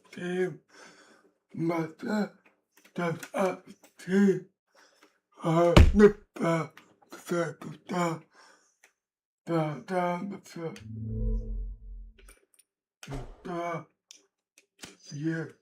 team, but the team the year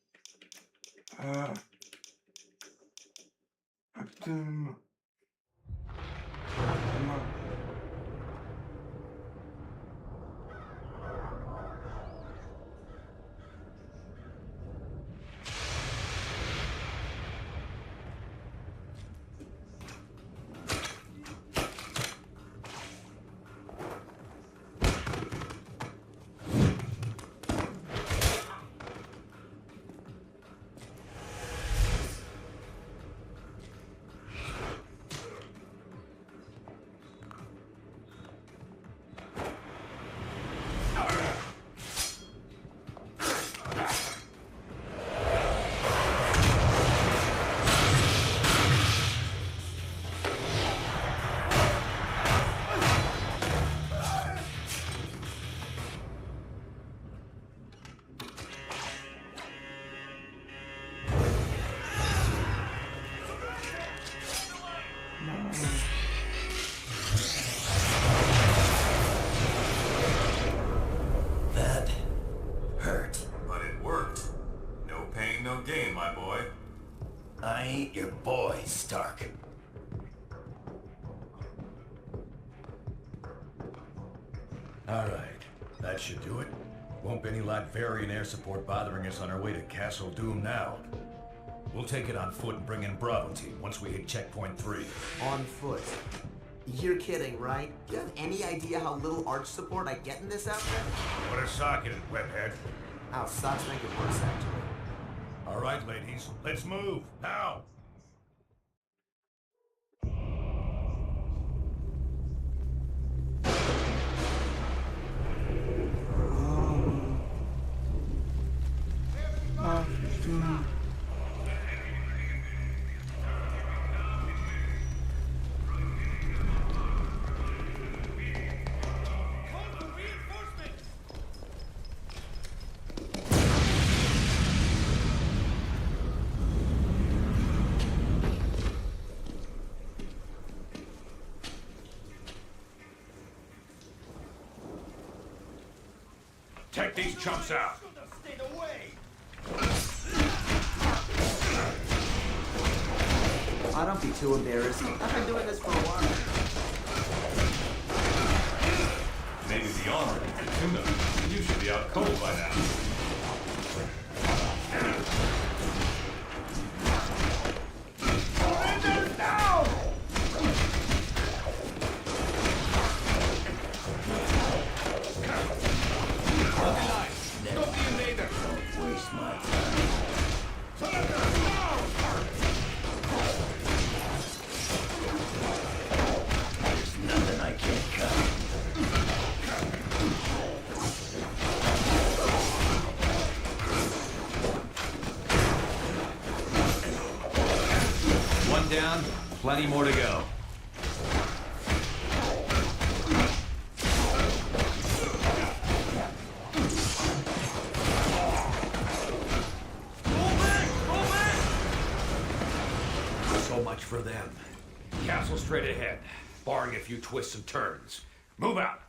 That hurt. But it worked. No pain, no gain, my boy. I ain't your boy, Stark. Alright, that should do it. Won't be any Latverian air support bothering us on our way to Castle Doom now. We'll take it on foot and bring in Bravo team once we hit checkpoint 3. On foot. You're kidding, right? Do you have any idea how little arch support I get in this outfit? Put a sock in it, webhead. Oh, socks make it worse, actually. Alright, ladies, let's move, now! Take these chumps out! Oh, don't be too embarrassed. I've been doing this for a while. Maybe the armor can tune them. You should be out cold by now. Surrender now! Don't waste my time. There's nothing I can't cut. One down, plenty more to go. So much for them. Castle straight ahead, barring a few twists and turns. Move out!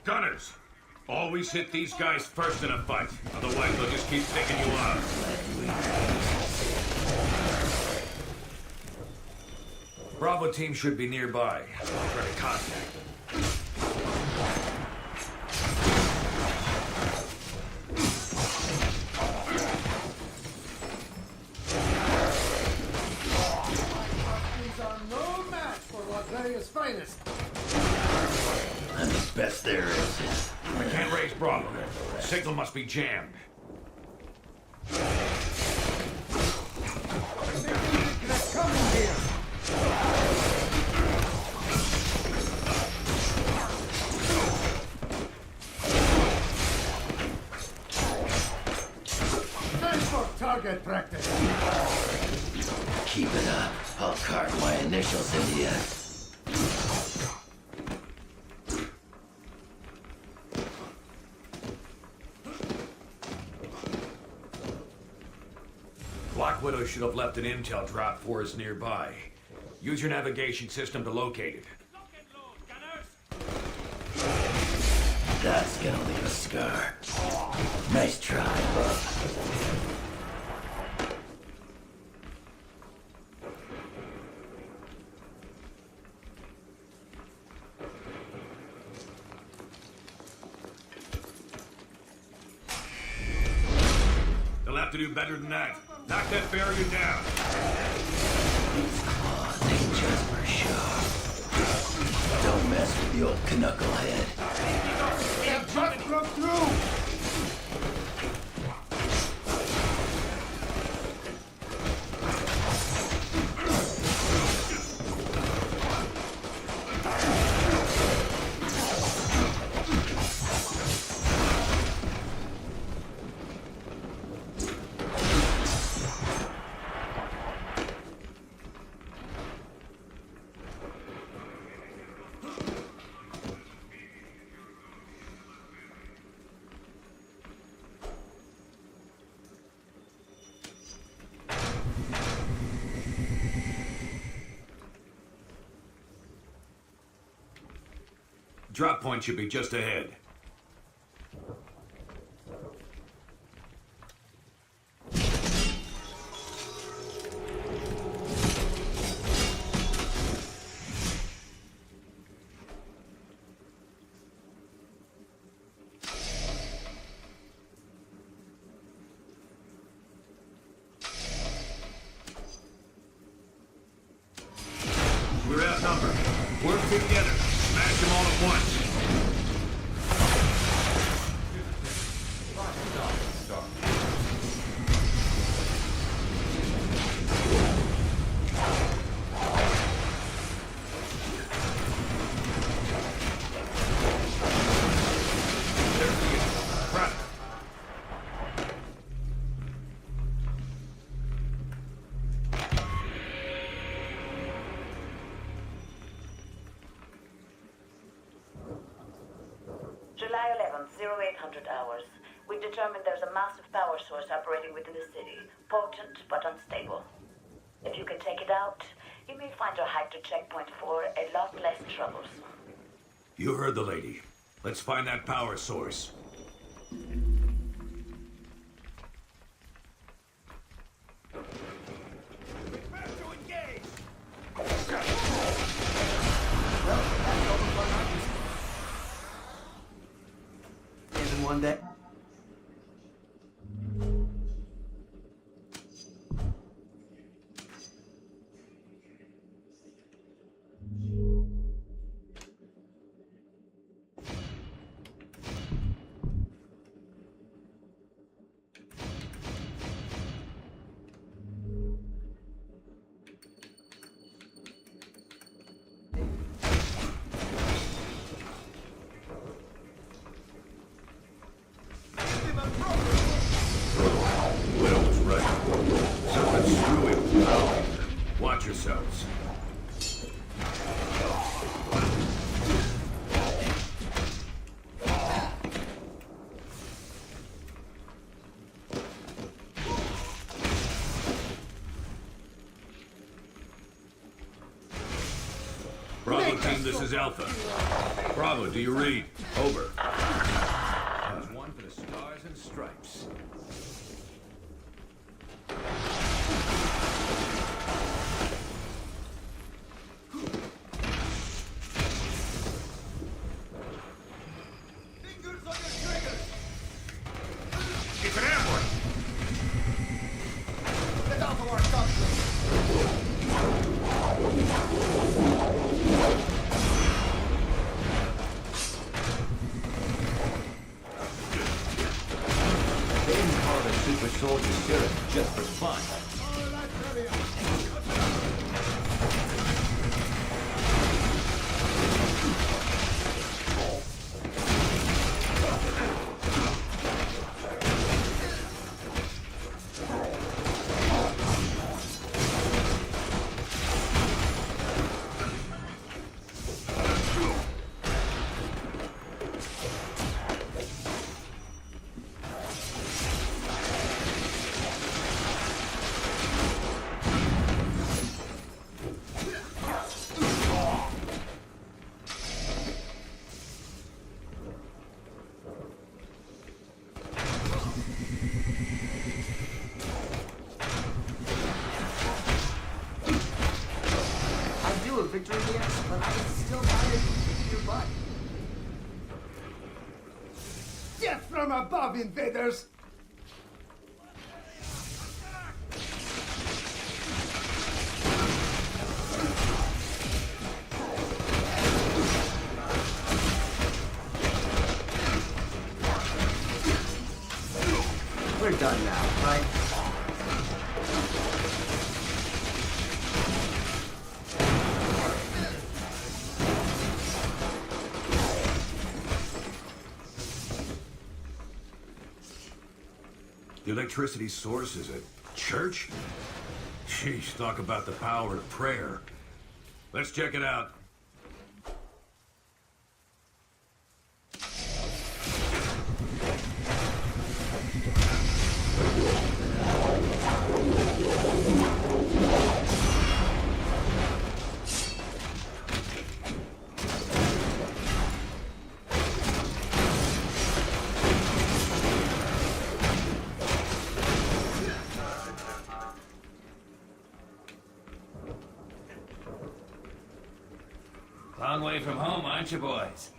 Gunners! Always hit these guys first in a fight. Otherwise, they'll just keep picking you up. Bravo team should be nearby. I'll try to contact them. These are no match for Latveria's finest. I'm the best there is. I can't raise Bravo. Signal must be jammed. Come in here. Time for target practice. Keep it up. I'll carve my initials into you. Black Widow should have left an intel drop for us nearby. Use your navigation system to locate it. That's gonna leave a scar. Nice try, bub. They'll have to do better than that. Knock that barrier down. These claws ain't just for show. Don't mess with the old knucklehead. Just broke through! Drop point should be just ahead. We're outnumbered. Work together. Smash them all at once. July 11th, 0800 hours. We've determined there's a massive power source operating within the city. Potent, but unstable. If you can take it out, you may find your hike to checkpoint 4 a lot less troubles. You heard the lady. Let's find that power source. In one day. Widow was right. Something's screwing. Watch yourselves. Bravo team, this is Alpha. Bravo, do you read? Over. There's one for the stars and stripes. It's an ambush! Get out of our country! winter here, but I am still tired of kicking your butt. Death from above, invaders! We're done now, right? The electricity source is a church? Sheesh, talk about the power of prayer. Let's check it out. Long way from home, aren't you, boys?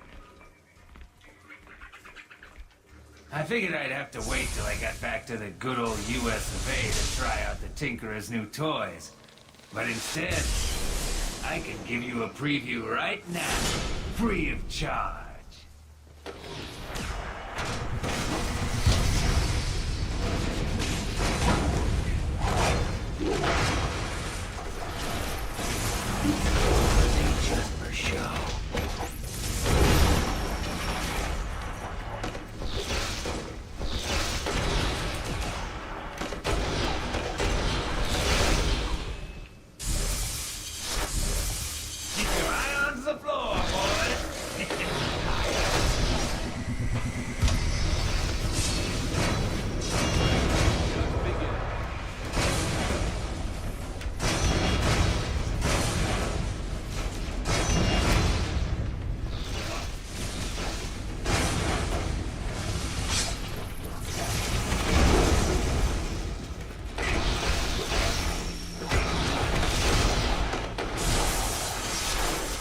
I figured I'd have to wait till I got back to the good old US of A to try out the Tinkerer's new toys. But instead, I can give you a preview right now, free of charge. Just for show. Keep your eye on the floor, boys.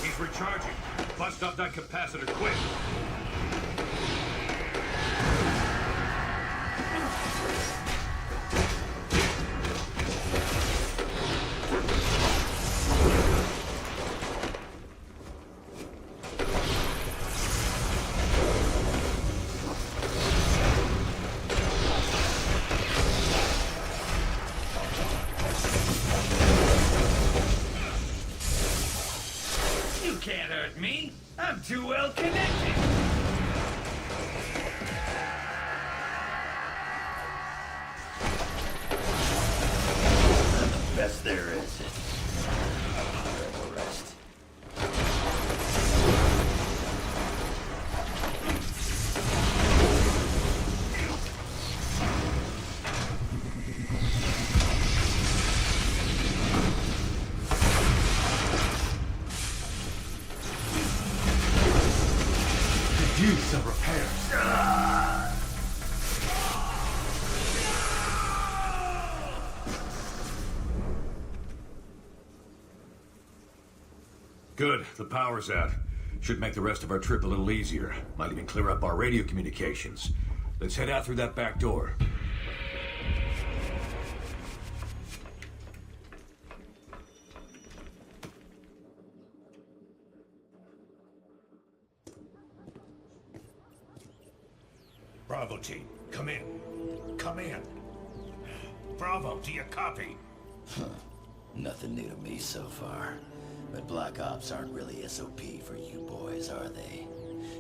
He's recharging. Bust up that capacitor quick. You can't hurt me. I'm too well connected. I'm the best there is. Rest. Do some repairs. Good, the power's out. Should make the rest of our trip a little easier. Might even clear up our radio communications. Let's head out through that back door. Bravo team, come in. Come in. Bravo, do you copy? Nothing new to me so far. But Black Ops aren't really SOP for you boys, are they?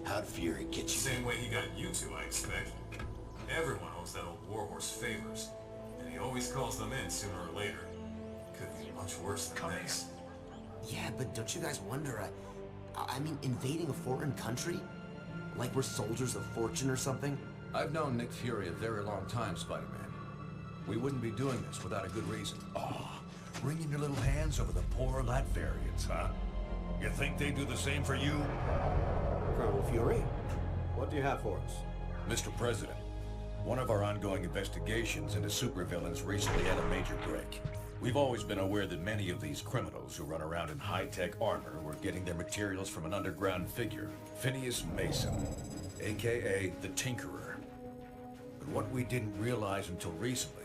How'd Fury get you? Same way he got you two, I expect. Everyone owes that old warhorse favors, and he always calls them in sooner or later. Could be much worse than this. Yeah, but don't you guys wonder, I mean, invading a foreign country? Like we're soldiers of fortune or something? I've known Nick Fury a very long time, Spider-Man. We wouldn't be doing this without a good reason. Oh, wringing your little hands over the poor Latvarians, huh? You think they do the same for you? Colonel Fury, what do you have for us? Mr. President, one of our ongoing investigations into supervillains recently had a major break. We've always been aware that many of these criminals who run around in high-tech armor were getting their materials from an underground figure, Phineas Mason, aka the Tinkerer. But what we didn't realize until recently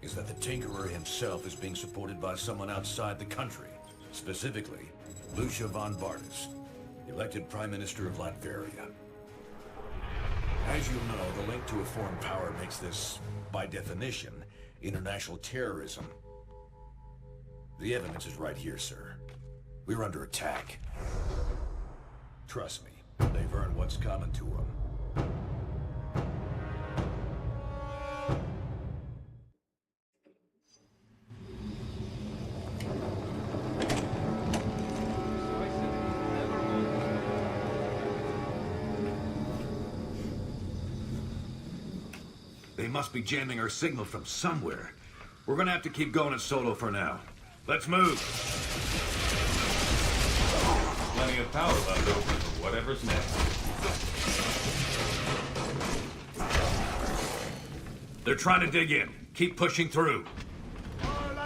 is that the Tinkerer himself is being supported by someone outside the country, specifically Lucia von Bardas, elected Prime Minister of Latveria. As you know, the link to a foreign power makes this, by definition, international terrorism. The evidence is right here, sir. We're under attack. Trust me, they've earned what's coming to them. They must be jamming our signal from somewhere. We're gonna have to keep going in solo for now. Let's move! Plenty of power left over for whatever's next. They're trying to dig in. Keep pushing through.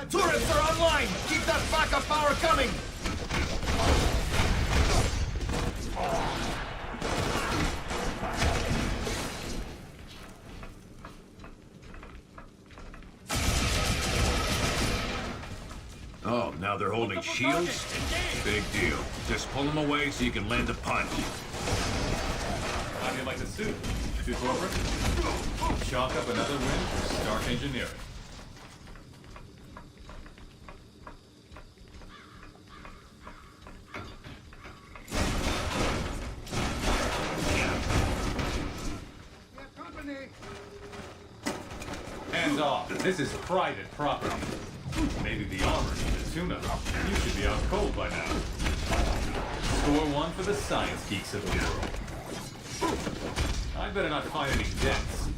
Turrets are online! Keep that backup power coming! Oh, now they're holding shields? Big deal. Just pull them away so you can land a punch. How do you like the suit? Too corporate? Chalk up another win for Stark Engineering. Hands off. This is private property. Maybe the armor needs a tune-up. You should be out cold by now. Score one for the science geeks of the world. I'd better not find any dents.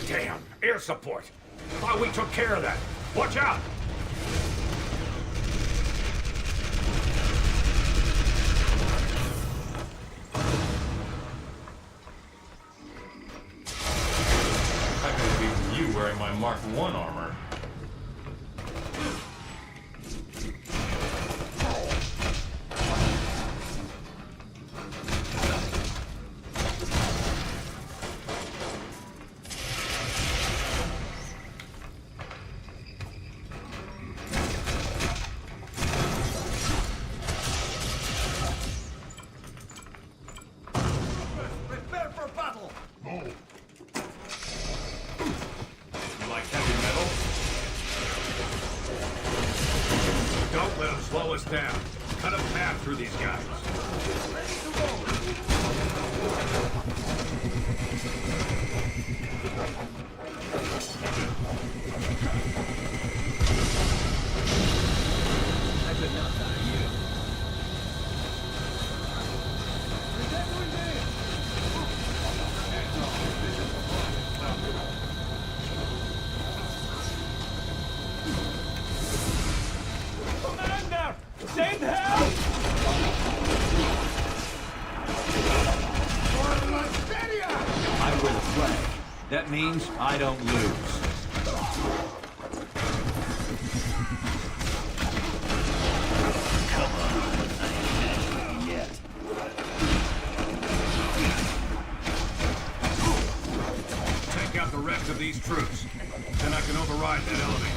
Damn, air support. Thought we took care of that. Watch out! I could have you wearing my Mark I armor. Prepare for battle! You like heavy metal? Don't let them slow us down. Cut a path through these guys. Commander! Send help! For Latveria! I wear the flag. That means I don't lose. Come on, I ain't had you yet. Take out the rest of these troops. Then I can override that elevator.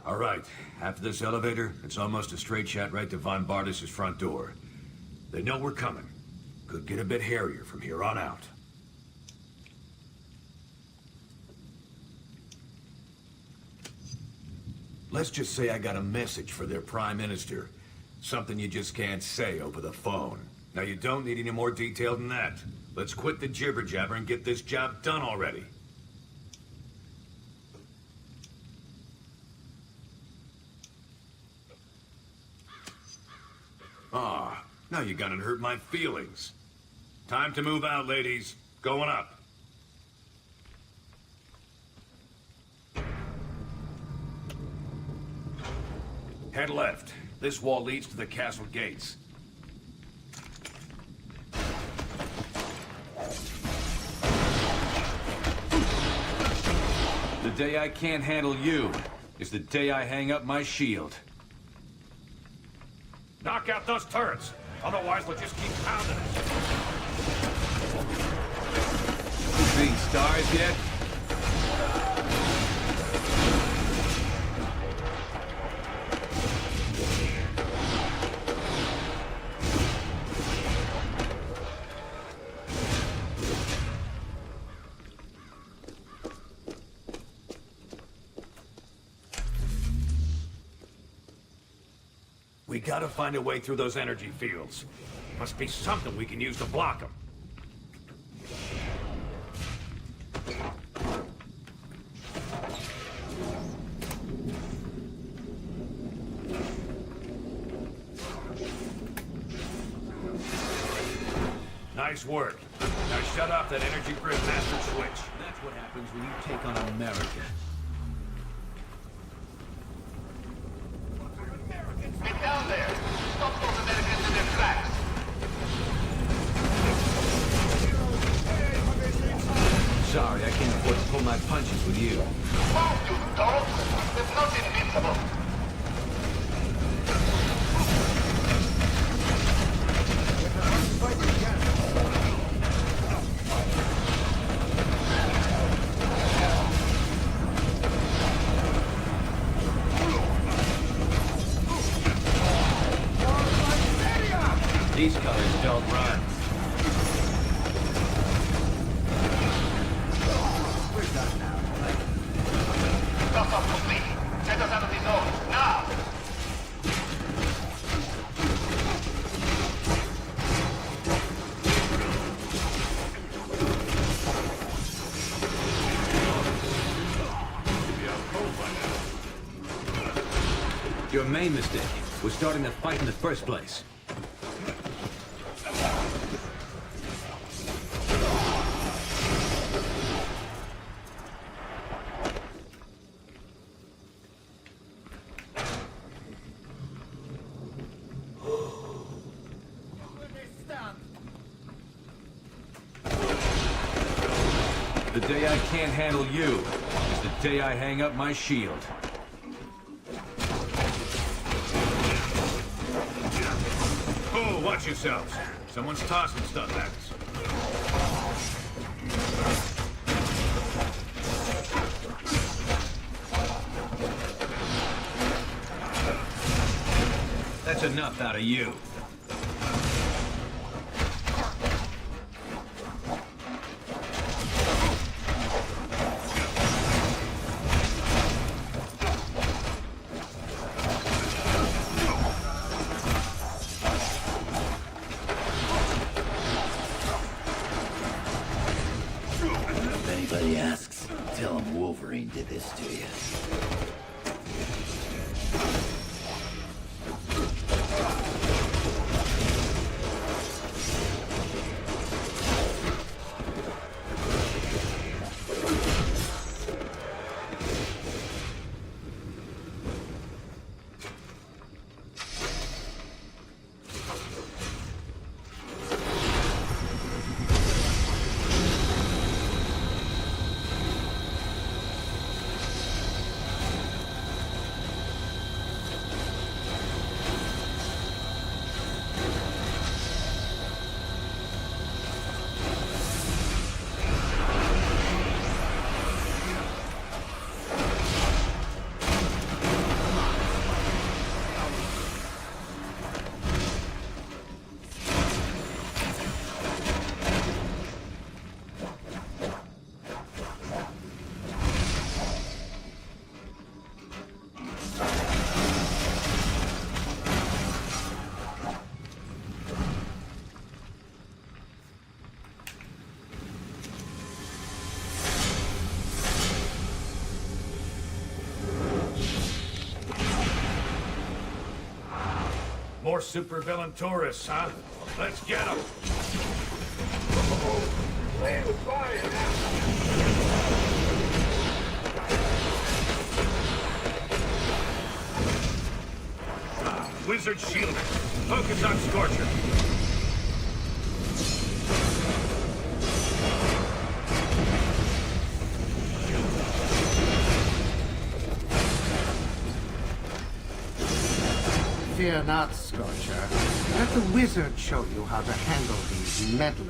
All right, after this elevator, it's almost a straight shot right to Von Bardas' front door. They know we're coming. Could get a bit hairier from here on out. Let's just say I got a message for their Prime Minister. Something you just can't say over the phone. Now, you don't need any more detail than that. Let's quit the jibber-jabber and get this job done already. Ah, now you gotta hurt my feelings. Time to move out, ladies. Going up. Head left. This wall leads to the castle gates. The day I can't handle you is the day I hang up my shield. Knock out those turrets. Otherwise, we'll just keep pounding it. Seeing stars yet? We gotta find a way through those energy fields. Must be something we can use to block them. Nice work. Now shut off that energy grid master switch. That's what happens when you take on America. Get down there! Stop those Americans in their tracks! Sorry, I can't afford to pull my punches with you. Move, you dogs! It's not invincible! These colors don't run. We're done now, right? Stop up completely! Get us out of the zone, now! Your main mistake was starting the fight in the first place. The day I can't handle you is the day I hang up my shield. Oh, watch yourselves. Someone's tossing stuff at us. That's enough out of you. If anybody asks, tell them Wolverine did this to you. More supervillain tourists, huh? Let's get them! Wizard shielded. Focus on Scorcher. Fear not, Scorcher. Let the wizard show you how to handle these meddlers.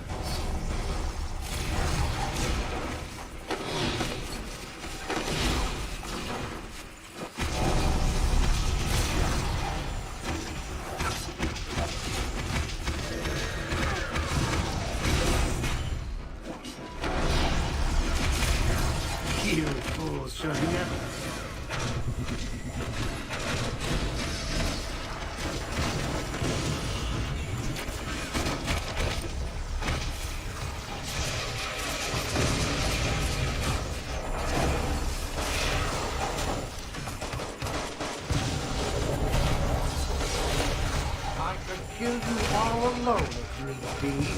You fools should never. I could kill you all alone if need be.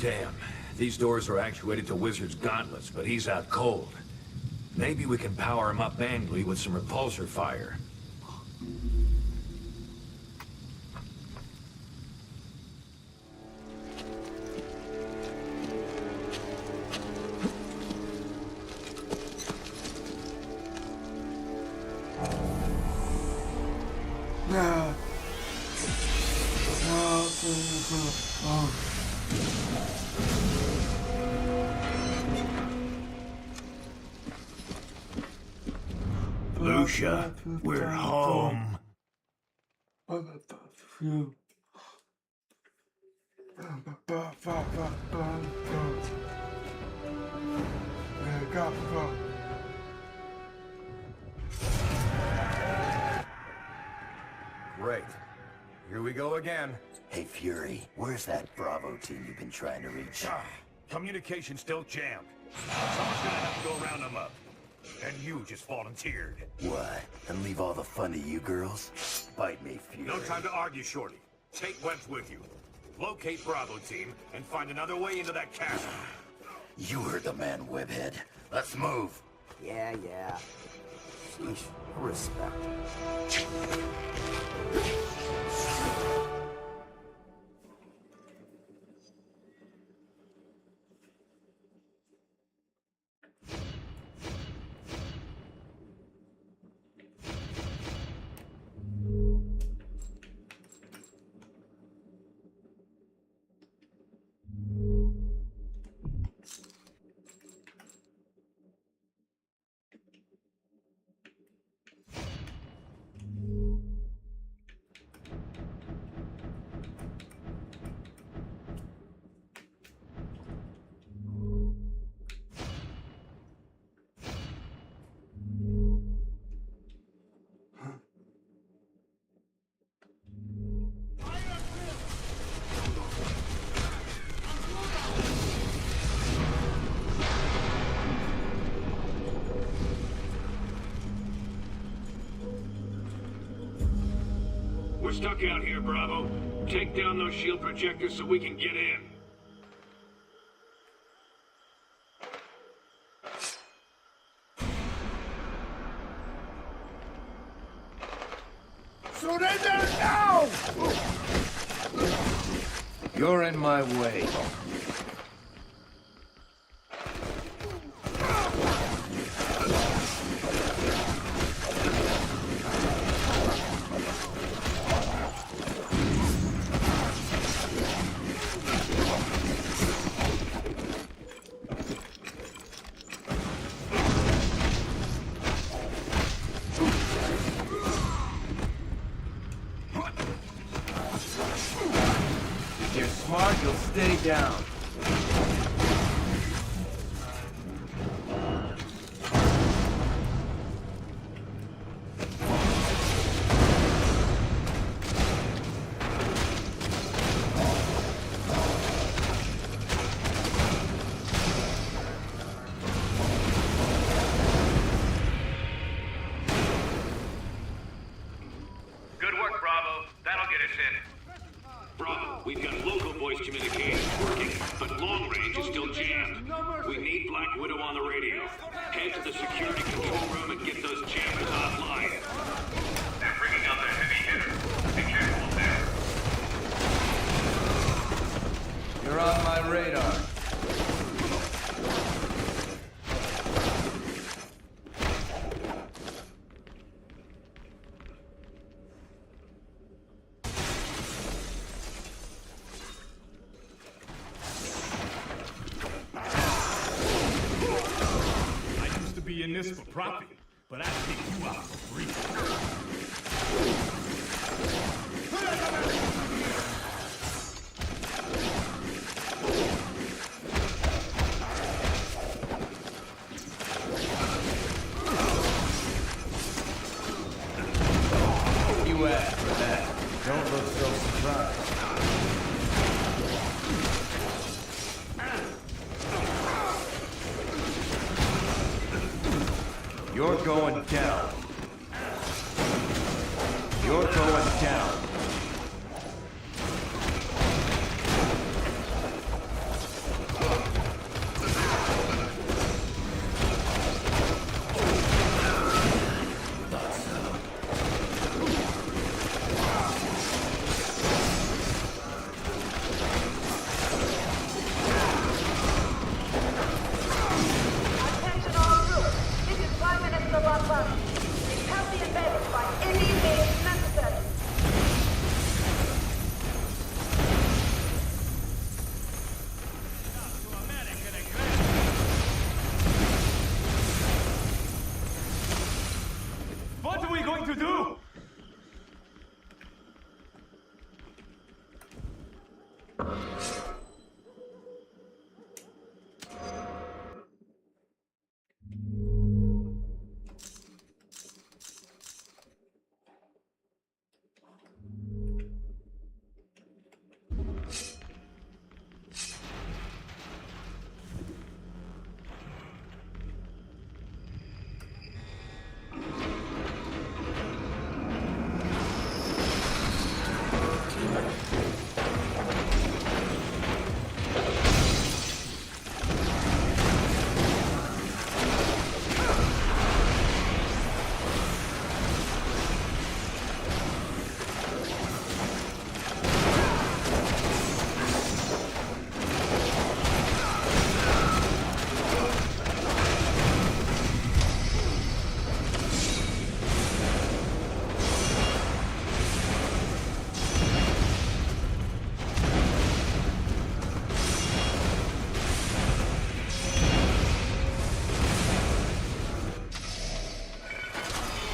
Damn. These doors are actuated to Wizard's gauntlets, but he's out cold. Maybe we can power him up manually with some repulsor fire. Now. Lucia, we're home. Great. Here we go again. Hey, Fury, where's that Bravo team you've been trying to reach? Communication's still jammed. Someone's gonna have to go round them up. And you just volunteered. What? And leave all the fun to you girls? Bite me, Fury. No time to argue, Shorty. Take Webs with you. Locate Bravo team and find another way into that castle. You heard the man, Webhead. Let's move. Yeah. Sheesh. Respect. We're stuck out here, Bravo. Take down those shield projectors so we can get in. Surrender now! You're in my way. If you're smart, you'll stay down. Good work, Bravo. That'll get us in. Bravo, we've got local voice communications working, but long range is still jammed. We need Black Widow on the radio. Head to the security control room and get those jammers offline. They're bringing out the heavy hitter. Be careful there. You're on my radar. I used to be in this for profit, but I take you out for free. You asked for that. Don't look so surprised. You're going down. You're going down. Attention all troops. This is Prime Minister Bombard. Repel the invaders by any means necessary. What are we going to do?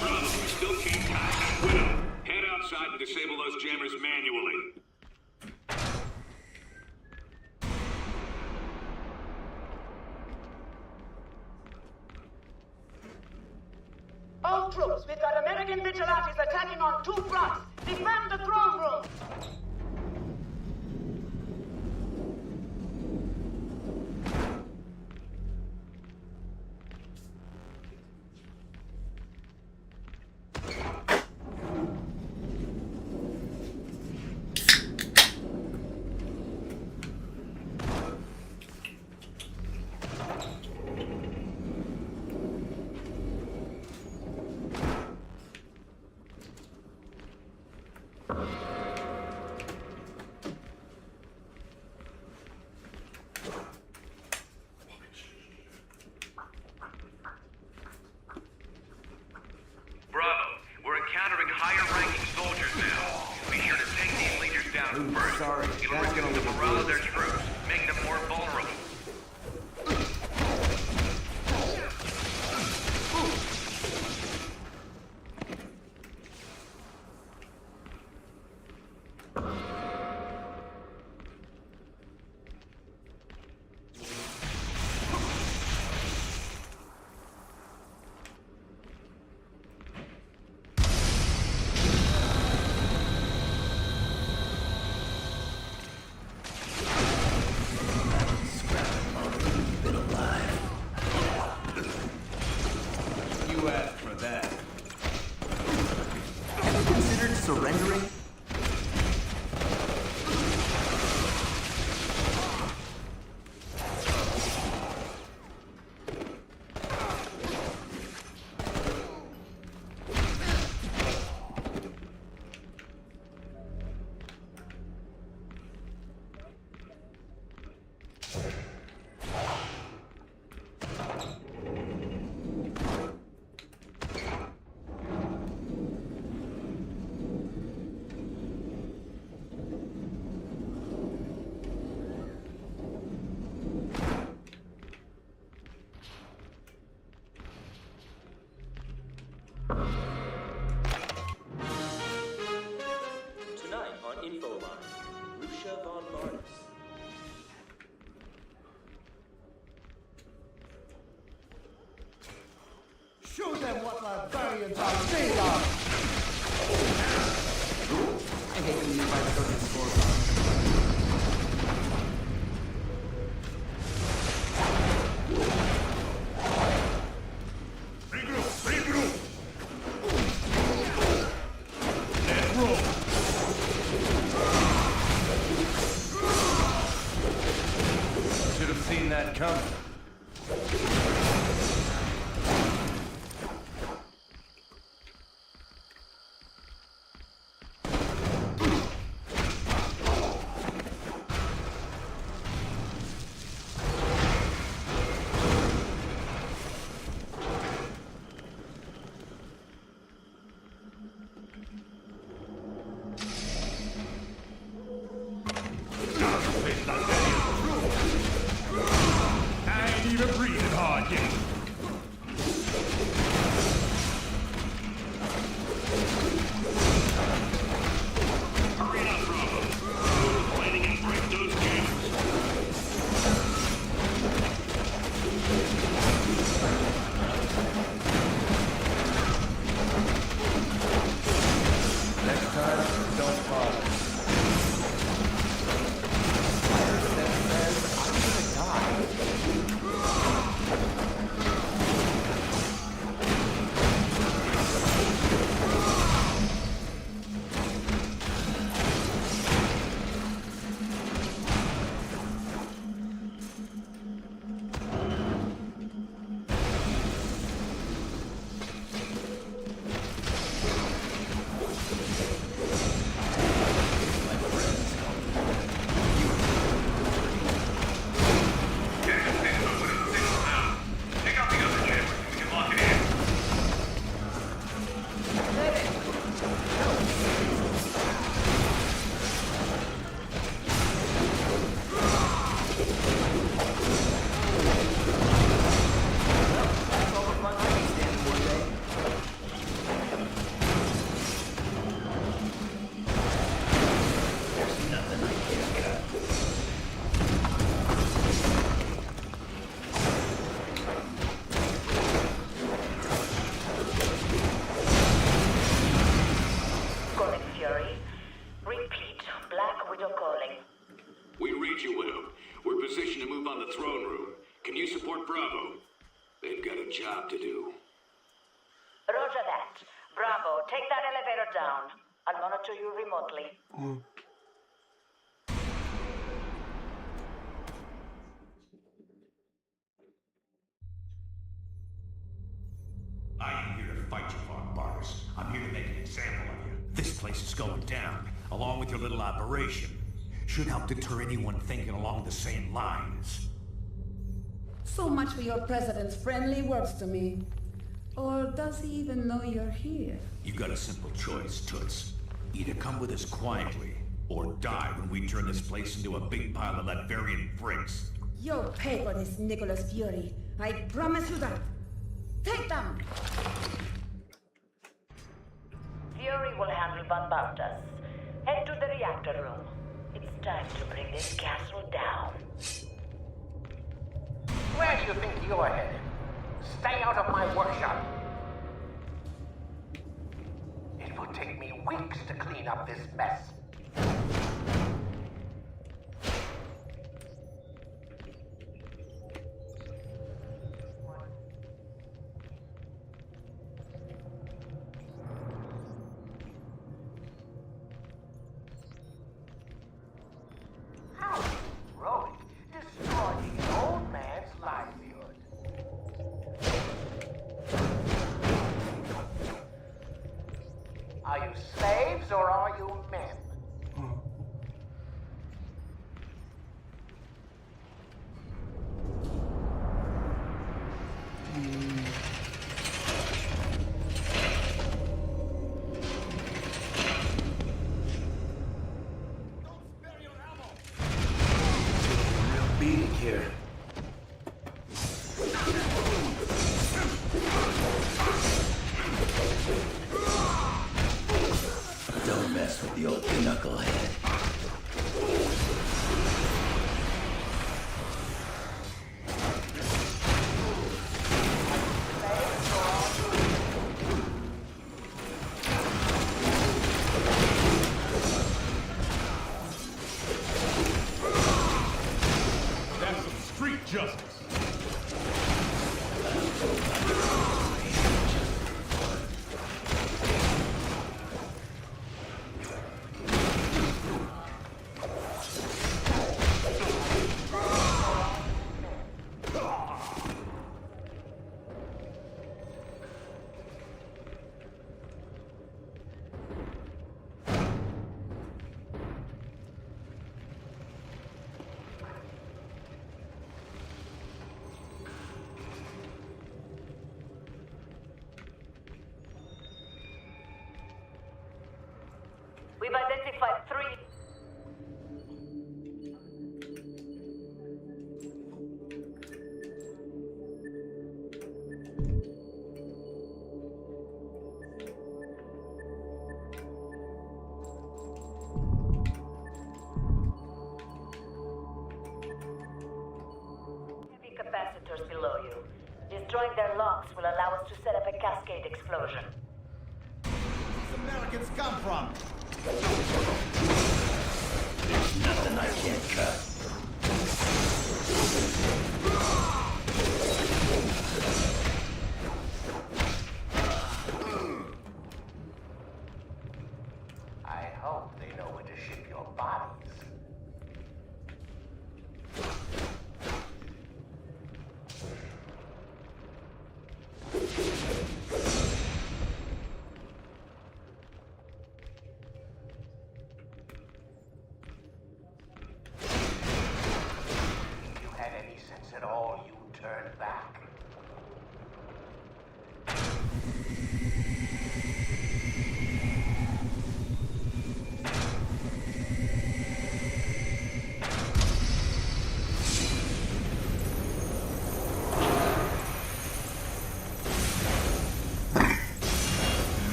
Bravo, we still can't contact Widow. Head outside and disable those jammers manually. All troops, we've got American vigilantes attacking on two fronts. Defend the throne room. You asked for that. Have you considered surrendering? Tonight on Infoline, Lucia von Barnes. Show them what barbarians are made of! I hate when you fight certain scorecards. Should have seen that coming. I ain't even breathing hard yet. Hurry up, Bravo. We're planning and break those jammers. Next time, don't bother. Take out the other jammers so we can lock it in. That's all the fun I can stand for today. There's nothing I can't cut. Calling Fury. Repeat. Black Widow calling. We read you, Widow. We're positioned to move on the throne room. Can you support Bravo? They've got a job to do. Roger that. Bravo, take that elevator down. I'll monitor you remotely. I ain't here to fight you, Von Barnes. I'm here to make an example of you. This place is going down, along with your little operation. Should help deter anyone thinking along the same lines. So much for your president's friendly words to me. Or does he even know you're here? You got a simple choice, Toots. Either come with us quietly, or die when we turn this place into a big pile of Latverian bricks. You'll pay for this, Nicholas Fury. I promise you that. Take them! Fury will handle Von Bartas. Head to the reactor room. It's time to bring this castle down. Where do you think you're headed? Stay out of my workshop. It will take me weeks to clean up this mess. Are you men? Beating here. Don't mess with the old knucklehead. That's some street justice. We've identified 3. Heavy capacitors below you. Destroying their locks will allow us to set up a cascade explosion. Americans come from? There's nothing I can't cut. I hope they know where to ship your bodies. If you had any sense at all, you turned back.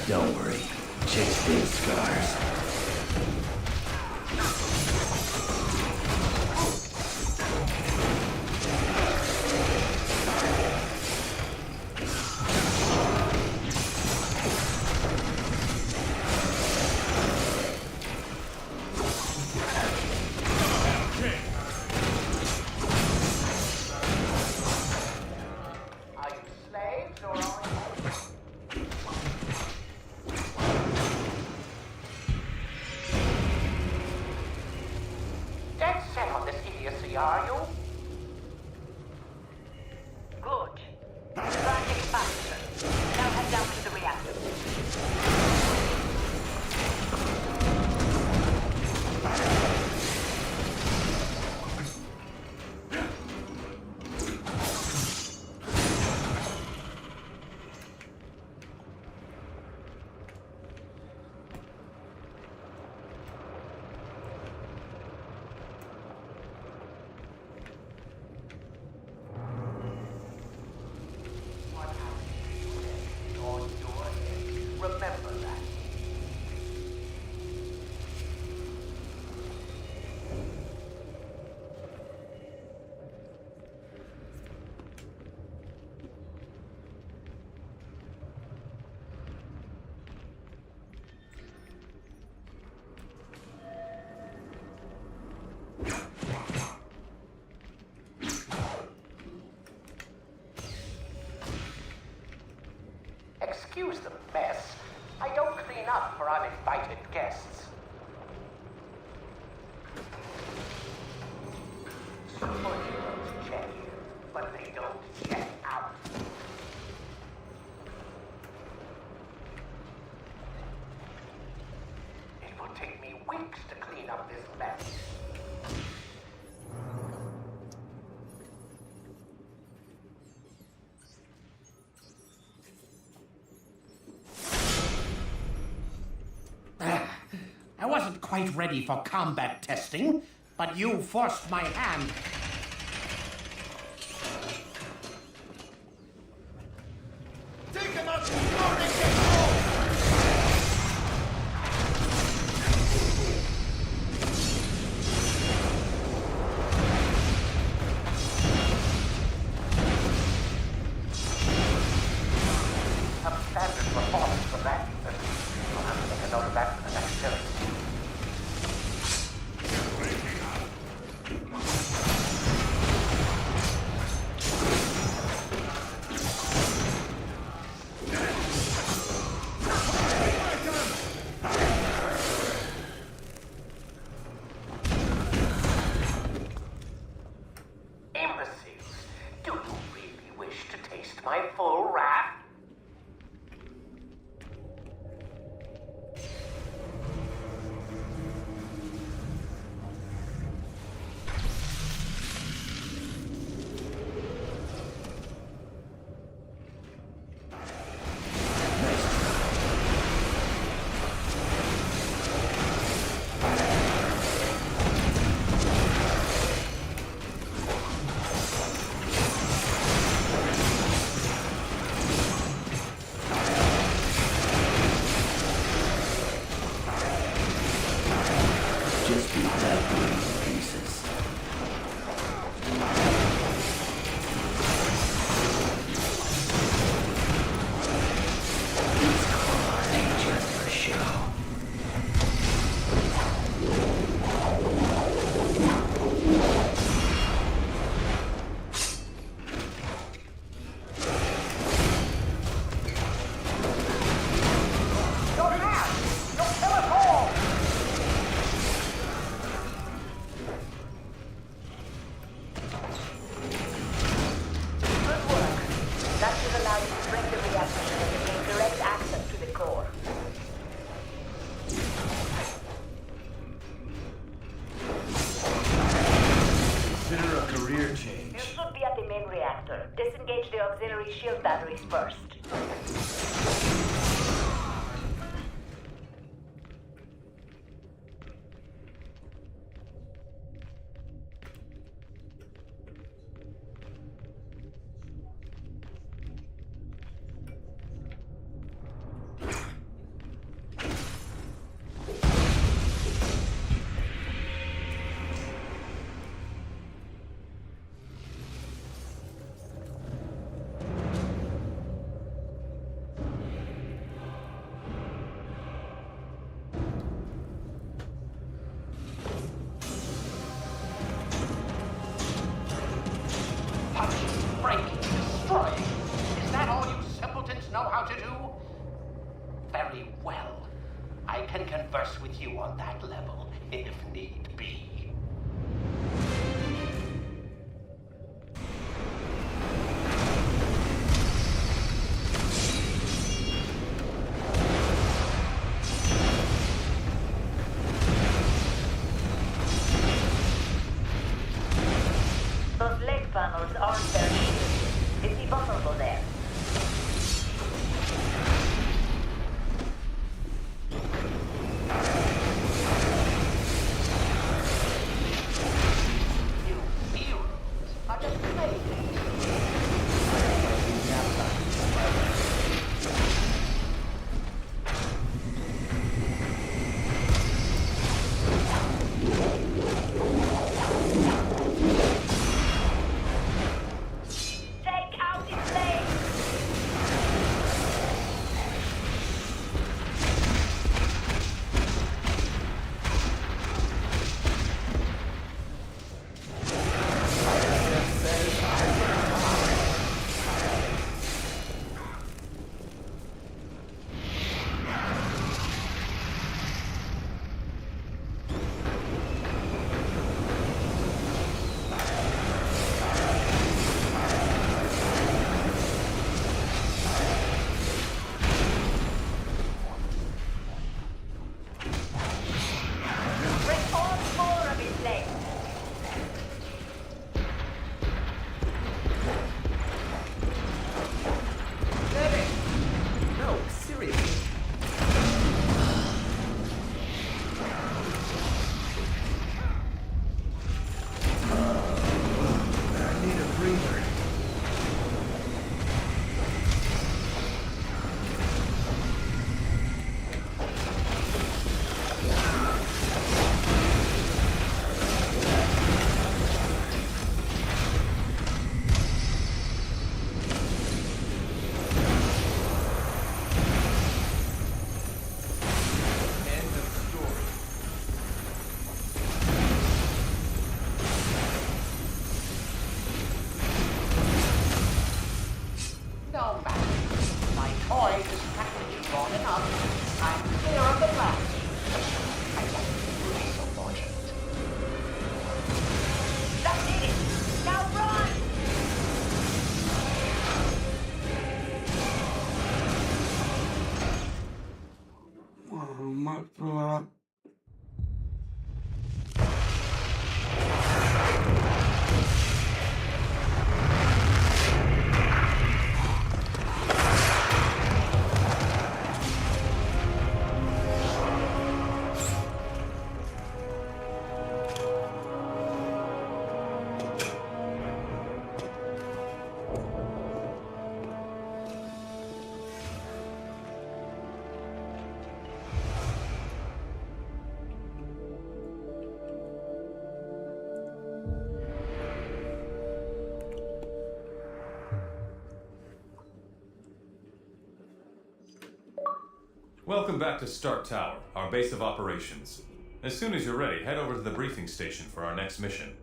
Don't worry. Chicks dig scars. Are you? Good. Granting faster. Now head down to the reactor. Remember that. Excuse the mess. I don't clean up for uninvited guests. Superheroes check in, but they don't check out. It will take me weeks to clean up this mess. I wasn't quite ready for combat testing, but you forced my hand. Take him out before they get home! Some standard performance for that. I'll have to make a note of that for the next series. Imbeciles, do you really wish to taste my full wrath? Just beat that one to pieces. These claws ain't just for show. You're mad! You'll kill us all! Good work. That should allow you to break the reactor and gain direct access to the core. Consider a career change. You should be at the main reactor. Disengage the auxiliary shield batteries first. how to do? Very well. I can converse with you on that level, if need be. Those leg panels aren't very shielded. Is he vulnerable there? You heroes are just playthings. Take out his leg! Bring all four of his legs! No, seriously. I need a breather. End of story. No matter. My toy is practically gone enough. I'm clear of the blast. I won't be so fortunate. That did it! Now run! Oh, my God. Welcome back to Stark Tower, our base of operations. As soon as you're ready, head over to the briefing station for our next mission.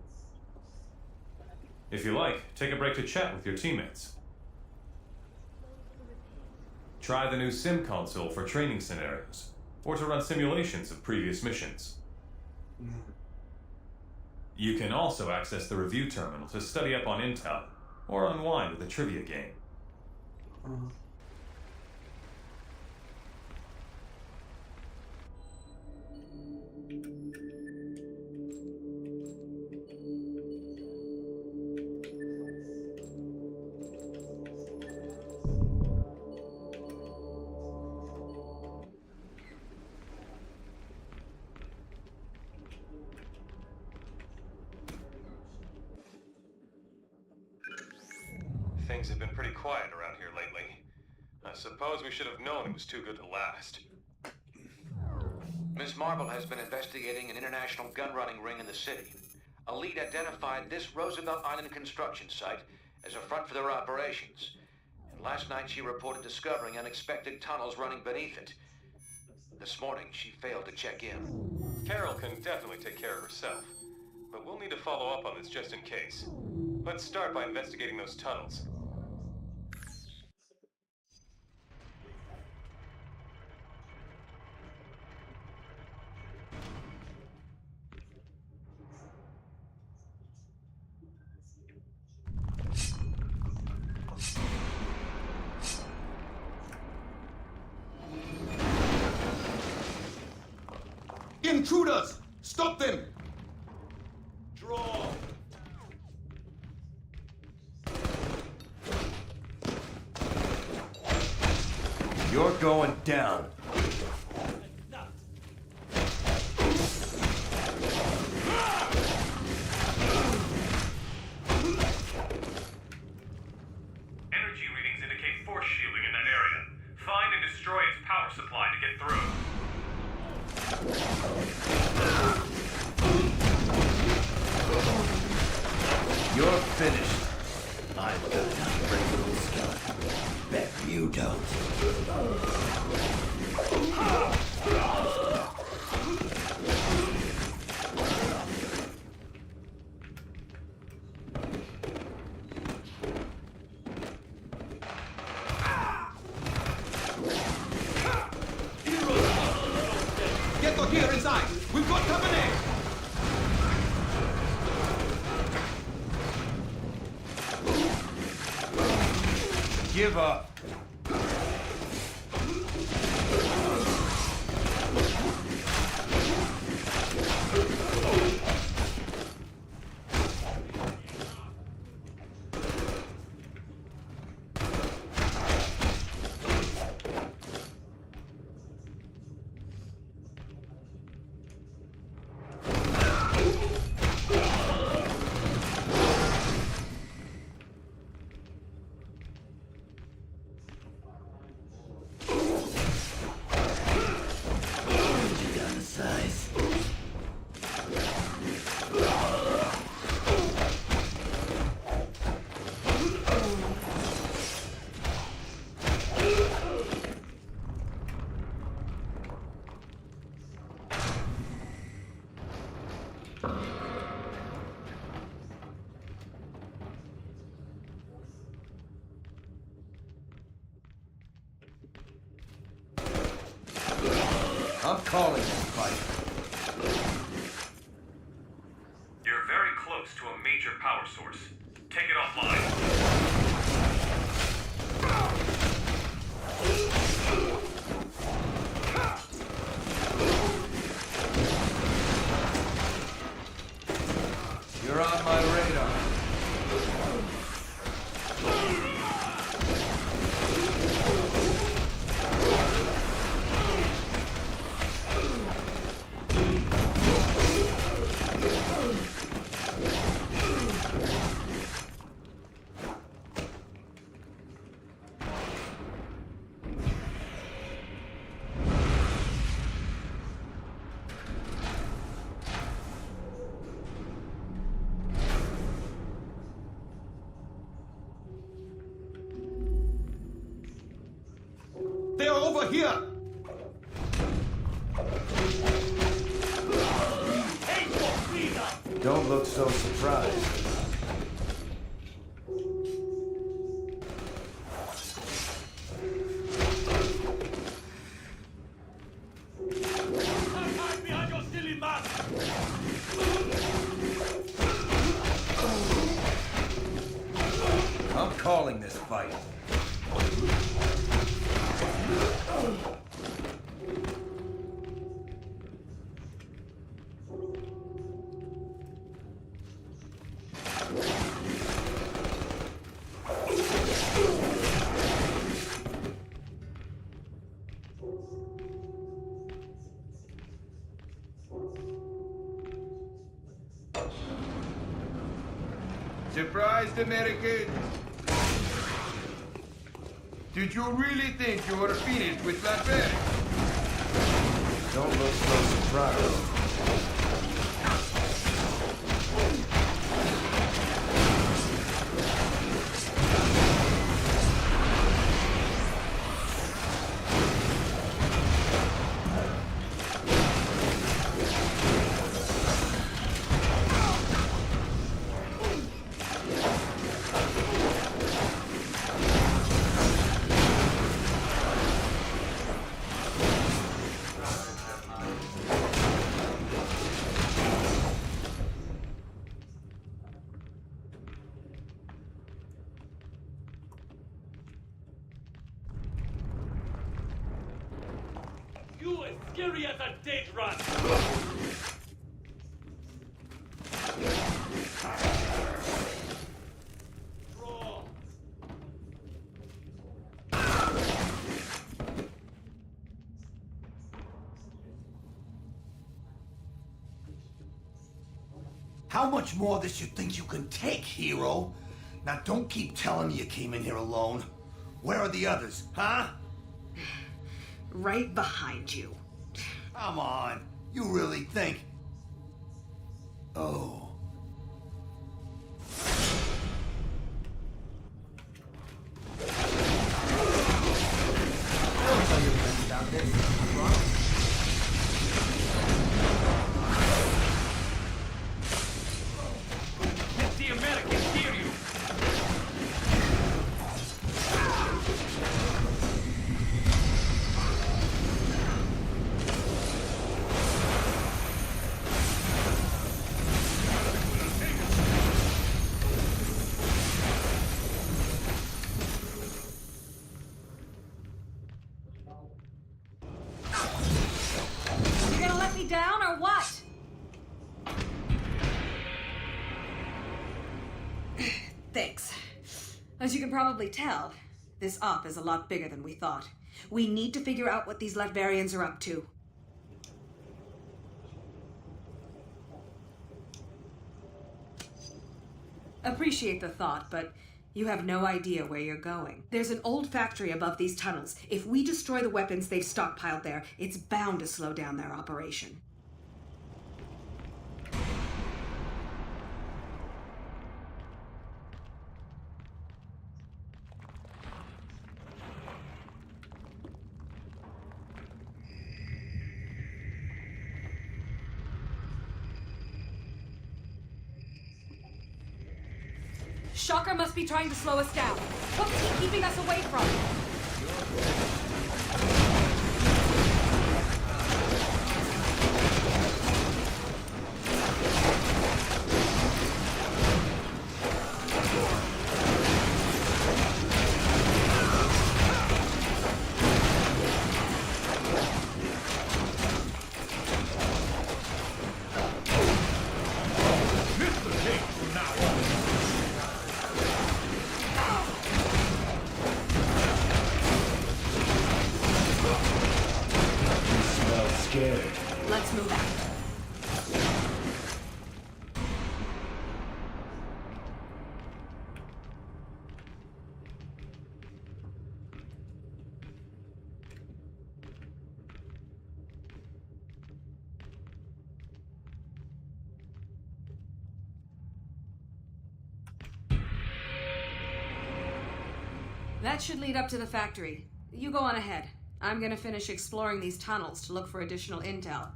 If you like, take a break to chat with your teammates. Try the new sim console for training scenarios, or to run simulations of previous missions. You can also access the review terminal to study up on intel, or unwind with a trivia game. Things have been pretty quiet around here lately. I suppose we should have known it was too good to last. Ms. Marble has been investigating an international gun-running ring in the city. A lead identified this Roosevelt Island construction site as a front for their operations. And last night she reported discovering unexpected tunnels running beneath it. This morning she failed to check in. Carol can definitely take care of herself, but we'll need to follow up on this just in case. Let's start by investigating those tunnels. Intruders! Stop them! Draw! You're going down. Energy readings indicate force shielding in that area. Find and destroy its power supply to get through. You're finished. I've got an unbreakable skeleton. Bet you don't. Get the gear inside! We've got company! Give up. I'm calling this fight. You're very close to a major power source. Take it offline. You're on my radar. They're over here! Don't look so surprised. I'm calling this fight. Surprised, American? Did you really think you were finished with that bag? Don't look so surprised. You as scary as a dead rat! Draw! How much more of this you think you can take, hero? Now don't keep telling me you came in here alone. Where are the others, huh? Right behind you. Come on. You really think... Oh. Let the Americans hear you! You gonna let me down or what? Thanks. As you can probably tell, this op is a lot bigger than we thought. We need to figure out what these Latvarians are up to. Appreciate the thought, but you have no idea where you're going. There's an old factory above these tunnels. If we destroy the weapons they've stockpiled there, it's bound to slow down their operation. Shocker must be trying to slow us down. What's he keeping us away from? Let's move out. That should lead up to the factory. You go on ahead. I'm gonna finish exploring these tunnels to look for additional intel.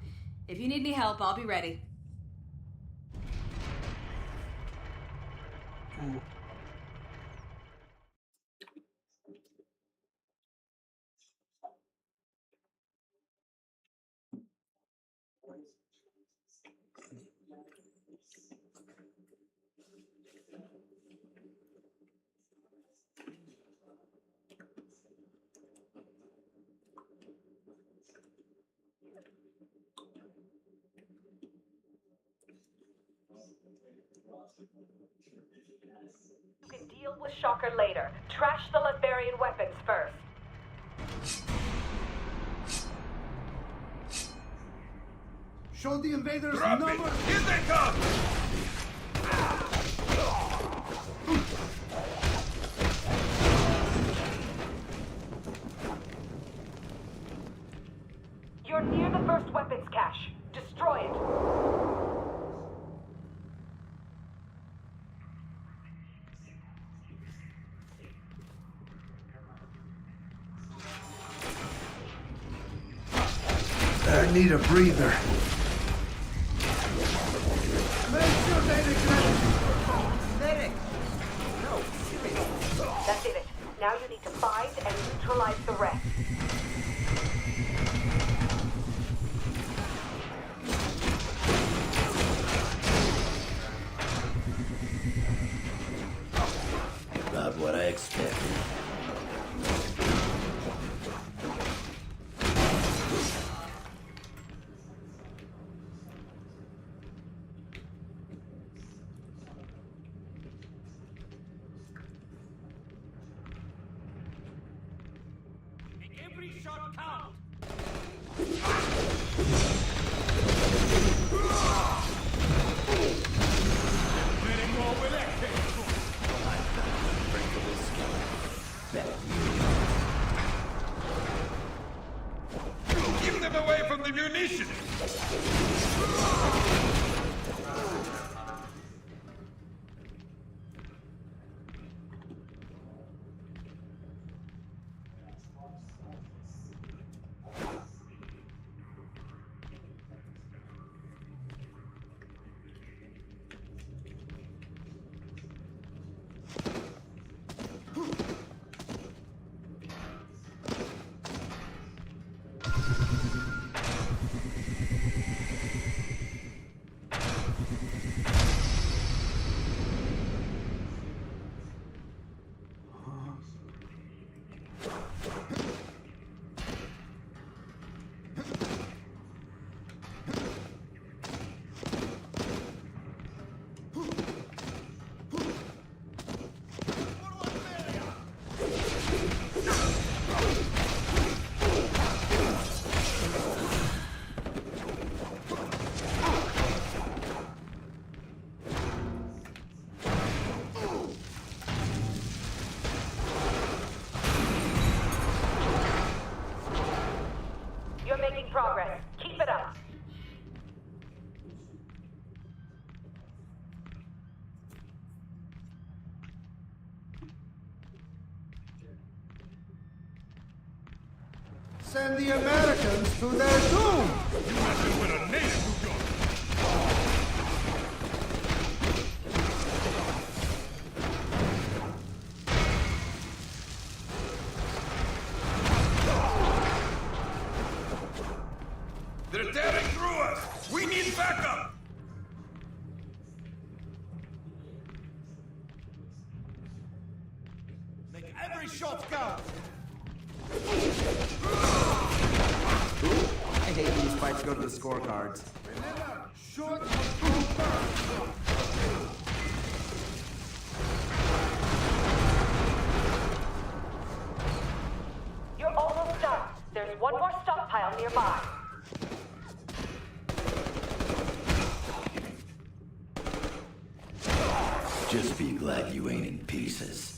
If you need any help, I'll be ready. You can deal with Shocker later. Trash the Latvarian weapons first. Show the invaders Drop number. it! Here they come! You're near the first weapons cache. Destroy it. I need a breather. Make sure they Medic! No, seriously. That's it. Now you need to find and neutralize the rest. About what I expected. shot count! Keep them away from the munitions! You're making progress. Keep it up. Send the Americans to their doom! You messing with a native, New York! They're tearing through us! We need backup! Make every shot count! I hate when these fights go to the scorecards. Remember, short and burn. You're almost done. There's one more stockpile nearby. Just be glad you ain't in pieces.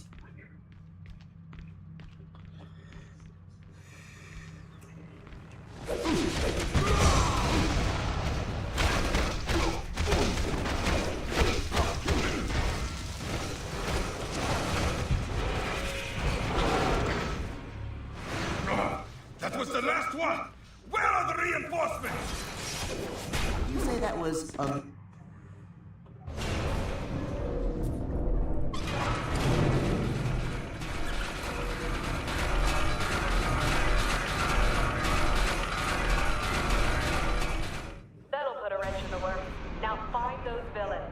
That was the last one! Where are the reinforcements? Did you say that was, That'll put a wrench in the works. Now find those villains.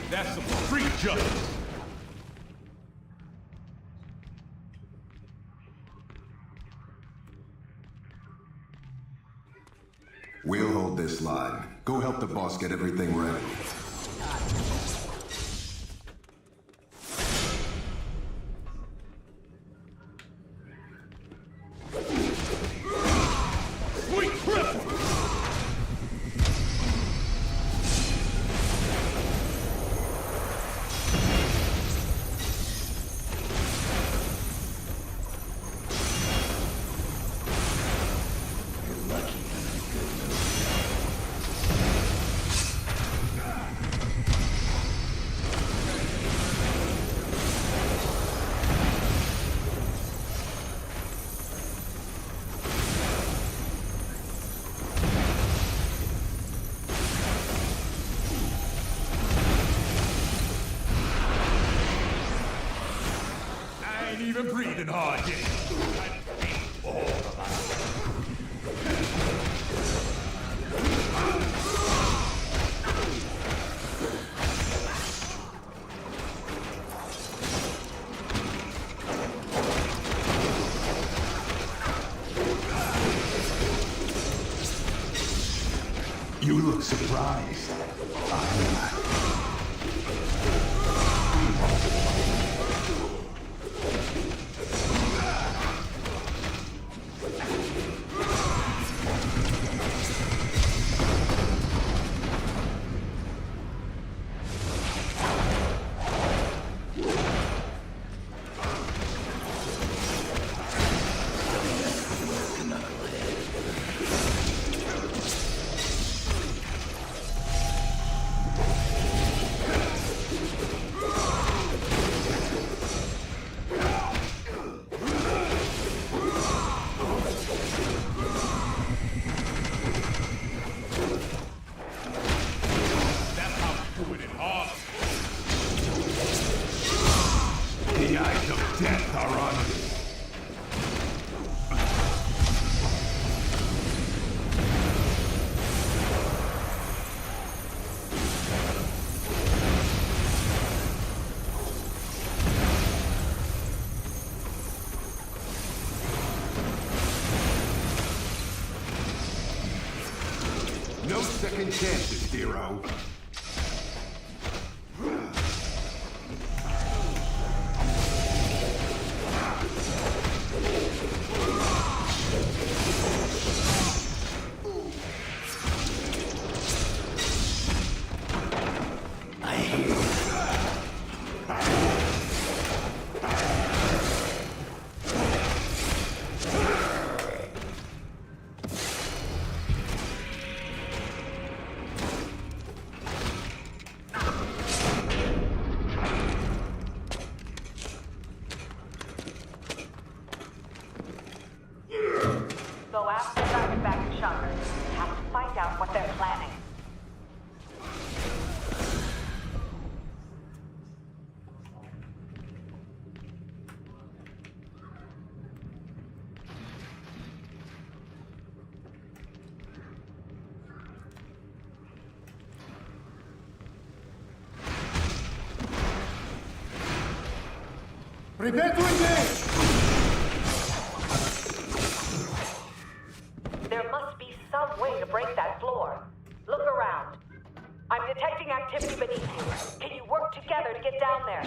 That's some street justice! We'll hold this line. Go help the boss get everything ready. Sweet cripple! You're lucky I'm in a good mood. even breathing hard yet. All of us. You look surprised. The eyes of death are on you. No second chances, hero. Go after Diamondback and Shocker. Have to find out what they're planning. Prepare to engage! There must be some way to break that floor. Look around. I'm detecting activity beneath you. Can you work together to get down there?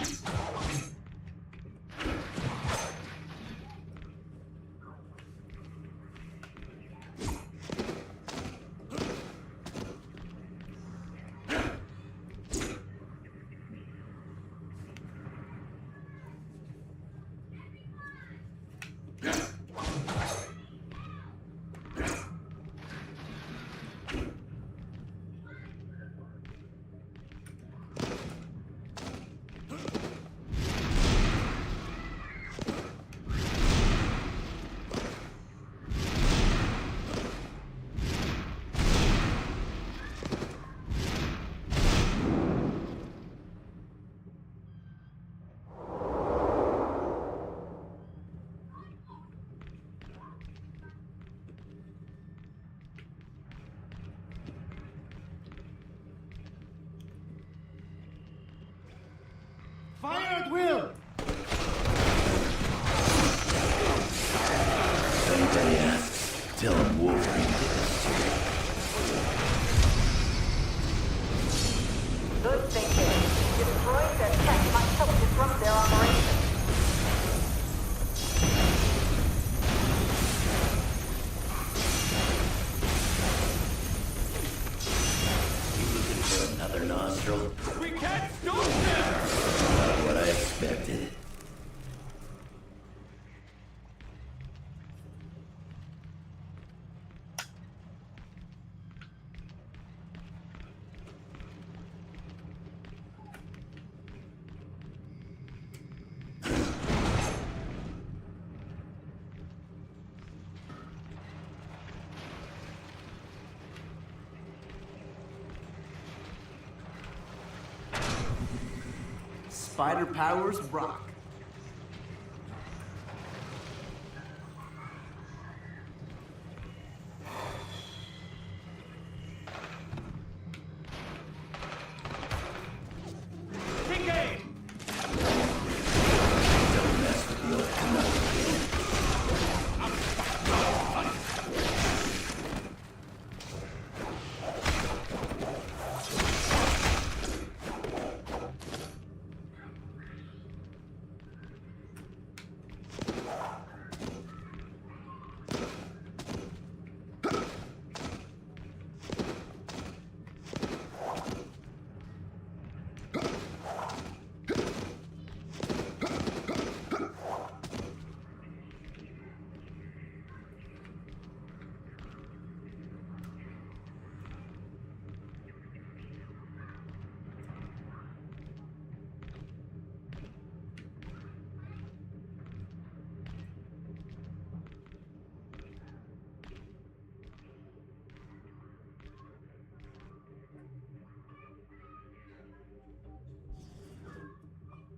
Fire at will! If anybody asks, tell them Wolverine did this. Good thinking. Destroying their tech might help disrupt their operation. You looking for another nostril? We can't stop them! Not what I expected. Spider powers rock.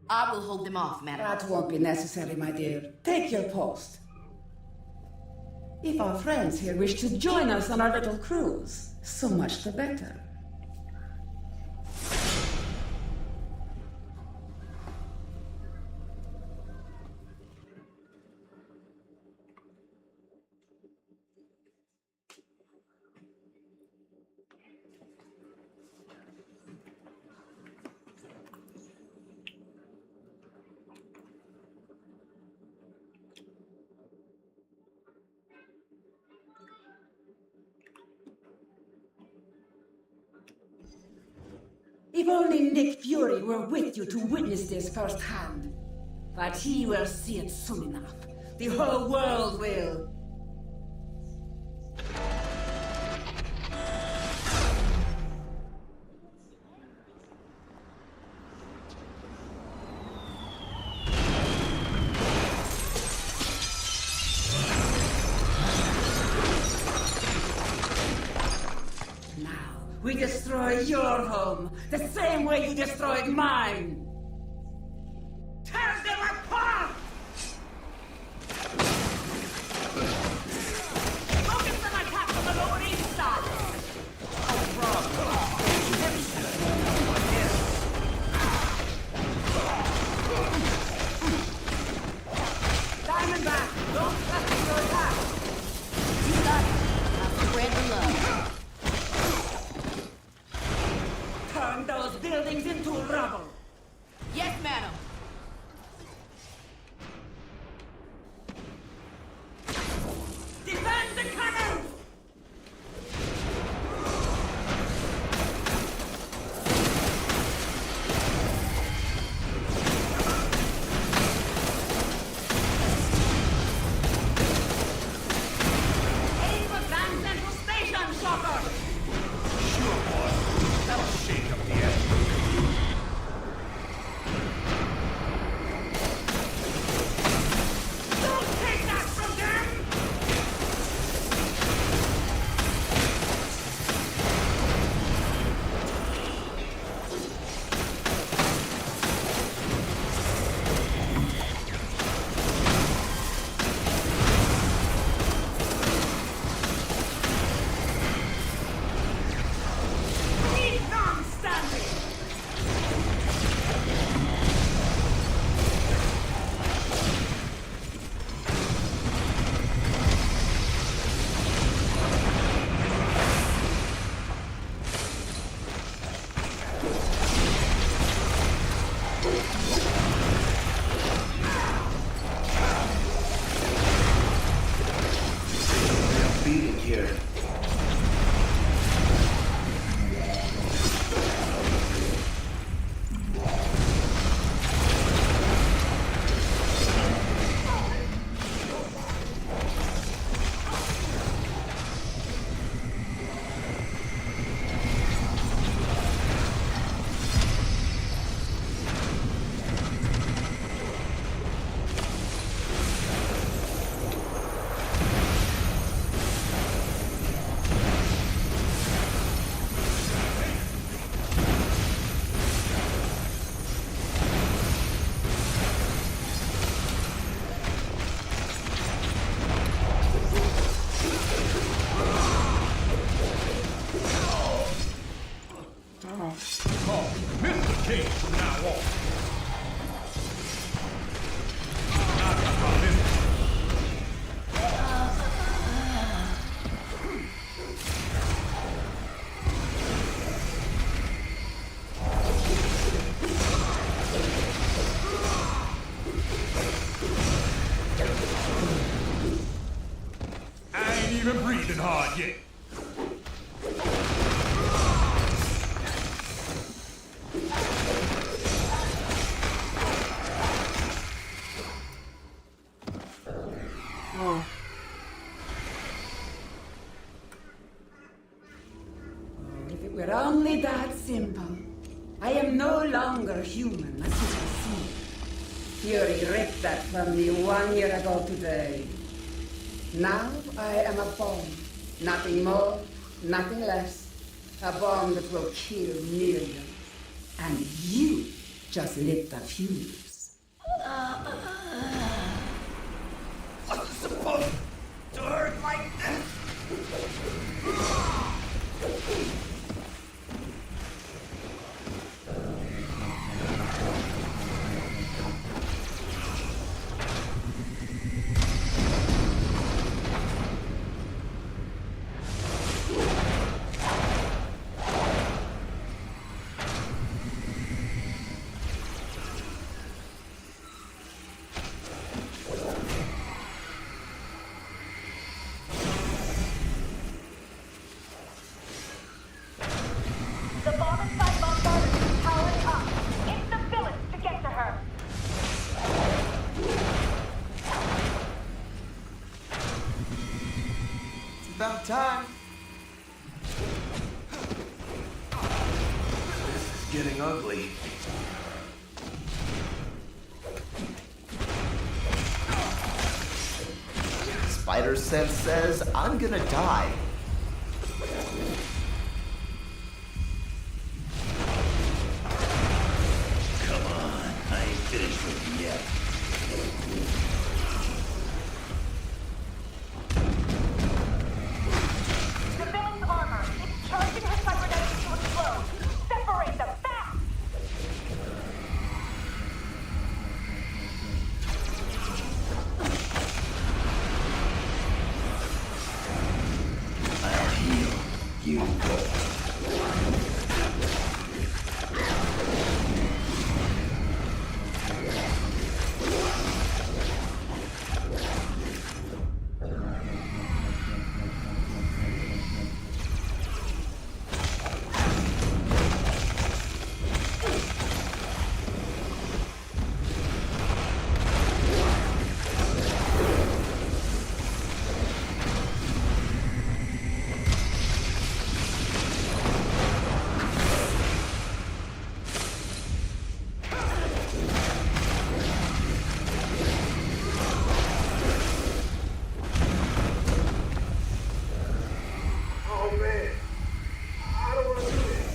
I will hold them off, madam. That won't be necessary, my dear. Take your post. If our friends here wish to join us on our little cruise, so much the better. If only Nick Fury were with you to witness this firsthand. But he will see it soon enough. The whole world will. We destroy your home, the same way you destroyed mine! Tear them apart! Focus on attack from the Lower East Side! Diamondback, don't lessen your attack! You got it. Now spread the love. Turn those buildings into rubble! Yes, madam. Defend the cannons! Aim for Grand Central Station, Shocker! Sure, boss. That'll shake up the edge. Don't take that from them! Keep them standing! They're beating here. Call Mr. King from now on. Not about this. I ain't even breathing hard yet. Oh. If it were only that simple. I am no longer human, as you can see. Fury ripped that from me 1 year ago today. Now I am a bomb. Nothing more, nothing less. A bomb that will kill millions. And you just lit the fuse. Was it supposed to hurt like this? The bomb inside Bombardment is powering up. It's the villains to get to her. It's about time. This is getting ugly. Spider Sense says I'm gonna die. Come on, I ain't finished with you yet. The villain's armor. It's charging her cybernetics to explode. Separate them fast. I'll heal. You go. Oh man, I don't want to do this.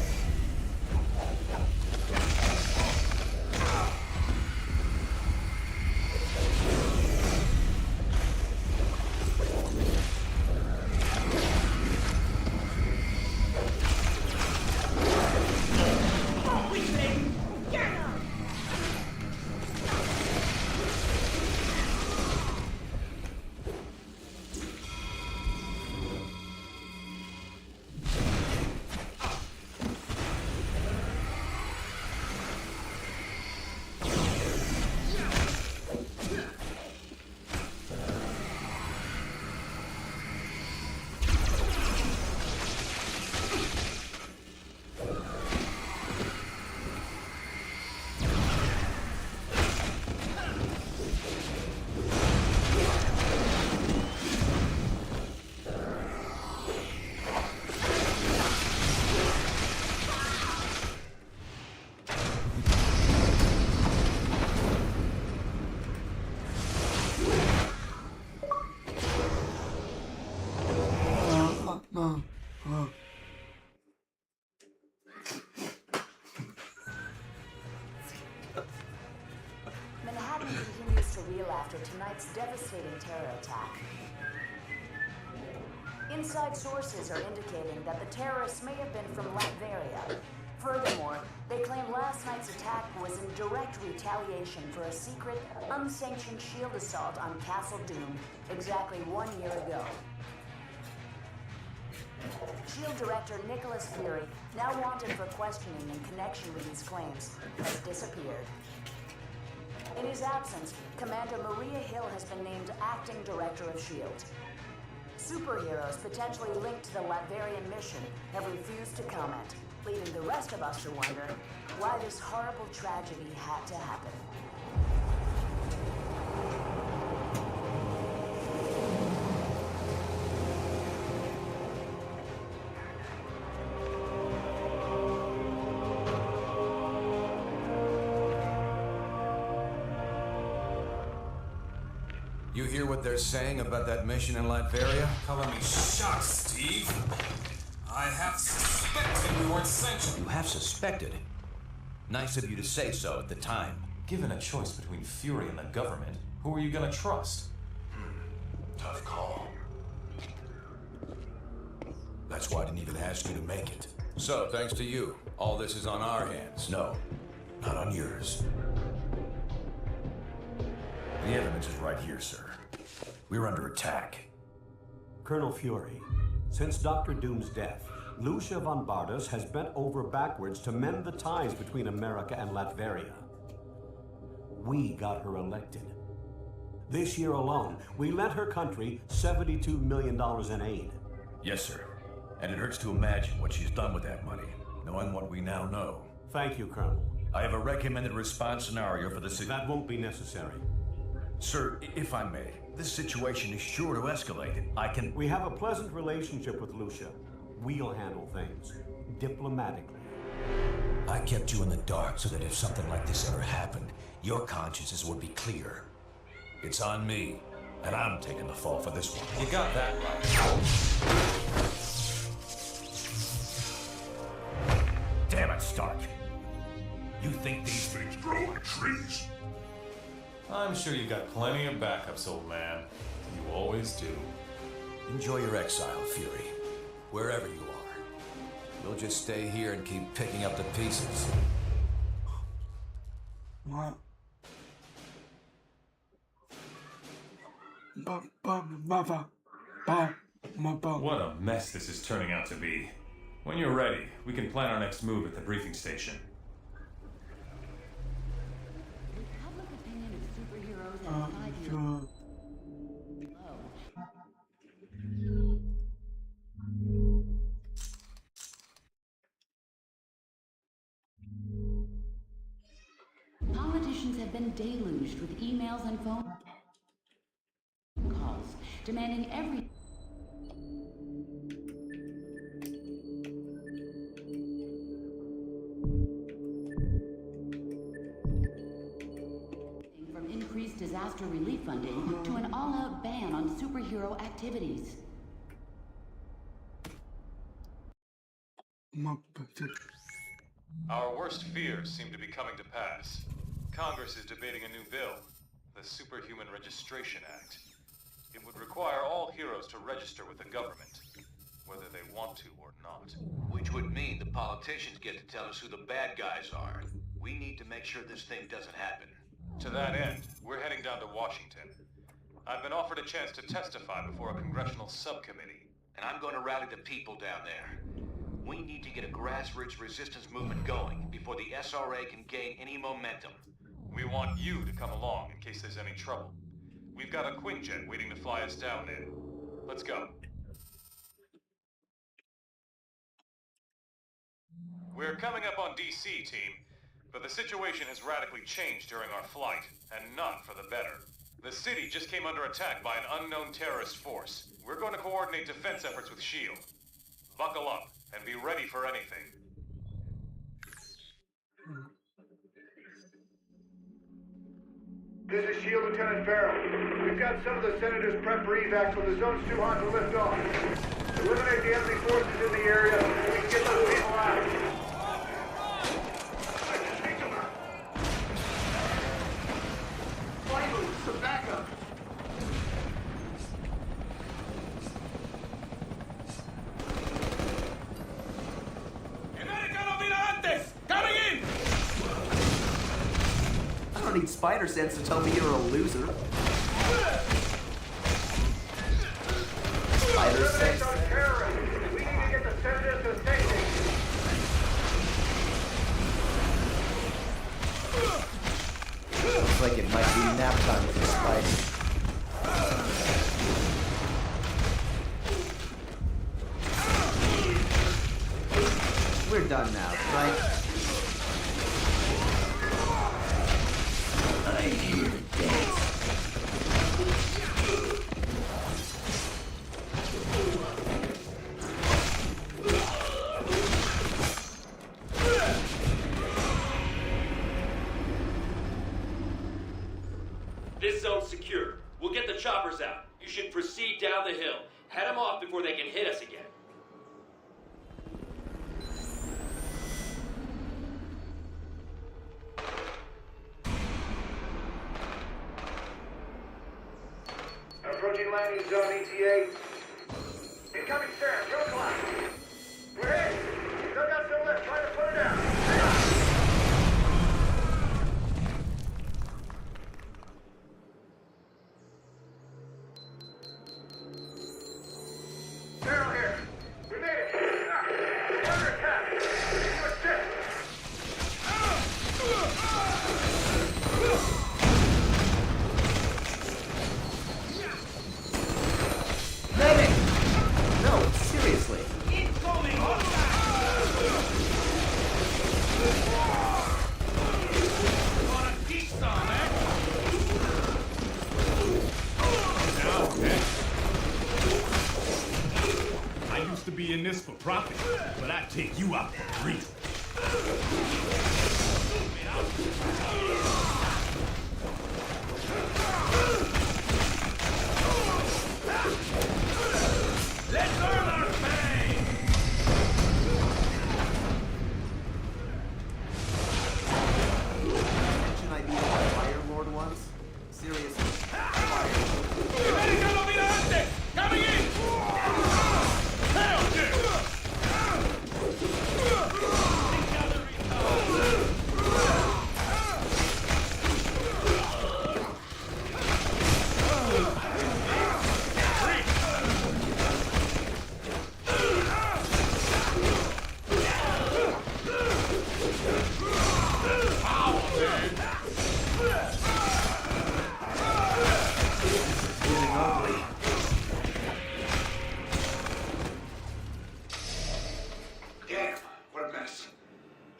Manhattan continues to reel after tonight's devastating terror attack. Inside sources are indicating that the terrorists may have been from Latveria. Furthermore, they claim last night's attack was in direct retaliation for a secret, unsanctioned shield assault on Castle Doom exactly 1 year ago. SHIELD Director Nicholas Fury, now wanted for questioning in connection with these claims, has disappeared. In his absence, Commander Maria Hill has been named Acting Director of SHIELD. Superheroes potentially linked to the Latverian mission have refused to comment, leaving the rest of us to wonder why this horrible tragedy had to happen. You hear what they're saying about that mission in Latveria? Color me shocked, Steve. I have suspected we weren't sanctioned. You have suspected? Nice of you to say so at the time. Given a choice between Fury and the government, who are you gonna trust? Tough call. That's why I didn't even ask you to make it. So, thanks to you, all this is on our hands. No, not on yours. The evidence is right here, sir. We're under attack. Colonel Fury, since Dr. Doom's death, Lucia von Bardas has bent over backwards to mend the ties between America and Latveria. We got her elected. This year alone, we lent her country $72 million in aid. Yes, sir. And it hurts to imagine what she's done with that money, knowing what we now know. Thank you, Colonel. I have a recommended response scenario for the That won't be necessary. Sir, if I may, this situation is sure to escalate. We have a pleasant relationship with Lucia. We'll handle things diplomatically. I kept you in the dark so that if something like this ever happened, your consciences would be clear. It's on me, and I'm taking the fall for this one. You got that right. Damn it, Stark. You think these things grow on trees? I'm sure you've got plenty of backups, old man. You always do. Enjoy your exile, Fury. Wherever you are. We'll just stay here and keep picking up the pieces. What? What a mess this is turning out to be. When you're ready, we can plan our next move at the briefing station. Public opinion of superheroes and 5 years low. Politicians have been deluged with emails and phone calls demanding every from increased disaster relief funding to an all-out ban on superhero activities. Our worst fears seem to be coming to pass. Congress is debating a new bill, the Superhuman Registration Act. It would require all heroes to register with the government, whether they want to or not. Which would mean the politicians get to tell us who the bad guys are. We need to make sure this thing doesn't happen. To that end, we're heading down to Washington. I've been offered a chance to testify before a congressional subcommittee. And I'm going to rally the people down there. We need to get a grassroots resistance movement going before the SRA can gain any momentum. We want you to come along in case there's any trouble. We've got a Quinjet waiting to fly us down there. Let's go. We're coming up on DC, team, but the situation has radically changed during our flight, and not for the better. The city just came under attack by an unknown terrorist force. We're going to coordinate defense efforts with S.H.I.E.L.D. Buckle up and be ready for anything. This is S.H.I.E.L.D. Lieutenant Farrell. We've got some of the senators prep for evac when the zone's too hot to lift off. Eliminate the enemy forces in the area so we can get those people out. Some backup. Coming in! I don't need spider sense to tell me you're a loser. Spider sense. We need to get the senators to safety. Looks like it might be nap time for Spidey. We're done now, right? I'm here to dance. This zone's secure. We'll get the choppers out. You should proceed down the hill. Head them off before they can hit us again. approaching landing zone ETA. Incoming stairs, go collapse. We're hit. Still got some lift, trying to put her down. Hang on. Daryl here. We made it. We're under attack. Need to assist. Medic! No, seriously. Incoming! Wanna teach some, eh? Now, eh? I used to be in this for profit, but I take you out for free. Let's earn our pay! Mention I beat up a Fire Lord once? Seriously. ¡Americano Mirante! ¡Coming in! Hell Damn, what a mess.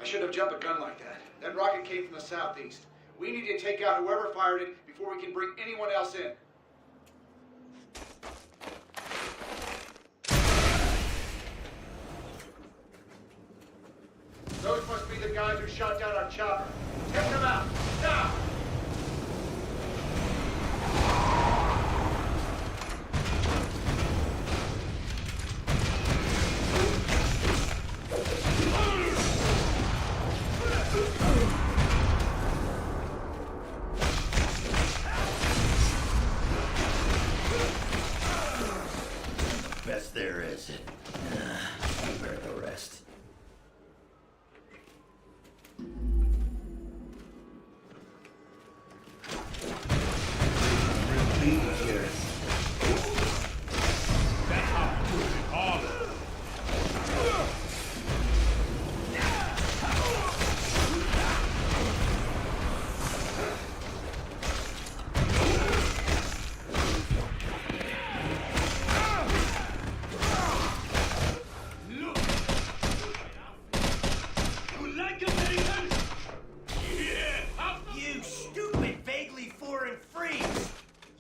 I shouldn't have jumped a gun like that. That rocket came from the southeast. We need to take out whoever fired it before we can bring anyone else in. Those must be the guys who shot down our chopper. Take them out, now! Best there is. Bear the rest. Repeat here. That's how we do it in Harlem. You like Americans? Yeah! You stupid, vaguely foreign freaks!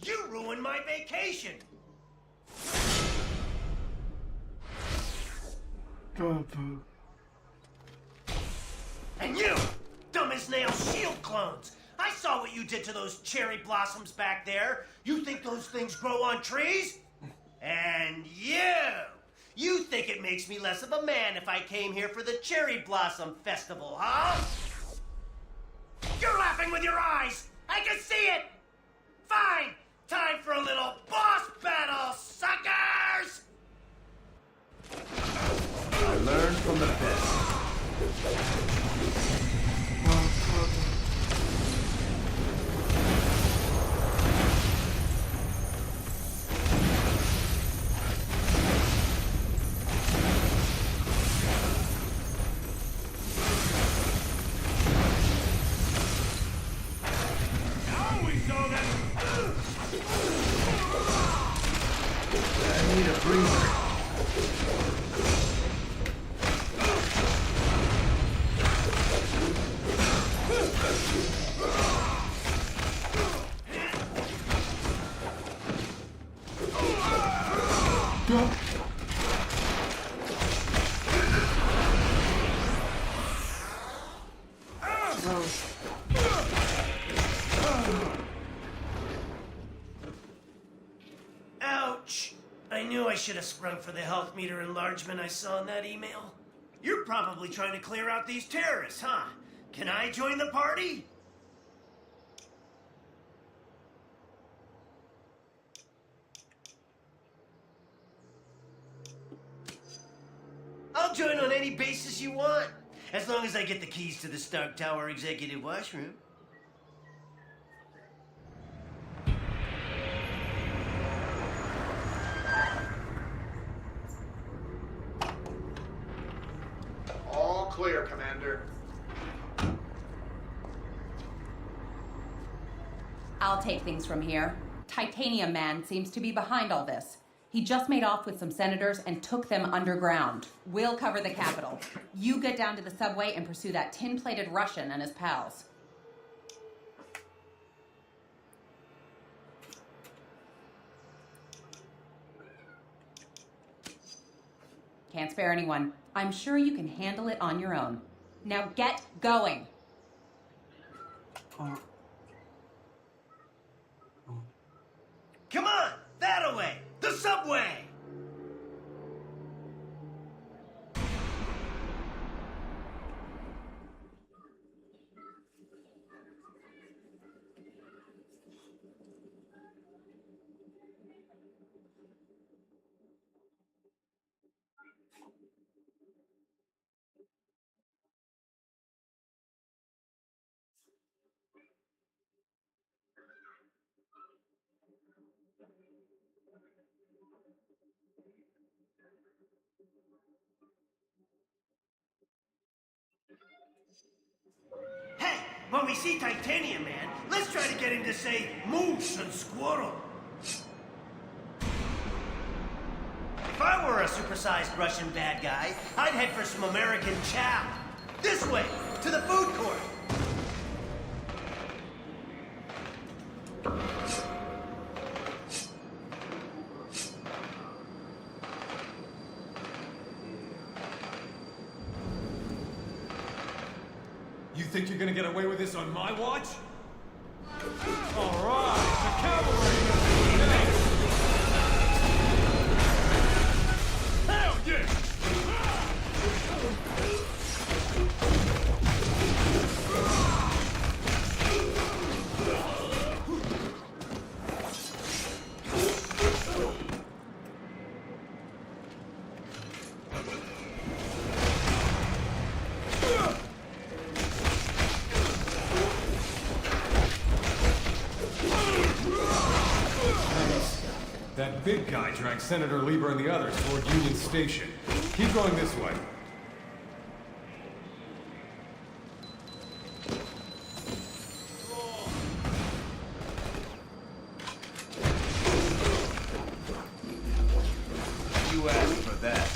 You ruined my vacation! And you, dumb as nails shield clones! I saw what you did to those cherry blossoms back there. You think those things grow on trees? And you think it makes me less of a man if I came here for the Cherry Blossom Festival, huh? You're laughing with your eyes! I can see it! Fine! Time for a little boss battle, suckers! I learned from the best. Now we saw that! I need a breather. Ouch! I knew I should have sprung for the health meter enlargement I saw in that email. You're probably trying to clear out these terrorists, huh? Can I join the party? any basis you want. As long as I get the keys to the Stark Tower executive washroom. All clear, Commander. I'll take things from here. Titanium Man seems to be behind all this. He just made off with some senators and took them underground. We'll cover the Capitol. You get down to the subway and pursue that tin-plated Russian and his pals. Can't spare anyone. I'm sure you can handle it on your own. Now get going! Come on! That-a-way! The subway! Hey, when we see Titanium Man, let's try to get him to say moose and squirrel. If I were a supersized Russian bad guy, I'd head for some American chow. This way, to the food court. You think you're gonna get away with this on my watch? All right, the cavalry! Hell yeah! That big guy dragged Senator Lieber and the others toward Union Station. Keep going this way. You asked for that.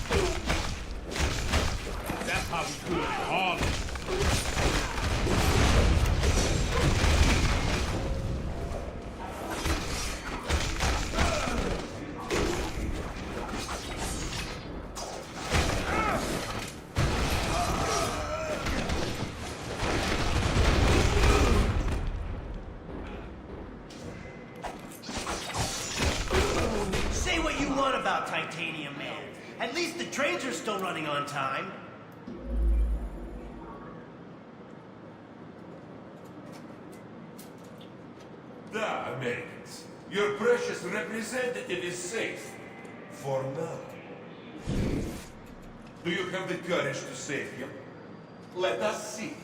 That's how we do it in Harlem. Say what you want about Titanium Man. At least the trains are still running on time. Da, Americans. Your precious representative is safe. For now. Do you have the courage to save him? Let us see.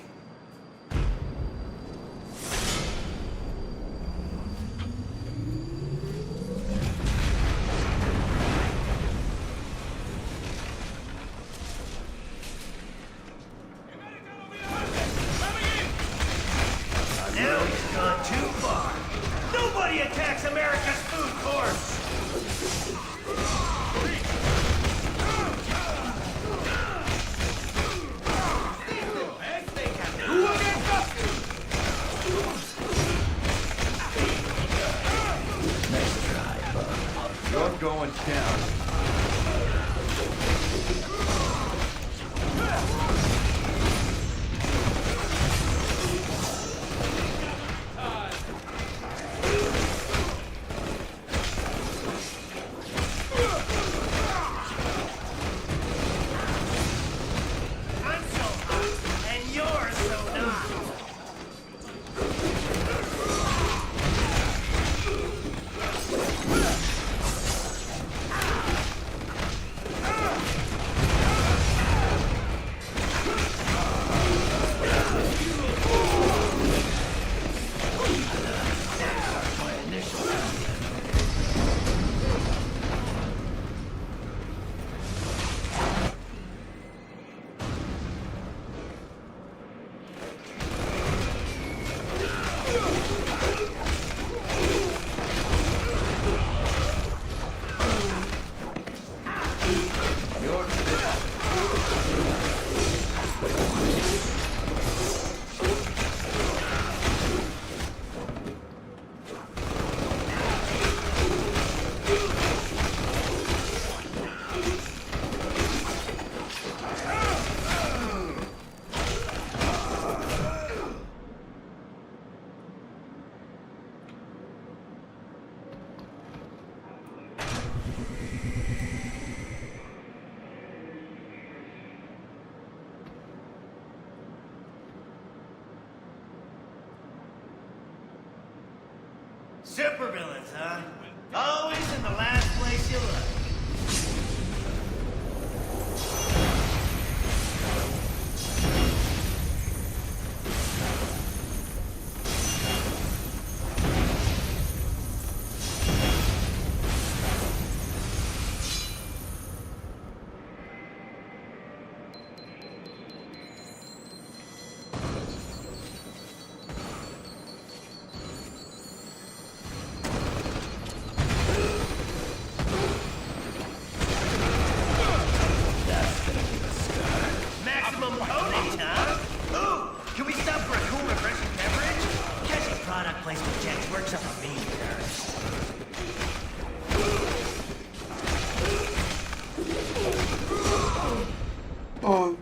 Now he's gone too far. Nobody attacks America's food courts! Nice try, bud. You're going down. I'm so hot, and you're so not. Supervillains, huh? Always in the last place you look. Maximum potent, huh? Ooh, can we stop for a cool, refreshing beverage? Catchy product placement checks works up for me, Paris. Oh.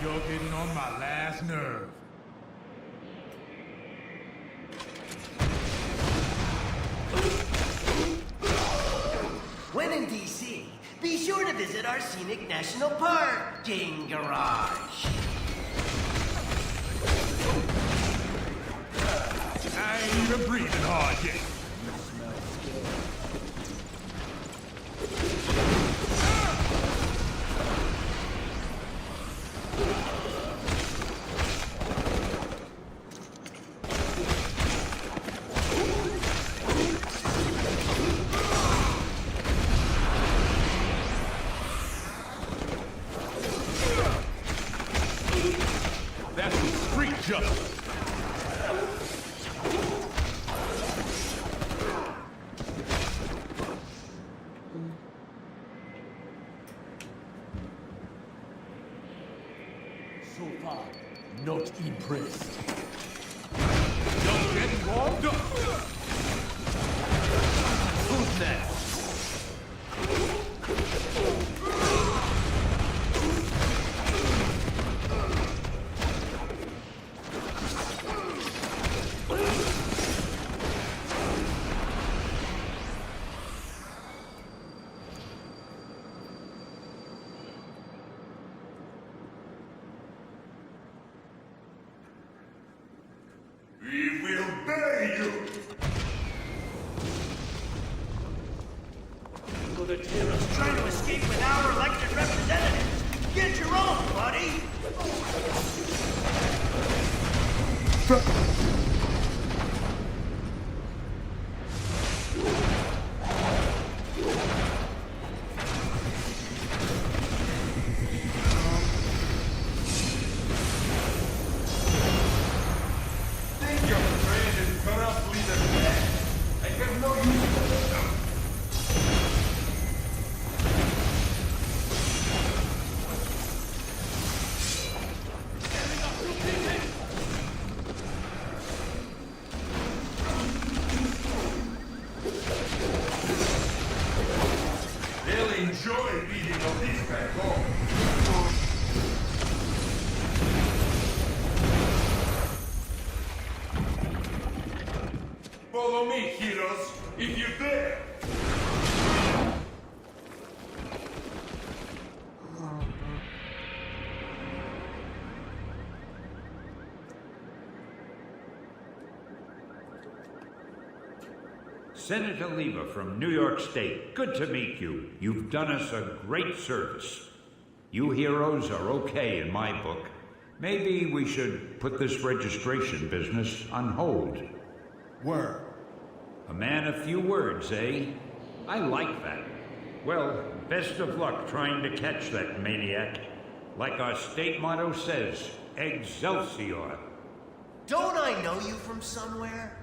You're getting on my last nerve. When in D.C., be sure to visit our scenic national park, Game Garage. I ain't even breathing hard yet. That's some street justice. So far, not impressed. Don't get warmed up. Who's next? We will bury you! Terrorists trying to escape with our elected representatives. Get your own, buddy! Think your friend is corrupt leader dead. I have no use for them. They'll enjoy beating on this back home. Follow me, heroes, if you dare! Senator Lever from New York State, good to meet you. You've done us a great service. You heroes are okay in my book. Maybe we should put this registration business on hold. Word. A man of few words, eh? I like that. Well, best of luck trying to catch that maniac. Like our state motto says, Excelsior. Don't I know you from somewhere?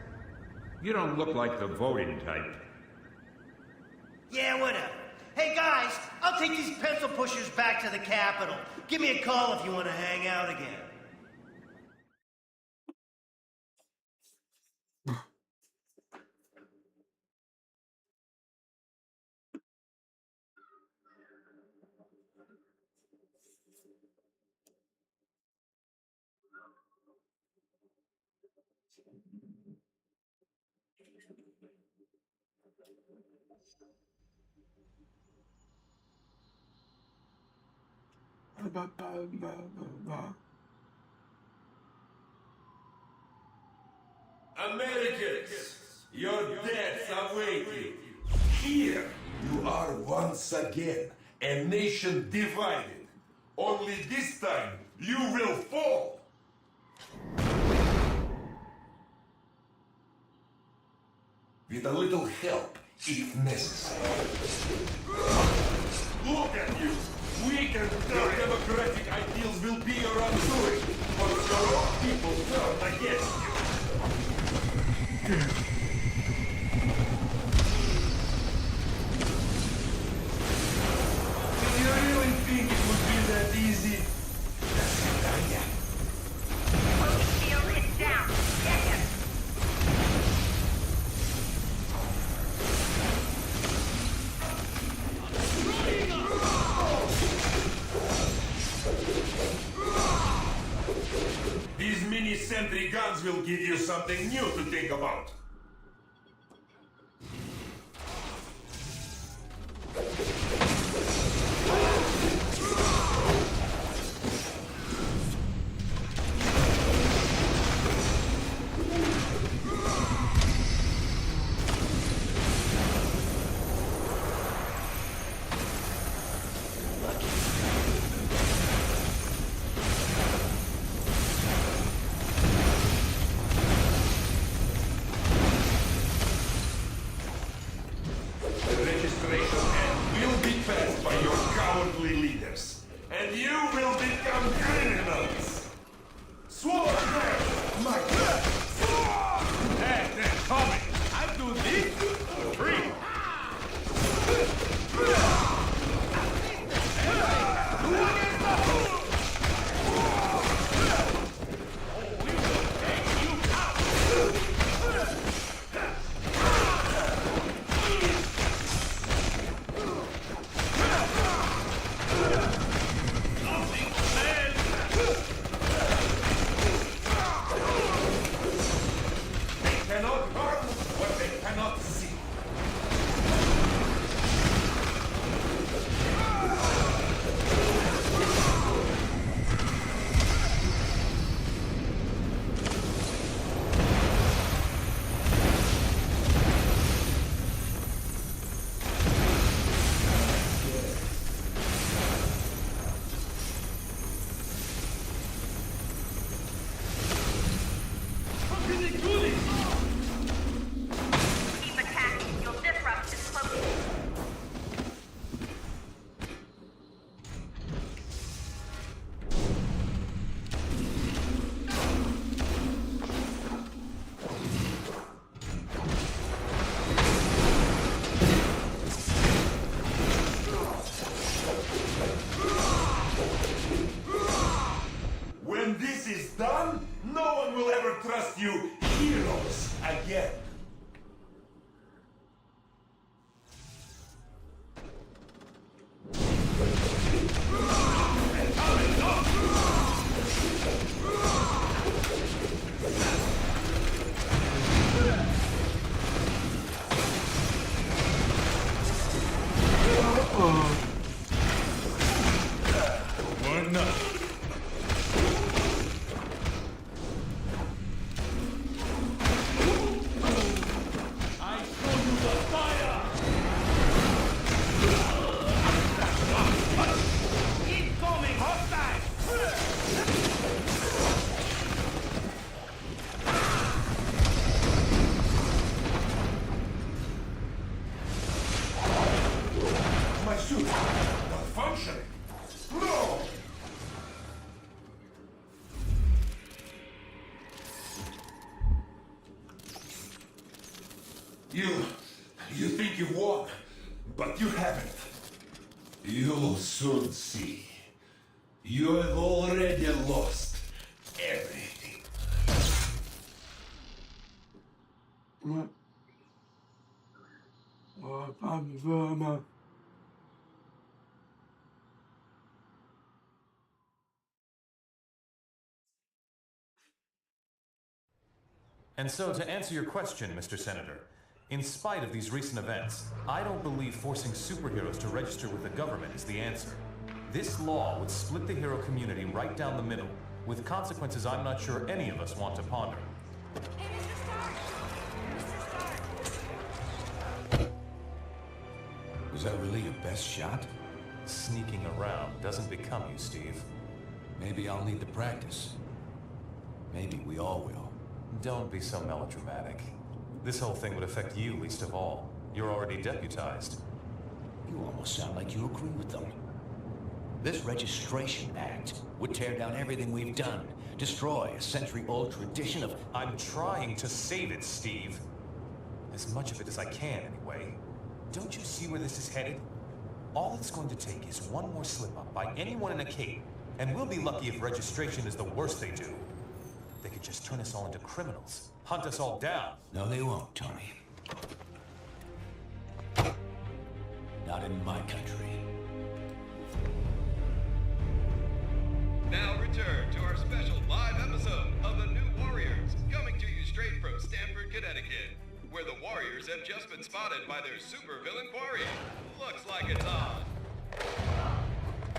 You don't look like the voting type. Yeah, whatever. Hey guys, I'll take these pencil pushers back to the Capitol. Give me a call if you want to hang out again. Americans, your deaths await you. Here, you are once again a nation divided. Only this time, you will fall. With a little help, if necessary. Look at you! Weak and your democratic ideals will be your undoing, but your own people turn against you. Do you really think it would be that easy? Shield is down. Get him. These mini-sentry guns will give you something new to think about. And you will become criminals! Sword them! My God! Hey, Tommy! I'm doing this for free! When this is done, no one will ever trust you heroes again. One up. My suit not functioning. No! You think you won, but you haven't. You'll soon see. You have already lost everything. And so, to answer your question, Mr. Senator, in spite of these recent events, I don't believe forcing superheroes to register with the government is the answer. This law would split the hero community right down the middle, with consequences I'm not sure any of us want to ponder. Hey, Mr. Stark! Was that really your best shot? Sneaking around doesn't become you, Steve. Maybe I'll need to practice. Maybe we all will. Don't be so melodramatic. This whole thing would affect you least of all. You're already deputized. You almost sound like you agree with them. This Registration Act would tear down everything we've done, destroy a century-old tradition of... I'm trying to save it, Steve. As much of it as I can, anyway. Don't you see where this is headed? All it's going to take is one more slip-up by anyone in a cape, and we'll be lucky if registration is the worst they do. They could just turn us all into criminals, hunt us all down. No, they won't, Tony. Not in my country. Now return to our special live episode of The New Warriors, coming to you straight from Stamford, Connecticut, where the Warriors have just been spotted by their supervillain quarry. Looks like it's on.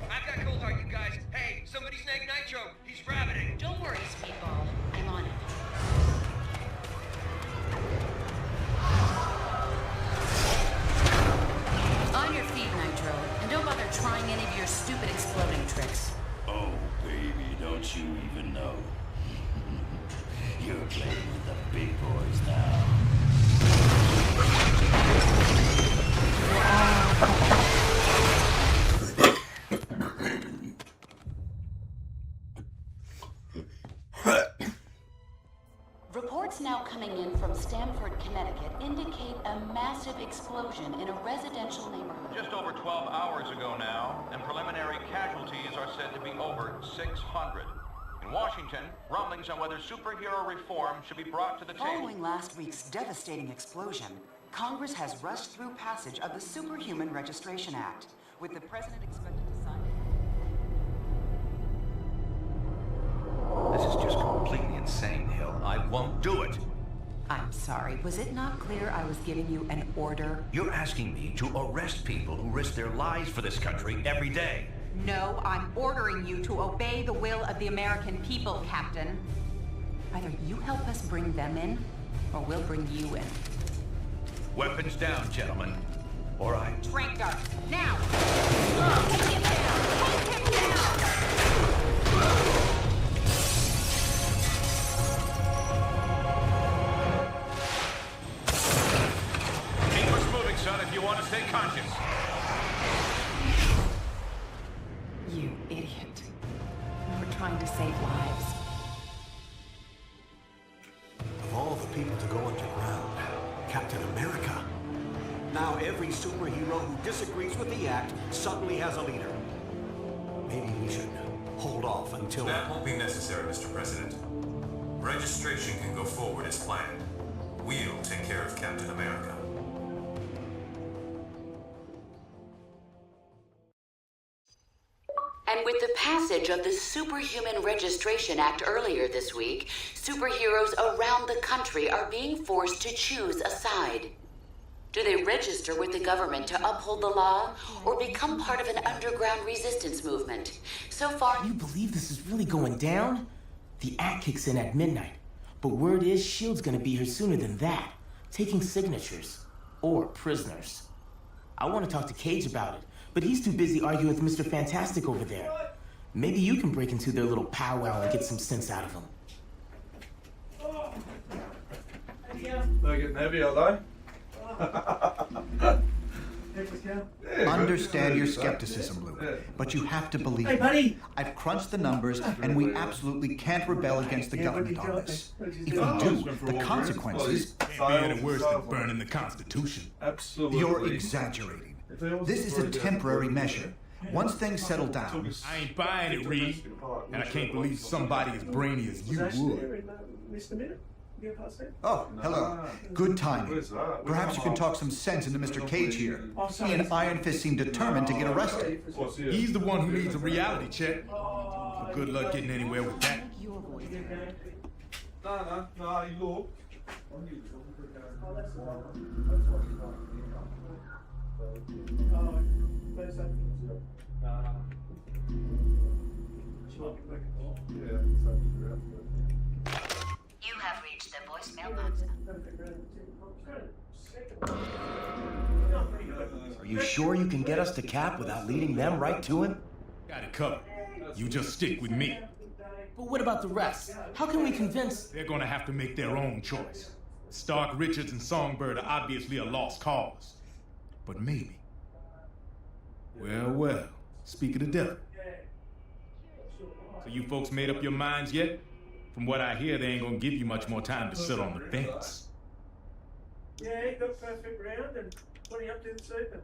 I've got cold heart, you guys. Hey, somebody snag Nitro. He's rabbiting. Don't worry, Speedball. I'm on it. On your feet, Nitro. And don't bother trying any of your stupid exploding tricks. Oh, baby, don't you even know? You're playing with the big boys now. Reports now coming in from Stamford, Connecticut indicate a massive explosion in a residential neighborhood. Just over 12 hours ago now, and preliminary casualties are said to be over 600. In Washington, rumblings on whether superhero reform should be brought to the table. Following last week's devastating explosion, Congress has rushed through passage of the Superhuman Registration Act, with the president expected to sign it. This is just completely insane, Hill. I won't do it. I'm sorry, was it not clear I was giving you an order? You're asking me to arrest people who risk their lives for this country every day. No, I'm ordering you to obey the will of the American people, Captain. Either you help us bring them in, or we'll bring you in. Weapons down, gentlemen. Or I... Tranker, now! Take him down! Take him down! Keep us moving, son, if you want to stay conscious. You idiot. We're trying to save lives. Of all the people to go underground, Captain America. Now every superhero who disagrees with the act suddenly has a leader. Maybe we should hold off until... That won't be necessary, Mr. President. Registration can go forward as planned. We'll take care of Captain America. And with the passage of the Superhuman Registration Act earlier this week, superheroes around the country are being forced to choose a side. Do they register with the government to uphold the law, or become part of an underground resistance movement? So far... Can you believe this is really going down? The act kicks in at midnight, but word is S.H.I.E.L.D's gonna be here sooner than that, taking signatures. Or prisoners. I want to talk to Cage about it, but he's too busy arguing with Mr. Fantastic over there. Maybe you can break into their little powwow and get some sense out of him. They're getting heavy, are they? Understand your skepticism, Luke, but you have to believe Hey, buddy! me. I've crunched the numbers, and we absolutely can't rebel against the government on this. If we do, the consequences... Can't be any worse than burning the Constitution. Absolutely. You're exaggerating. This is a temporary measure. Once things settle down... I ain't buying it, Reed. And I can't believe somebody as brainy as you would. Oh, hello. Good timing. Perhaps you can talk some sense into Mr. Cage here. He and Iron Fist seem determined to get arrested. He's the one who needs a reality check. Well, good luck getting anywhere with that. No, you look. You have reached the voicemail box. Are you sure you can get us to Cap without leading them right to him? Got it covered. You just stick with me. But what about the rest? How can we convince... They're gonna have to make their own choice. Stark, Richards, and Songbird are obviously a lost cause. But maybe. Well, speak of the devil. So you folks made up your minds yet? From what I hear, they ain't gonna give you much more time to sit on the fence. Yeah, he got perfect round, and what are you up to this evening?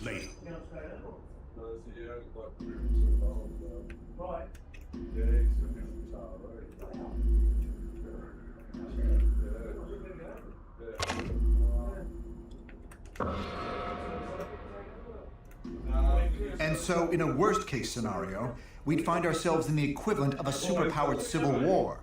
Later. Right. And so, in a worst-case scenario, we'd find ourselves in the equivalent of a superpowered civil war.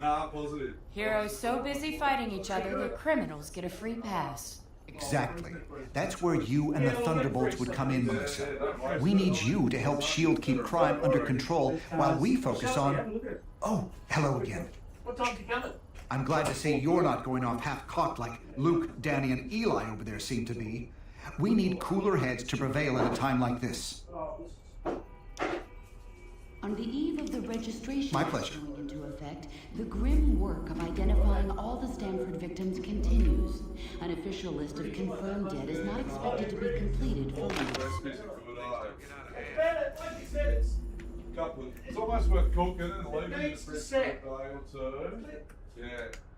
Heroes so busy fighting each other that criminals get a free pass. Exactly. That's where you and the Thunderbolts would come in, Melissa. We need you to help S.H.I.E.L.D. keep crime under control while we focus on... Oh, hello again. What time's he coming? I'm glad to see you're not going off half-cocked like Luke, Danny, and Eli over there seem to be. We need cooler heads to prevail at a time like this. On the eve of the registration My pleasure. going into effect, the grim work of identifying all the Stanford victims continues. An official list of confirmed dead is not expected to be completed for weeks. It's almost worth cooking and leaving it for a day or two. Yeah.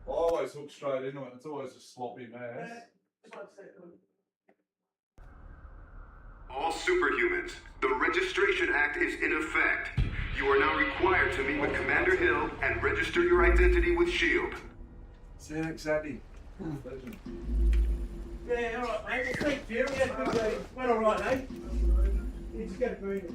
I always hook straight into it. It's always a sloppy mess. All superhumans, the Registration Act is in effect. You are now required to meet with Commander Hill and register your identity with S.H.I.E.L.D. See you next Saturday. Yeah, all right, mate. Well, thank you. Yeah, good day. Went all right, eh? You just got to breathe.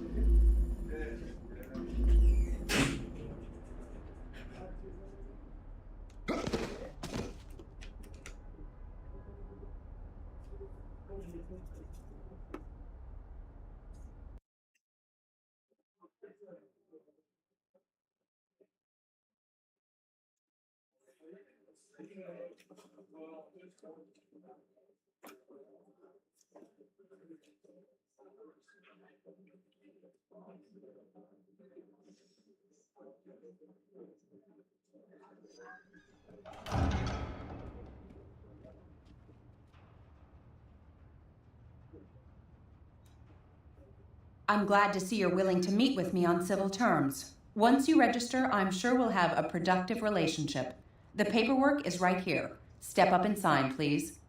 I'm glad to see you're willing to meet with me on civil terms. Once you register, I'm sure we'll have a productive relationship. The paperwork is right here. Step up and sign, please.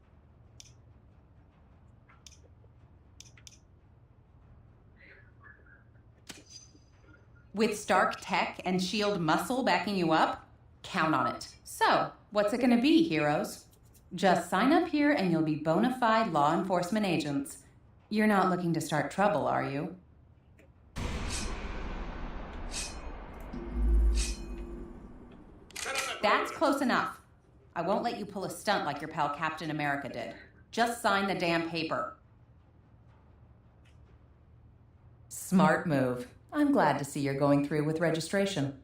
With Stark Tech and S.H.I.E.L.D. muscle backing you up, count on it. So, what's it gonna be, heroes? Just sign up here and you'll be bona fide law enforcement agents. You're not looking to start trouble, are you? That's close enough. I won't let you pull a stunt like your pal Captain America did. Just sign the damn paper. Smart move. I'm glad to see you're going through with registration.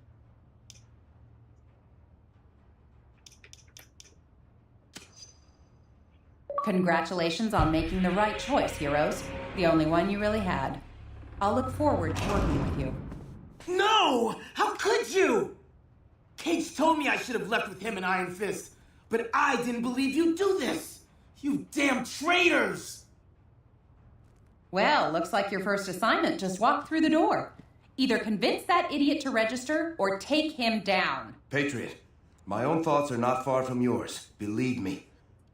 Congratulations on making the right choice, heroes. The only one you really had. I'll look forward to working with you. No! How could you? Cage told me I should have left with him and Iron Fist, but I didn't believe you'd do this! You damn traitors! Well, looks like your first assignment just walked through the door. Either convince that idiot to register or take him down. Patriot, my own thoughts are not far from yours, believe me.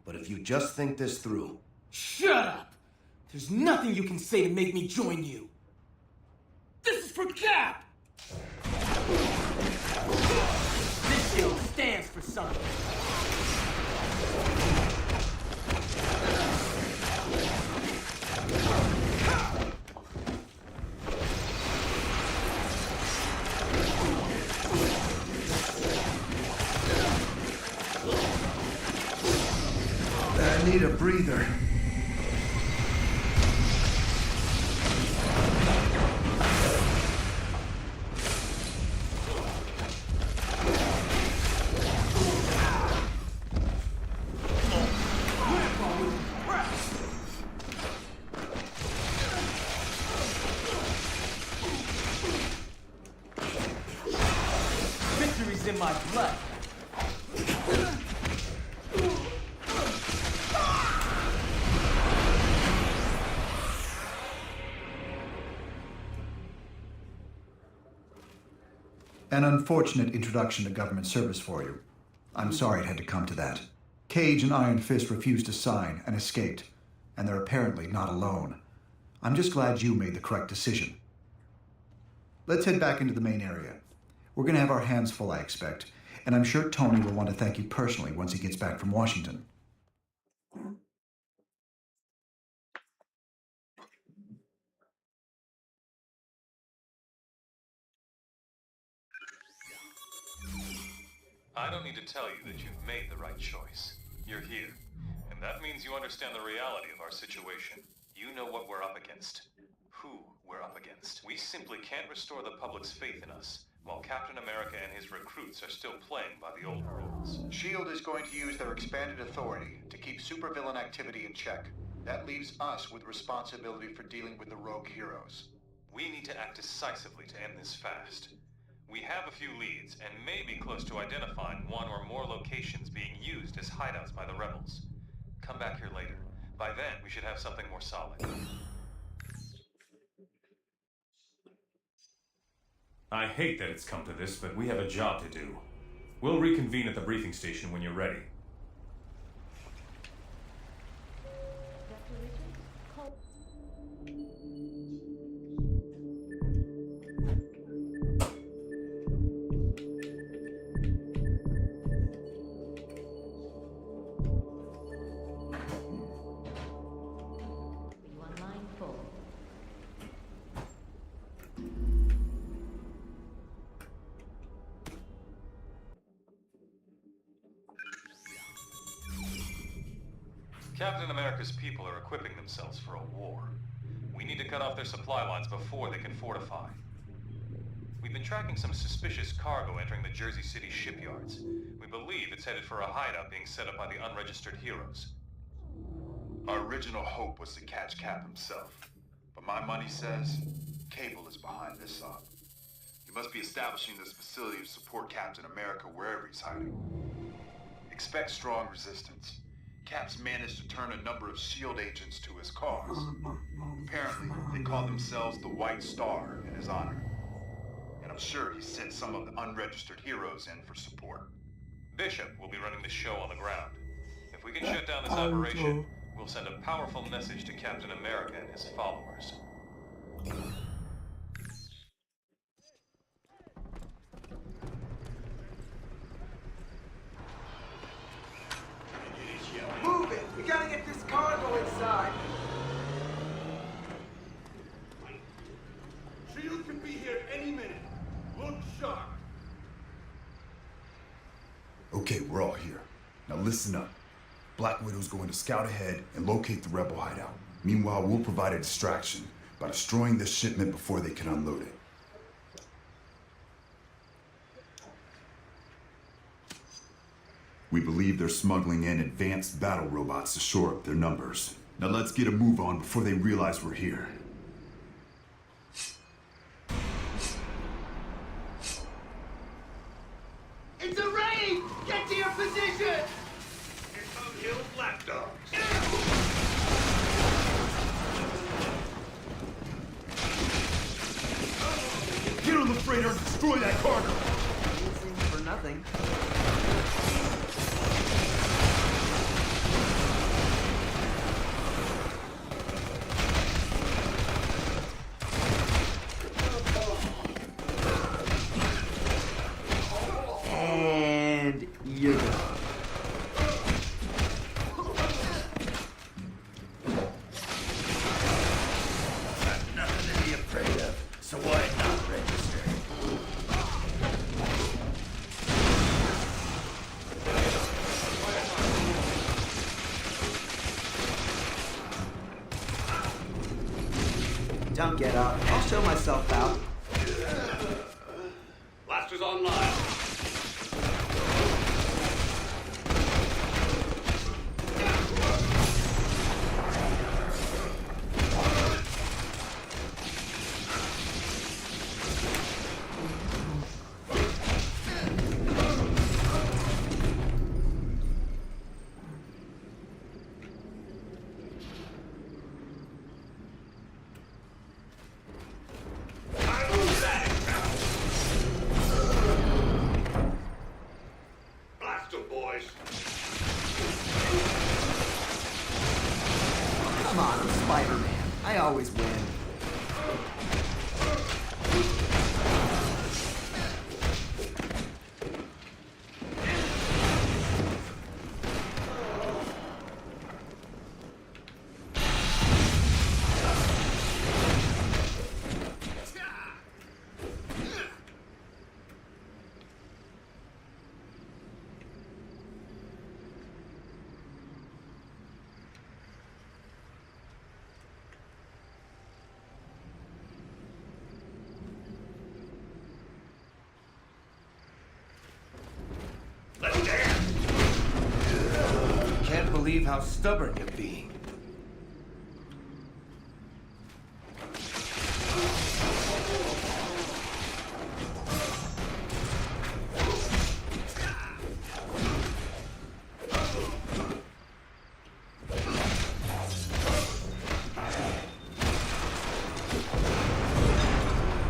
But if you just think this through... Shut up! There's nothing you can say to make me join you. This is for Cap! This shield stands for something. I need a breather. my blood. An unfortunate introduction to government service for you. I'm sorry it had to come to that. Cage and Iron Fist refused to sign and escaped, and they're apparently not alone. I'm just glad you made the correct decision. Let's head back into the main area. We're going to have our hands full, I expect, and I'm sure Tony will want to thank you personally once he gets back from Washington. I don't need to tell you that you've made the right choice. You're here, and that means you understand the reality of our situation. You know what we're up against, who we're up against. We simply can't restore the public's faith in us, while Captain America and his recruits are still playing by the old rules. S.H.I.E.L.D. is going to use their expanded authority to keep supervillain activity in check. That leaves us with responsibility for dealing with the rogue heroes. We need to act decisively to end this fast. We have a few leads, and may be close to identifying one or more locations being used as hideouts by the rebels. Come back here later. By then, we should have something more solid. I hate that it's come to this, but we have a job to do. We'll reconvene at the briefing station when you're ready. Captain America's people are equipping themselves for a war. We need to cut off their supply lines before they can fortify. We've been tracking some suspicious cargo entering the Jersey City shipyards. We believe it's headed for a hideout being set up by the unregistered heroes. Our original hope was to catch Cap himself. But my money says Cable is behind this up. He must be establishing this facility to support Captain America wherever he's hiding. Expect strong resistance. Cap's managed to turn a number of S.H.I.E.L.D. agents to his cause. Apparently, they call themselves the White Star in his honor. And I'm sure he sent some of the unregistered heroes in for support. Bishop will be running the show on the ground. If we can shut down this operation, we'll send a powerful message to Captain America and his followers. Move it! We gotta get this cargo inside! S.H.I.E.L.D. can be here any minute. Look sharp. Okay, we're all here. Now listen up. Black Widow's going to scout ahead and locate the rebel hideout. Meanwhile, we'll provide a distraction by destroying this shipment before they can unload it. We believe they're smuggling in advanced battle robots to shore up their numbers. Now let's get a move on before they realize we're here. It's a raid! Get to your position! Here come Hill's lapdogs. Get on the freighter and destroy that cargo! For nothing. And you're done. Nothing to be afraid of, so why not register? Don't get up. I'll show myself out. Blasters online. Spider-Man. I always win. Can't believe how stubborn you're being.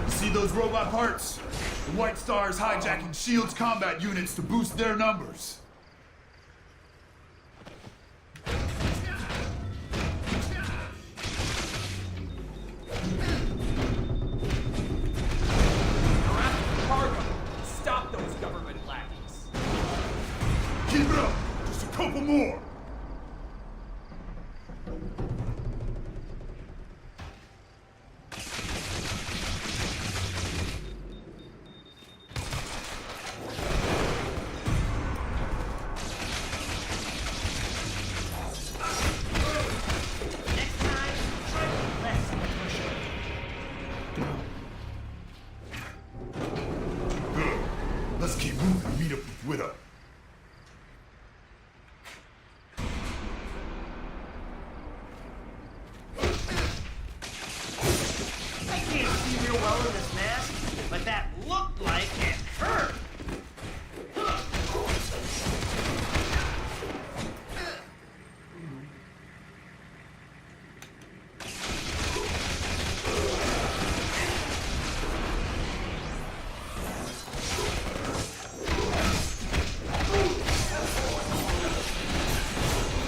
See those robot parts? The White Star is hijacking S.H.I.E.L.D.'s combat units to boost their numbers. Cargo! Stop those government lackeys! Keep it up! Just a couple more! Good. Let's keep moving and meet up with Widow. I can't see real well in this mask, but that looked like it hurt.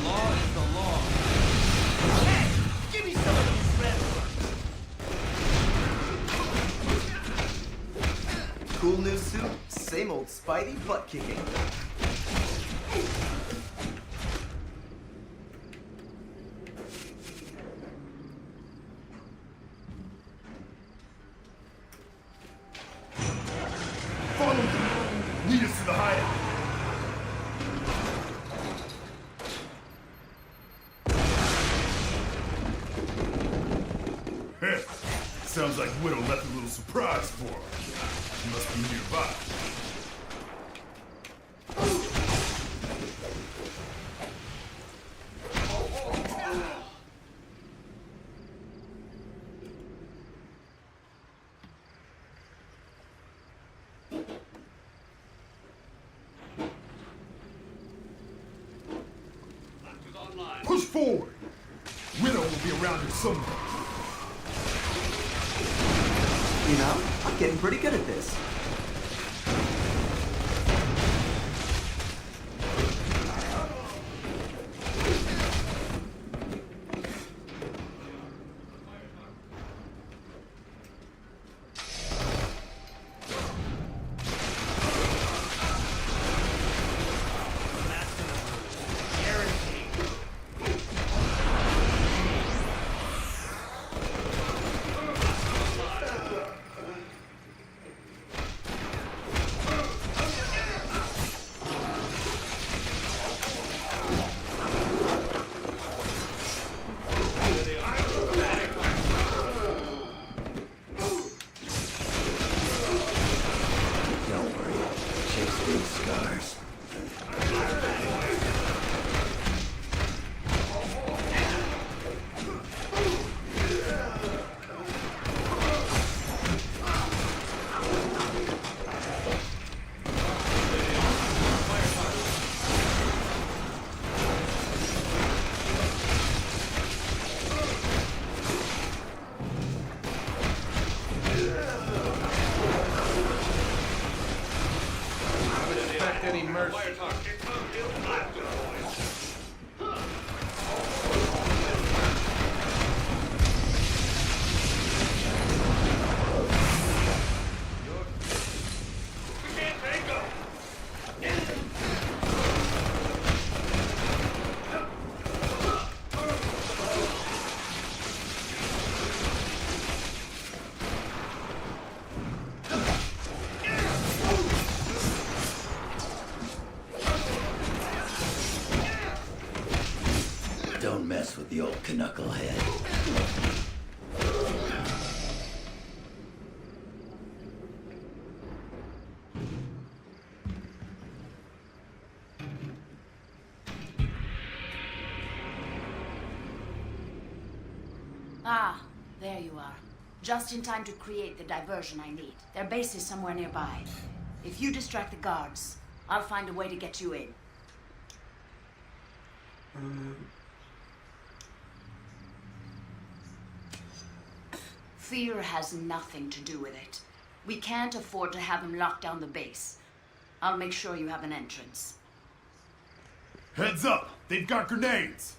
Law is the law. Hey, give me some of these red ones. Cool new suit, same old Spidey butt kicking. Follow me! Lead us to the hideout! Heh, sounds like Widow left a little surprise for her. She must be nearby. Push forward! Widow will be around here somewhere. You know, I'm getting pretty good at this. knucklehead. Ah, there you are. Just in time to create the diversion I need. Their base is somewhere nearby. If you distract the guards, I'll find a way to get you in. Fear has nothing to do with it. We can't afford to have him lock down the base. I'll make sure you have an entrance. Heads up! They've got grenades!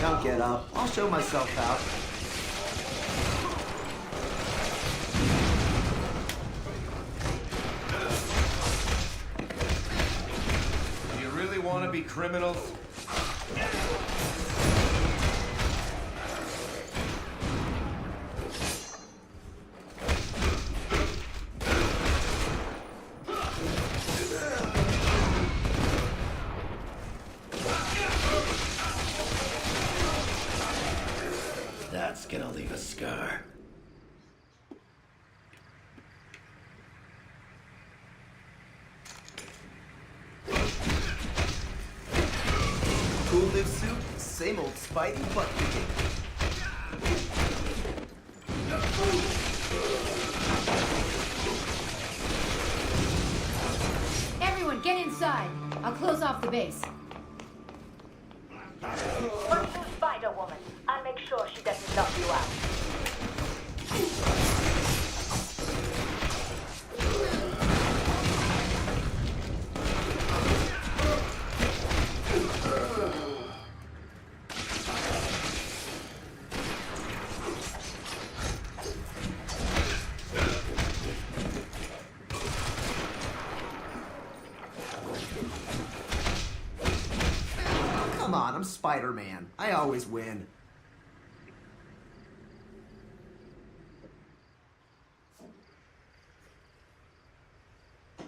Don't get up. I'll show myself out. Do you really want to be criminals? That's gonna leave a scar. Cool new suit, same old Spidey butt kicking. Everyone, get inside. I'll close off the base. Pursue Spider-Woman. I'll make sure she doesn't knock you out. Come on, I'm Spider-Man. I always win.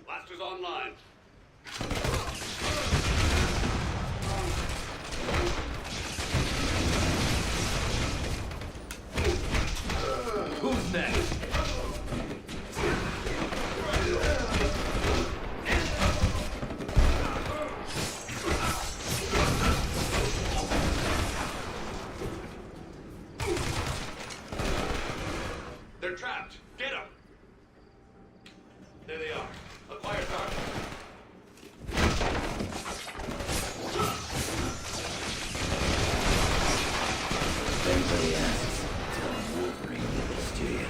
Blasters online. Who's next? They're trapped. Get them. There they are. Acquire target. If anybody asks, tell them Wolverine did this to you.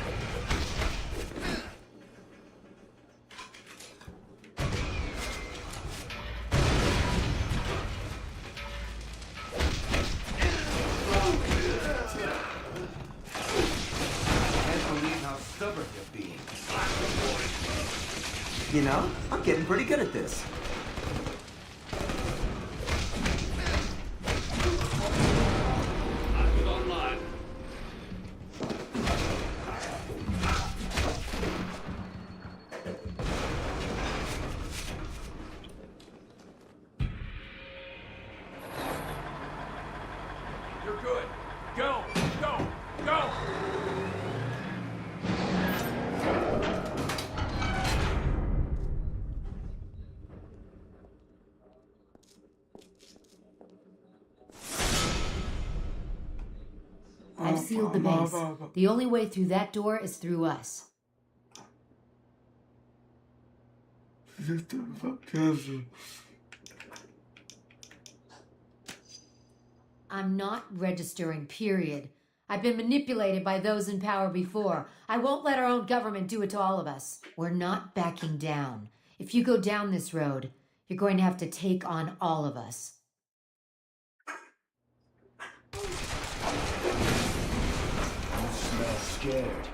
Can't believe how stubborn you're being. You know, I'm getting pretty good at this. Blasters online. You're good. Go! Go! Go! I've sealed the base. The only way through that door is through us. I'm not registering, period. I've been manipulated by those in power before. I won't let our own government do it to all of us. We're not backing down. If you go down this road, you're going to have to take on all of us. scared.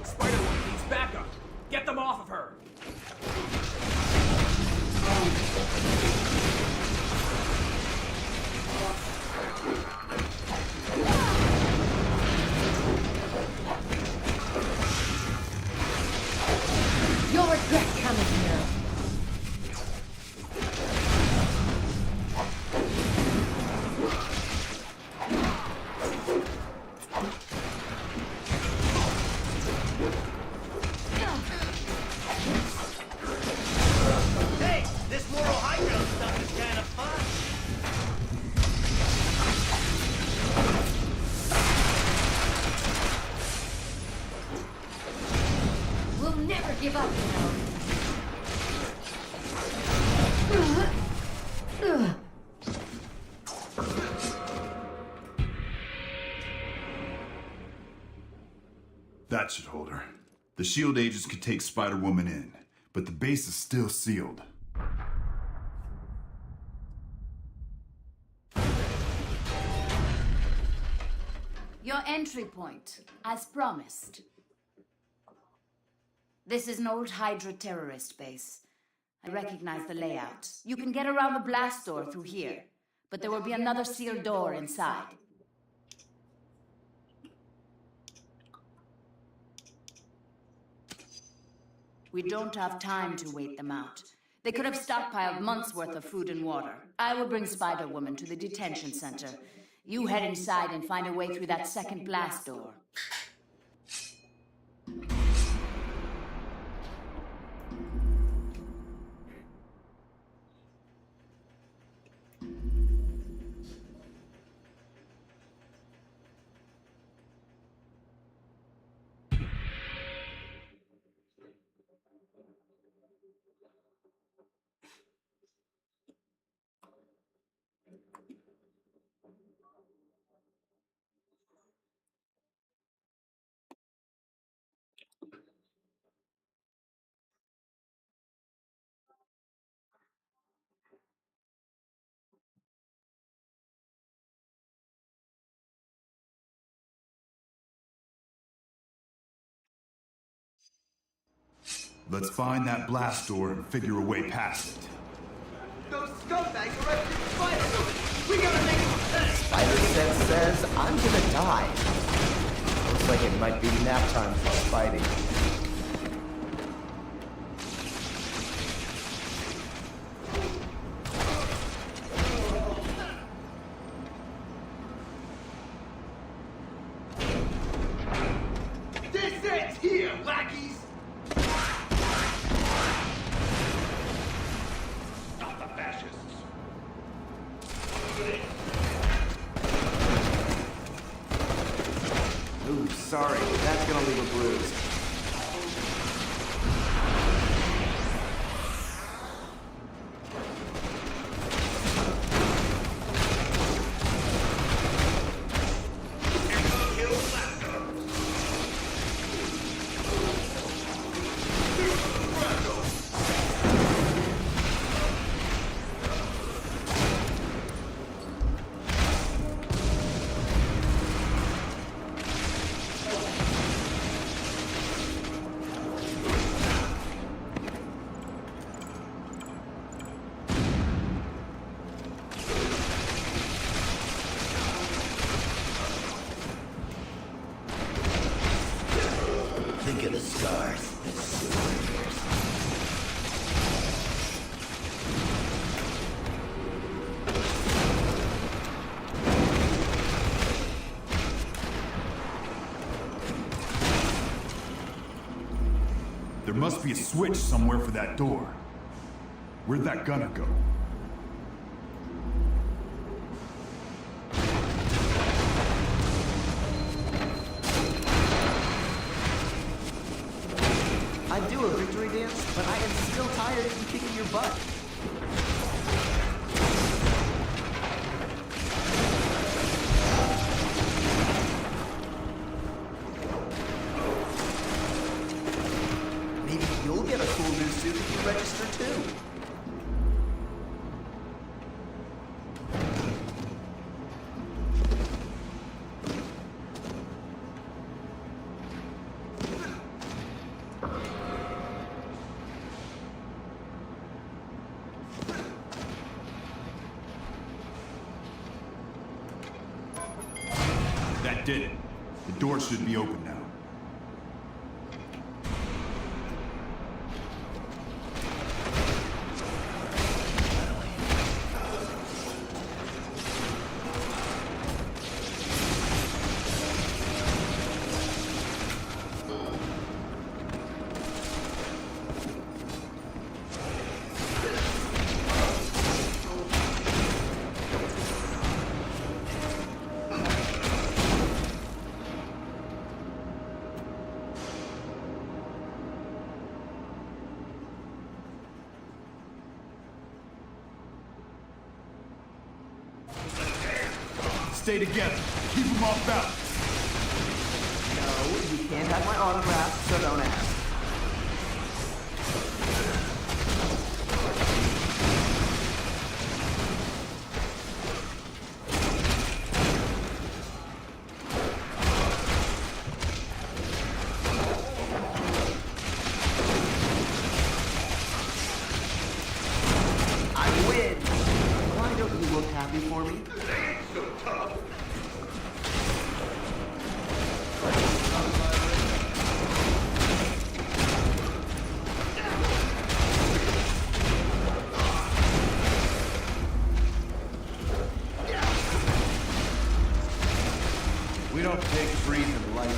Spider-Woman needs backup. Get them off of her. You'll regret coming here. Hey, this moral high ground stuff is kind of fun. We'll never give up, you know. That should hold her. The S.H.I.E.L.D. agents could take Spider-Woman in, but the base is still sealed. Your entry point, as promised. This is an old Hydra terrorist base. I recognize the layout. You can get around the blast door through here, but there will be another sealed door inside. We don't have time to wait them out. They could have stockpiled months' worth of food and water. I will bring Spider-Woman to the detention center. You head inside and find a way through that second blast door. Let's find that blast door and figure a way past it. Those scumbags arrested Spider-Woman! We gotta make it pay! Spider-Sense says I'm gonna die. Looks like it might be nap time for Spidey. This ends here, lackeys! Stop the fascists! Ooh, sorry. That's gonna leave a bruise. Think of the scars. There must be a switch somewhere for that door. Where'd that gunner go? but I am still tired of you kicking your butt. Maybe you'll get a cool new suit if you register too. That did it. The door should be open now. Stay together. Keep them off balance. No, you can't have my autograph, so don't ask. I win! Why don't you look happy for me? We don't take breathing lightly.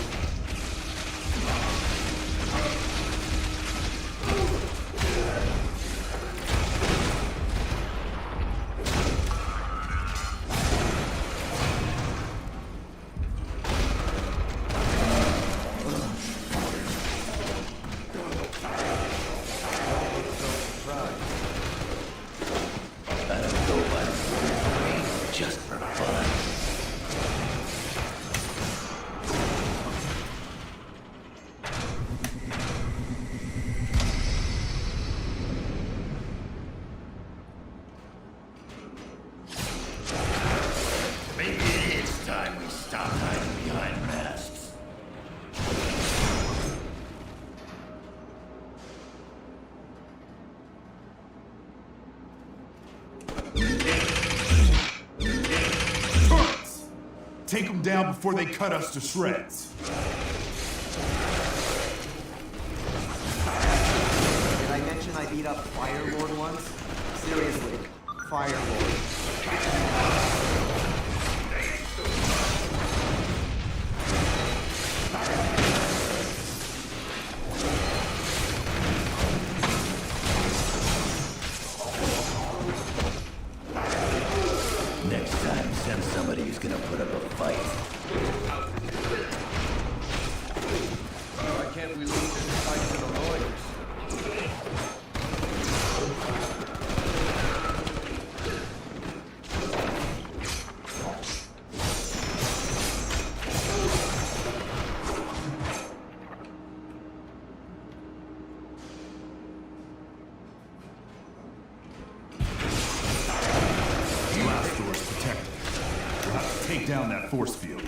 I don't go by the just for fun. Maybe it is time we stop hiding behind masks. Turrets! Take them down before they cut us to shreds. Did I mention I beat up Firelord once? Seriously, Firelord. Next time, send somebody who's gonna put up a fight. Why can't we leave this fight to the lawyers? Blast door's protected. We'll have to take down that force field.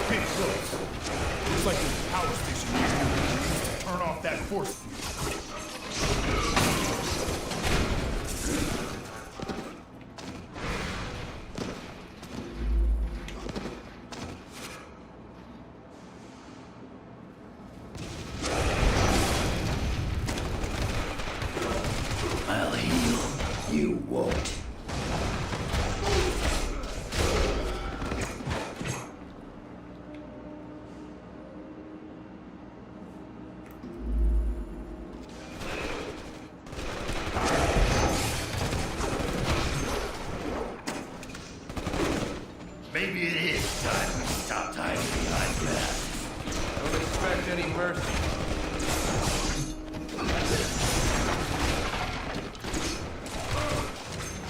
Hey, close. Looks like there's a power station near here we can use to turn off that force field. I'll heal. You won't. Maybe it is time we stopped hiding behind masks. Don't expect any mercy.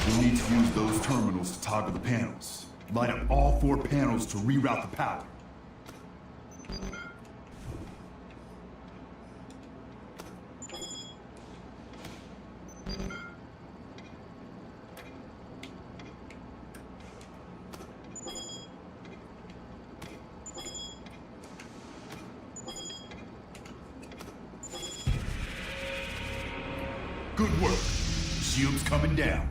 We need to use those terminals to toggle the panels. Light up all 4 panels to reroute the power. Good work. Shield's coming down.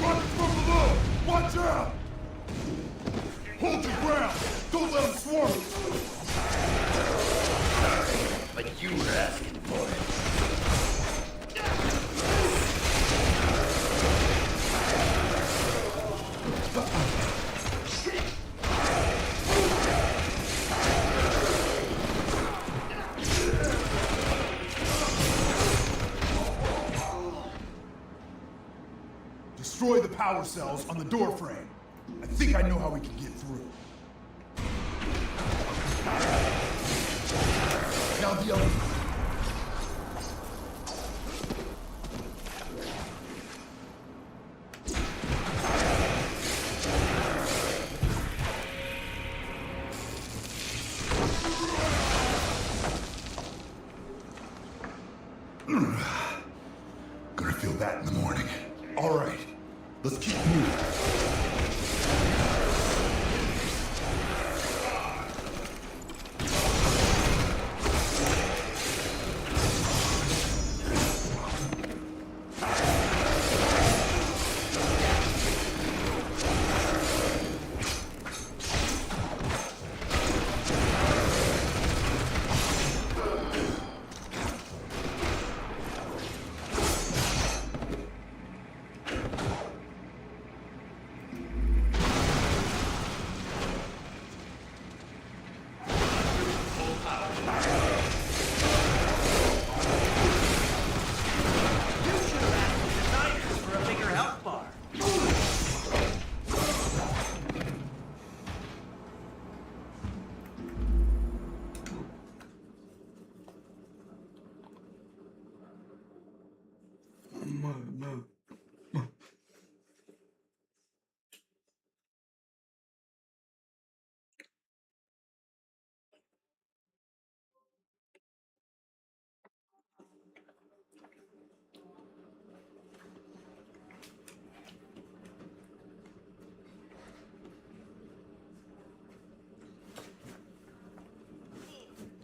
Rockets from below! Watch out! Hold your ground! Don't let them swarm us! Sorry, but you were asking for it. Destroy the power cells on the door frame. I think I know how we can get through. Now the other. Gonna feel that in the morning. All right, let's keep moving.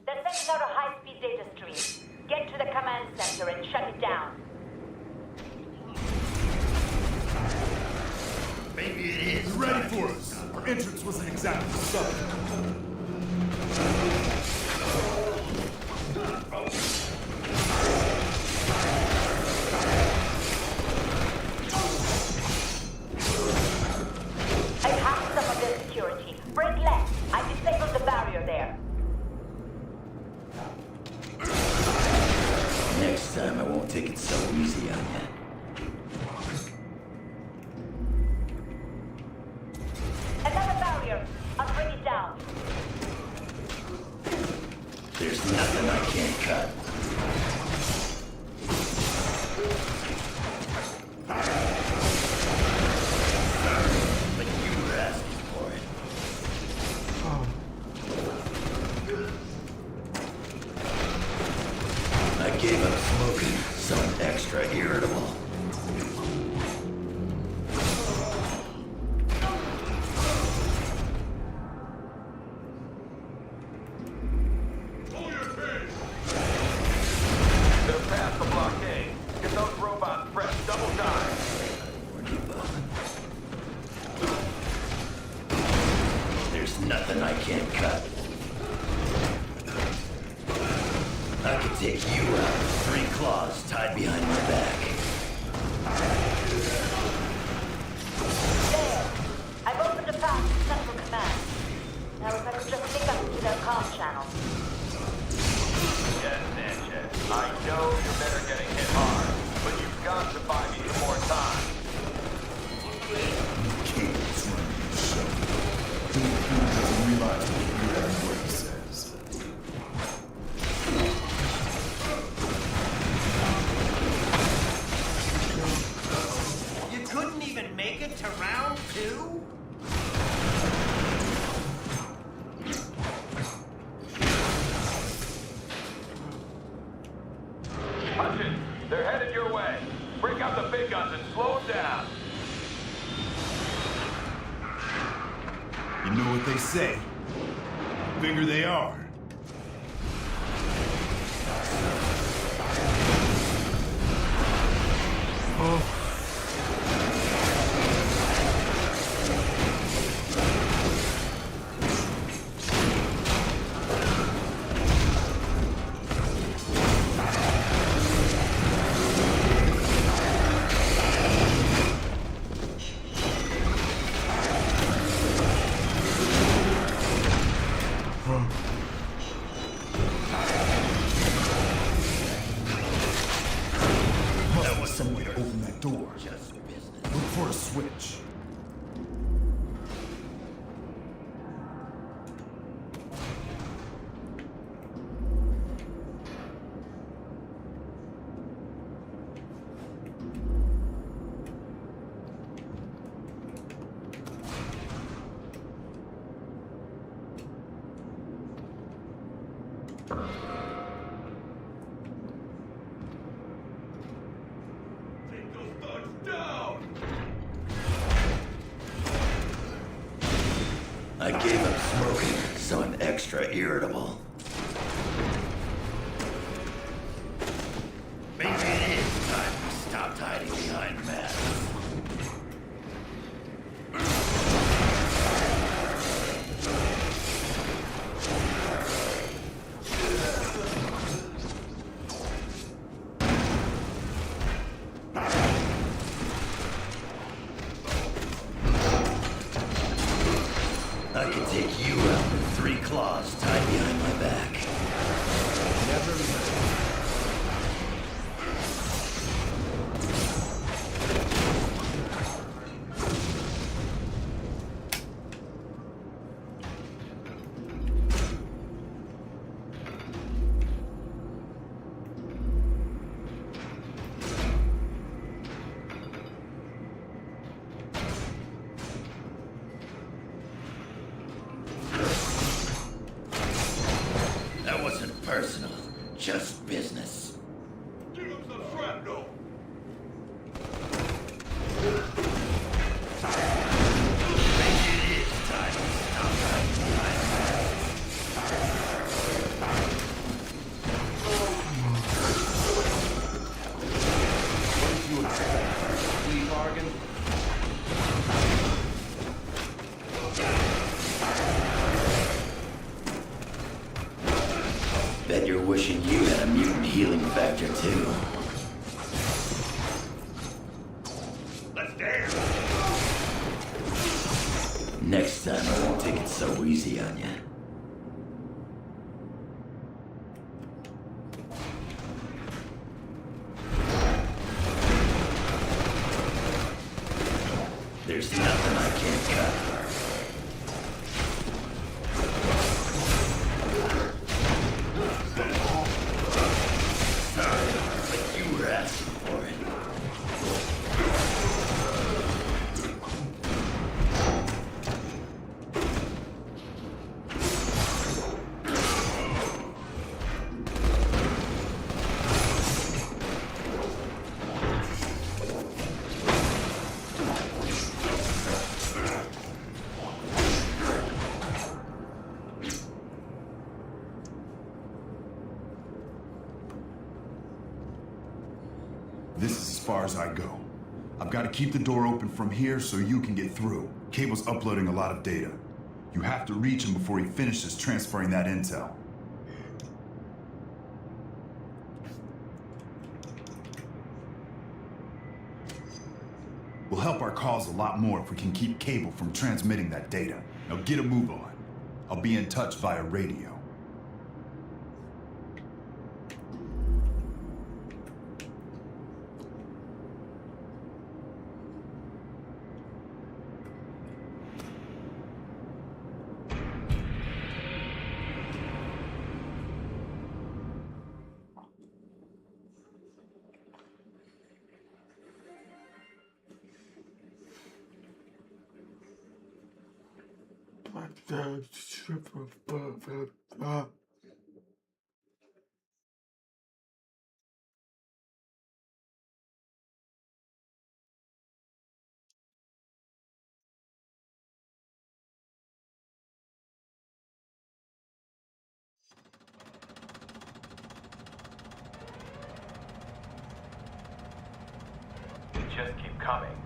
They're sending out a high-speed data stream. Get to the command center and shut it down. Maybe it is. You're ready for us. Our entrance wasn't exactly sudden. I hacked some of their security. Break left. I disabled the barrier there. Next time I won't take it so easy on you. Another barrier. I'll bring it down. There's nothing I can't cut. But you were asking for it. I gave up smoking, so I'm extra irritable. They're past the blockade. Get those robots pressed double time. There's nothing I can't cut. I could take you out with 3 claws tied behind my back. There. I've opened a path to Central Command. Now if I could just pick up to their comm channel. Yes, Sanchez. I know know your men are getting hit hard, but you've got to buy me more time. Cable's running the show. Who doesn't realize what he says? You couldn't even make it to round 2? Hutchins, they're headed your way. Break out the big guns and slow them down. You know what they say. The bigger they are. Oh. Must be some way to open that door. Look for a switch. I gave up smoking, so I'm extra irritable. Maybe it is time we stopped hiding behind masks. I could take you out with 3 claws tied behind my back. Never mind. That wasn't personal, just business. Give him some shrapnel. Maybe it is time to stop hiding behind masks. What did you expect? Plea bargain? Bet you're wishing you had a mutant healing factor too. Let's dance. Next time I won't take it so easy on you. There's nothing I can't cut. Sorry, but you were asking for it. This is as far as I go. I've got to keep the door open from here so you can get through. Cable's uploading a lot of data. You have to reach him before he finishes transferring that intel. We'll help our cause a lot more if we can keep Cable from transmitting that data. Now get a move on. I'll be in touch via radio. Just keep coming.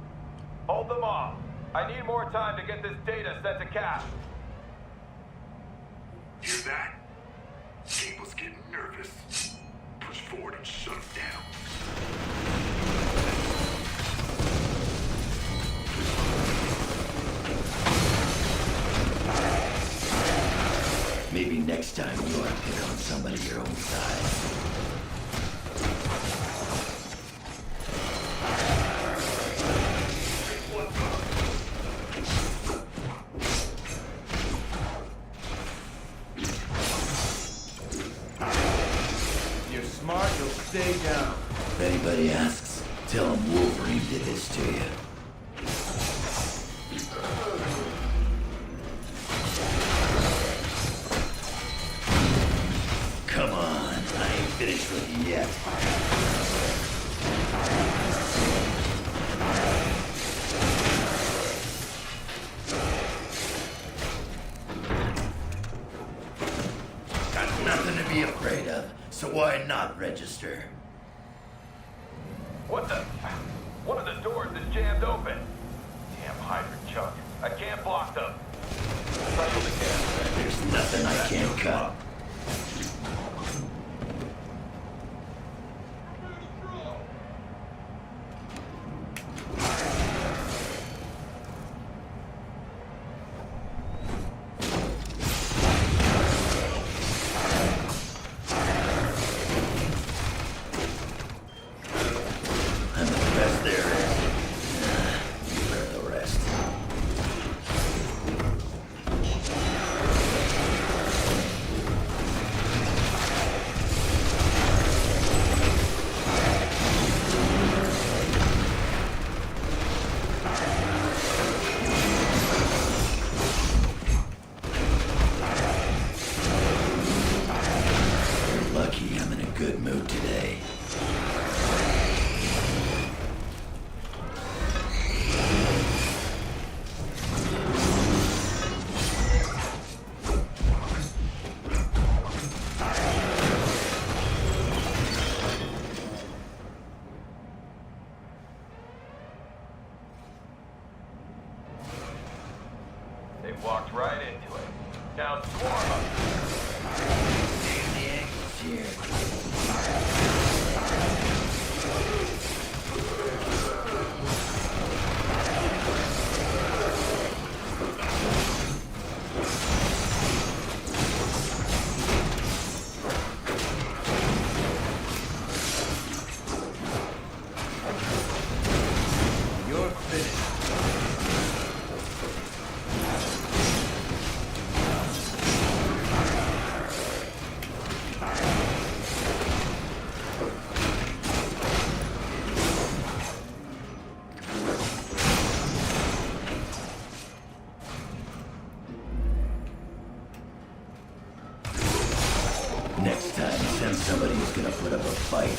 Hold them off. I need more time to get this data sent to Cap. Hear that? Cable's getting nervous. Push forward and shut him down. Maybe next time you ought to pick on somebody your own size. Stay down. If anybody asks, tell them Wolverine did this to you. Come on, I ain't finished with you yet. Got nothing to be afraid of. So why not register? What the? One of the doors is jammed open. Damn hydrant chunk. I can't block them. There's nothing I can't cut. They walked right into it. Now swarm them. Damn the angles here. You're finished. Next time, send somebody who's gonna put up a fight.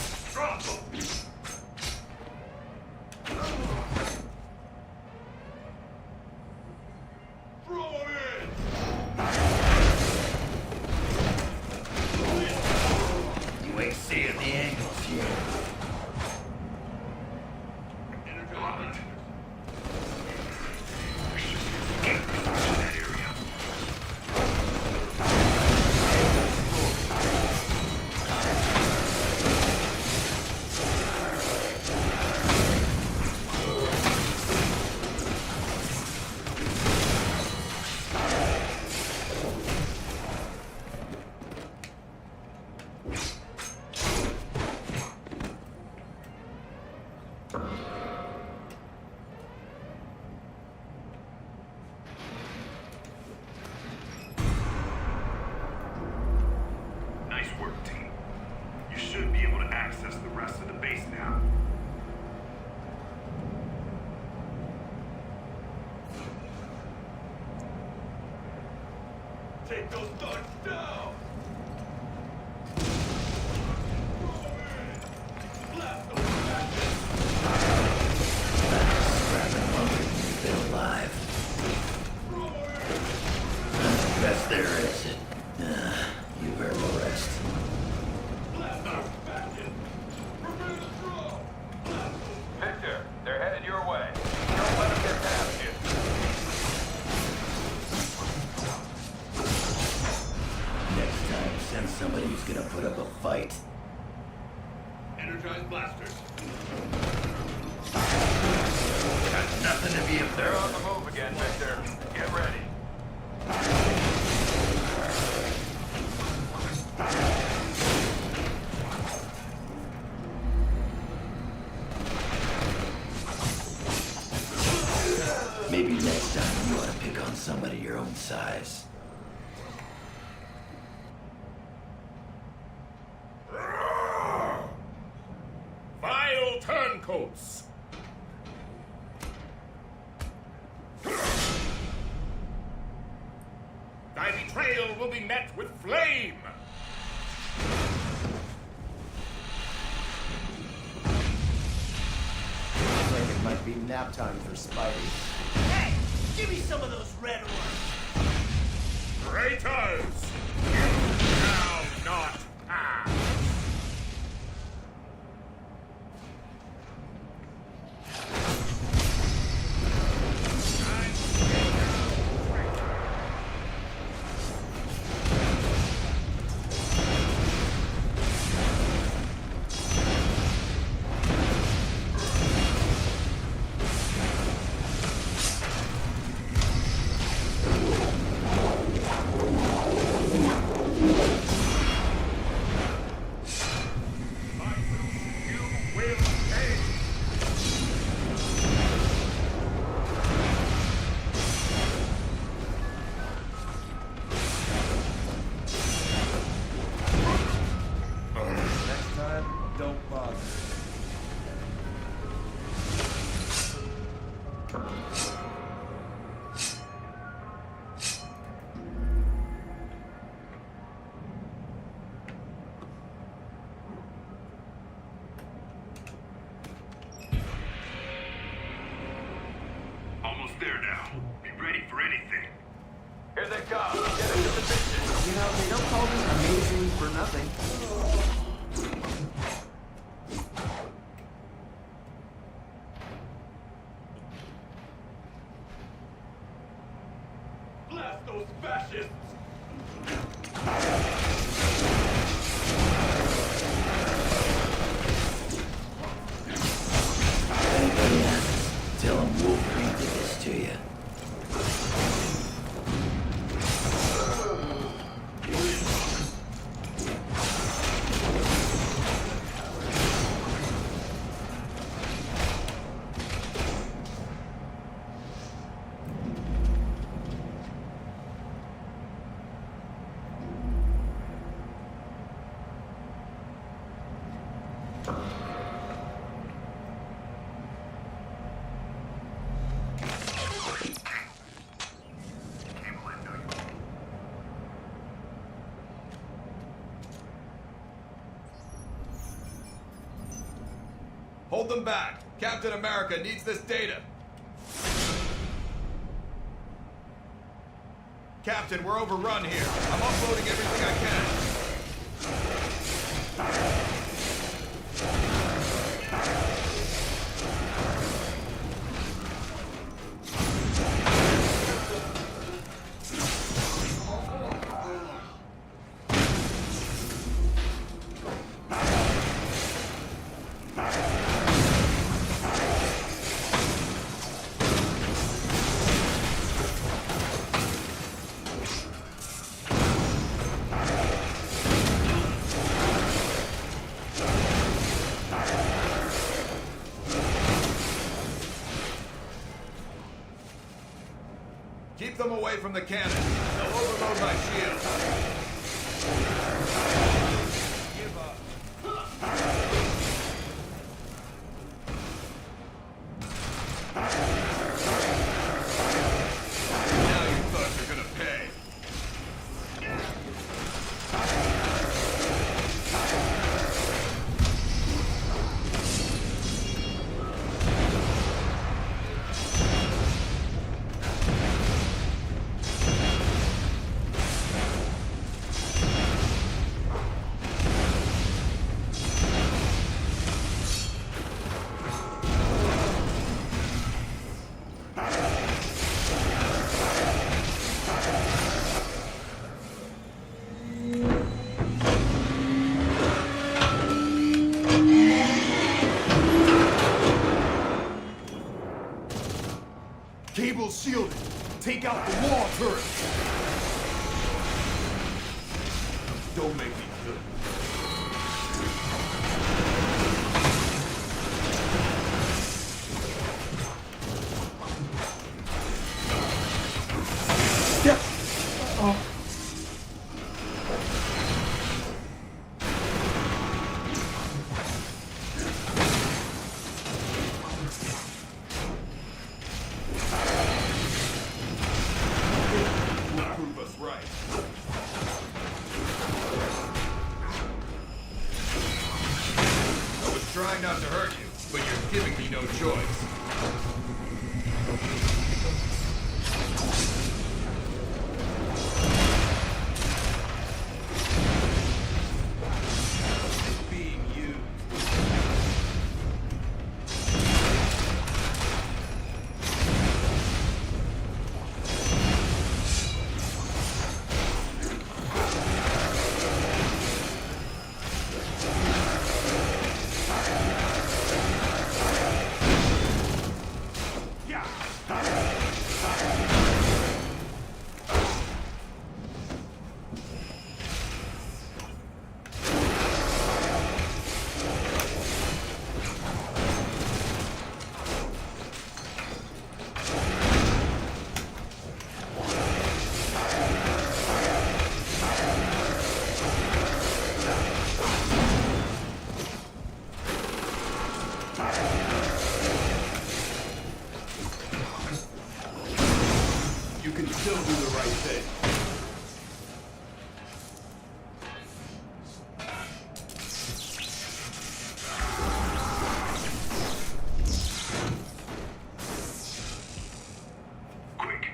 You ain't seeing the angles here. those thugs down! Blast those Been alive. Best there is. You earned the rest. Victor, they're headed your way. Don't let them get past you. Next time, send somebody who's gonna put up a fight. Energize blasters. Got nothing to be if They're on the move again, Victor. Get ready. Maybe next time you ought to pick on somebody your own size. Vile turncoats! Thy betrayal will be met with flame! Looks like it might be nap time for Spidey. Hey, give me some of those red ones. Traitors! You shall not pass! Next time, don't bother. Almost there now. Be ready for anything. Here they come. Get into position. You know, they don't call this amazing for nothing. Blast those fascists! Anybody asks, tell them Wolverine did this to you. Hold them back. Captain America needs this data. Captain, we're overrun here. I'm uploading everything I can. Keep them away from the cannon. They'll overload my shield. Give up. Now you thugs are gonna pay. Cable's shielded. Take out the wall turrets. Don't make me good. Yeah. Oh. Prove us right. I was trying not to hurt you, but you're giving me no choice. Being used. You can still do the right thing. Quick,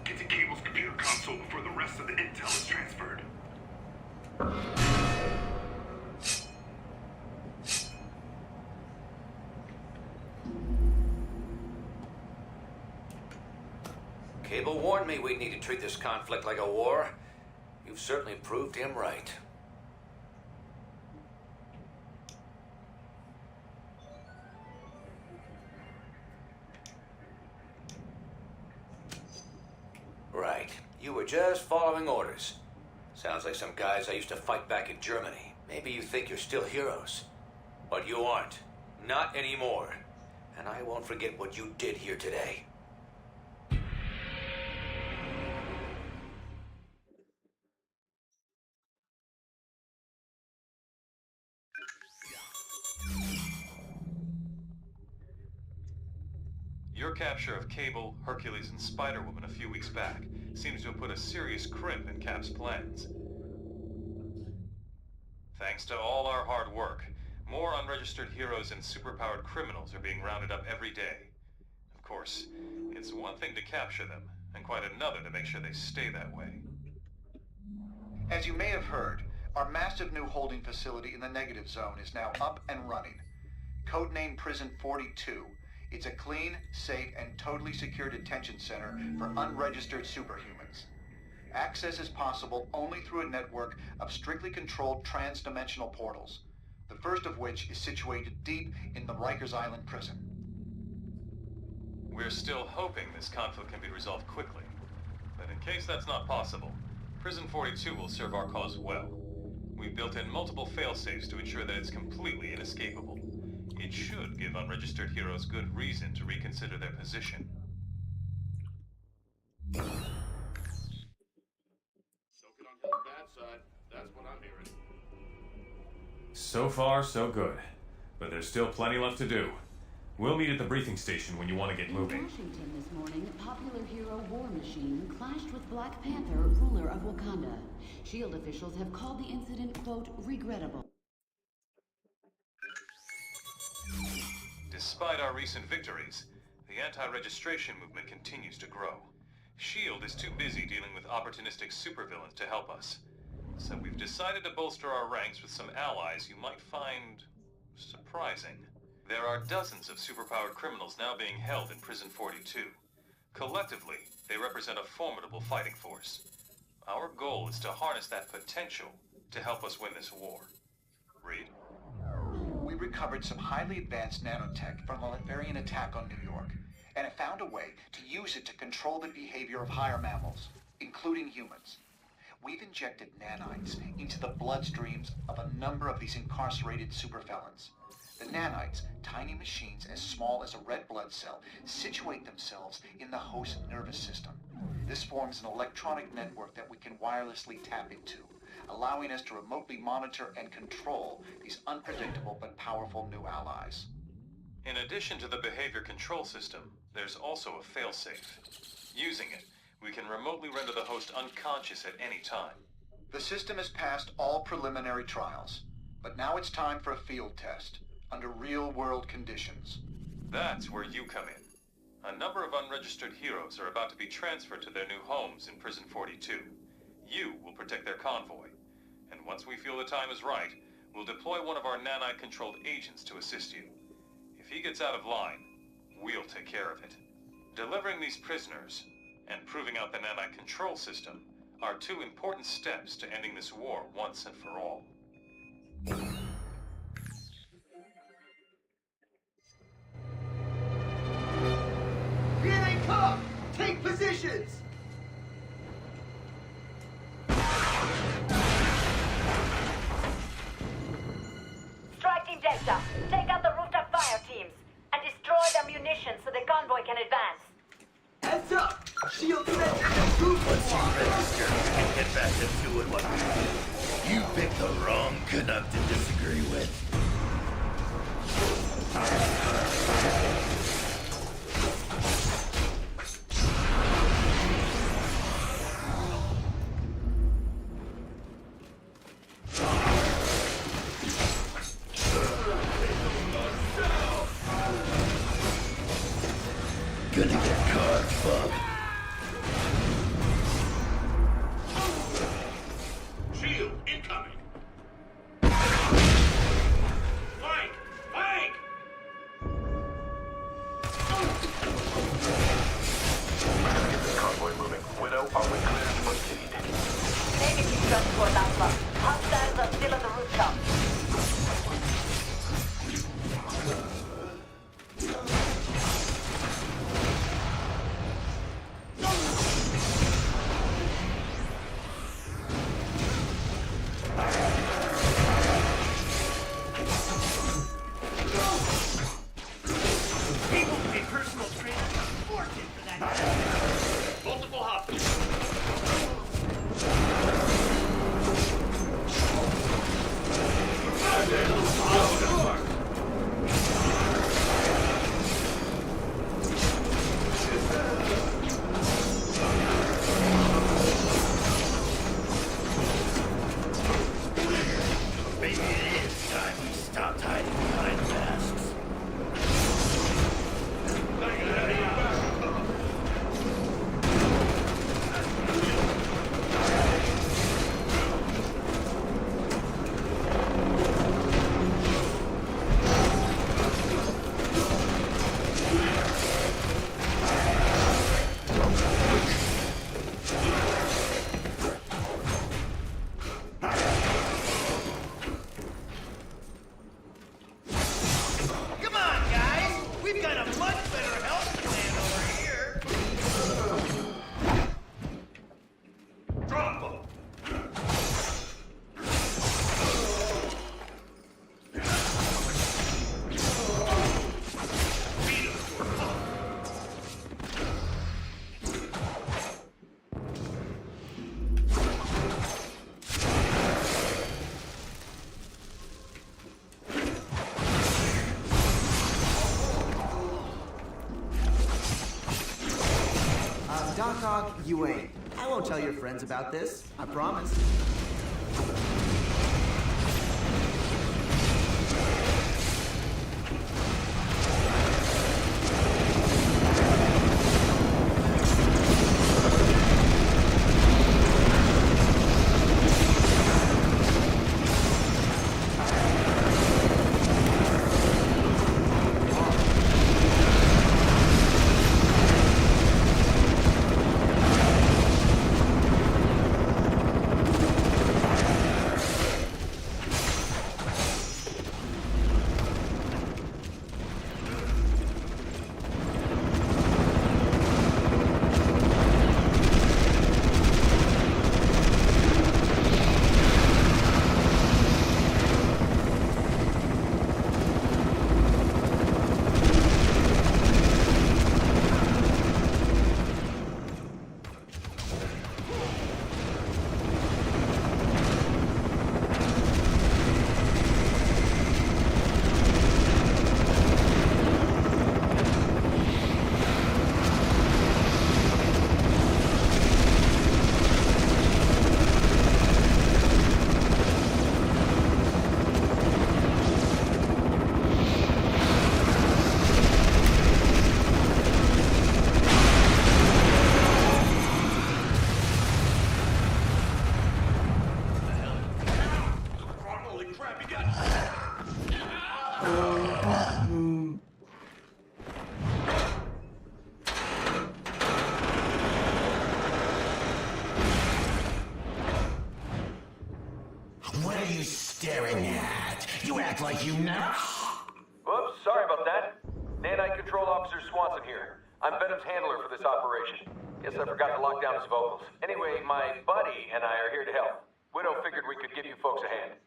get to Cable's computer console before the rest of the intel is transferred. Cable warned me we'd need to treat this conflict like a war. You've certainly proved him right. Right. You were just following orders. Sounds like some guys I used to fight back in Germany. Maybe you think you're still heroes. But you aren't. Not anymore. And I won't forget what you did here today. Your capture of Cable, Hercules, and Spider-Woman a few weeks back seems to have put a serious crimp in Cap's plans. Thanks to all our hard work, more unregistered heroes and superpowered criminals are being rounded up every day. Of course, it's one thing to capture them, and quite another to make sure they stay that way. As you may have heard, our massive new holding facility in the negative zone is now up and running. Codenamed Prison 42. It's a clean, safe, and totally secure detention center for unregistered superhumans. Access is possible only through a network of strictly controlled trans-dimensional portals, the first of which is situated deep in the Rikers Island prison. We're still hoping this conflict can be resolved quickly. But in case that's not possible, Prison 42 will serve our cause well. We've built in multiple fail-safes to ensure that it's completely inescapable. It should give unregistered heroes good reason to reconsider their position. Soak it on the bad side. That's what I'm hearing. So far, so good. But there's still plenty left to do. We'll meet at the briefing station when you want to get moving. In Washington this morning, popular hero War Machine clashed with Black Panther, ruler of Wakanda. SHIELD officials have called the incident, quote, regrettable. Despite our recent victories, the anti-registration movement continues to grow. SHIELD is too busy dealing with opportunistic supervillains to help us. So we've decided to bolster our ranks with some allies you might find surprising. There are dozens of superpowered criminals now being held in Prison 42. Collectively, they represent a formidable fighting force. Our goal is to harness that potential to help us win this war. Reed? We recovered some highly advanced nanotech from the Latvian attack on New York, and have found a way to use it to control the behavior of higher mammals, including humans. We've injected nanites into the bloodstreams of a number of these incarcerated superfelons. The nanites, tiny machines as small as a red blood cell, situate themselves in the host nervous system. This forms an electronic network that we can wirelessly tap into, allowing us to remotely monitor and control these unpredictable but powerful new allies. In addition to the behavior control system, there's also a failsafe. Using it, we can remotely render the host unconscious at any time. The system has passed all preliminary trials, but now it's time for a field test, under real-world conditions. That's where you come in. A number of unregistered heroes are about to be transferred to their new homes in Prison 42. You will protect their convoy, and once we feel the time is right, we'll deploy one of our nanite-controlled agents to assist you. If he gets out of line, we'll take care of it. Delivering these prisoners and proving out the nanite control system are two important steps to ending this war once and for all. Here they come! Take positions! Strike Team Delta, take out the rooftop fire teams and destroy their munitions so the convoy can advance. Heads up! Shield sent in the group! Once you register, you can get back to doing what you do. You picked the wrong Canuck to disagree with. Gonna get caught, bub. Shield incoming. Flank! Flank! Get the convoy moving. Widow, are we clear to proceed? Negative transport Alpha. Hostiles are still on the rooftop. People pay personal trainers a fortune for that. Multiple hostiles. Maybe it is time we stopped hiding behind masks. Come on, guys! We've got a much better health plan over here. Drop 'em. Beat 'em to a pulp. Doc Ock, you ain't. I won't tell your friends about this. I promise. What are you staring at? You act like you know. Whoops, sorry about that. Nanite Control Officer Swanson here. I'm Venom's handler for this operation. Guess I forgot to lock down his vocals. Anyway, my buddy and I are here to help. Widow figured we could give you folks a hand.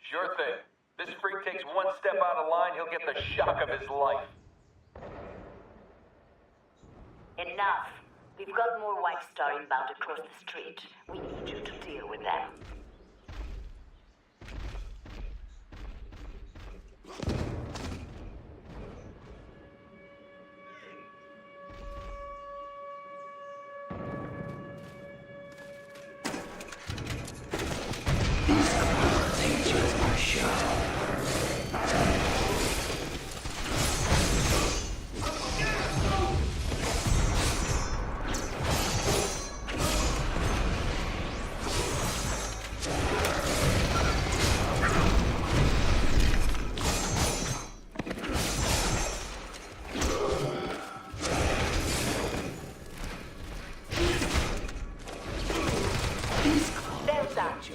Sure thing. This freak takes one step out of line, he'll get the shock of his life. Enough. We've got more White Star inbound across the street. We need you to deal with them.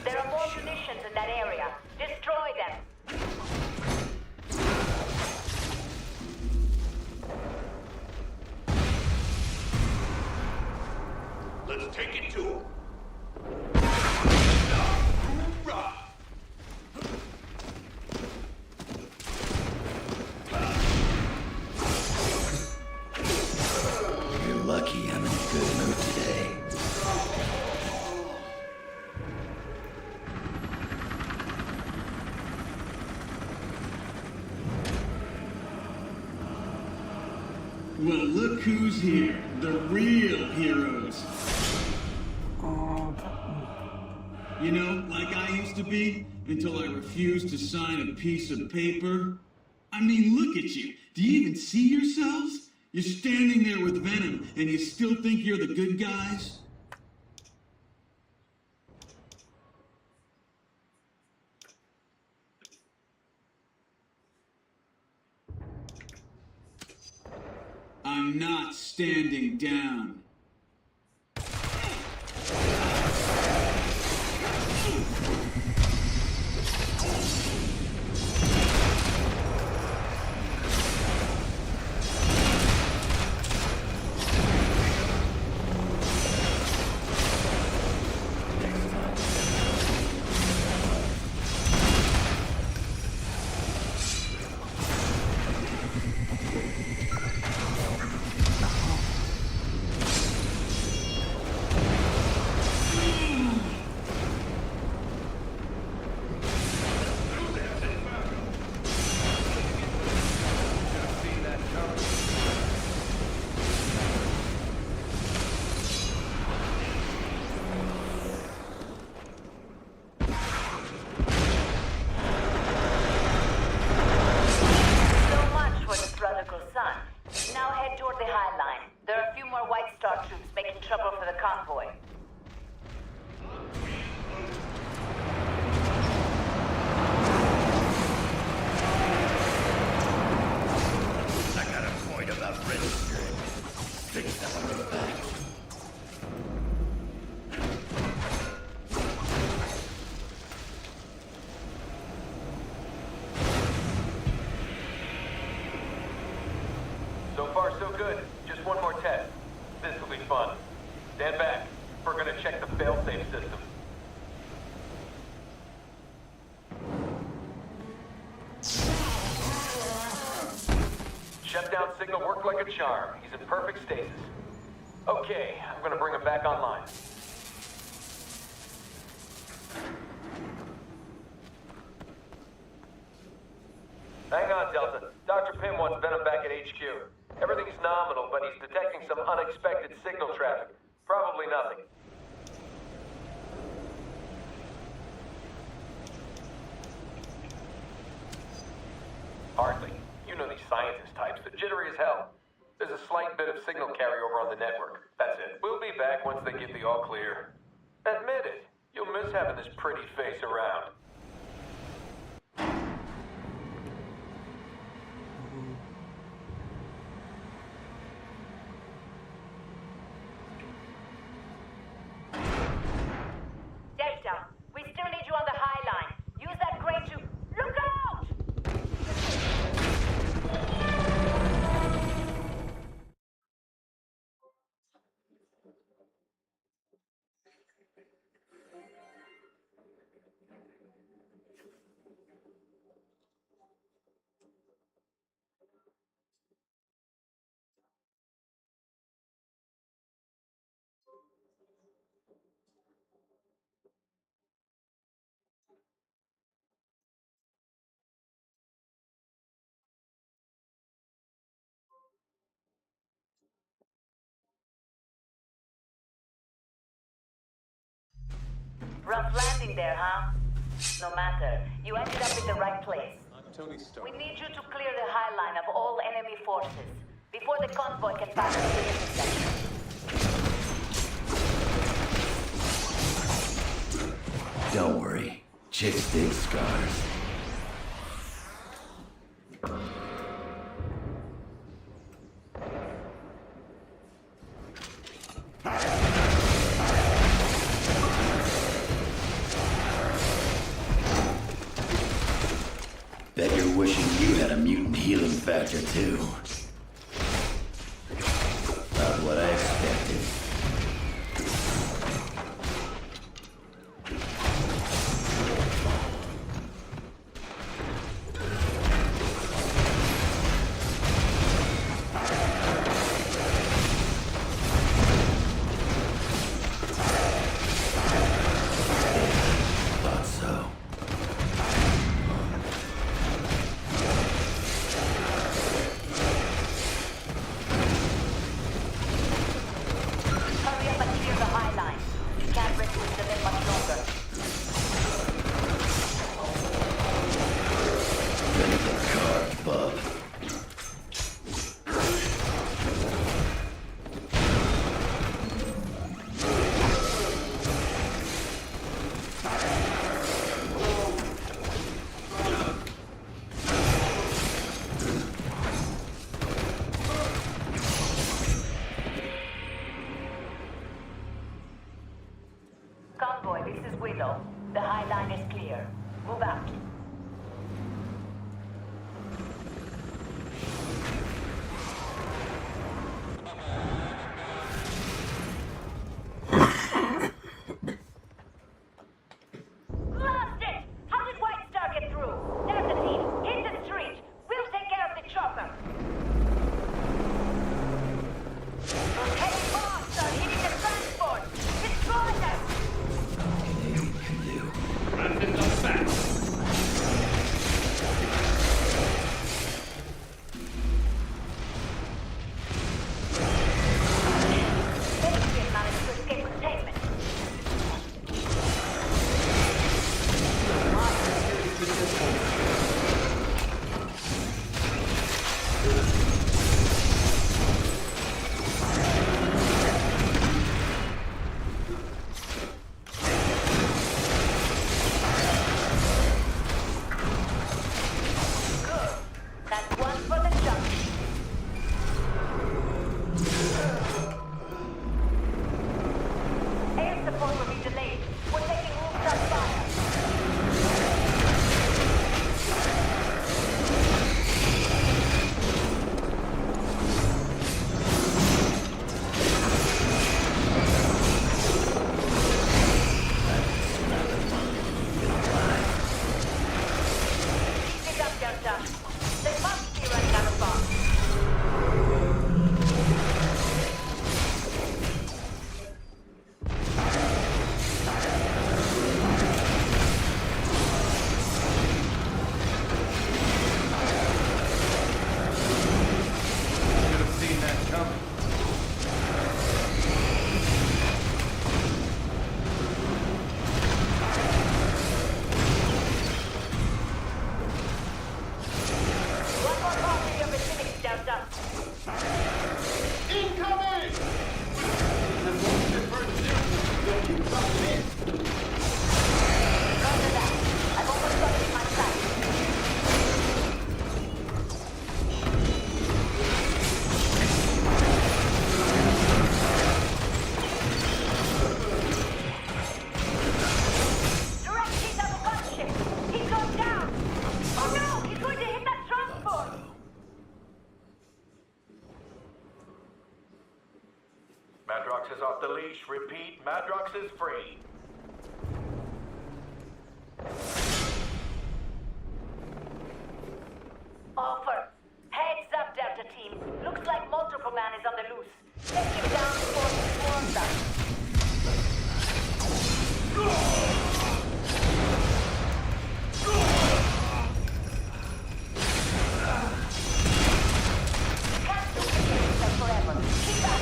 There are more munitions in that area. Destroy them. Let's take it to him. You're lucky I'm in a good mood today. Well, look who's here. The real heroes. You know, like I used to be, until I refused to sign a piece of paper. I mean, look at you. Do you even see yourselves? You're standing there with Venom, and you still think you're the good guys? I'm not standing down. Now head toward the High Line. There are a few more White Star troops making trouble for the convoy. I got a point about registering. Fix that on the back. So far, so good. Just one more test. This will be fun. Stand back. We're gonna check the failsafe system. Shutdown signal worked like a charm. He's in perfect stasis. Okay, I'm gonna bring him back online. Hang on, Delta. Dr. Pym wants Venom back at HQ. Everything's nominal, but he's detecting some unexpected signal traffic. Probably nothing. Hardly. You know these scientist types. They're jittery as hell. There's a slight bit of signal carryover on the network. That's it. We'll be get back once they get the all clear. Admit it, you'll miss having this pretty face around. Dexter, we still need you on the High Line. Use that crane to... Look out! Rough landing there, huh? No matter. You ended up in the right place. Tony Stark. We need you to clear the High Line of all enemy forces before the convoy can pass the intersection. Don't worry. Chicks dig scars. Bet you're wishing you had a mutant healing factor, too. Not what I expected. Thought so. Hurry up and clear the High Line. You can't risk this event much longer. Ready for cards, bub. Convoy, this is Willow. The High Line is clear. Move out. Blast it! How did White Star get through? There's the team. Hit the street. We'll take care of the chopper. Those heavy bombs are hitting the transport. Destroy them! Rapid up fast. Madrox is off the leash. Repeat, Madrox is free. Offer. Heads up, Delta Team. Looks like Multiple Man is on the loose. Take him down before he swarms us. Can't duplicate them forever. Keep up.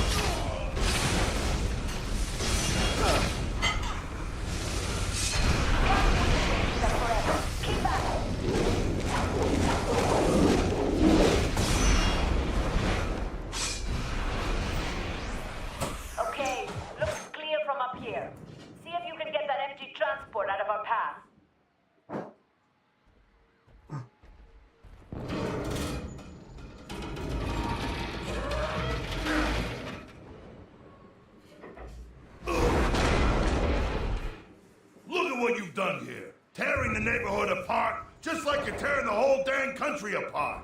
Okay, looks clear from up here. See if you can get that empty transport out of our path. Look at what you've done here. Tearing the neighborhood apart, just like you're tearing the whole dang country apart.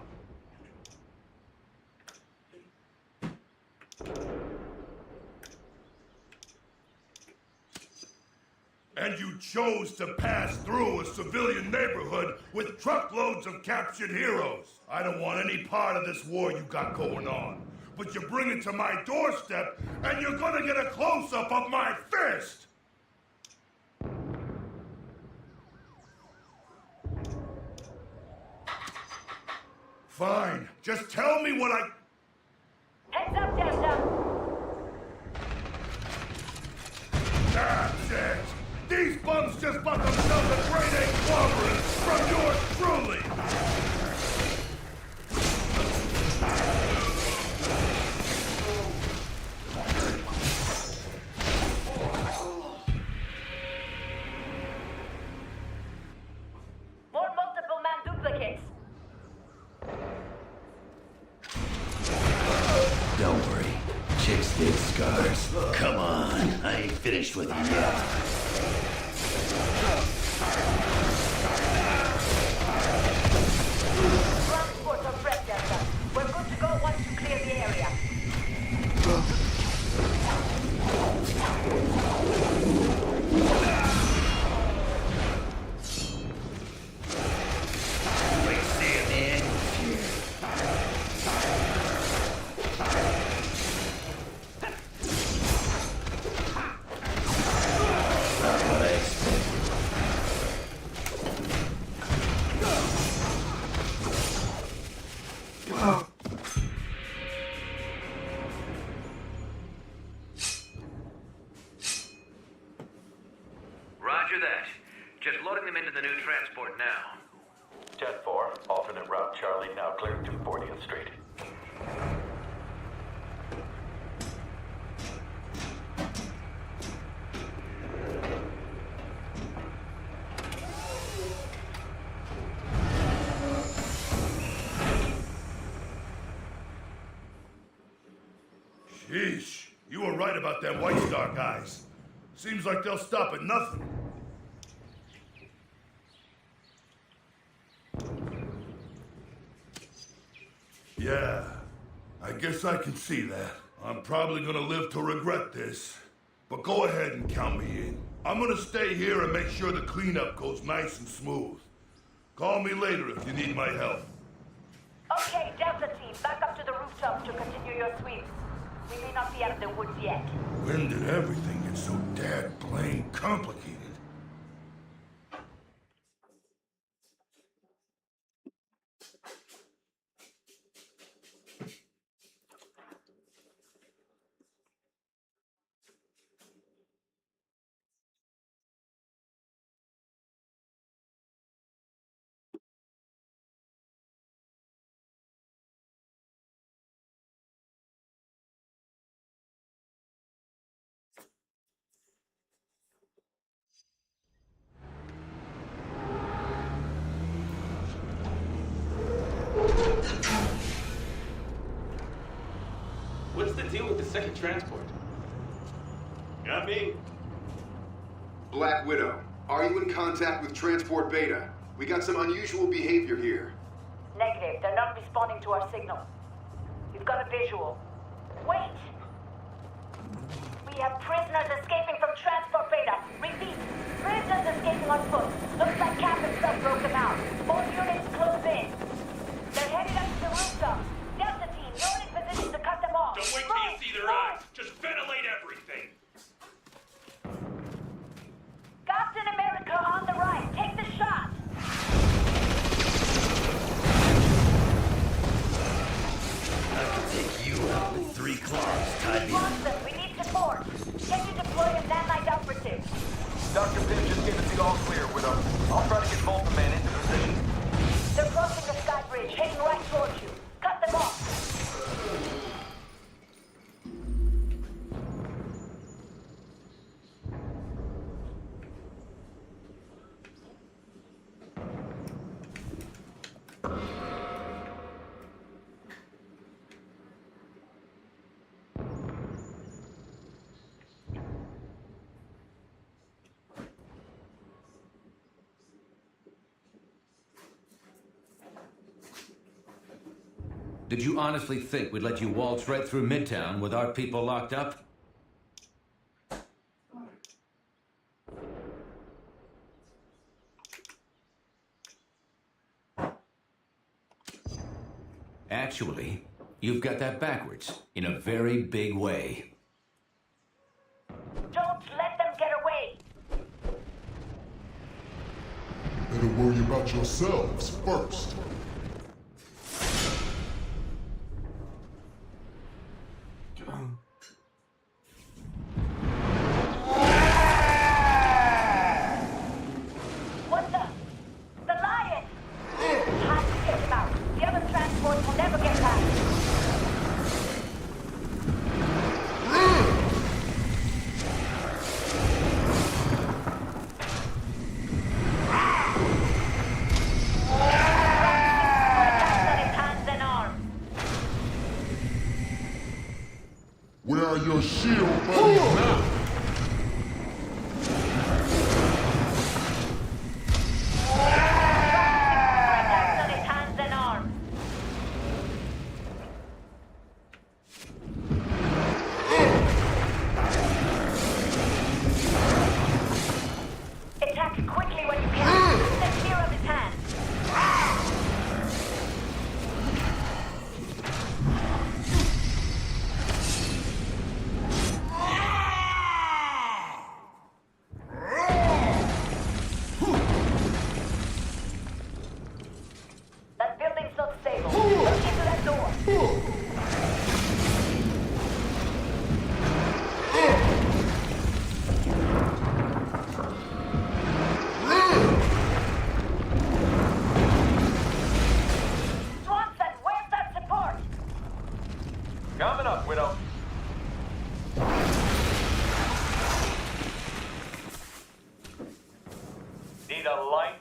And you chose to pass through a civilian neighborhood with truckloads of captured heroes. I don't want any part of this war you got going on. But you bring it to my doorstep, and you're gonna get a close-up of my fist! Fine. Just tell me what I... Heads up, Delta! That's it! These bums just bought themselves a grade A clobberin' from yours truly! More Multiple Man duplicates. Don't worry. Chicks dig scars. Come on, I ain't finished with you yet. Transports are prepped, Delta. We're good to go once you clear the area. Wait, see you, man. Not what I expected. Roger that. Just loading them into the new transport now. 10-4, alternate route Charlie, now clearing to 40th Street. Sheesh, you were right about them White Star guys. Seems like they'll stop at nothing. Yeah, I guess I can see that. I'm probably gonna live to regret this. But go ahead and count me in. I'm gonna stay here and make sure the cleanup goes nice and smooth. Call me later if you need my help. Okay, Delta Team, back up to the rooftop to continue your sweeps. We may not be out of the woods yet. When did everything get so dad plain complicated? second transport. Got me. Black Widow, are you in contact with Transport Beta? We got some unusual behavior here. Negative. They're not responding to our signal. We've got a visual. Wait! We have prisoners escaping from Transport Beta. Repeat, prisoners escaping on foot. Looks like Cap himself broke them out. All units close in. They're headed up to the rooftop. Delta team, you're in position to cut them off. Don't wait till you see their eyes. Just ventilate everything. Captain America on the right. Take the shot. I can take you out with 3 claws tied behind. Watson, we need support. Can you deploy a nanite operative? Dr. Pym just gave us the all clear, Widow. I'll try to get both the men into position. They're crossing the sky bridge, heading right towards you. Cut them off. Did you honestly think we'd let you waltz right through Midtown with our people locked up? Actually, you've got that backwards in a very big way. Don't let them get away. Better worry about yourselves first. What the? The lion! Time to take him out. The other transports will never get past. Where are your shield buddies now? Attack quickly when you can. Stay clear of his hands. That building's not stable. Look into that door. Swanson, where's that support? Coming up, Widow. Need a light?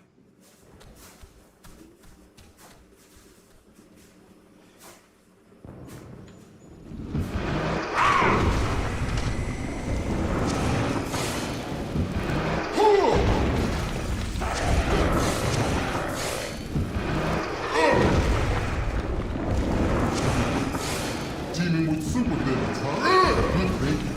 Teaming with super villains, huh? Good thinking.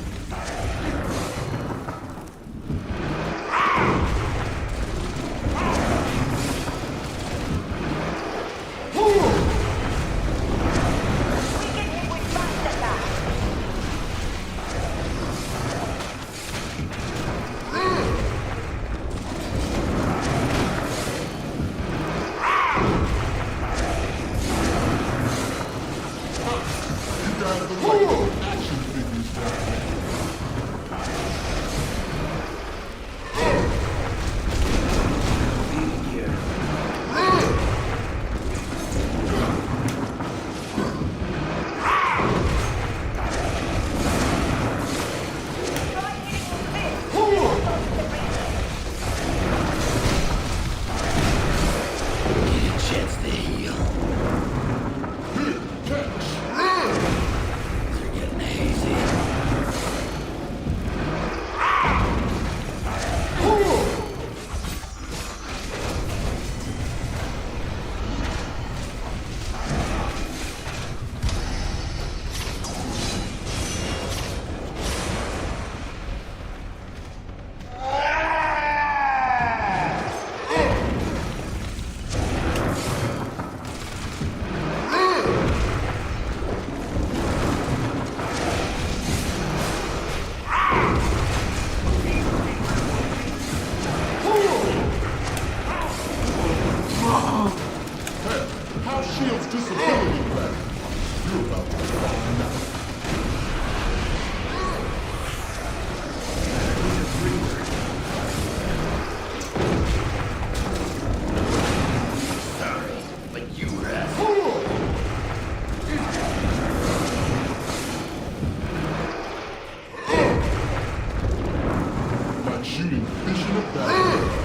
shooting fish in a bag.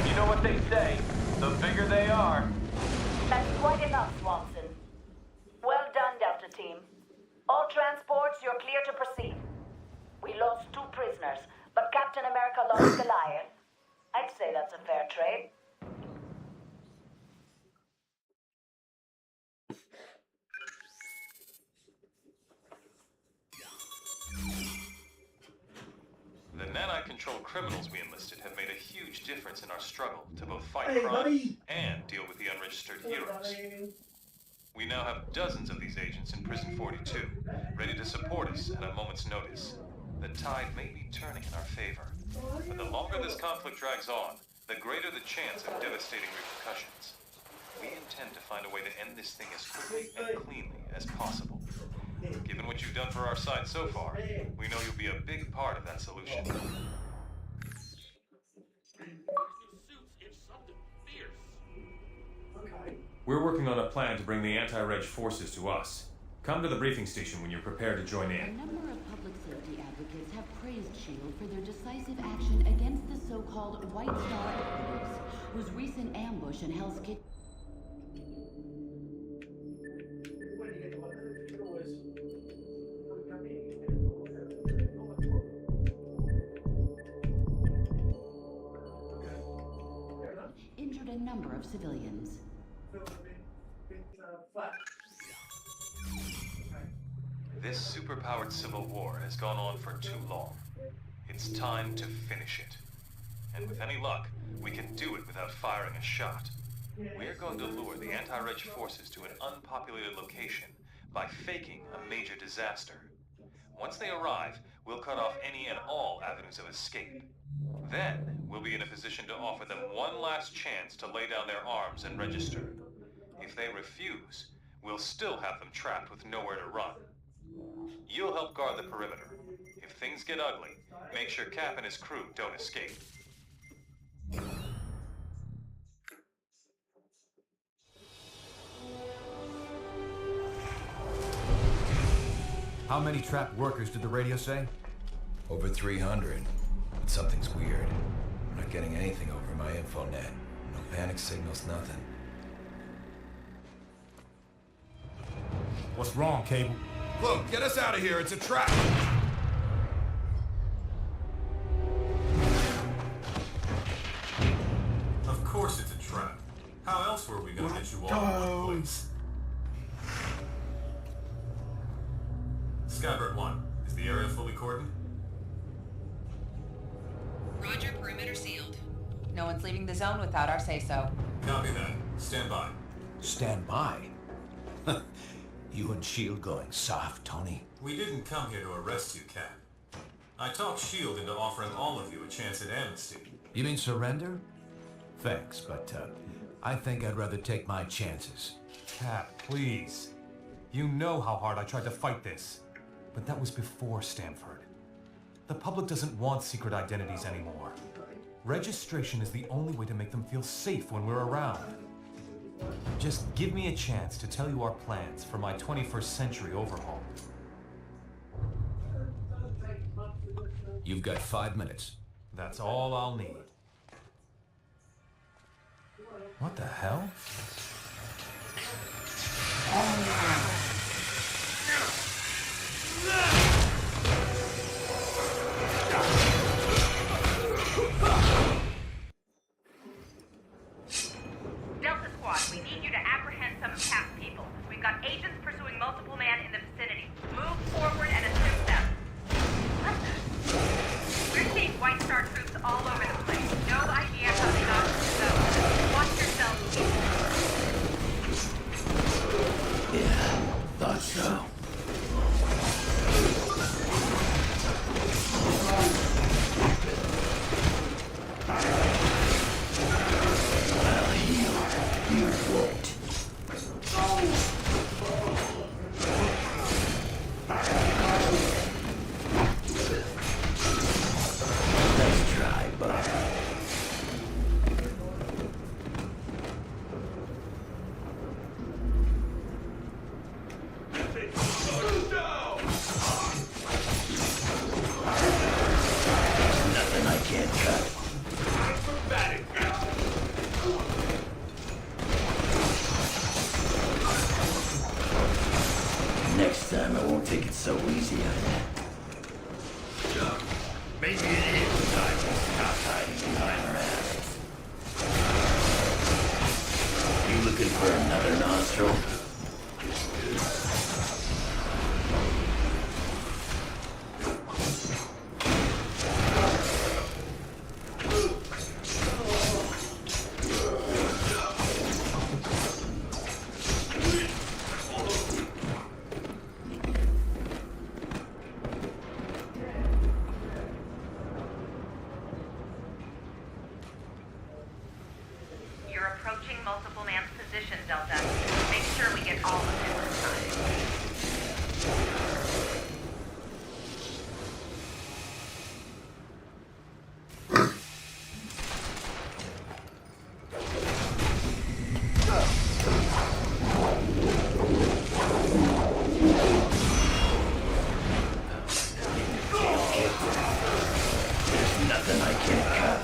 You know what they say, the bigger they are. That's quite enough, Swanson. Well done, Delta Team. All transports, you're clear to proceed. We lost 2 prisoners, but Captain America lost Goliath. I'd say that's a fair trade. The nanite-controlled criminals we enlisted have made a huge difference in our struggle to both fight Hey, crime buddy. and deal with the unregistered heroes. We now have dozens of these agents in Prison 42, ready to support us at a moment's notice. The tide may be turning in our favor, but the longer this conflict drags on, the greater the chance of devastating repercussions. We intend to find a way to end this thing as quickly and cleanly as possible. Given what you've done for our side so far, we know you'll be a big part of that solution. We're working on a plan to bring the anti-reg forces to us. Come to the briefing station when you're prepared to join A in. number of public safety advocates have praised S.H.I.E.L.D. for their decisive action against the so-called White Star operatives, whose recent ambush in Hell's Kitchen... injured a number of civilians. This superpowered civil war has gone on for too long. It's time to finish it. And with any luck, we can do it without firing a shot. We're going to lure the anti-reg forces to an unpopulated location by faking a major disaster. Once they arrive, we'll cut off any and all avenues of escape. Then, we'll be in a position to offer them one last chance to lay down their arms and register. If they refuse, we'll still have them trapped with nowhere to run. You'll help guard the perimeter. If things get ugly, make sure Cap and his crew don't escape. How many trapped workers did the radio say? Over 300. But something's weird. I'm not getting anything over my info net. No panic signals, nothing. What's wrong, Cable? Look, get us out of here. It's a trap. Of course it's a trap. How else were we gonna get you all in one place? Skybird 1, is the area fully cordoned? Roger, perimeter sealed. No one's leaving the zone without our say-so. Copy that. Stand by. Stand by? You and S.H.I.E.L.D. going soft, Tony? We didn't come here to arrest you, Cap. I talked S.H.I.E.L.D. into offering all of you a chance at amnesty. You mean surrender? Thanks, but I think I'd rather take my chances. Cap, please. You know how hard I tried to fight this. But that was before Stanford. The public doesn't want secret identities anymore. Registration is the only way to make them feel safe when we're around. Just give me a chance to tell you our plans for my 21st century overhaul. You've got 5 minutes. That's all I'll need. What the hell? Delta Squad, we need you to apprehend some of Cap's people. We've got agents pursuing multiple men in the vicinity. Move forward and assist them. We're seeing White Star troops all over the place. No idea how they got to the zone. Watch yourselves. Yeah, thought so. Well, you won't. Next time I won't take it so easy on you. Maybe it is time to stop hiding behind masks. You looking for another nostril? You're approaching multiple man's position, Delta. Make sure we get all of it this time. There's nothing I can't cut.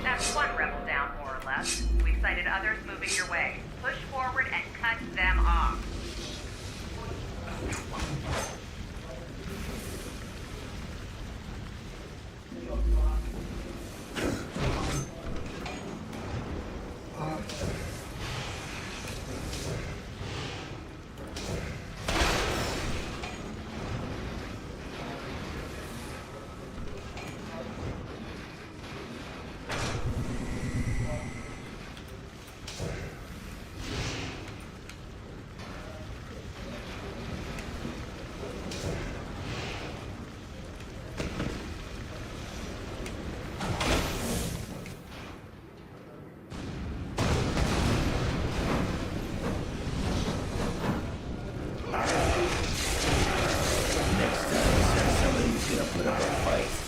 That's one rebel down, more or less. We've sighted others moving your way. Push forward and cut them off.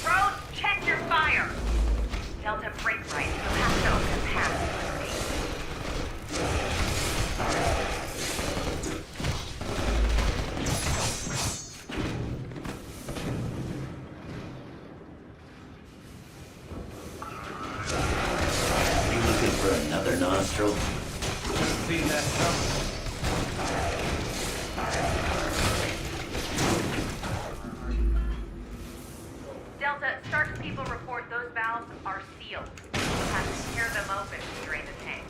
Rose, check your fire! Delta, break right. You'll have to open a path You looking for another nostril? Seen that coming. Delta, Stark's people report those valves are sealed. We'll have to tear them open to drain the tank.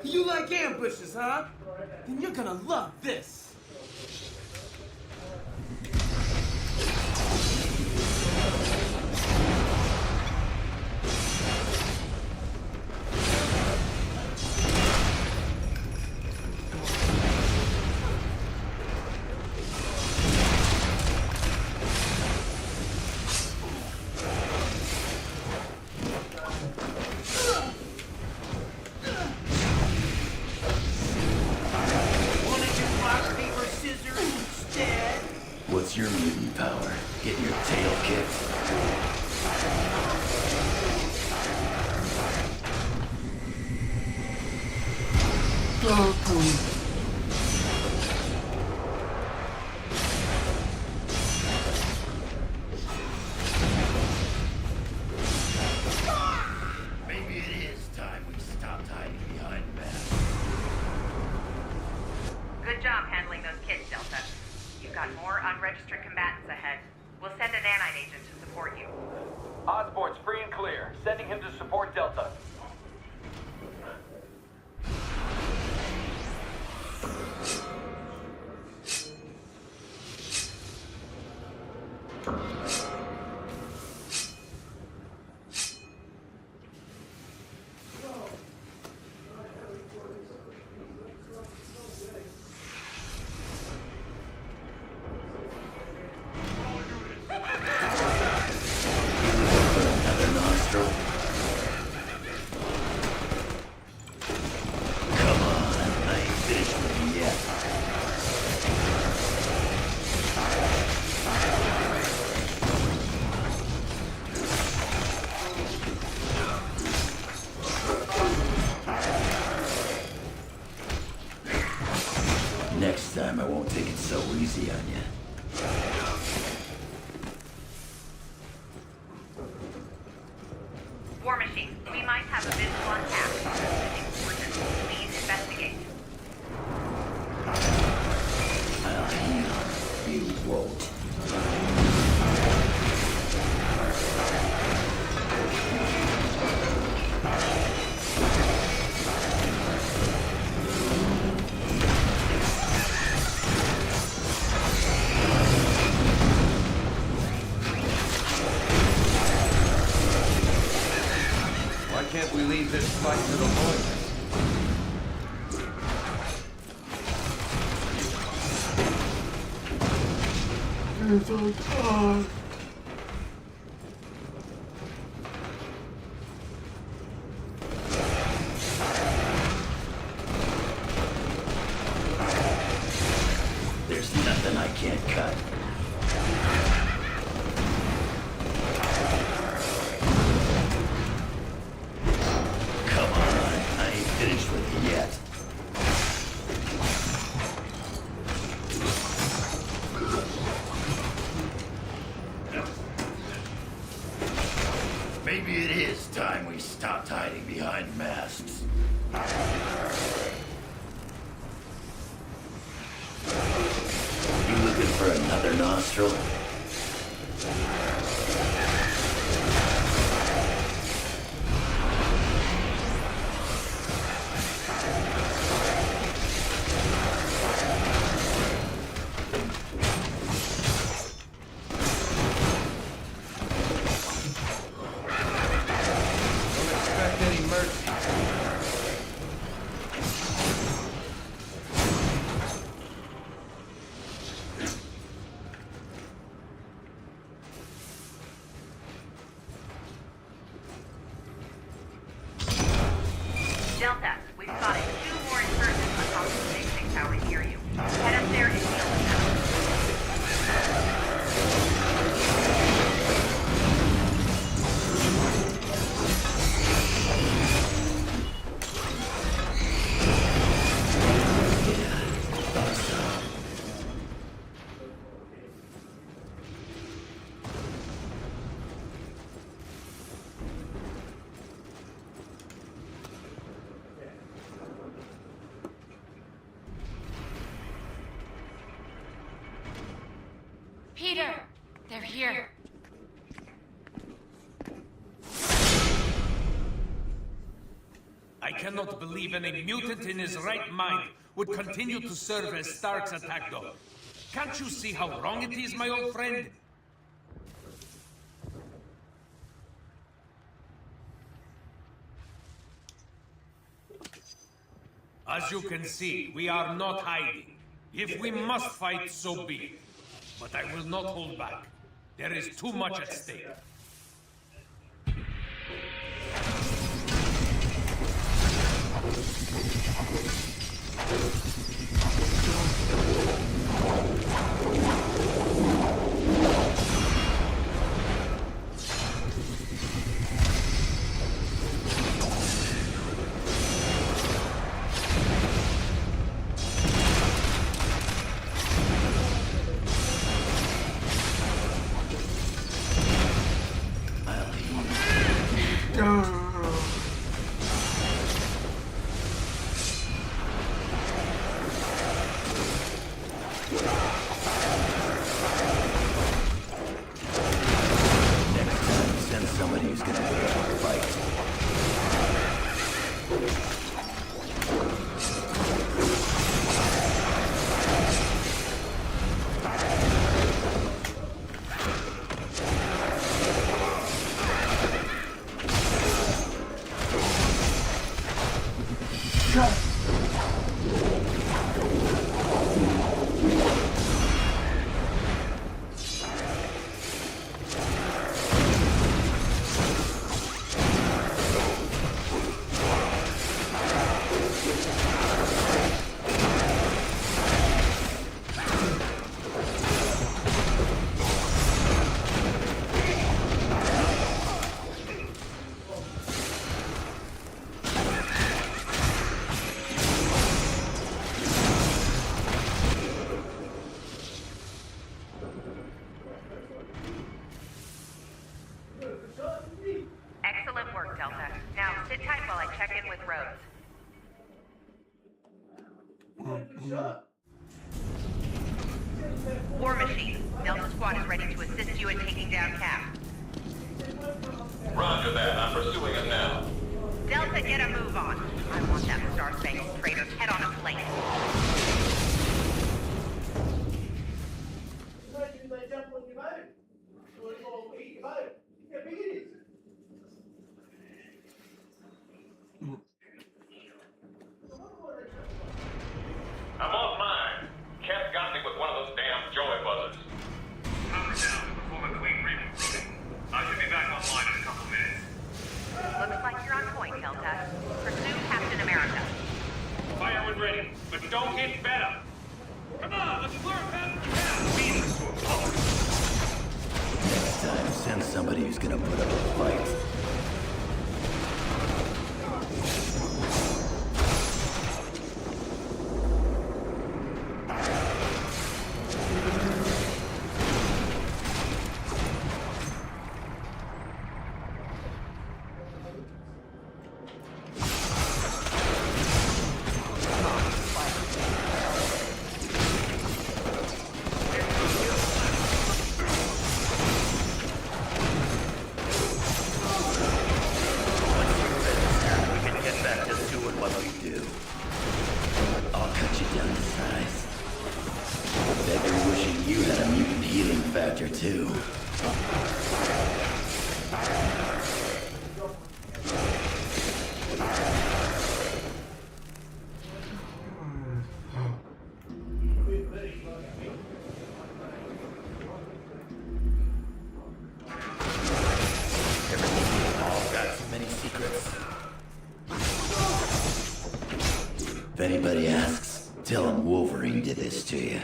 You like ambushes, huh? Then you're gonna love this. What's your mutant power? Getting your tail kicked? Maybe it is time we stopped hiding behind masks. Good job handling those kids, Delta. You've got more unregistered combatants ahead. We'll send a nanite agent to support you. Osborne's free and clear. Sending him to support Delta. Another nostril. Come on, I ain't finished with you yet. Next time I won't take it so easy on you. War Machine, we might have a visual on tap. Please investigate. I'll heal. You won't. Why can't we leave this fight to the boys? There's nothing I can't cut. Come on, I ain't finished with you yet. Maybe it is time we stopped hiding behind masks. You looking for another nostril? Don't expect any mercy. Delta, we've spotted 2 more insurgents on top of the basic tower near you. Head up there and deal with them. Peter! They're here. I cannot believe any mutant in his right mind would continue to serve as Stark's attack dog. Can't you see how wrong it is, my old friend? As you can see, we are not hiding. If we must fight, so be it. But I will not hold back. There is too much at stake. War Machine, Delta Squad is ready to assist you in taking down Cap. Roger that. I'm pursuing him now. Delta, get a move on. I want that Star-Spangled traitor's head on a plate. I'm offline. Kent got me with one of those damn joy buzzers. Power down to perform a clean reboot. I should be back online in a couple minutes. Looks like you're on point, Delta. Pursue Captain America. Fire when ready, but don't get better. Come on, let's blur past the gap. Beat us to a pulp. Next time, send somebody who's gonna put up a fight. Too. If anybody asks, tell them Wolverine did this to you.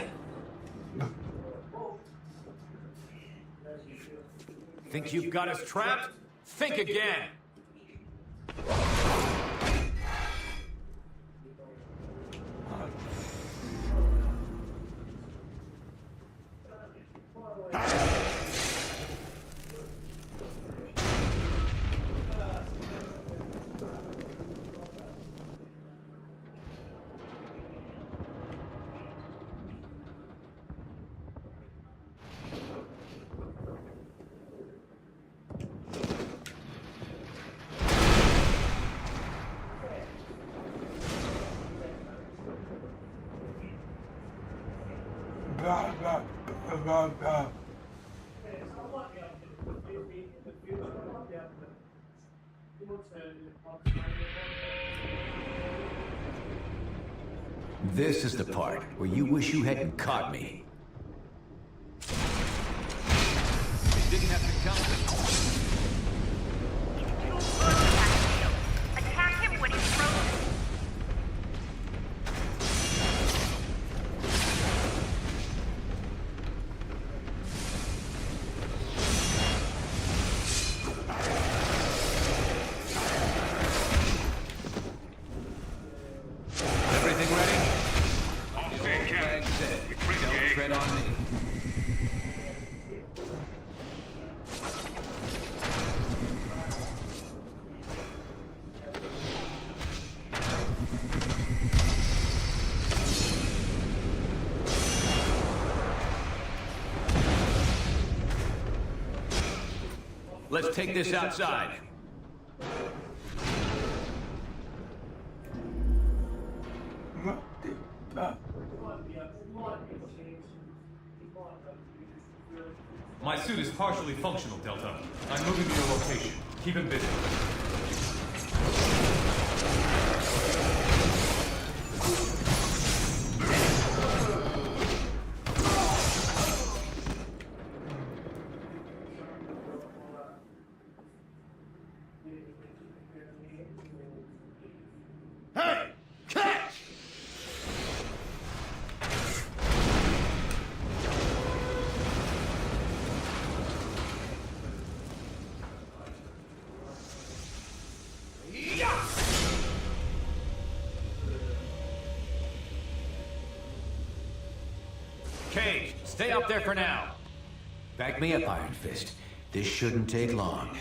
Think you've got us trapped? Think again! This is the part where you wish you hadn't caught me. It didn't have to come to Attack him when he's frozen. Let's take this outside. My suit is partially functional, Delta. I'm moving to your location. Keep him busy. Cage, stay up there for now. Back me up, Iron Fist. This shouldn't take long.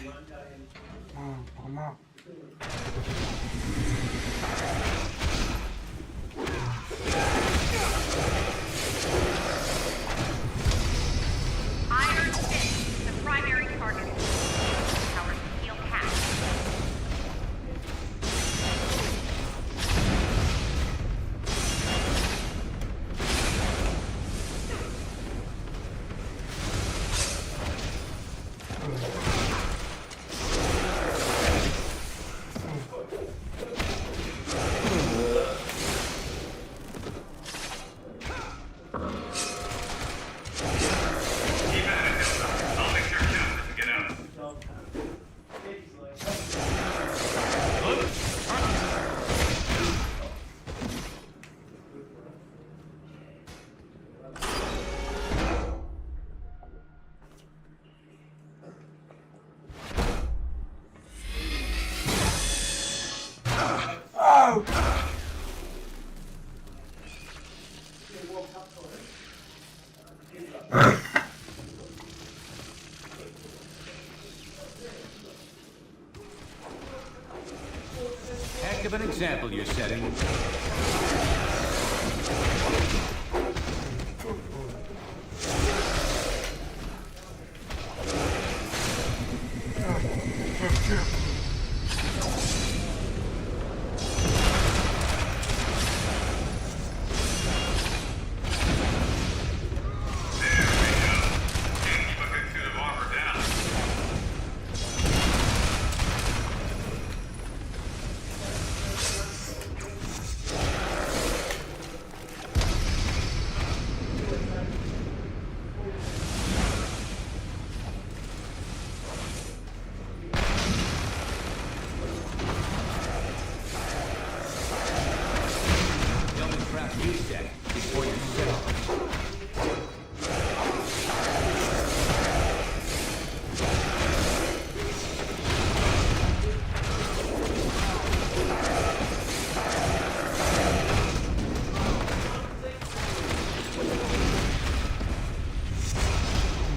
Heck of an example you're setting.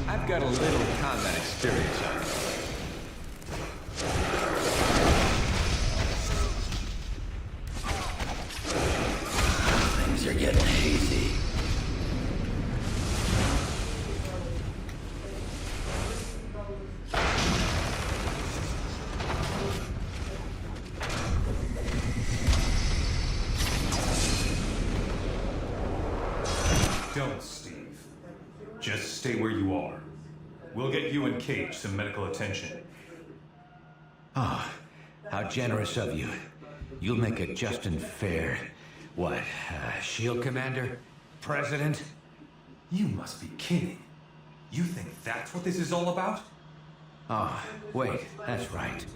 I've got a little combat experience on it. Things are getting hazy. Don't, Steve. Just stay where you are. We'll get you and Cage some medical attention. Ah, how generous of you. You'll make it just and fair. What, shield commander? President? You must be kidding. You think that's what this is all about? Ah, wait, that's right.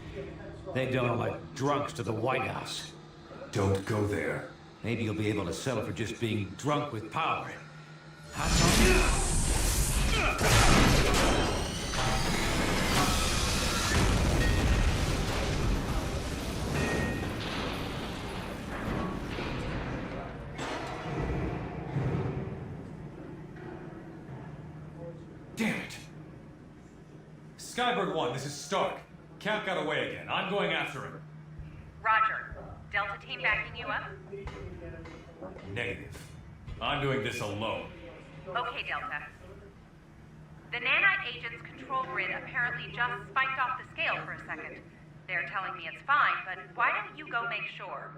They don't like drunks to the White House. Don't go there. Maybe you'll be able to settle for just being drunk with power. Damn it! Skybird 1, this is Stark. Camp got away again. I'm going after him. Roger. Delta team backing you up? Negative. I'm doing this alone. Okay, Delta. The nanite agent's control grid apparently just spiked off the scale for a second. They're telling me it's fine, but why don't you go make sure?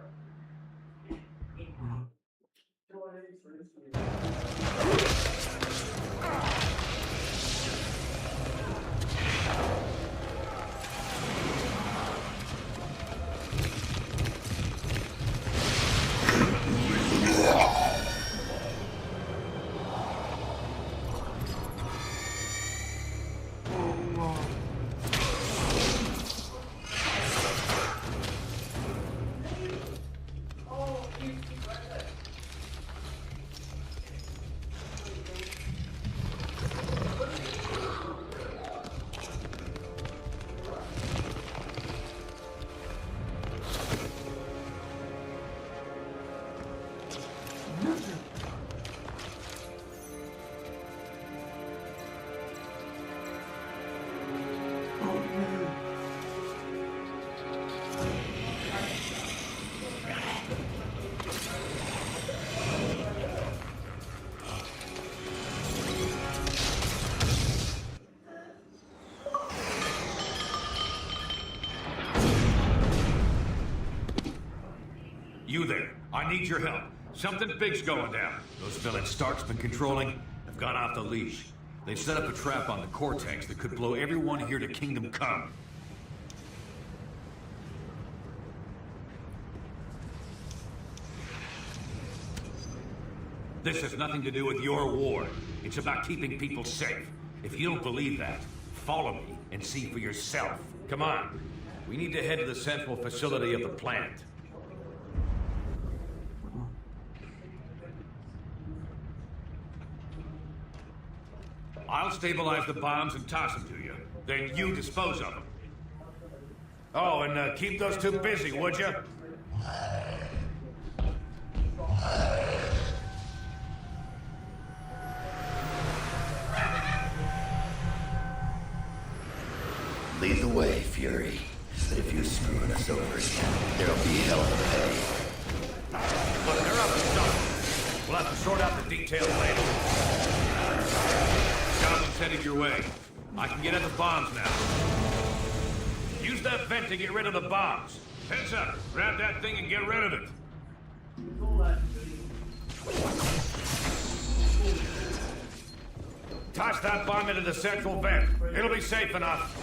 You there. I need your help. Something big's going down. Those villains Stark's been controlling have gone off the leash. They've set up a trap on the Cortex that could blow everyone here to Kingdom Come. This has nothing to do with your war. It's about keeping people safe. If you don't believe that, follow me and see for yourself. Come on. We need to head to the central facility of the plant. I'll stabilize the bombs and toss them to you. Then you dispose of them. Oh, and keep those two busy, would you? fury. But if you screw us over again, there'll be hell to pay. Look, they're up to something. We'll have to sort out the details later. Goblin's headed your way. I can get at the bombs now. Use that vent to get rid of the bombs. Heads up. Grab that thing and get rid of it. Toss that bomb into the central vent. It'll be safe enough.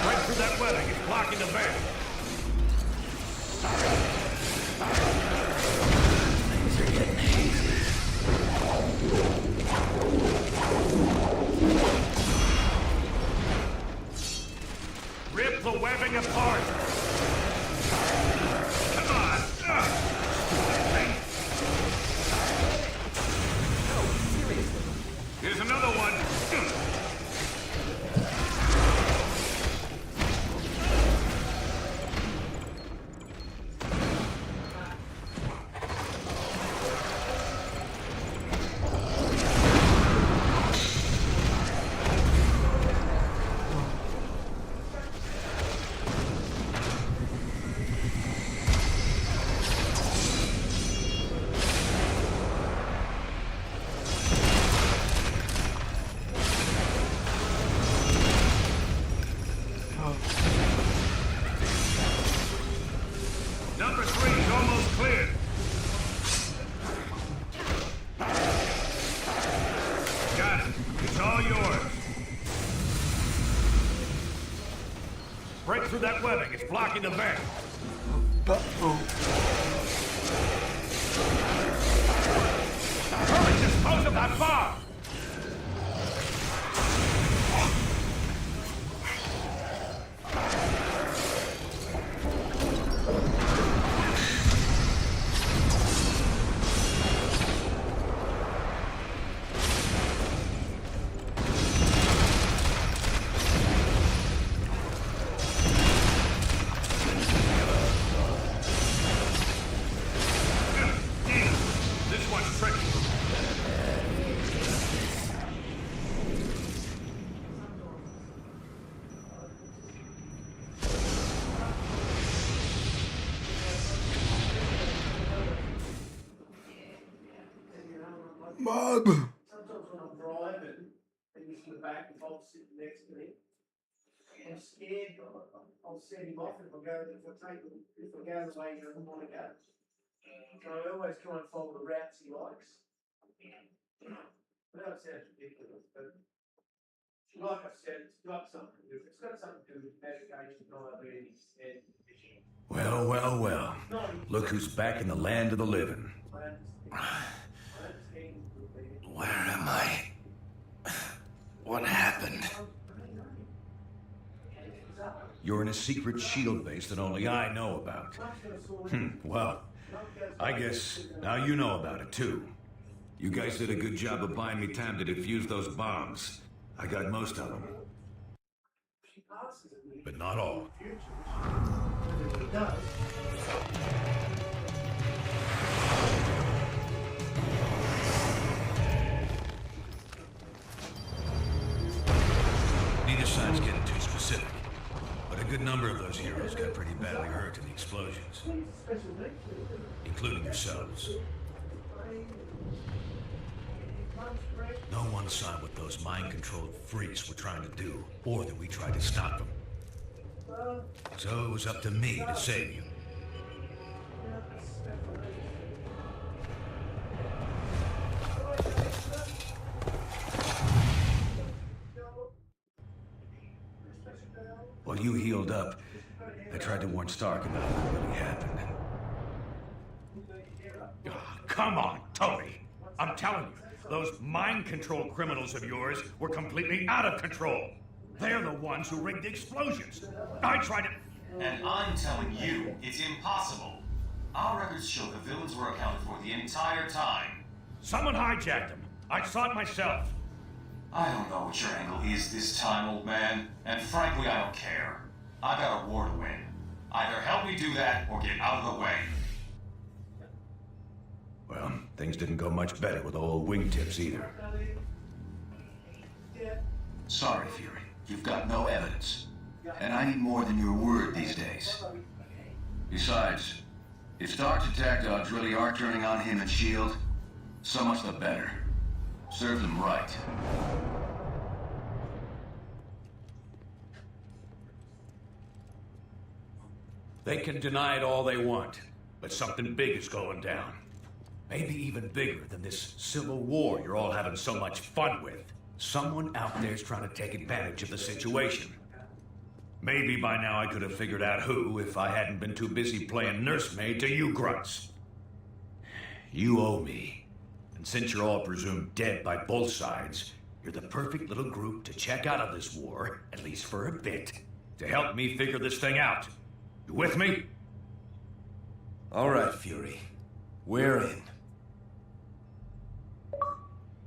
Right through that webbing. It's blocking the vent. Things are getting hazy. Rip the webbing apart. Come on. Here's another one. Number 3 is almost clear. Got it. It's all yours. Break through that webbing. It's blocking the vent. Hurry, dispose of that bomb! This one's tricky. Mom! Sometimes when I'm driving, and he's in the back, and Bob's sitting next to me, I'm scared. I'll set him off if I go the way he doesn't want to go. So I always try and follow the routes he likes. I know it sounds ridiculous, but like I said, it's got something to do. It's got something to do with medication, diabetes, and conditioning. Well, well, well. Look who's back in the land of the living. Where am I? What happened? You're in a secret shield base that only I know about. Well, I guess now you know about it too. You guys did a good job of buying me time to defuse those bombs. I got most of them. But not all. Neither side's getting too specific, but a good number of those heroes got pretty badly hurt in the explosions, including yourselves. No one saw what those mind-controlled freaks were trying to do, or that we tried to stop them. So it was up to me to save you. While you healed up, I tried to warn Stark about what really happened. Oh, come on, Toby. I'm telling you, those mind-control criminals of yours were completely out of control. They're the ones who rigged the explosions. I tried to... And I'm telling you, it's impossible. Our records show the villains were accounted for the entire time. Someone hijacked them. I saw it myself. I don't know what your angle is this time, old man, and frankly, I don't care. I got a war to win. Either help me do that, or get out of the way. Well, things didn't go much better with old wingtips either. Sorry, Fury. You've got no evidence. And I need more than your word these days. Besides, if Stark's attack dogs really are turning on him and S.H.I.E.L.D., so much the better. Serve them right. They can deny it all they want, but something big is going down. Maybe even bigger than this civil war you're all having so much fun with. Someone out there's trying to take advantage of the situation. Maybe by now I could have figured out who if I hadn't been too busy playing nursemaid to you grunts. You owe me. And since you're all presumed dead by both sides, you're the perfect little group to check out of this war, at least for a bit, to help me figure this thing out. You with me? All right, Fury. We're in.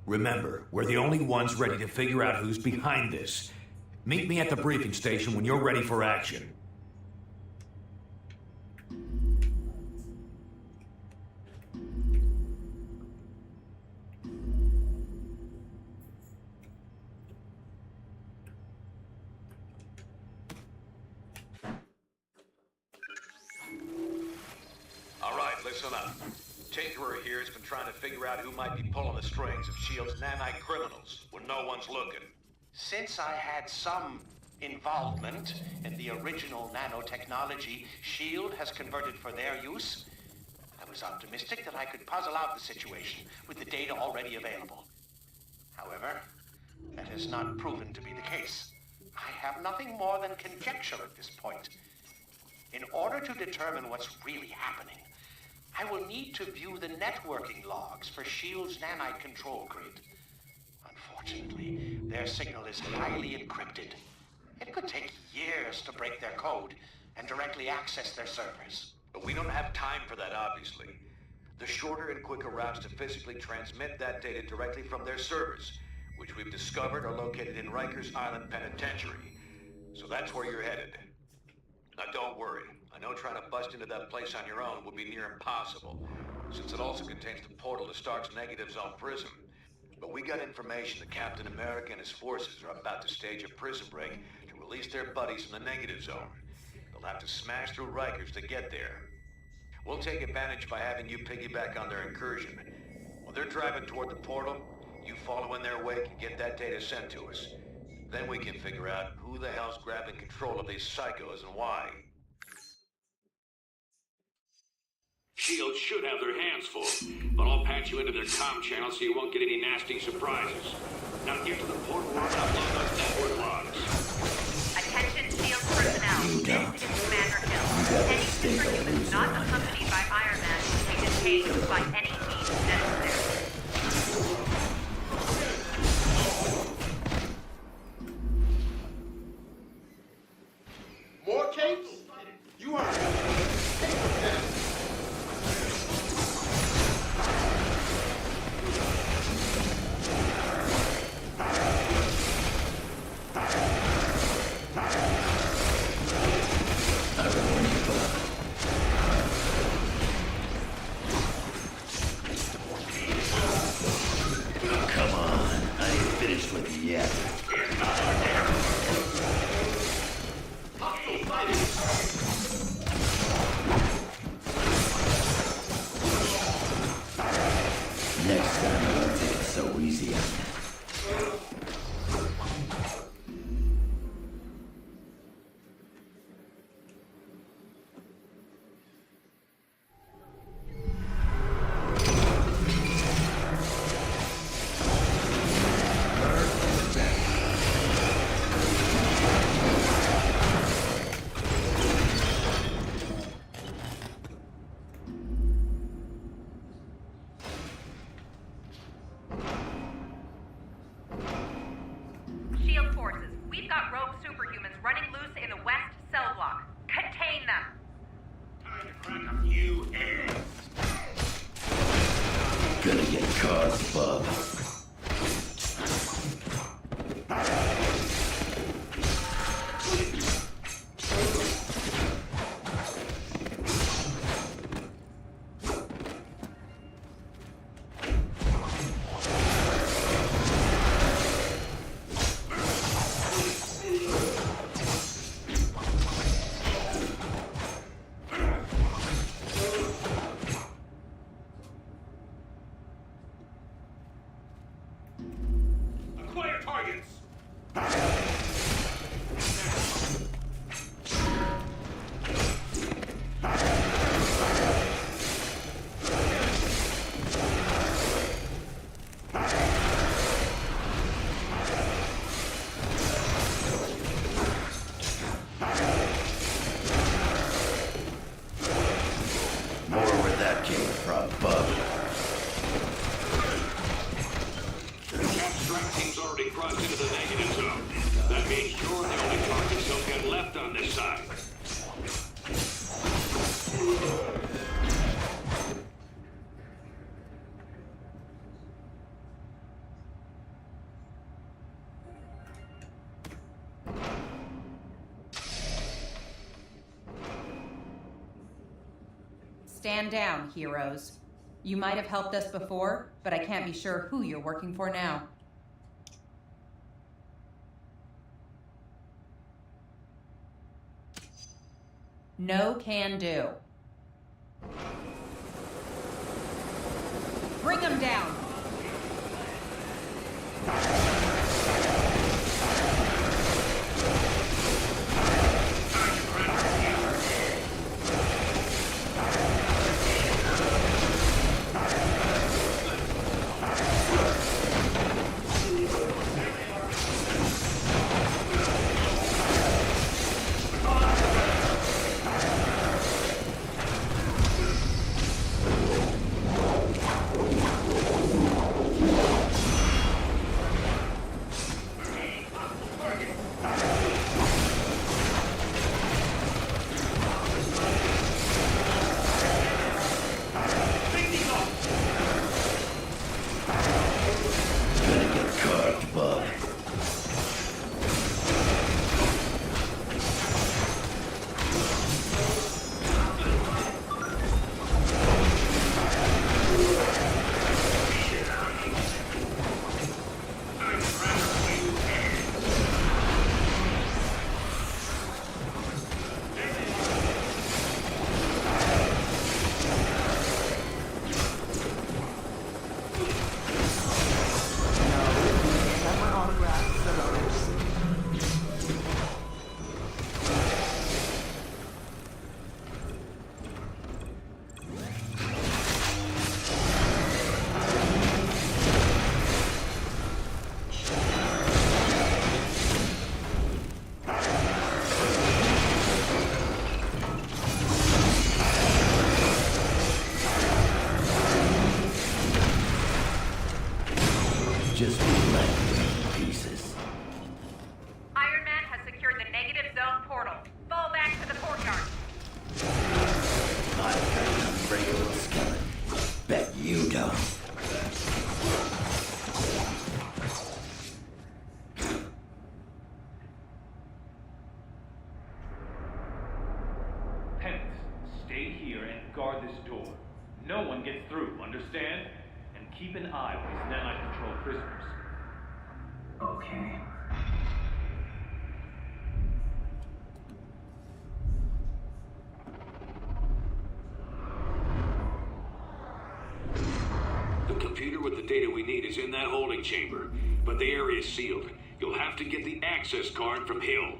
Remember, we're the only ones ready to figure out who's behind this. Meet me at the briefing station when you're ready for action. All right, listen up. Tinkerer here has been trying to figure out who might be pulling the strings of S.H.I.E.L.D.'s nanite criminals when no one's looking. Since I had some involvement in the original nanotechnology S.H.I.E.L.D. has converted for their use, I was optimistic that I could puzzle out the situation with the data already available. However, that has not proven to be the case. I have nothing more than conjecture at this point. In order to determine what's really happening, I will need to view the networking logs for S.H.I.E.L.D.'s nanite control grid. Unfortunately, their signal is highly encrypted. It could take years to break their code and directly access their servers. But we don't have time for that, obviously. The shorter and quicker routes to physically transmit that data directly from their servers, which we've discovered are located in Rikers Island Penitentiary. So that's where you're headed. Now don't worry. I know trying to bust into that place on your own would be near impossible, since it also contains the portal to Stark's Negative Zone prison. But we got information that Captain America and his forces are about to stage a prison break to release their buddies from the Negative Zone. They'll have to smash through Rikers to get there. We'll take advantage by having you piggyback on their incursion. When they're driving toward the portal, you follow in their wake and get that data sent to us. Then we can figure out who the hell's grabbing control of these psychos and why. S.H.I.E.L.D. should have their hands full, but I'll patch you into their comm channel so you won't get any nasty surprises. Now get to the portal and upload those network logs. Attention S.H.I.E.L.D. personnel. This is Commander Hill. Any superhumans not accompanied by Iron Man will be detained by any means necessary. More capes? You heard me. Come on, I ain't finished with you yet. Next time I won't take it so easy. S.H.I.E.L.D. forces, we've got rogue superhumans running loose in the west cell block. Contain them! Time to crack a few eggs. Gonna get caught, bub. Stand down, heroes. You might have helped us before, but I can't be sure who you're working for now. No can do. Bring them down! Just left pieces. Iron Man has secured the negative zone portal. Fall back to the courtyard. I've got an unbreakable skeleton. Bet you don't. Pence, stay here and guard this door. No one gets through, understand? And keep an eye on these nanite-controlled prisoners. Okay. The computer with the data we need is in that holding chamber, but the area is sealed. You'll have to get the access card from Hill.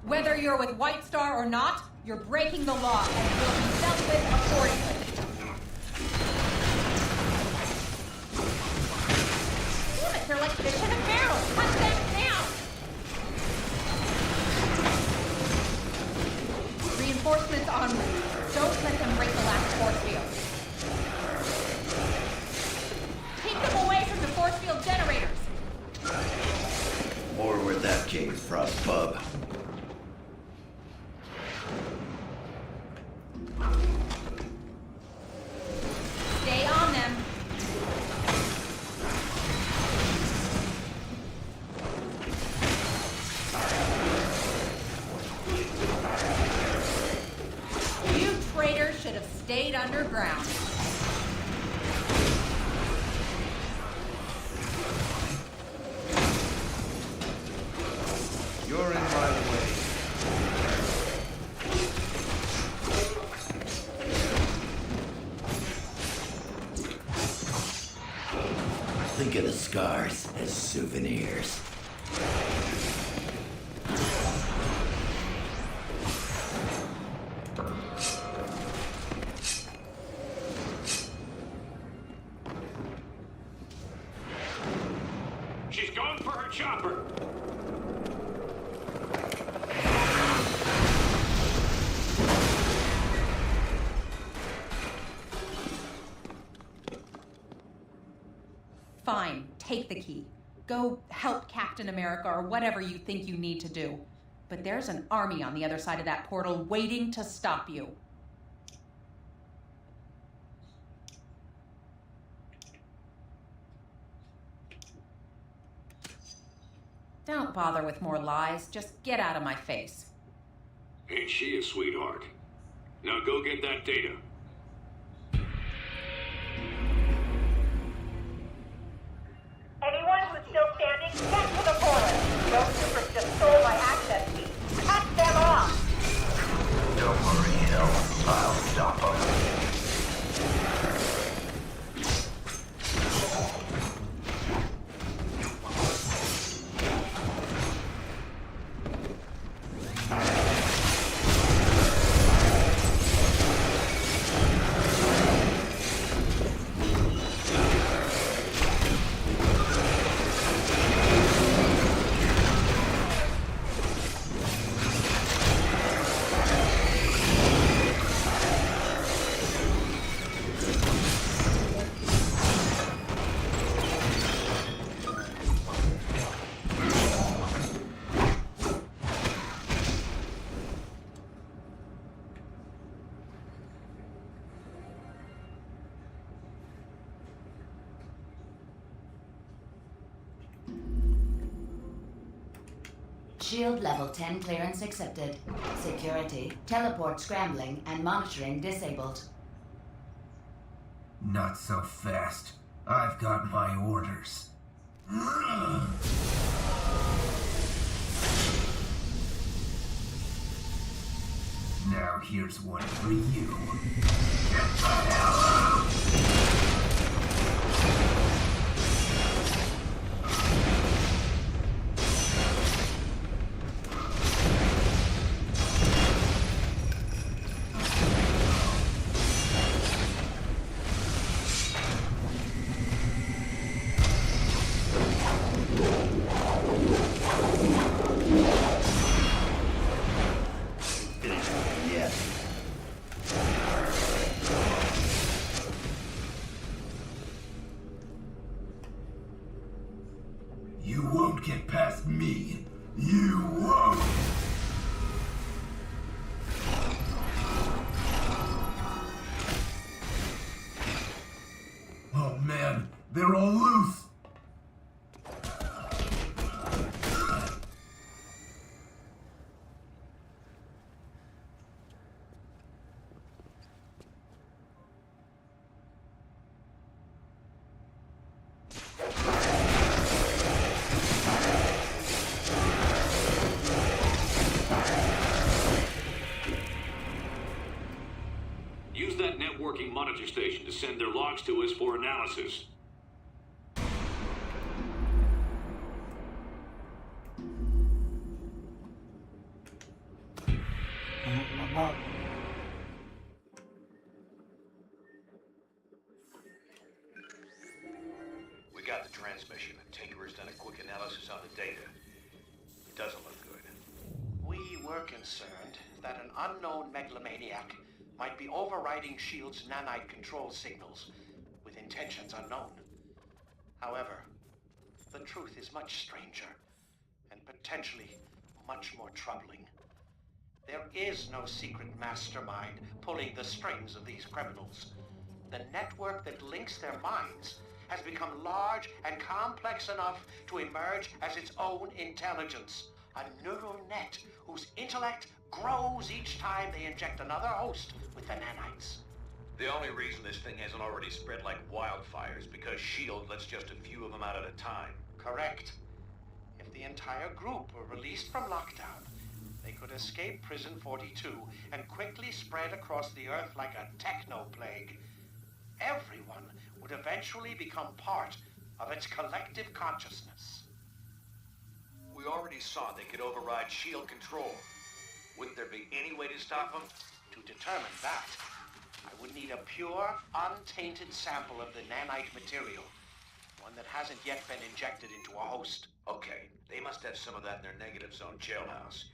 Whether you're with White Star or not, you're breaking the law and will be dealt with accordingly. Damn it, they're like fish in a barrel. Cut them down! Reinforcements en route. Don't let them break the last force field. Keep them away from the force field generators. Or where that came from, bub. Stay on them. You traitors should have stayed underground. You're in my way. Think of the scars as souvenirs. She's going for her chopper. Fine, take the key. Go help Captain America or whatever you think you need to do. But there's an army on the other side of that portal waiting to stop you. Don't bother with more lies. Just get out of my face. Ain't she a sweetheart? Now go get that data. Anyone who's still standing, get to the border. Those supers just stole my access key. Cut them off! Don't worry, Hill. I'll stop them. Shield level 10 clearance accepted. Security, teleport scrambling, and monitoring disabled. Not so fast. I've got my orders. Now here's one for you. Get the hell out! You won't get past me. You won't! Oh man, they're all loose! Use that networking monitor station to send their logs to us for analysis. We got the transmission. Tinker has done a quick analysis on the data. It doesn't look good. We were concerned that an unknown megalomaniac might be overriding S.H.I.E.L.D.'s nanite control signals with intentions unknown. However, the truth is much stranger and potentially much more troubling. There is no secret mastermind pulling the strings of these criminals. The network that links their minds has become large and complex enough to emerge as its own intelligence. A neural net whose intellect grows each time they inject another host with the nanites. The only reason this thing hasn't already spread like wildfire is because S.H.I.E.L.D. lets just a few of them out at a time. Correct. If the entire group were released from lockdown, they could escape Prison 42 and quickly spread across the Earth like a techno-plague. Everyone would eventually become part of its collective consciousness. We already saw they could override S.H.I.E.L.D. control. Wouldn't there be any way to stop them? To determine that, I would need a pure, untainted sample of the nanite material. One that hasn't yet been injected into a host. Okay, they must have some of that in their negative zone jailhouse.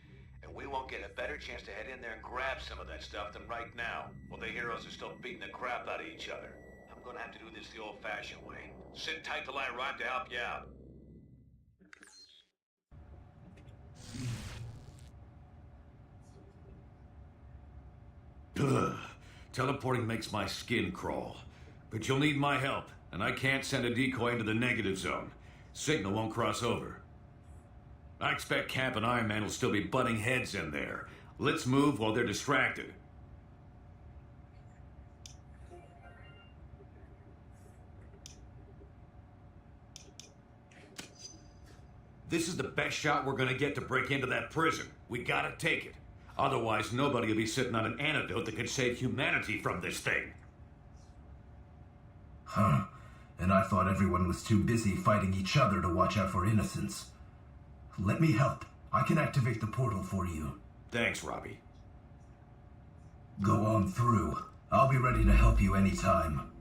And we won't get a better chance to head in there and grab some of that stuff than right now, while the heroes are still beating the crap out of each other. I'm gonna have to do this the old-fashioned way. Sit tight till I arrive to help you out. Ugh. Teleporting makes my skin crawl. But you'll need my help, and I can't send a decoy into the negative zone. Signal won't cross over. I expect Cap and Iron Man will still be butting heads in there. Let's move while they're distracted. This is the best shot we're gonna get to break into that prison. We gotta take it. Otherwise, nobody will be sitting on an antidote that could save humanity from this thing. Huh. And I thought everyone was too busy fighting each other to watch out for innocents. Let me help. I can activate the portal for you. Thanks, Robbie. Go on through. I'll be ready to help you anytime.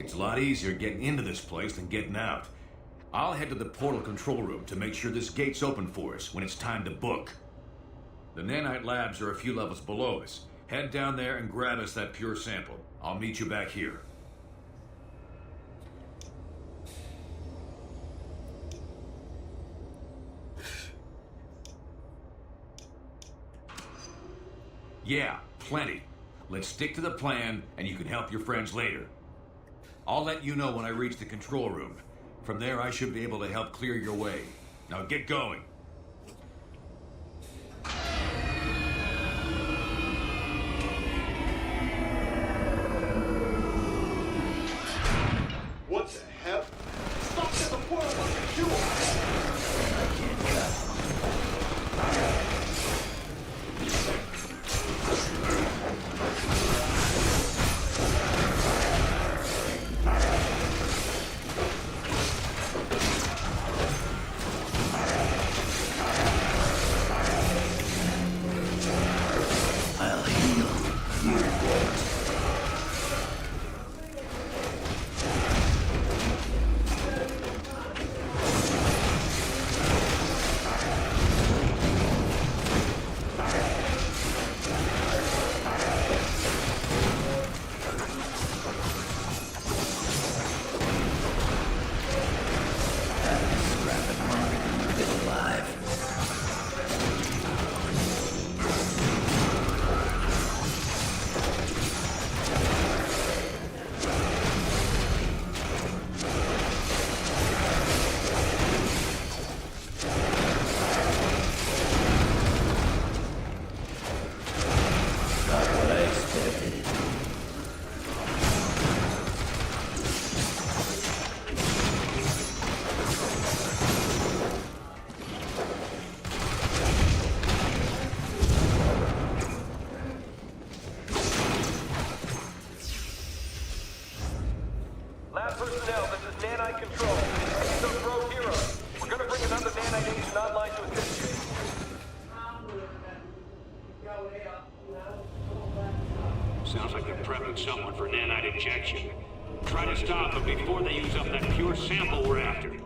It's a lot easier getting into this place than getting out. I'll head to the portal control room to make sure this gate's open for us when it's time to book. The nanite labs are a few levels below us. Head down there and grab us that pure sample. I'll meet you back here. Yeah, plenty. Let's stick to the plan, and you can help your friends later. I'll let you know when I reach the control room. From there, I should be able to help clear your way. Now get going. What the hell? Stop at the portal like you personnel, this is Nanite Control. I need those rogue heroes. We're gonna bring another Nanite agent online to assist you. Sounds like they're prepping someone for nanite injection. Try to stop them before they use up that pure sample we're after.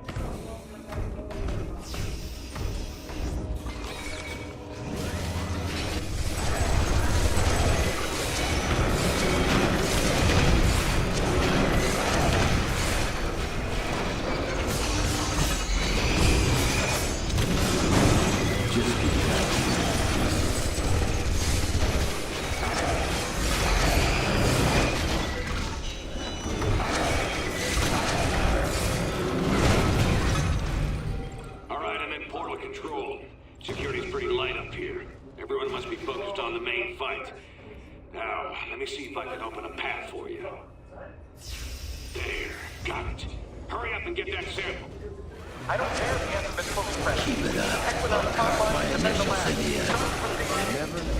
I don't care if he hasn't been fully prepped. Keep it up. Heck with our top line to defend the lab. You never know.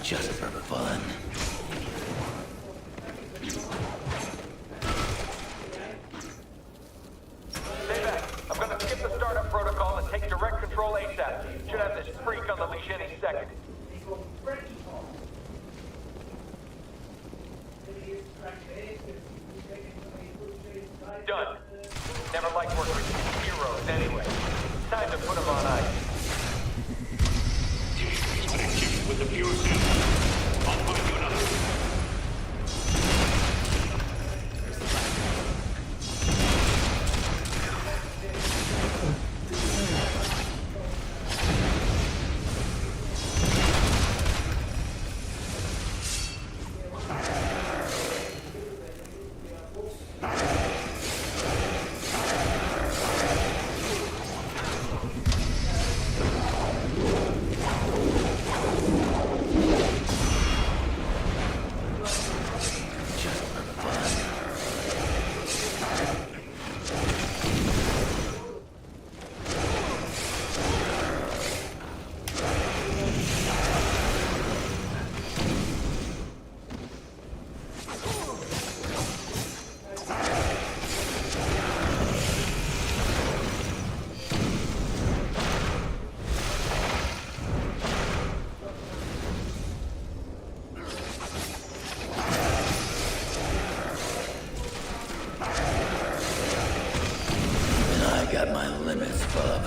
Just for fun. Stay back. I'm gonna skip the startup protocol and take direct control ASAP. Should have this freak on the leash any second. Done. Never liked working with these heroes anyway. Time to put them on ice. With the pure sample. I'll find you another. Got my limits, bub.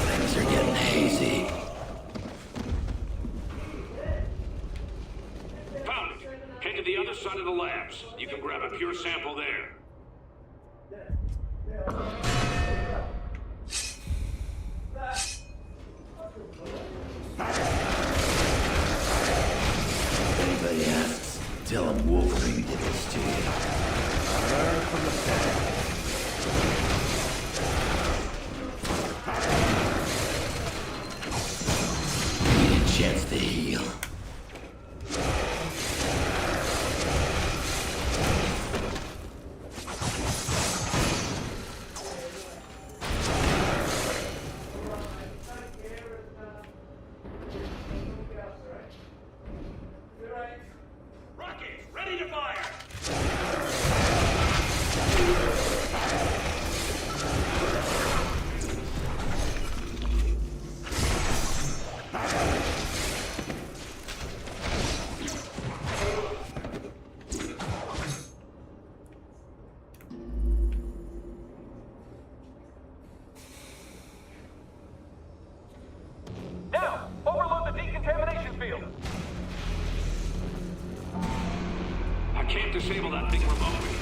Things are getting hazy. Found it. Head to the other side of the labs. You can grab a pure sample there. Anybody asks, tell them Wolverine did this to you. Learn from the past. Need a chance to heal. Rockets, ready to fire! Now, overload the decontamination field. I can't disable that thing remotely.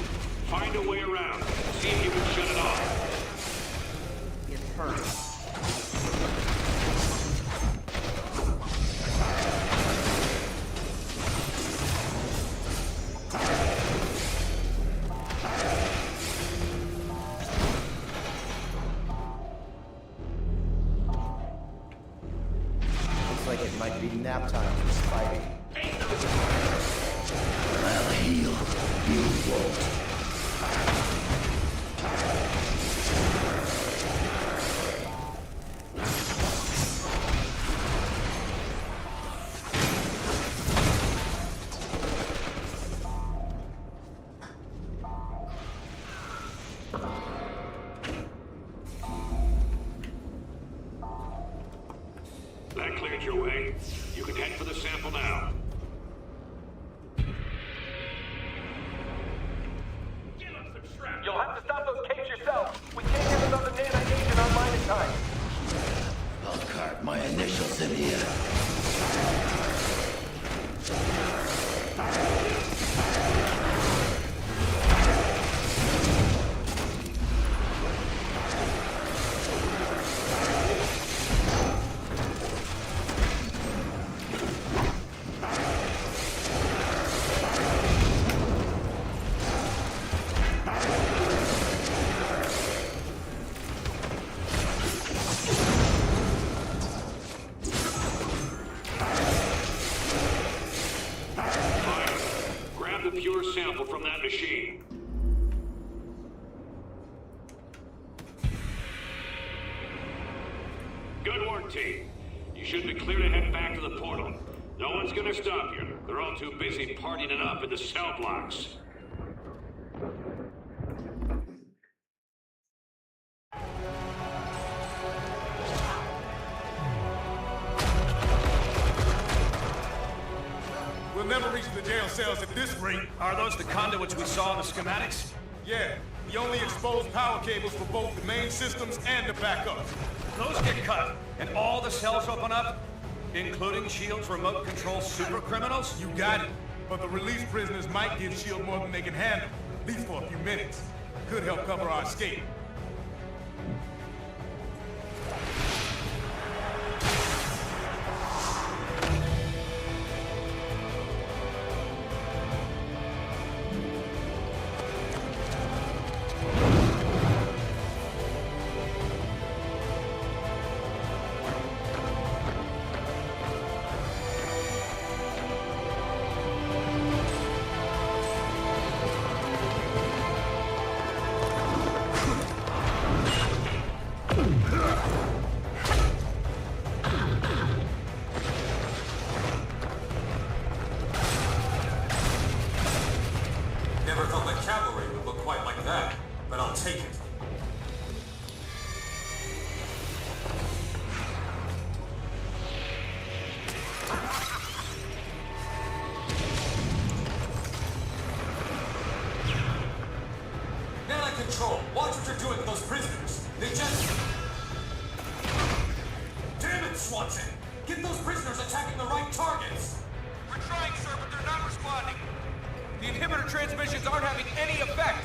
Find a way around. See if you can shut it off. It hurts. Looks like it might be nap time for Spidey. I'll heal. You won't. headed your way. You can head for the sample now. You'll have to stop those capes yourself. We can't get another nanite agent online in time. I'll carve my initials in here. Sample from that machine. Good work, team. You should be clear to head back to the portal. No one's gonna stop you. They're all too busy partying it up in the cell blocks. We'll never reach the jail cells at this rate. Are those the conduits we saw in the schematics? Yeah, the only exposed power cables for both the main systems and the backups. Those get cut, and all the cells open up? Including S.H.I.E.L.D.'s remote control super criminals? You got it. But the released prisoners might give S.H.I.E.L.D. more than they can handle, at least for a few minutes. Could help cover our escape. Control, watch what you're doing with those prisoners. They just... Damn it, Swanson! Get those prisoners attacking the right targets! We're trying, sir, but they're not responding. The inhibitor transmissions aren't having any effect.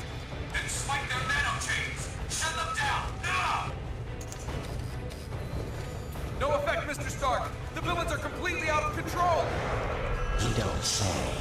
Then spike their nanochains! Shut them down, now! No effect, Mr. Stark. The villains are completely out of control. You don't say.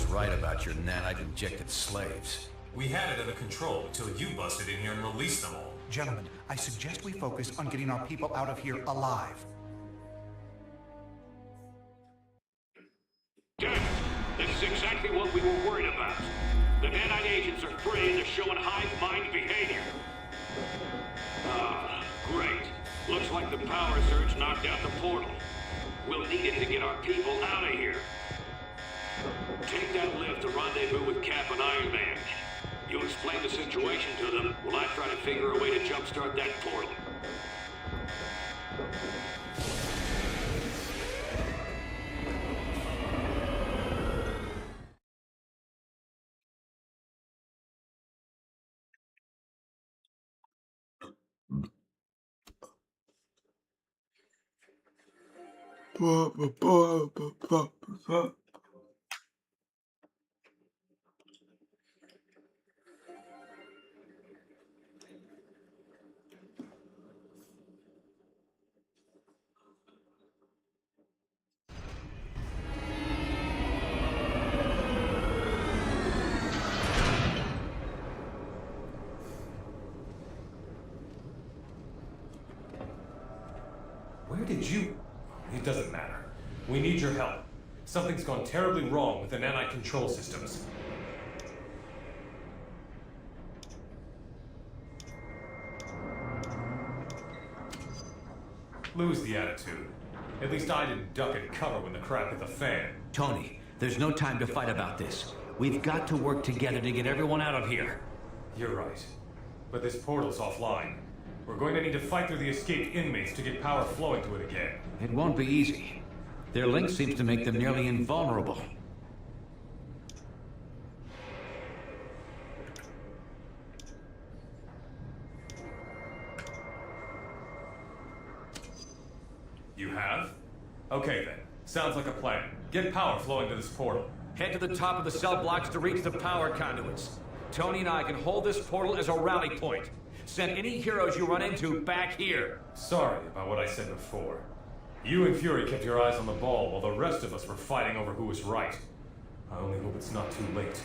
Right about your nanite-injected slaves. We had it under control until you busted in here and released them all. Gentlemen, I suggest we focus on getting our people out of here alive. Good. This is exactly what we were worried about. The nanite agents are free and they're showing hive mind behavior. Ah, great. Looks like the power surge knocked out the portal. We'll need it to get our people out of here. Take that lift to rendezvous with Cap and Iron Man. You explain the situation to them while I try to figure a way to jumpstart that portal. Where did you... It doesn't matter. We need your help. Something's gone terribly wrong with the nanite control systems. Lose the attitude. At least I didn't duck and cover when the crap hit the fan. Tony, there's no time to fight about this. We've got to work together to get everyone out of here. You're right. But this portal's offline. We're going to need to fight through the escaped inmates to get power flowing to it again. It won't be easy. Their link seems to make them nearly invulnerable. You have? Okay then. Sounds like a plan. Get power flowing to this portal. Head to the top of the cell blocks to reach the power conduits. Tony and I can hold this portal as a rally point. Send any heroes you run into back here. Sorry about what I said before. You and Fury kept your eyes on the ball while the rest of us were fighting over who was right. I only hope it's not too late.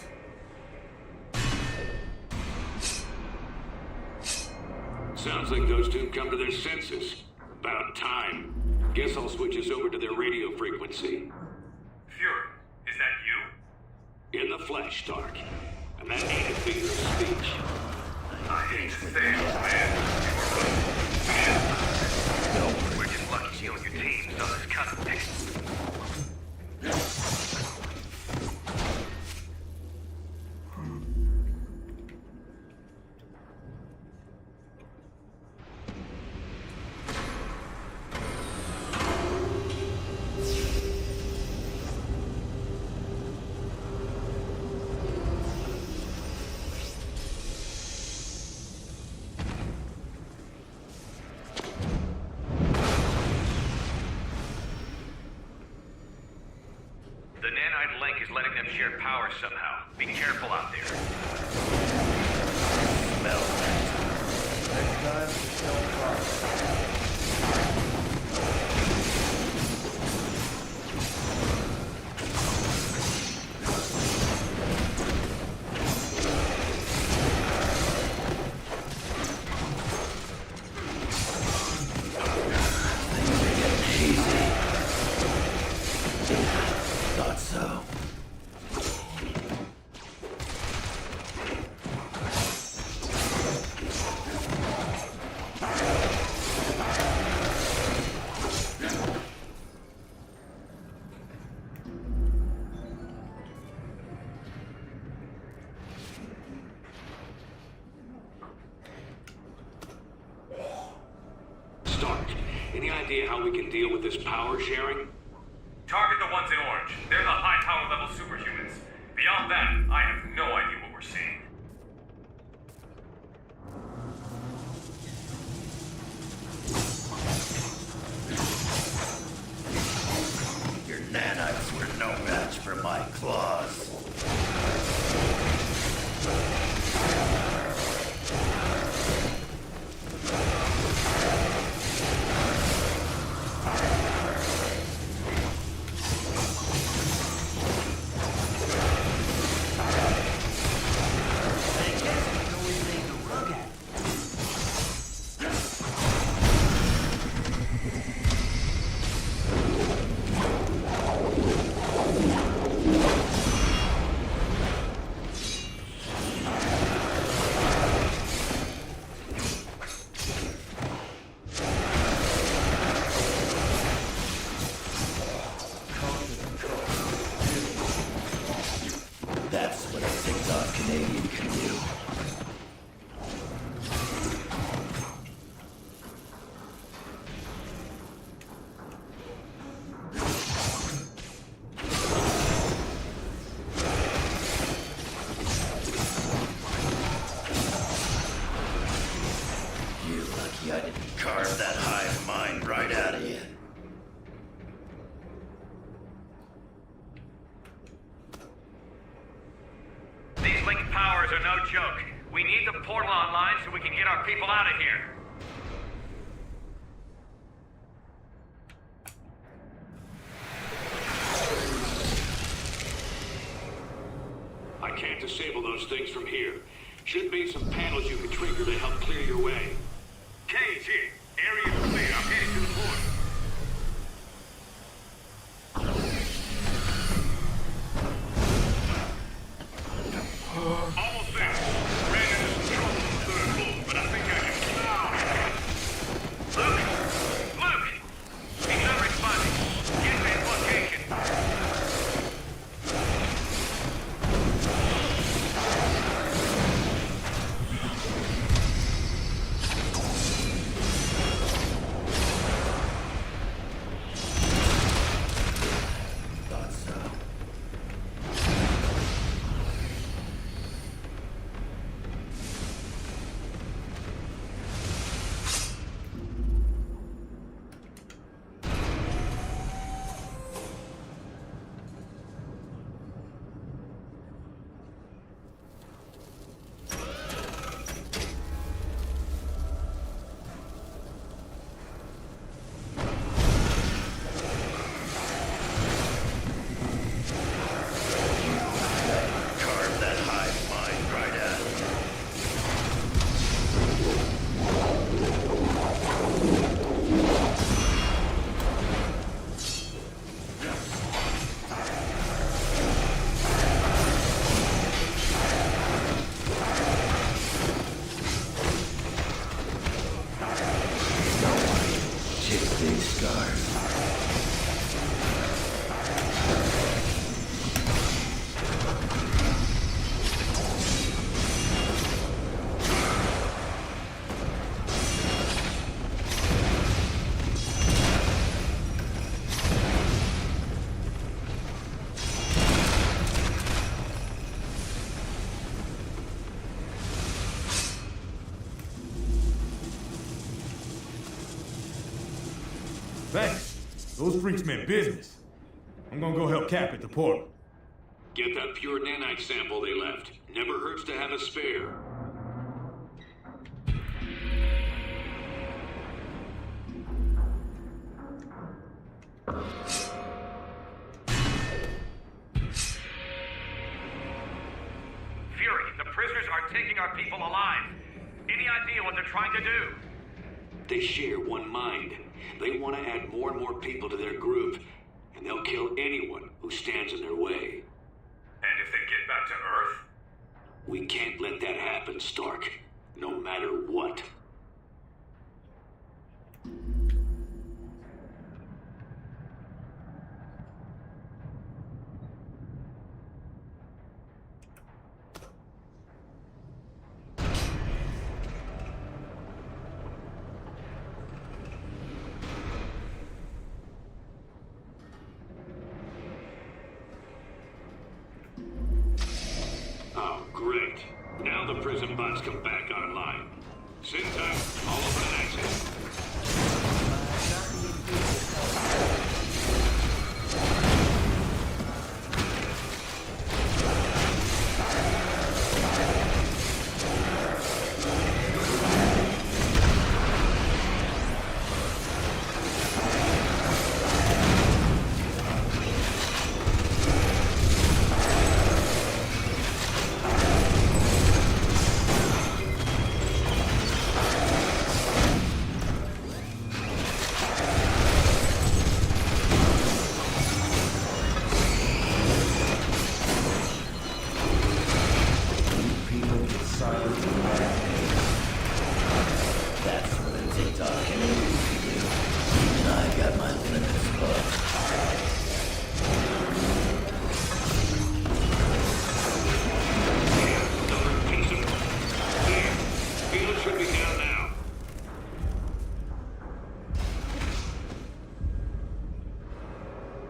Sounds like those two come to their senses. About time. Guess I'll switch us over to their radio frequency. Fury, is that you? In the flesh, Stark. And that ain't a figure of speech. I hate to say it, man. You were right. We're just lucky you and your team's done this kind of thing. The nanite link is letting them share power somehow. Be careful out there. Smell that. Next time, show progress. Thought so. Stark, any idea how we can deal with this power sharing? Target the ones in orange. They're the high power level superhumans. Beyond that, I have no idea what we're seeing. Your nanites were no match for my claws. That's what a TikTok Canadian can do. You're lucky I didn't carve that hive mind right out of you. These linked powers are no joke. We need the portal online so we can get our people out of here. I can't disable those things from here. Should be some panels you can trigger to help clear your way. Cage in. Area clear. I'm heading to the portal. Almost there. Ran into some trouble on the third floor, but I think I can... Luke! Luke! He's not responding. big scars. Thanks. Those freaks meant business. I'm gonna go help Cap at the portal. Get that pure nanite sample they left. Never hurts to have a spare. Fury, the prisoners are taking our people alive. Any idea what they're trying to do? They share one mind. They want to add more and more people to their group, and they'll kill anyone who stands in their way. And if they get back to Earth? We can't let that happen, Stark. No matter what. Oh, great. Now the prison bots come back online. Send time, I'll open an access.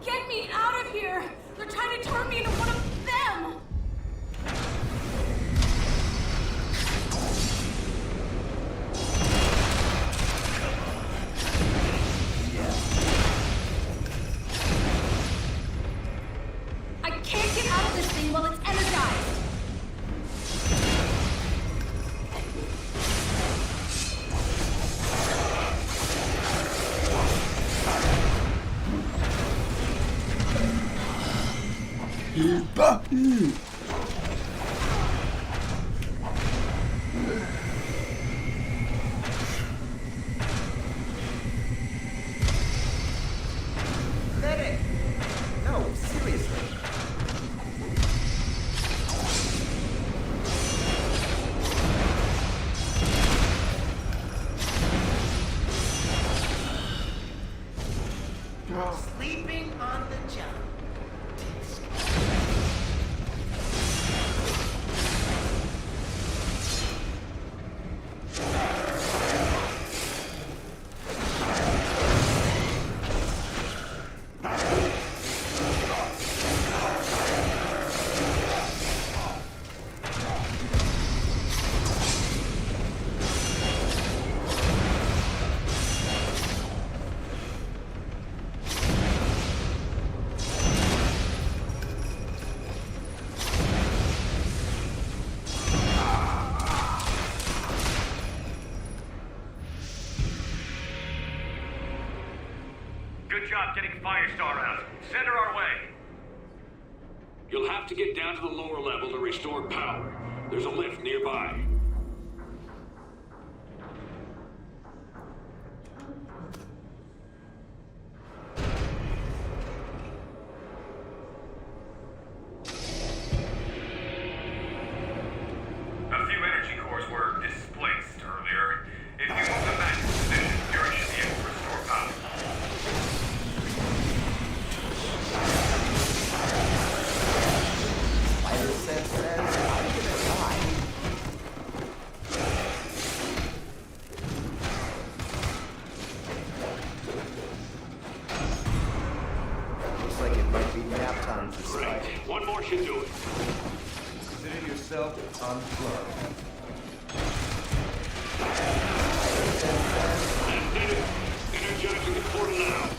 Get me out of here! They're trying to turn me into one of them! I can't get out of this thing while it's energized! Medic! No, seriously. Sleeping on the job. Good job getting Firestar out. Send her our way. You'll have to get down to the lower level to restore power. There's a lift nearby. A few energy cores were displaced earlier. If you move them back to position, Fury should be able to restore power. you doing? Consider yourself unplugged. I did it! Energizing the portal now!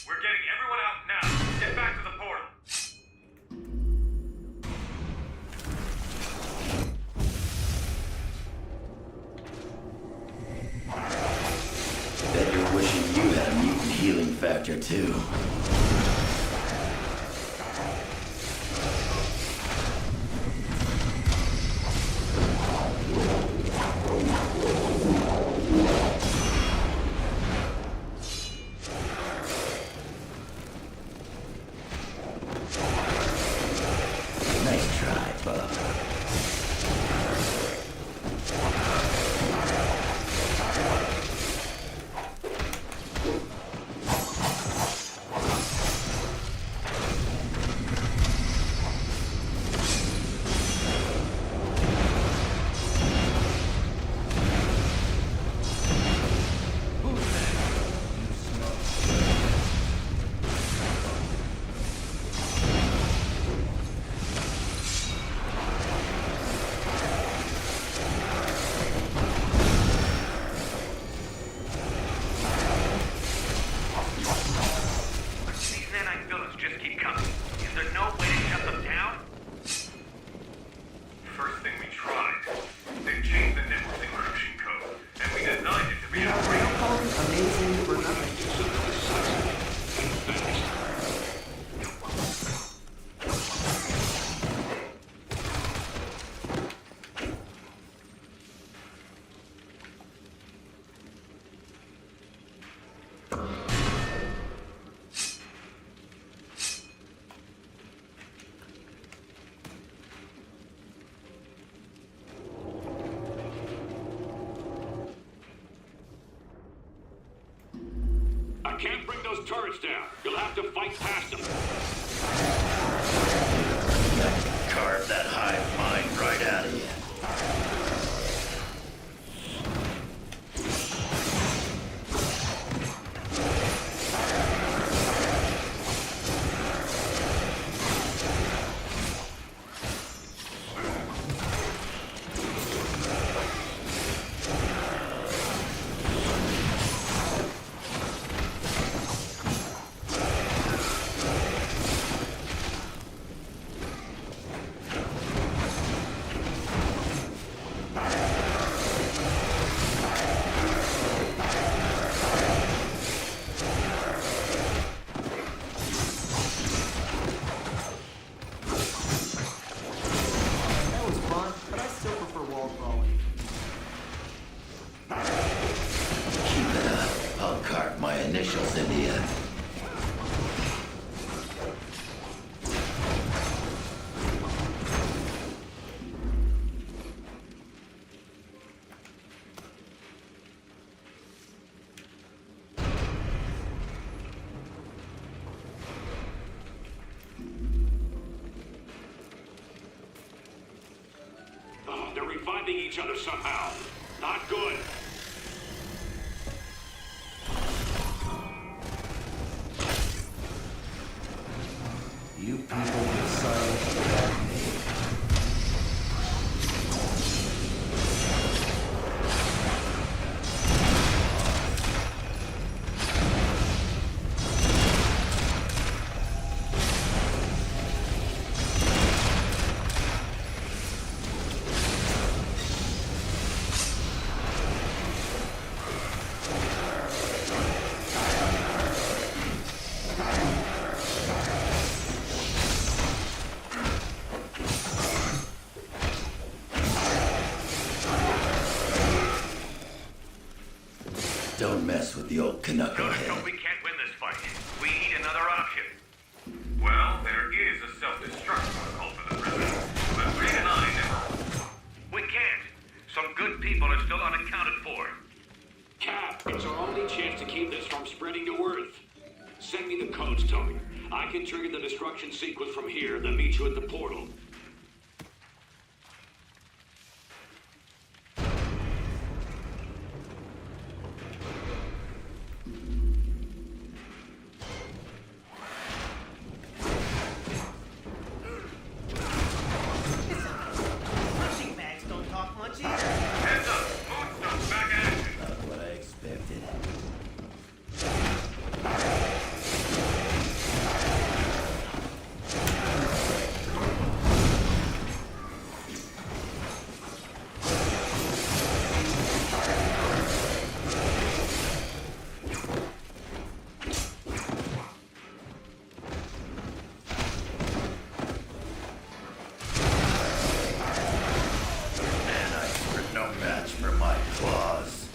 We're getting everyone out now. Get back to the portal. Bet you're wishing you had a mutant healing factor, too. Nice try, bub. These nanite villains just keep coming. Is there no way to shut them down? First thing we tried. They changed the network encryption code, and we designed it to be unbreakable. Amazing for nothing. I can't bring those turrets down. You'll have to fight past them. Carve that hive mind right out of you. That was fun, but I still prefer wall crawling. Keep it up. I'll carve my initials into you. Oh, they're reviving each other somehow. Not good. You people get silent without me. Don't mess with the old No, knucklehead. we can't win this fight. can trigger the destruction sequence from here, then meet you at the portal. Punching bags don't talk much either. Heads up! Monster, back at action! Not what I expected. Nanites were no match for my claws.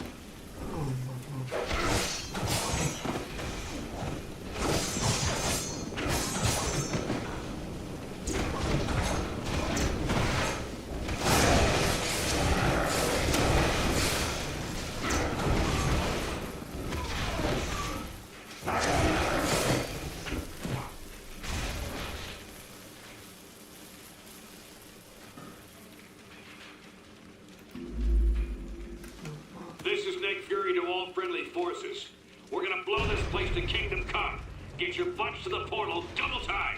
This is Nick Fury to all friendly forces. We're gonna blow this place to Kingdom Come. Get your butts to the portal double time!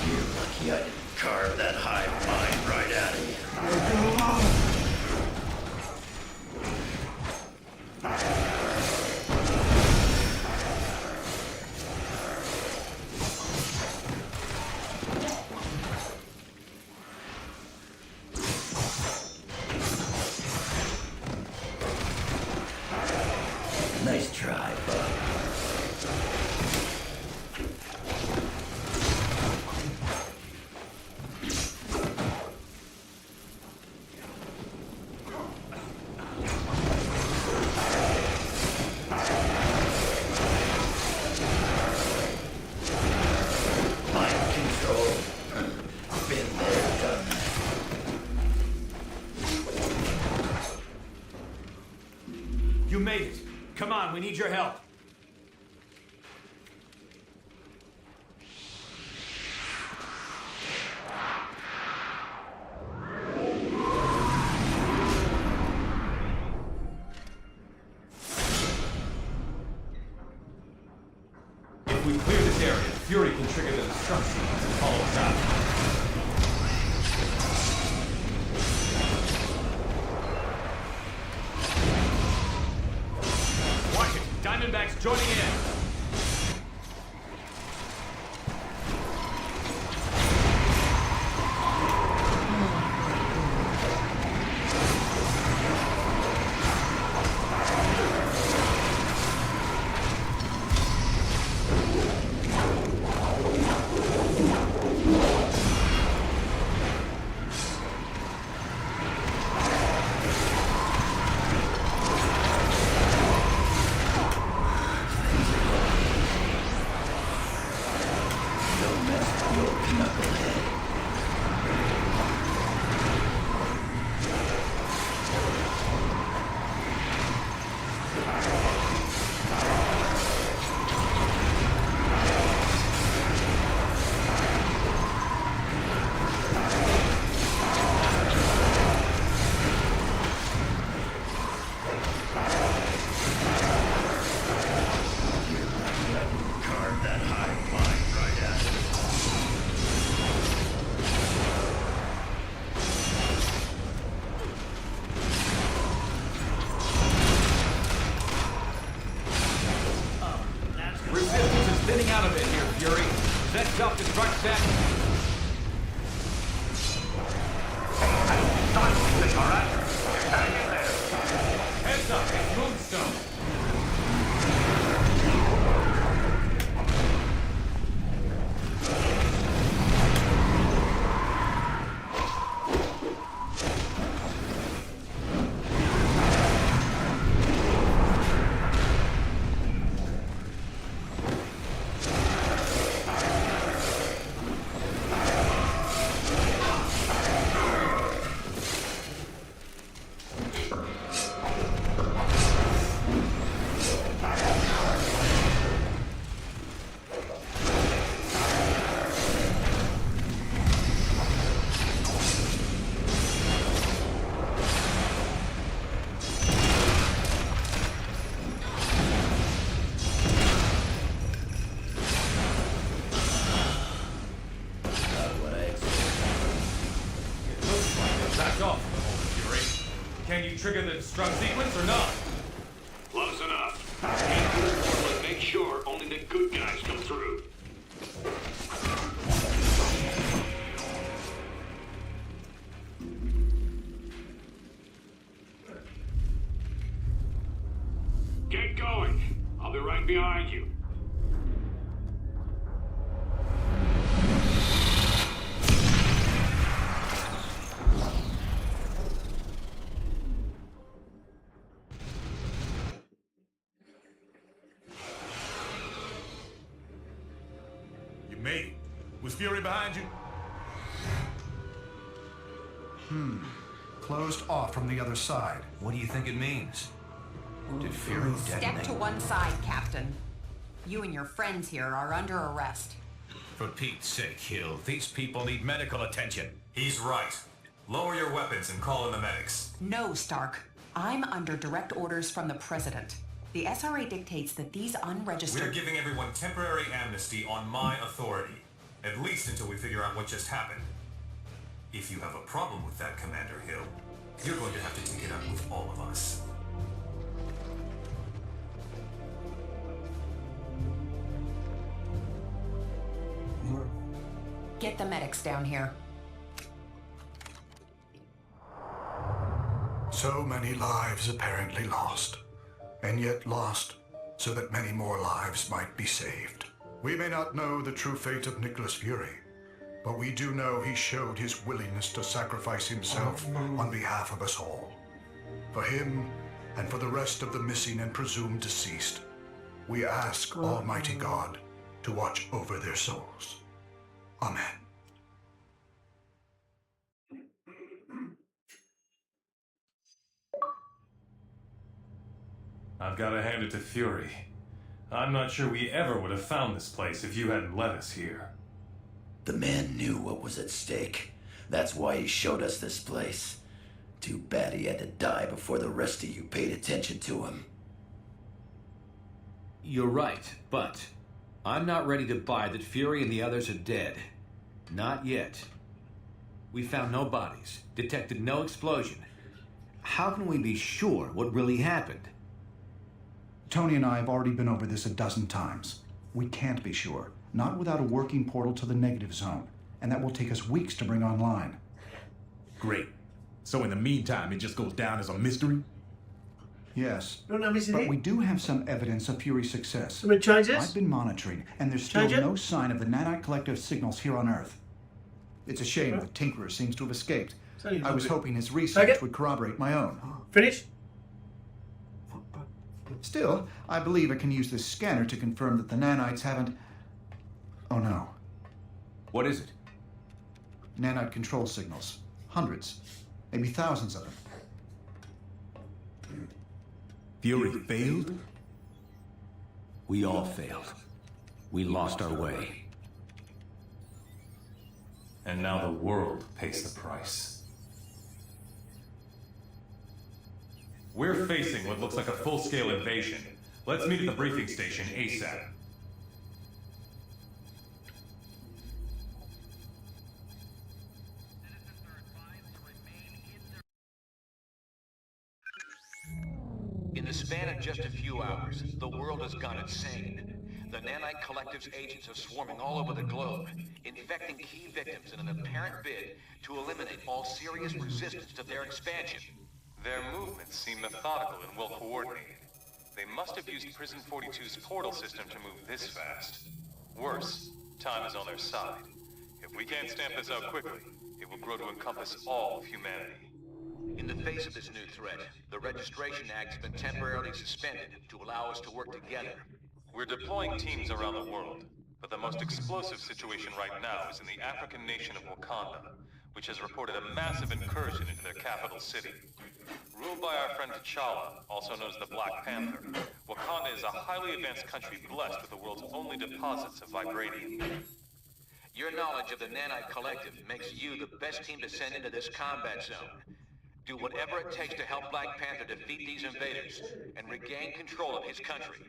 You're lucky I didn't carve that hive mind right out of you. Nice try, bud. Mind control. Been there, done that. You made it. Come on, we need your help. If we clear this area, Fury can trigger the destruction and follow us out. Watch it. Diamondback's joining in. off, Fury. Can you trigger the destruct sequence or not? Close enough. Scan through the portal and make sure only the good guys come through. Get going. I'll be right behind you. You made it. Was Fury behind you? Closed off from the other side. What do you think it means? Did Fury Step detonate? to one side, Captain. You and your friends here are under arrest. For Pete's sake, Hill, these people need medical attention. He's right. Lower your weapons and call in the medics. No, Stark. I'm under direct orders from the President. The SRA dictates that these unregistered... We're giving everyone temporary amnesty on my authority. At least until we figure out what just happened. If you have a problem with that, Commander Hill, you're going to have to take it up with all of us. Get the medics down here. So many lives apparently lost, and yet lost so that many more lives might be saved. We may not know the true fate of Nicholas Fury, but we do know he showed his willingness to sacrifice himself on behalf of us all. For him, and for the rest of the missing and presumed deceased, we ask Almighty God to watch over their souls. Amen. I've got to hand it to Fury. I'm not sure we ever would have found this place if you hadn't led us here. The man knew what was at stake. That's why he showed us this place. Too bad he had to die before the rest of you paid attention to him. You're right, but I'm not ready to buy that Fury and the others are dead. Not yet. We found no bodies, detected no explosion. How can we be sure what really happened? Tony and I have already been over this a dozen times. We can't be sure, not without a working portal to the negative zone, and that will take us weeks to bring online. Great. So in the meantime, it just goes down as a mystery? Yes, No, no, Mr. but Dick. we do have some evidence of Fury's success. Want me to change this? I've been monitoring, and there's still Change it? no sign of the nanite collective signals here on Earth. It's a shame that Tinkerer seems to have escaped. only a I was little bit. hoping his Take research it? would corroborate my own. Finish? Still, I believe I can use this scanner to confirm that the nanites haven't... Oh no. What is it? Nanite control signals. Hundreds. Maybe thousands of them. Fury failed? We all failed. We lost our way. And now the world pays the price. We're facing what looks like a full-scale invasion. Let's meet at the briefing station ASAP. In the span of just a few hours, the world has gone insane. The Nanite Collective's agents are swarming all over the globe, infecting key victims in an apparent bid to eliminate all serious resistance to their expansion. Their movements seem methodical and well coordinated. They must have used Prison 42's portal system to move this fast. Worse, time is on their side. If we can't stamp this out quickly, it will grow to encompass all of humanity. In the face of this new threat, the Registration Act has been temporarily suspended to allow us to work together. We're deploying teams around the world, but the most explosive situation right now is in the African nation of Wakanda, which has reported a massive incursion into their capital city. Ruled by our friend T'Challa, also known as the Black Panther, Wakanda is a highly advanced country blessed with the world's only deposits of vibranium. Your knowledge of the Nanite Collective makes you the best team to send into this combat zone. Do whatever it takes to help Black Panther defeat these invaders and regain control of his country.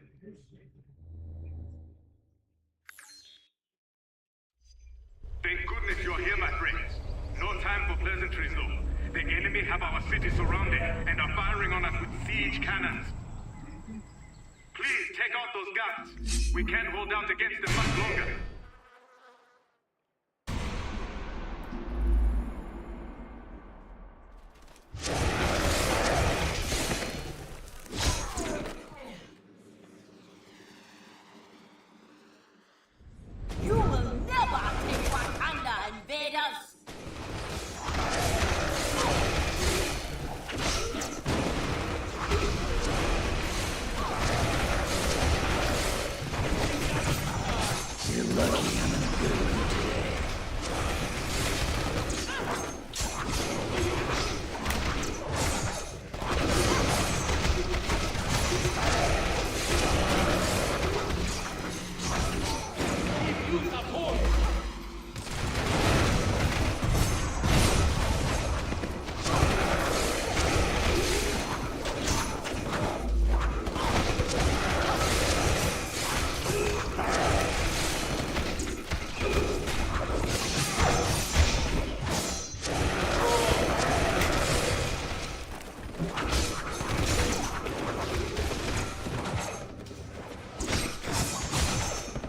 Thank goodness you're here, my friends. No time for pleasantries, though. The enemy have our city surrounded and are firing on us with siege cannons. Please take out those guns. We can't hold out against them much longer. You will never take Wakanda, invaders! You're lucky I'm in a good mood today.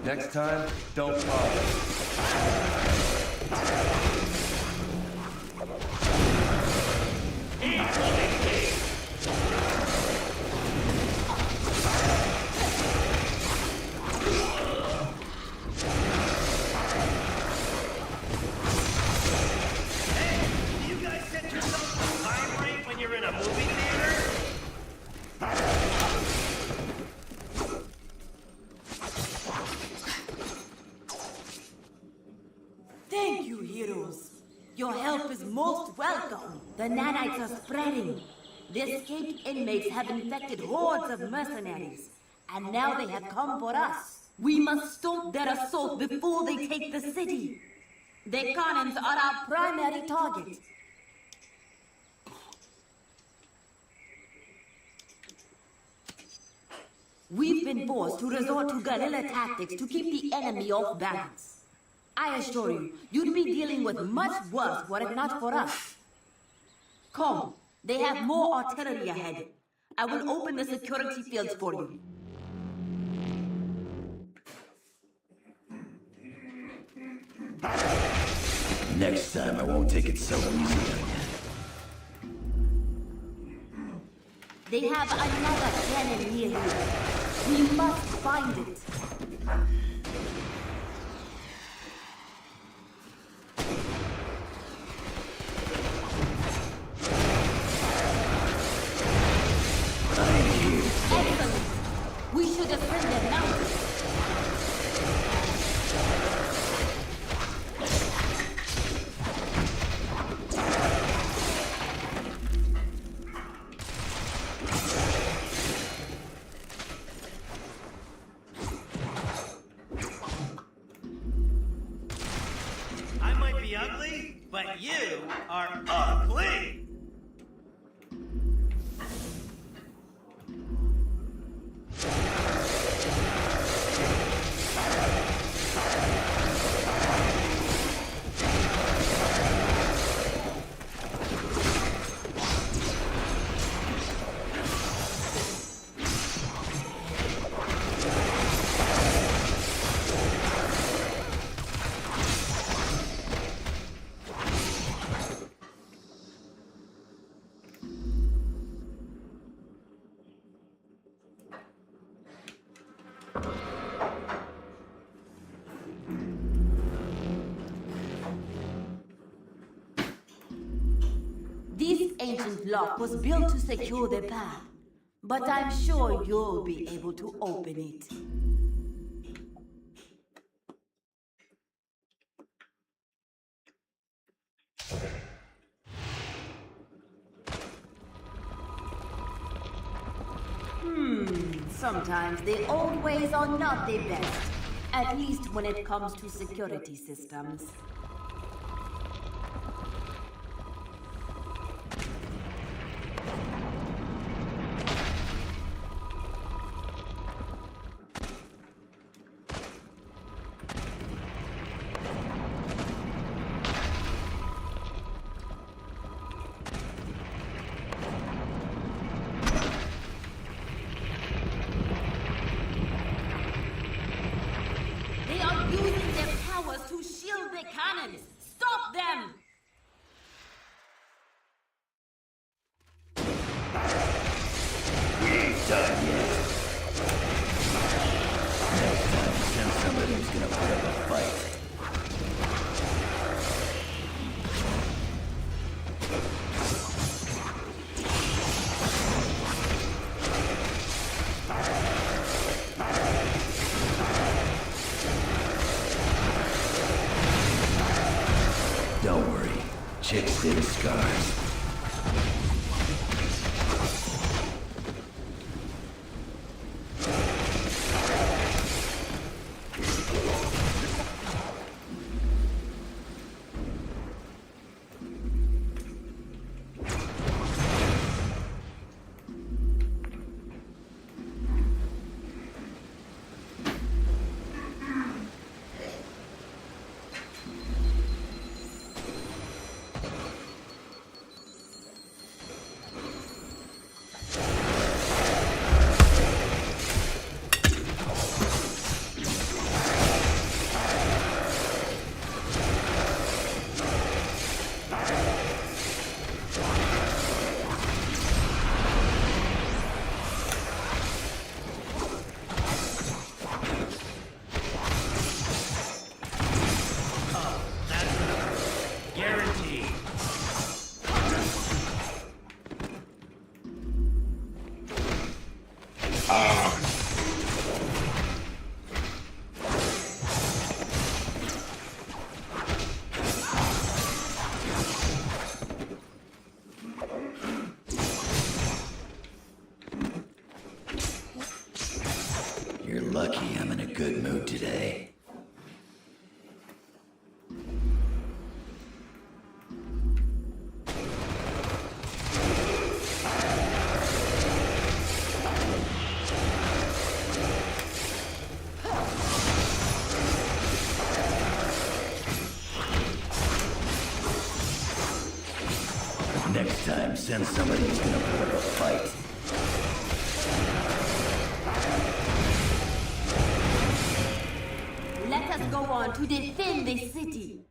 Next time, don't bother. Do you guys set yourself to vibrate when you're in a movie theater? Thank you, heroes. Your help is most welcome. The nanites are spreading. The escaped inmates have infected hordes of mercenaries, and now they have come for us. We must stop their assault before they take the city. The cannons are our primary target. We've been forced to resort to guerrilla tactics to keep the enemy off balance. I assure you, you'd be dealing with much worse were it not for us. Come, they have more artillery ahead. I will open the security fields for you. Next time I won't take it so easy on you. They have another cannon near you. We must find it. Excellent. We should defend them now. I might be ugly, but you are ugly! This ancient lock was built to secure the path, but I'm sure you'll be able to open it. Sometimes the old ways are not the best, at least when it comes to security systems. Stop them! We ain't done yet. Next time, send somebody who's gonna put up a fight. Don't worry, chicks see the scars. You're lucky I'm in a good mood today. Next time, send somebody who's gonna put up a fight. Let us go on to defend the city.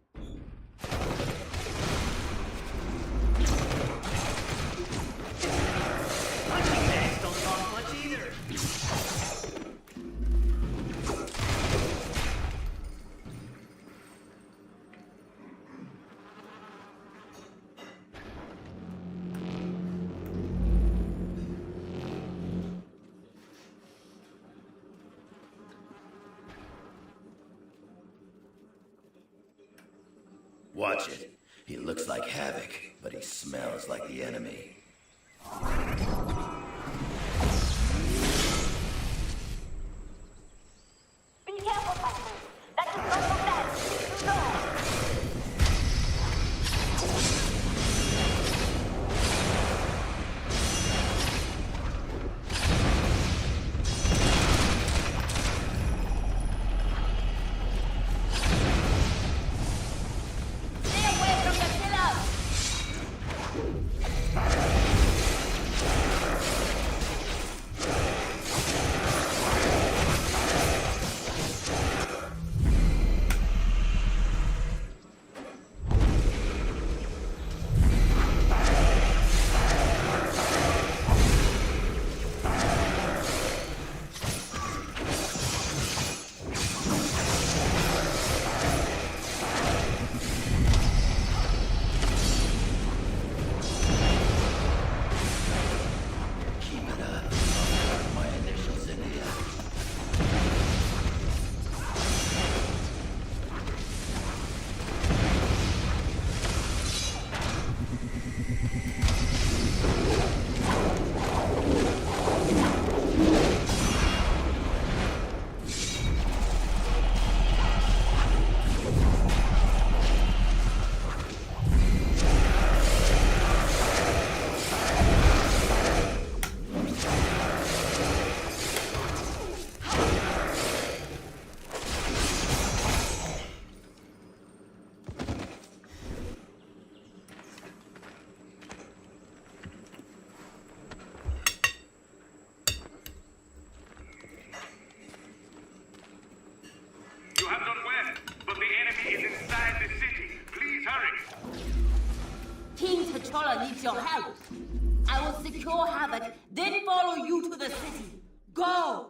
Punching bags don't cost much either. Watch it. He looks like havoc, but he smells like the enemy. Be careful, Titan. That is not so fast. Too low. Stay away from the pillars! Ayatollah needs your help. I will secure Havoc, then follow you to the city. Go!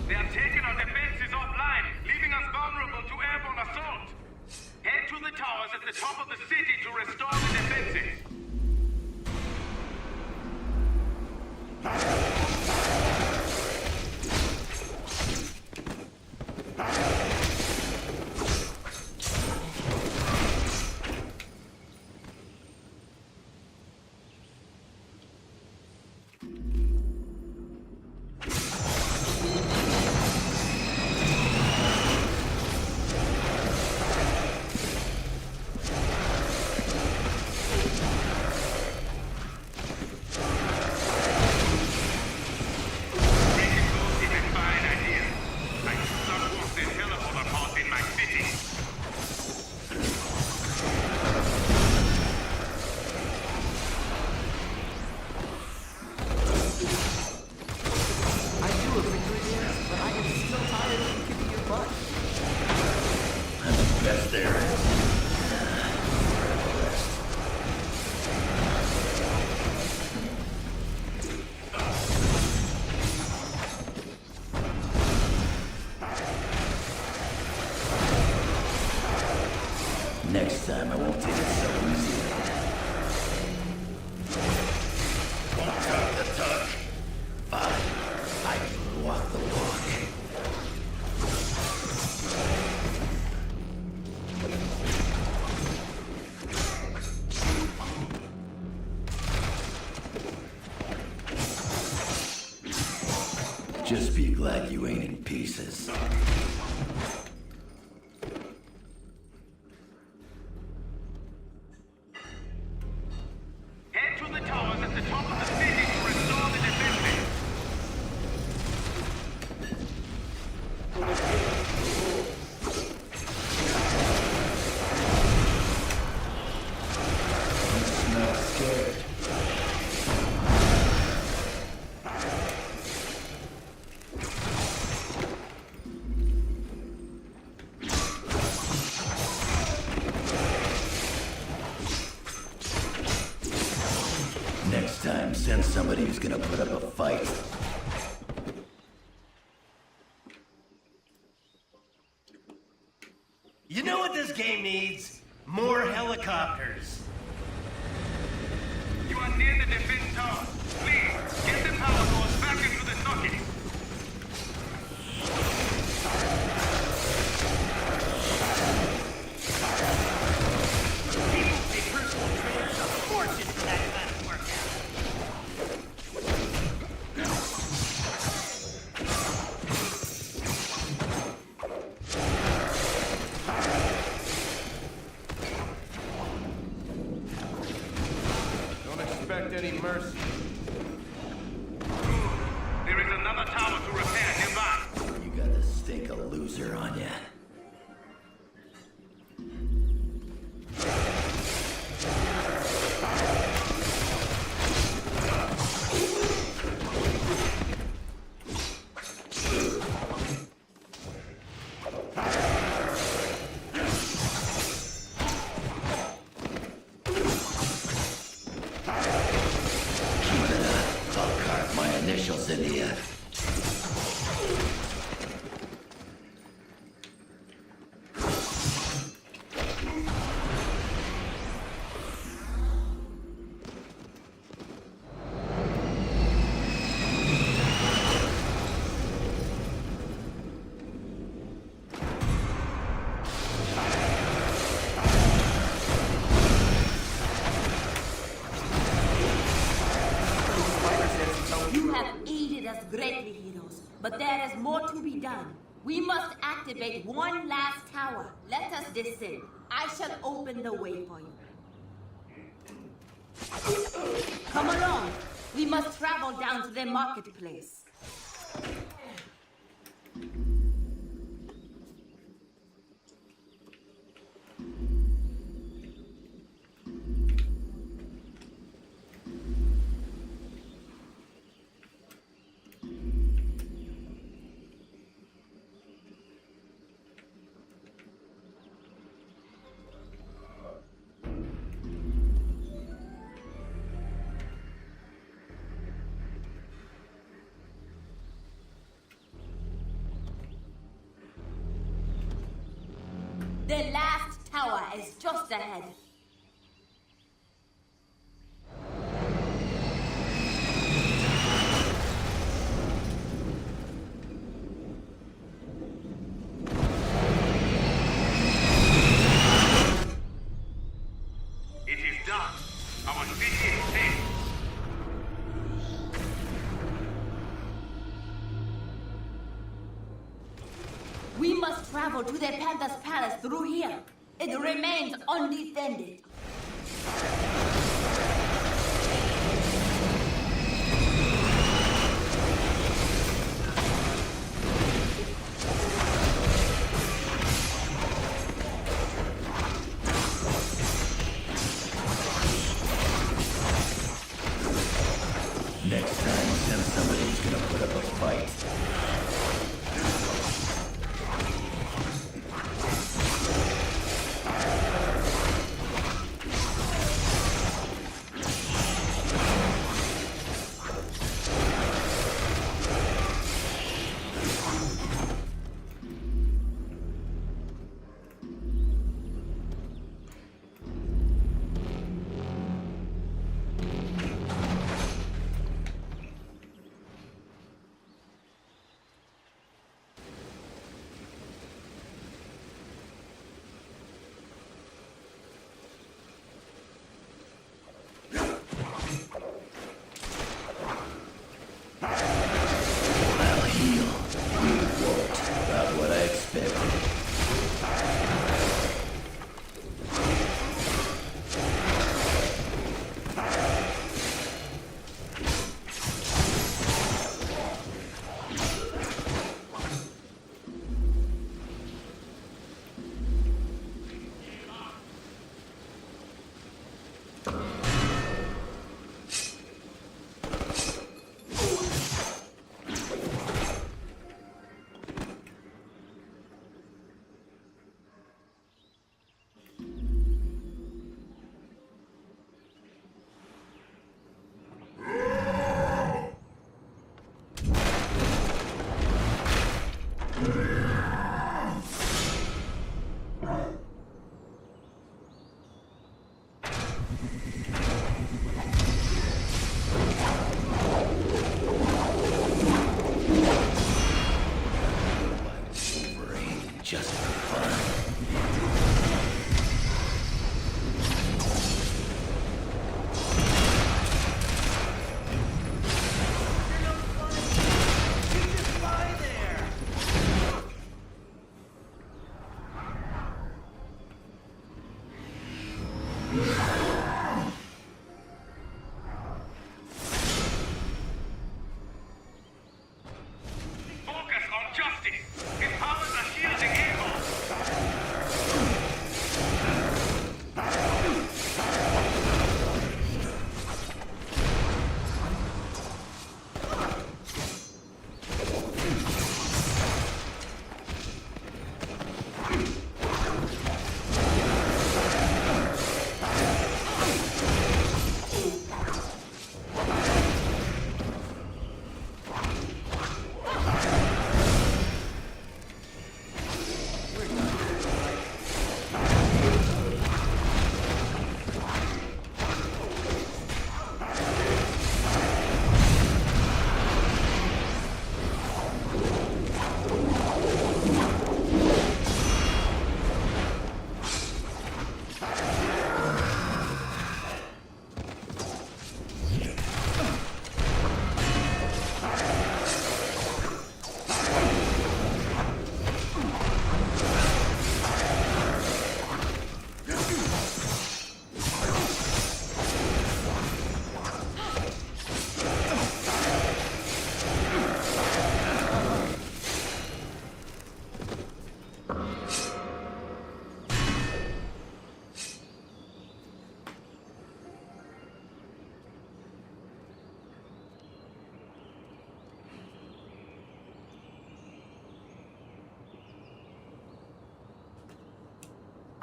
They have taken our defenses offline, leaving us vulnerable to airborne assault. Head to the towers at the top of the city to restore the defenses. Yes, there is. Next time I won't take it so easy. Won't talk the talk. Fine. I can walk the walk. Just be glad you ain't in pieces. Head to the towers at the top of the city to restore the defenses. I'm not scared. Next time, send somebody who's gonna put up a fight. You know what this game needs? More helicopters. You are near the defense tower. Please, get the power source back into the socket. People pay personal trainers a fortune for that kind of workout. Don't expect any mercy. There is another tower to repair nearby. You got the stink of loser on ya. I'll carve my initials into ya. You have aided us greatly, heroes, but there is more to be done. We must activate one last tower. Let us descend. I shall open the way for you. Come along. We must travel down to the marketplace. The last tower is just ahead. It is done. Our city is safe. We must travel to the Panther's Palace through here. It remains undefended. Next time, send somebody who's gonna put up a fight.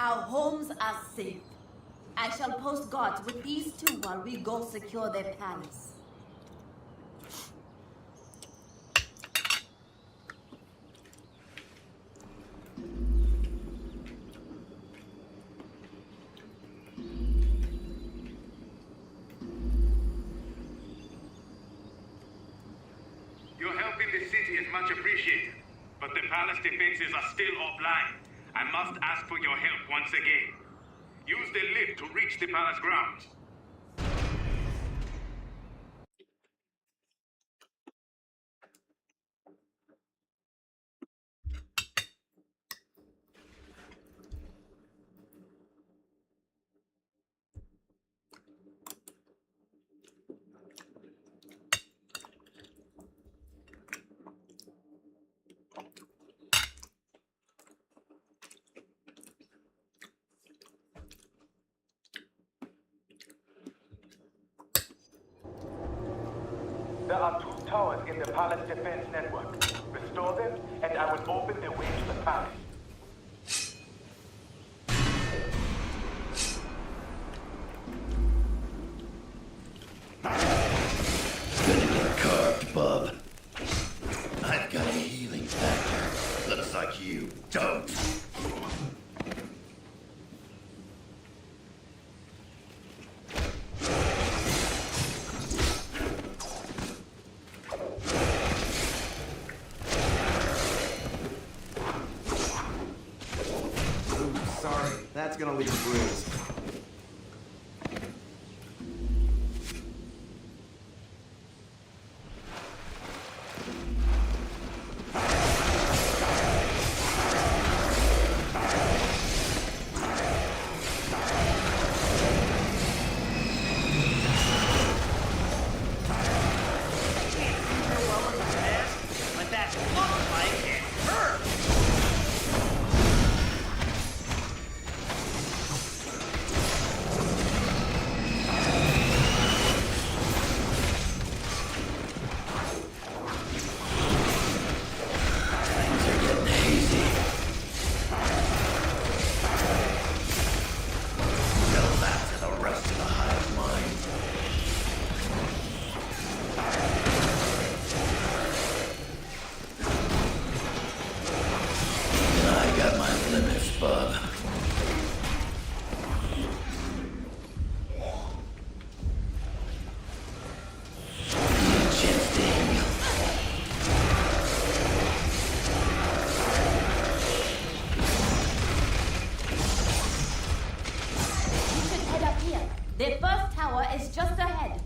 Our homes are safe. I shall post guards with these two while we go secure their palace. Your help in the city is much appreciated, but the palace defenses are still offline. I must ask for your help once again. Use the lift to reach the palace grounds. There are 2 towers in the palace defense network. Restore them, and I will open the way to the palace. Gonna get carved, bub. I've got a healing factor. Looks like you don't. Sorry, that's gonna leave a bruise. But that looks like it hurts! The first tower is just ahead.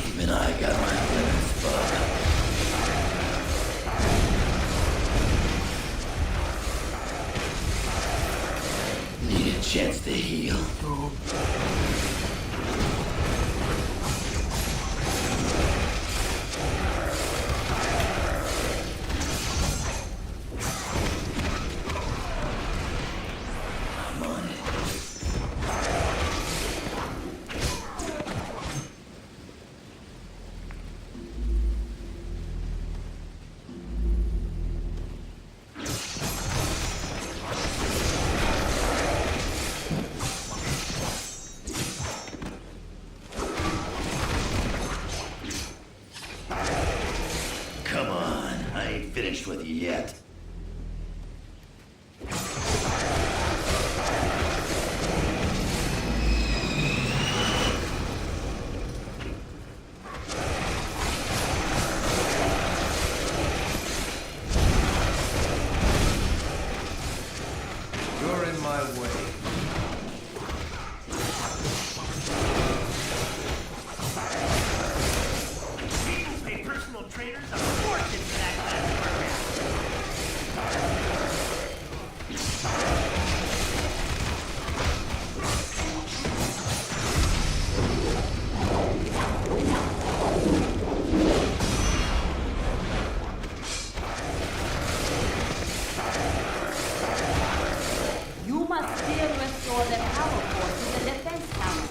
Even I got my limits, bud. Need a chance to heal. I'm on it. Come on, I ain't finished with you yet. You're in my way. People pay personal trainers a fortune for that class power core to the defense tower.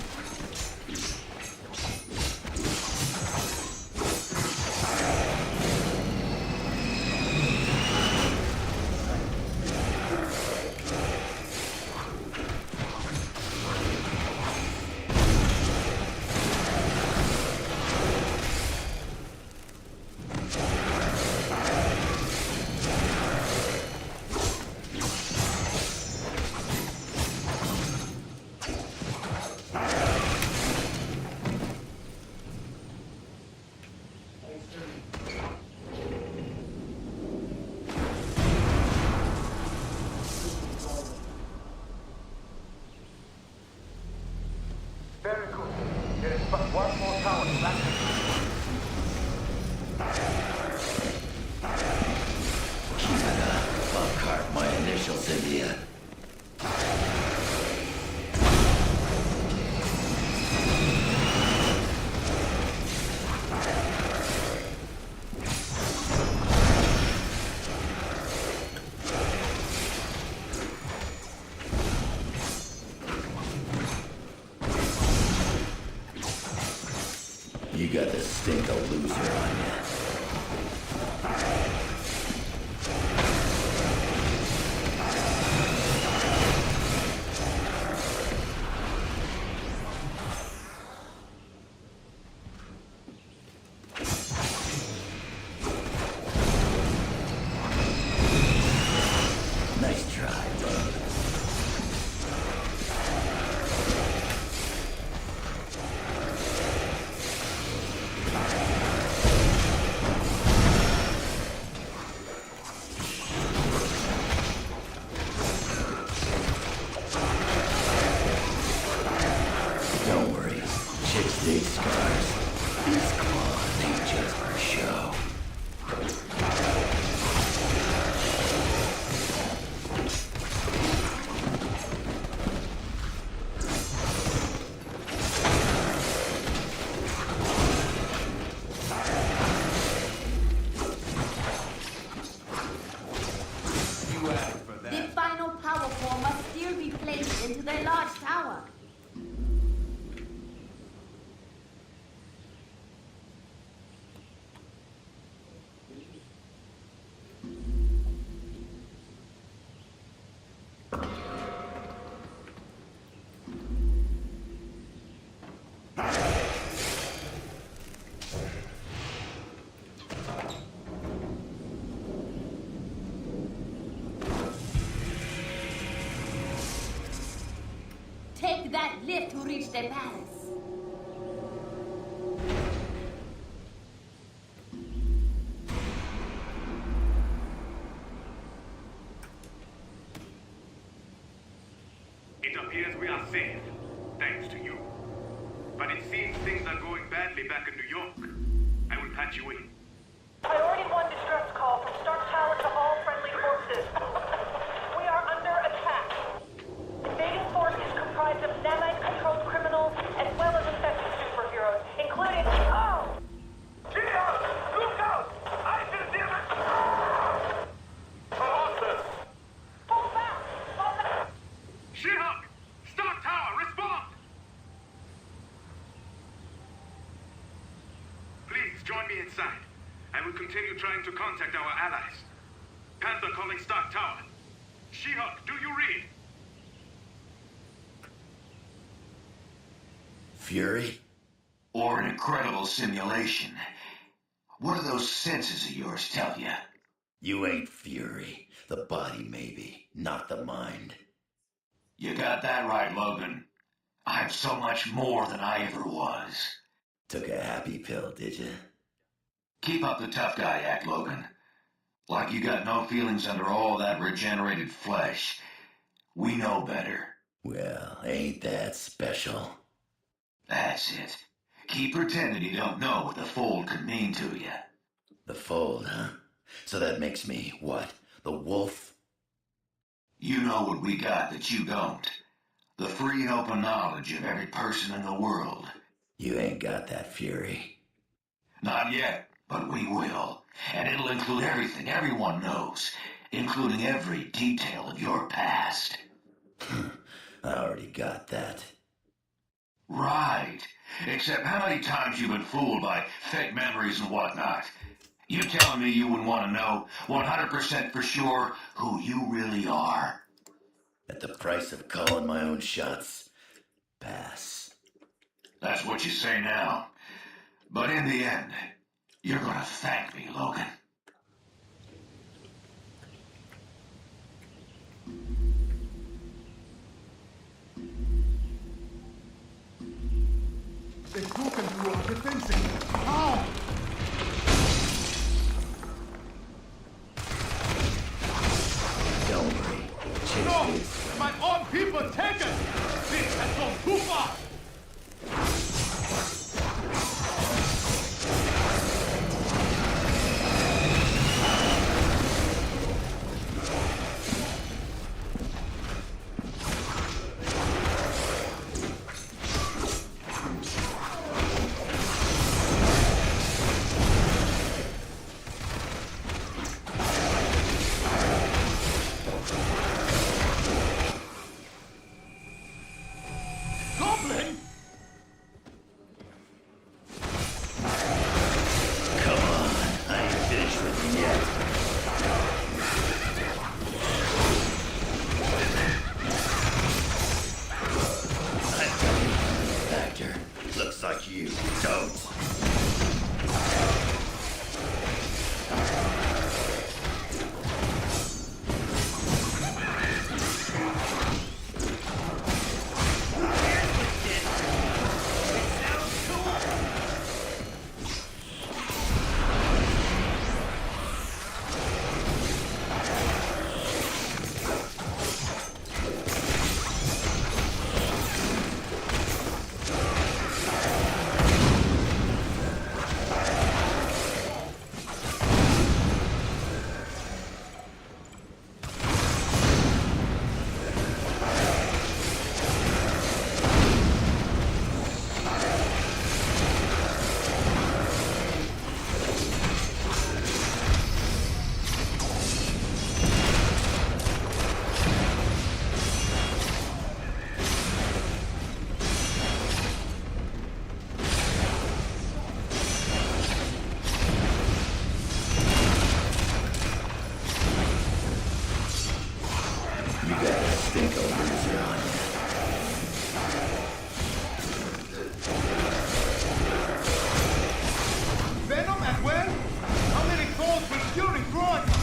Very good. There is but one more tower to activate. I'll carve my initials into you. You got the stink of loser on you. Nice try, bud. Don't worry, chicks dig scars. These claws ain't just for show. You asked for The that. final power core must still be placed into the large tower. Take that lift to reach the palace. It appears we are saved, thanks to you. But it seems things are going badly back in New York. I will patch you in. Priority 1 distress call from Stark Tower to all friendly forces. We are under attack. Invading force is comprised of nanite-controlled criminals as well as infected superheroes, including... Oh! Cheers! Look out! I can see it! Colossus! Fall back! Fall back! She-Hulk! Stark Tower, respond! Please join me inside. I will continue trying to contact our allies. Panther calling Stark Tower. She-Hulk, do you read? Fury? Or an incredible simulation. What do those senses of yours tell you? You ain't Fury. The body, maybe, not the mind. You got that right, Logan. I'm so much more than I ever was. Took a happy pill, did you? Keep up the tough guy act, Logan. Like you got no feelings under all that regenerated flesh. We know better. Well, ain't that special? That's it. Keep pretending you don't know what the fold could mean to you. The fold, huh? So that makes me, what, the wolf? You know what we got that you don't. The free and open knowledge of every person in the world. You ain't got that, Fury. Not yet, but we will. And it'll include everything everyone knows, including every detail of your past. I already got that. Right. Except how many times you've been fooled by fake memories and whatnot? You telling me you wouldn't want to know 100% for sure who you really are? At the price of calling my own shots, pass. That's what you say now. But in the end, you're gonna thank me, Logan. They've broken through our defenses. How? Don't worry. No! My own people taken! This has gone too far! Looks like you don't. Venom as well? How many souls will Fury crush?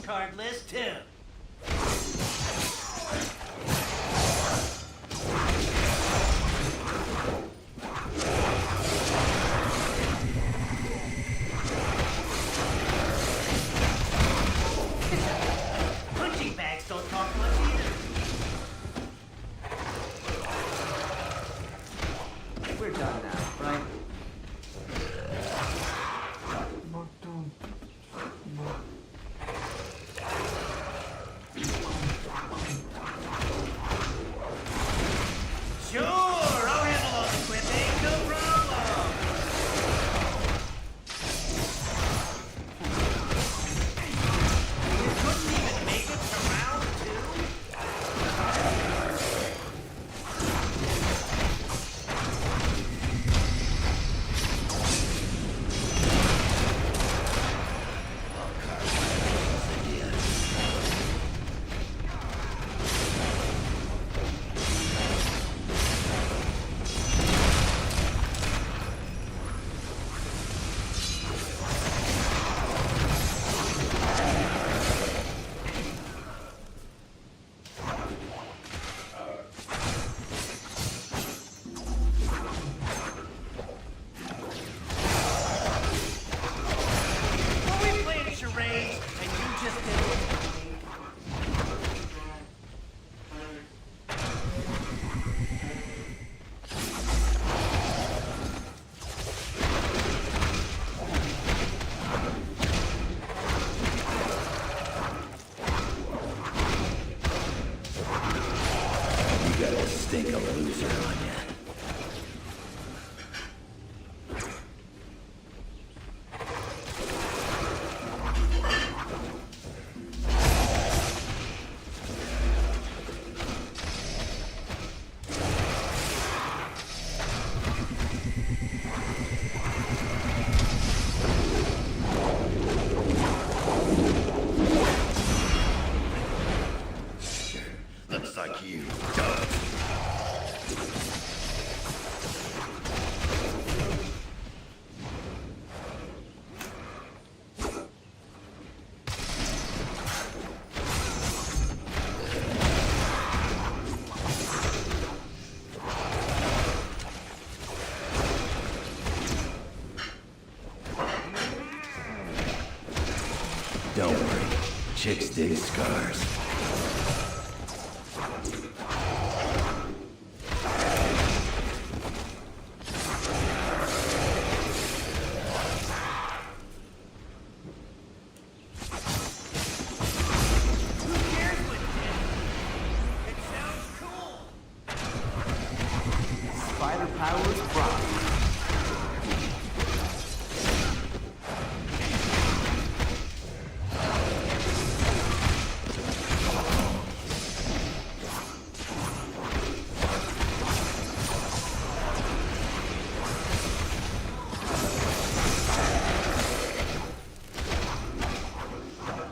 Card list too. Punching bags don't talk much either. We're done now, right? Sure, I'll handle all the equipment, no problem. loser on ya. Looks like you done. Don't worry, chicks dig scars. Spider powers prime.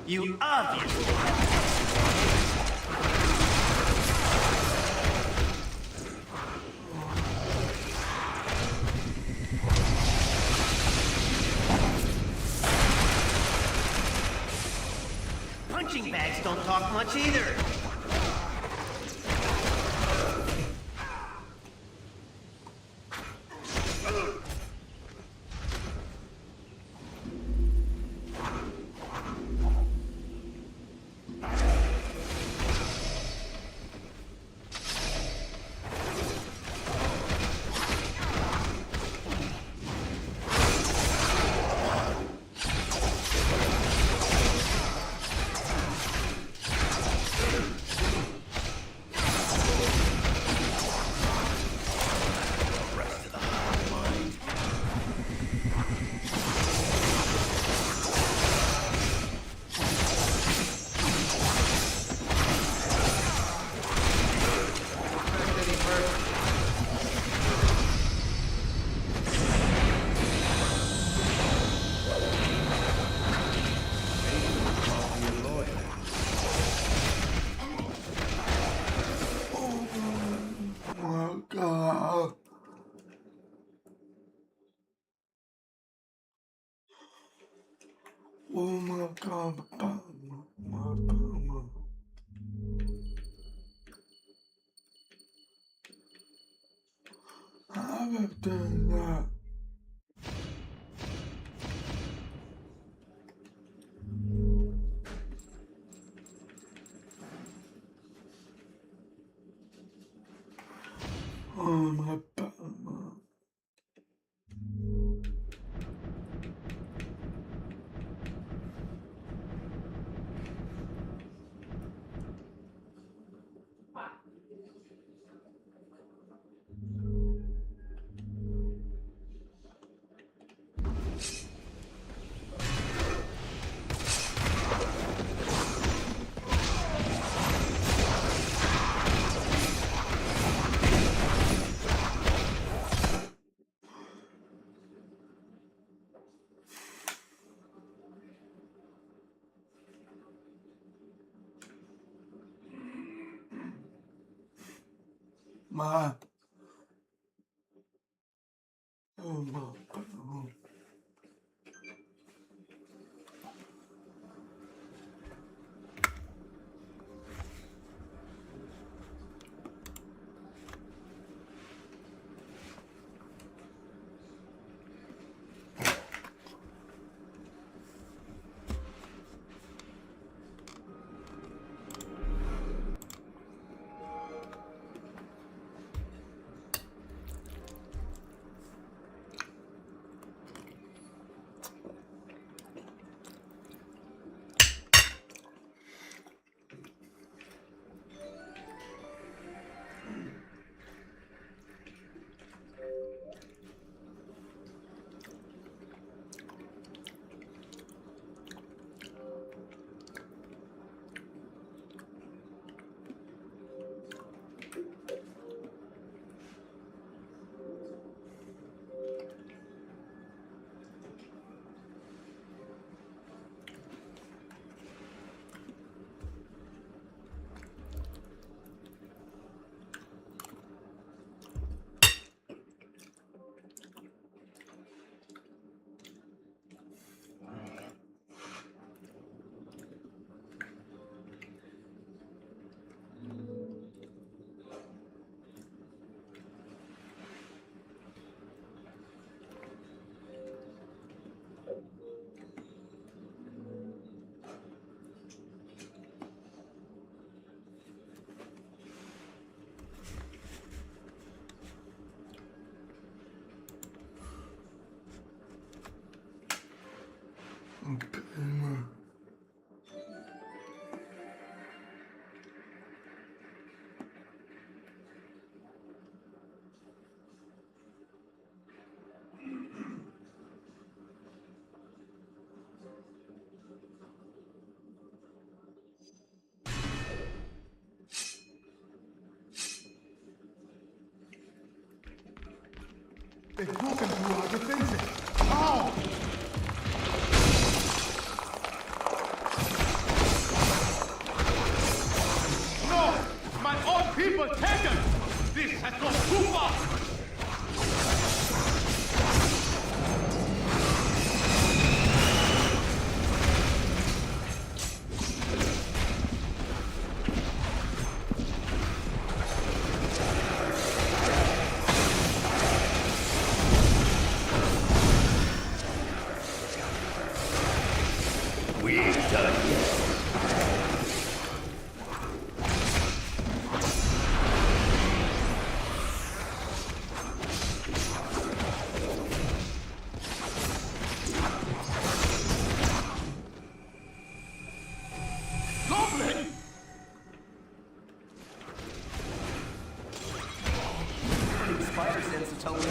You obviously punching bags don't talk much either. Oh my god. I've done that. Oh my god. Ma. Oh my god. They've broken through our defenses. How? No! My own people taken! This has gone too far! We ain't done yet. Goblin! Spider sense to tell me.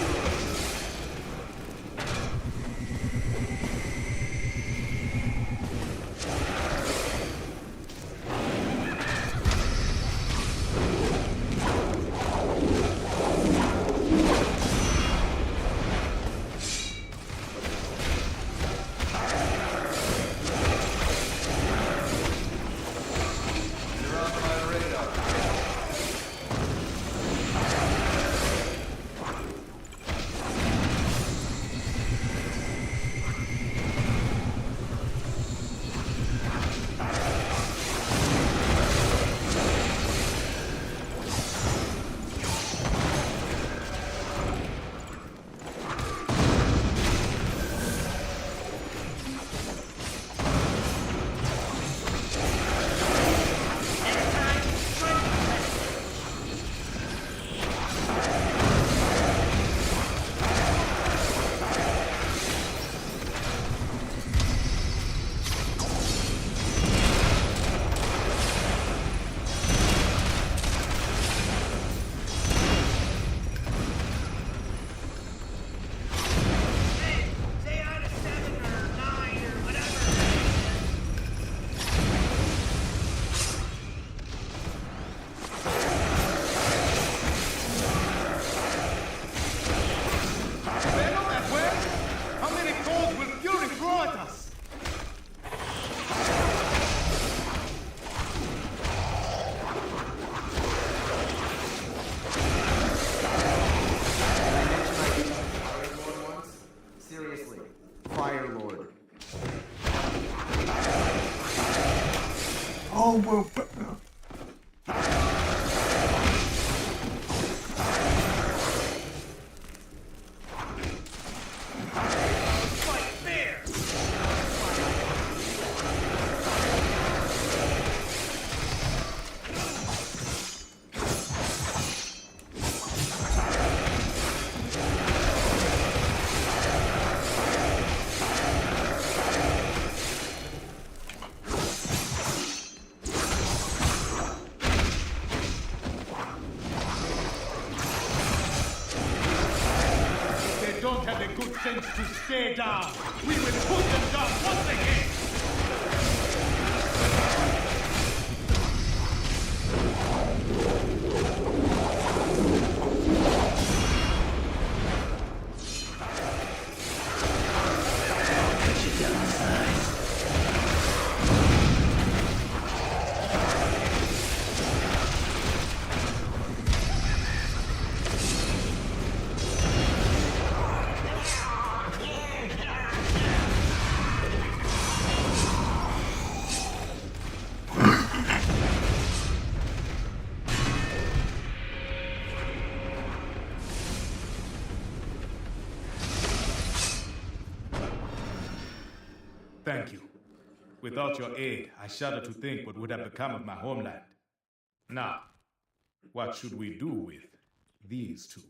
Oh, well, don't have the good sense to stay down. We will put them down once again. Thank you. Without your aid, I shudder to think what would have become of my homeland. Now, what should we do with these two?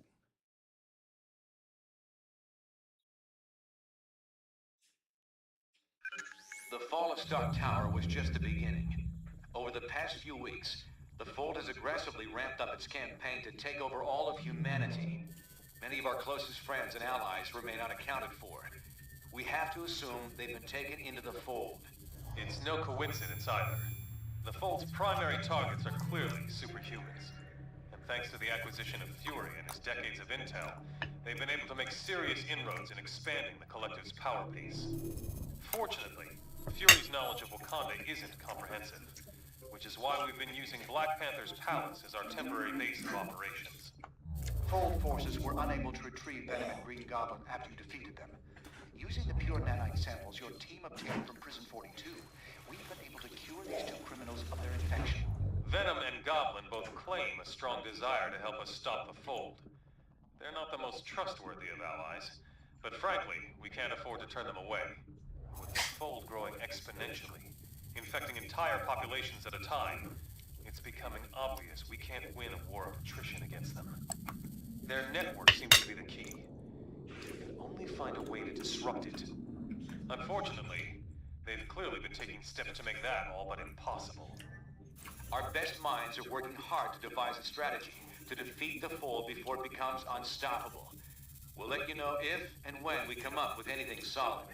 The fall of Stark Tower was just the beginning. Over the past few weeks, the Fold has aggressively ramped up its campaign to take over all of humanity. Many of our closest friends and allies remain unaccounted for. We have to assume they've been taken into the Fold. It's no coincidence either. The Fold's primary targets are clearly superhumans. And thanks to the acquisition of Fury and his decades of intel, they've been able to make serious inroads in expanding the Collective's power base. Fortunately, Fury's knowledge of Wakanda isn't comprehensive, which is why we've been using Black Panther's palace as our temporary base of operations. Fold forces were unable to retrieve Venom and Green Goblin after you defeated them. Using the pure nanite samples your team obtained from Prison 42, we've been able to cure these two criminals of their infection. Venom and Goblin both claim a strong desire to help us stop the Fold. They're not the most trustworthy of allies, but frankly, we can't afford to turn them away. With the Fold growing exponentially, infecting entire populations at a time, it's becoming obvious we can't win a war of attrition against them. Their network seems to be the key. If we can only find a way to disrupt it. Unfortunately, they've clearly been taking steps to make that all but impossible. Our best minds are working hard to devise a strategy to defeat the Fold before it becomes unstoppable. We'll let you know if and when we come up with anything solid.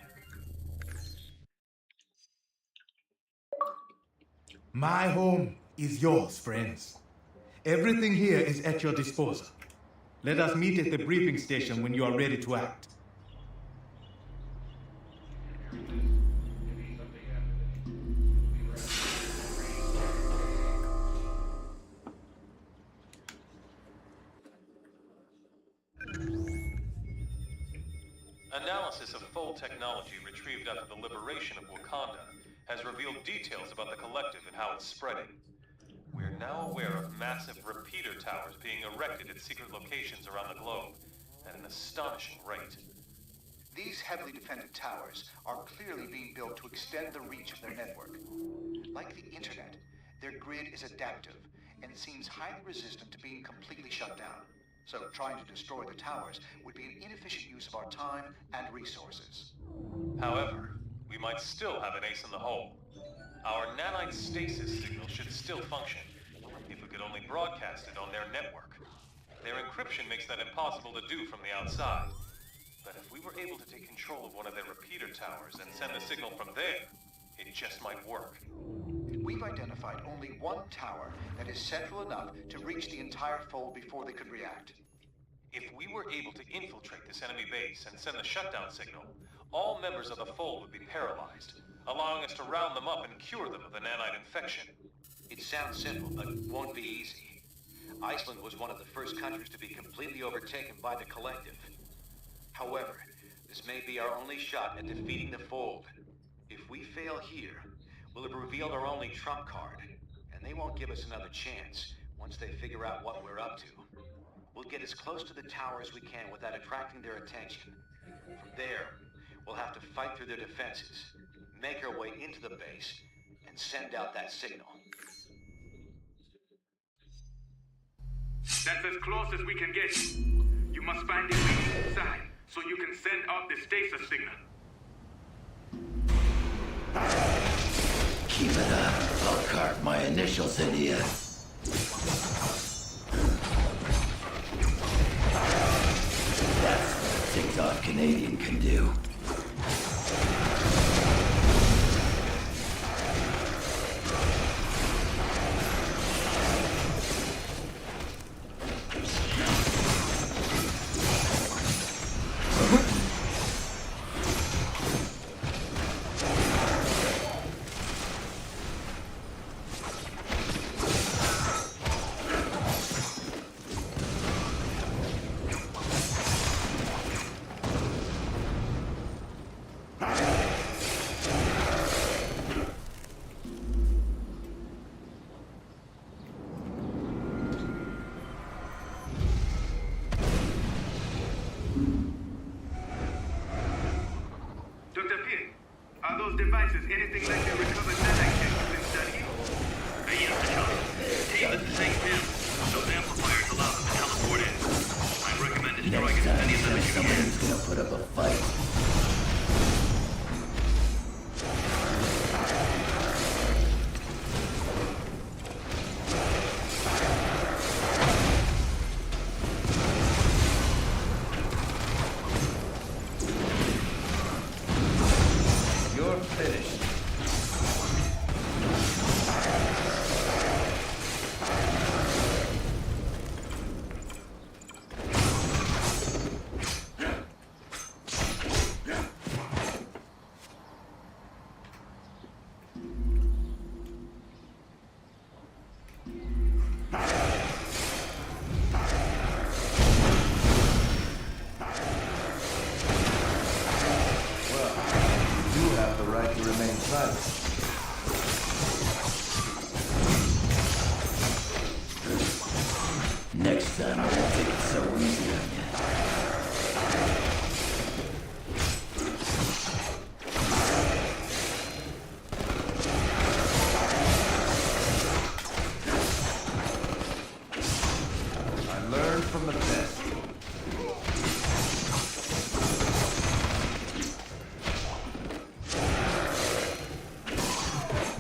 My home is yours, friends. Everything here is at your disposal. Let us meet at the briefing station when you are ready to act. Analysis of Fold technology retrieved after the liberation of Wakanda has revealed details about the Collective and how it's spreading. We're now aware of massive repeater towers being erected at secret locations around the globe at an astonishing rate. These heavily defended towers are clearly being built to extend the reach of their network. Like the internet, their grid is adaptive and seems highly resistant to being completely shut down. So trying to destroy the towers would be an inefficient use of our time and resources. However, we might still have an ace in the hole. Our nanite stasis signal should still function, if we could only broadcast it on their network. Their encryption makes that impossible to do from the outside. But if we were able to take control of one of their repeater towers and send the signal from there, it just might work. We've identified only one tower that is central enough to reach the entire Fold before they could react. If we were able to infiltrate this enemy base and send the shutdown signal, all members of the Fold would be paralyzed, allowing us to round them up and cure them of the nanite infection. It sounds simple, but won't be easy. Iceland was one of the first countries to be completely overtaken by the Collective. However, this may be our only shot at defeating the Fold. If we fail here, we'll have revealed our only trump card, and they won't give us another chance once they figure out what we're up to. We'll get as close to the tower as we can without attracting their attention. From there, we'll have to fight through their defenses, make our way into the base, and send out that signal. That's as close as we can get. You must find a way inside, so you can send out the stasis signal. Keep it up. I'll carve my initials into you. That's what a TikTok Canadian can do. Devices, anything like the recovered nanite chips have been studied? Yes, Charlie. Team is the same too. Those amplifiers allow them to teleport in. I'd recommend destroying as many of them as you can. Somebody's gonna put up a fight.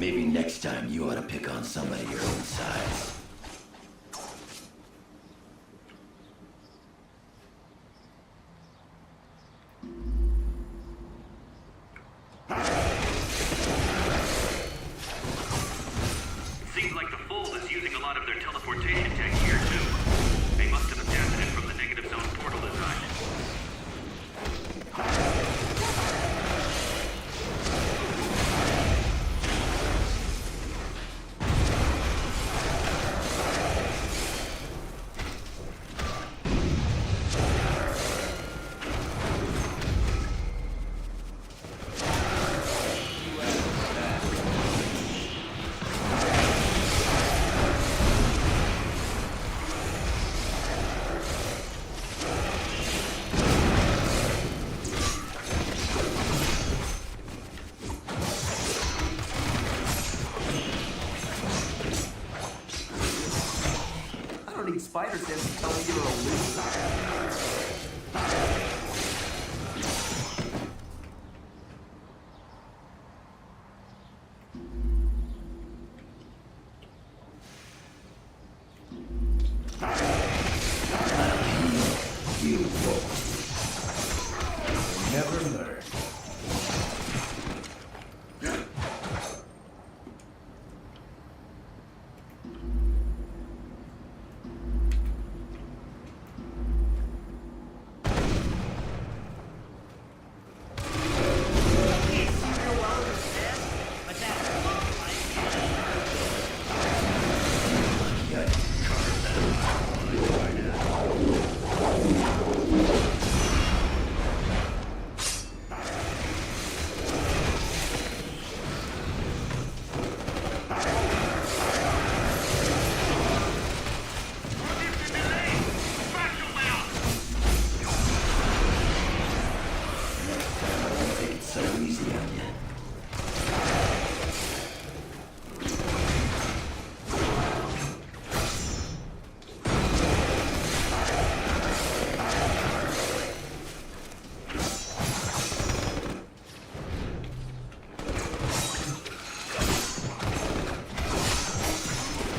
Maybe next time you ought to pick on somebody your own size. Seems like the Fold is using a lot of their teleportation tech here, too. They must have adapted it from the negative zone portal design. Spider sense to tell me you're a loser. You won't. Never learn.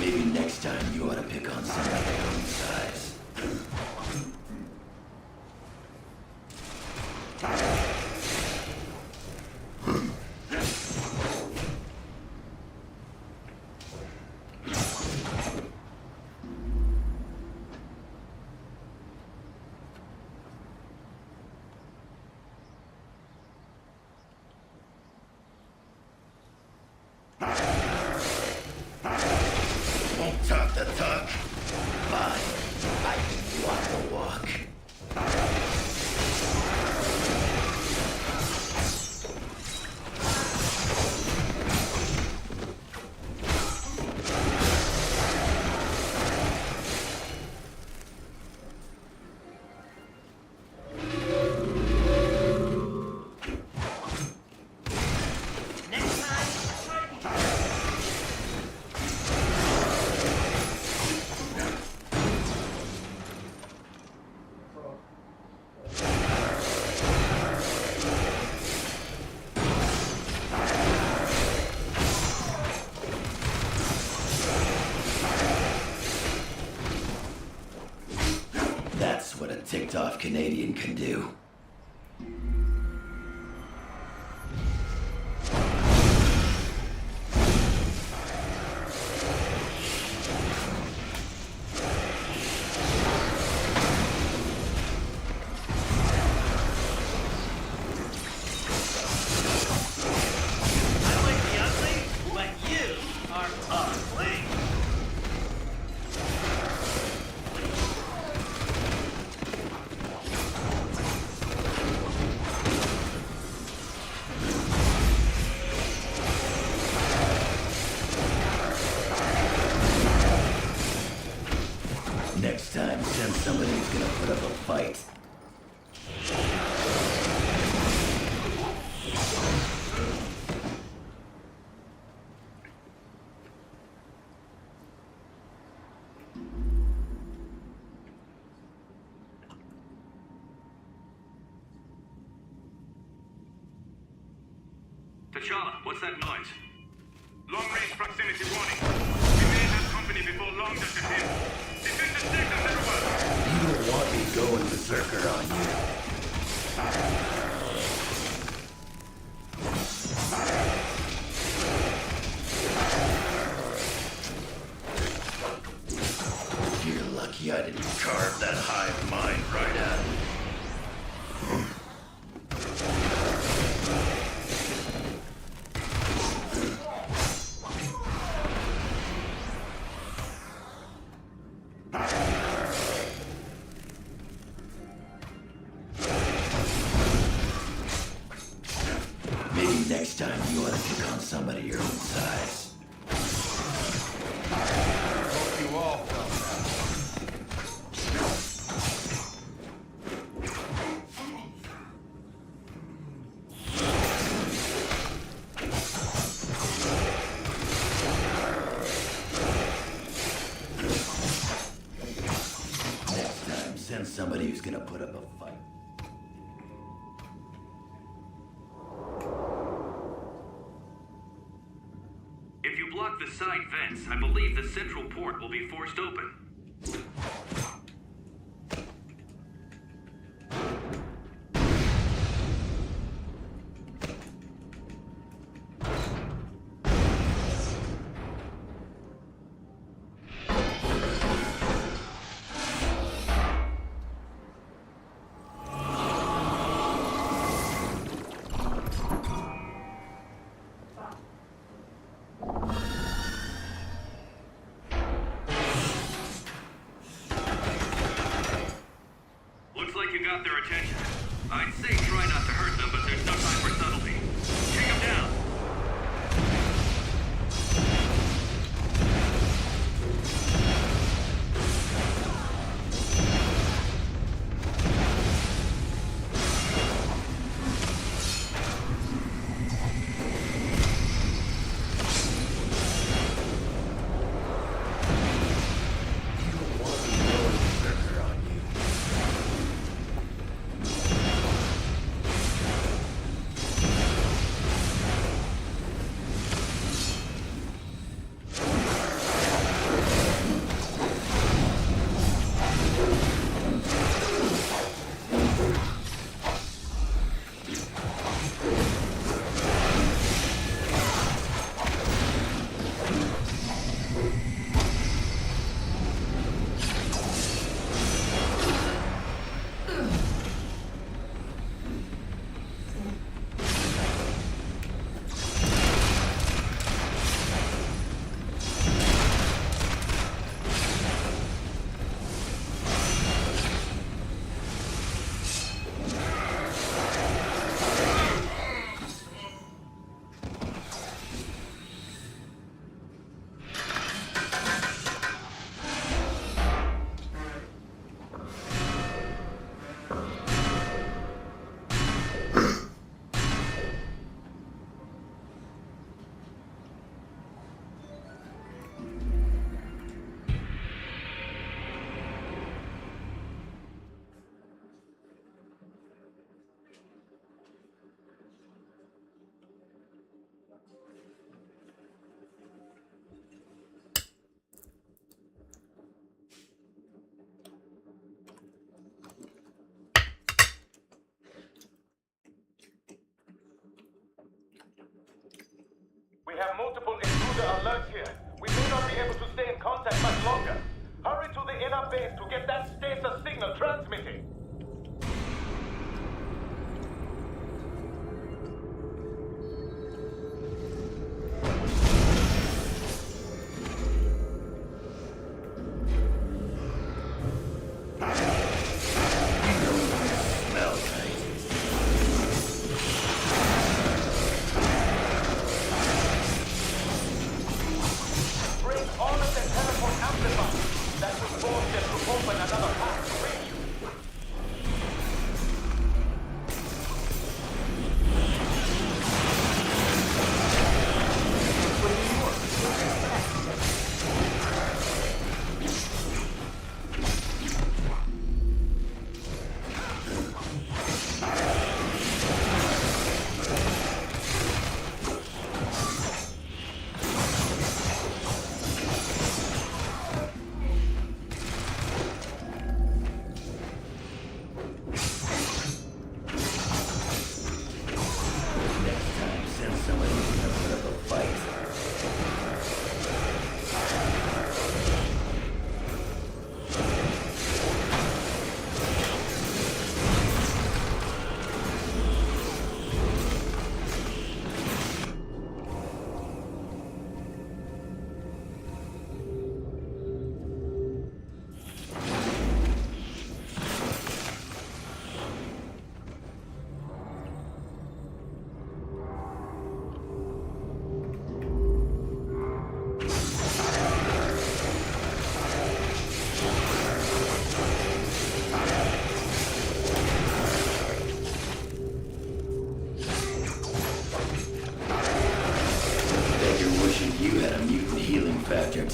Maybe next time you ought to pick on somebody your own size. Talk the talk. Fine. I can walk the walk. That's what a ticked-off Canadian can do. I like the ugly, but you are ugly. Next time, send somebody who's gonna put up a fight. T'Challa, what's that noise? Long-range proximity warning. We may have company before long, Dr. Pym. Defend the stations, everyone! You don't want me going berserker on you. You're lucky I didn't carve that hive mind right out of you. Maybe next time you ought to pick on somebody your own size. Hope you all felt Next time, send somebody who's gonna put up a fight. If you block the side vents, I believe the central port will be forced open. Looks like you got their attention. I'd say try not to hurt them, but there's no time for subtlety. Take them down. We have multiple intruder alerts here. We may not be able to stay in contact much longer. Hurry to the inner base to get that status signal transmitting. Bring all of the teleport amplifiers. That will force them to open another path to reach you.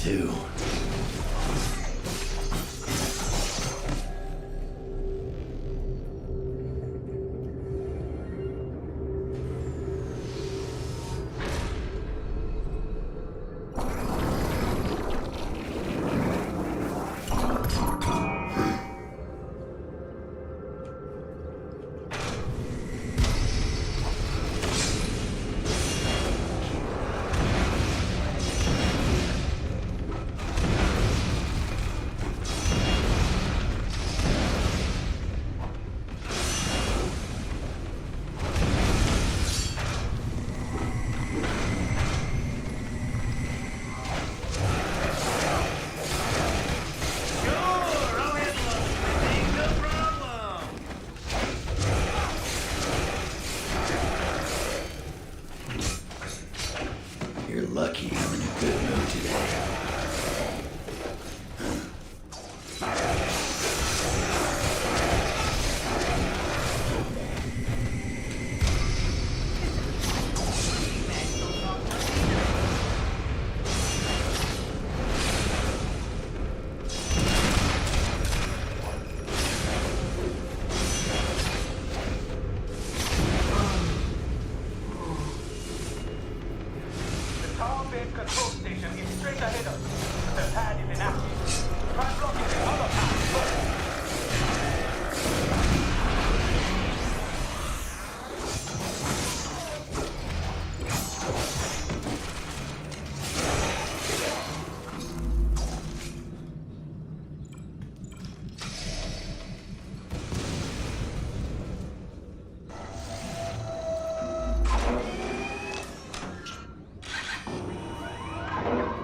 too. You're lucky I'm in a good mood today. Tower-based control station is straight ahead of us. The pad is inactive. Try blocking the other path first.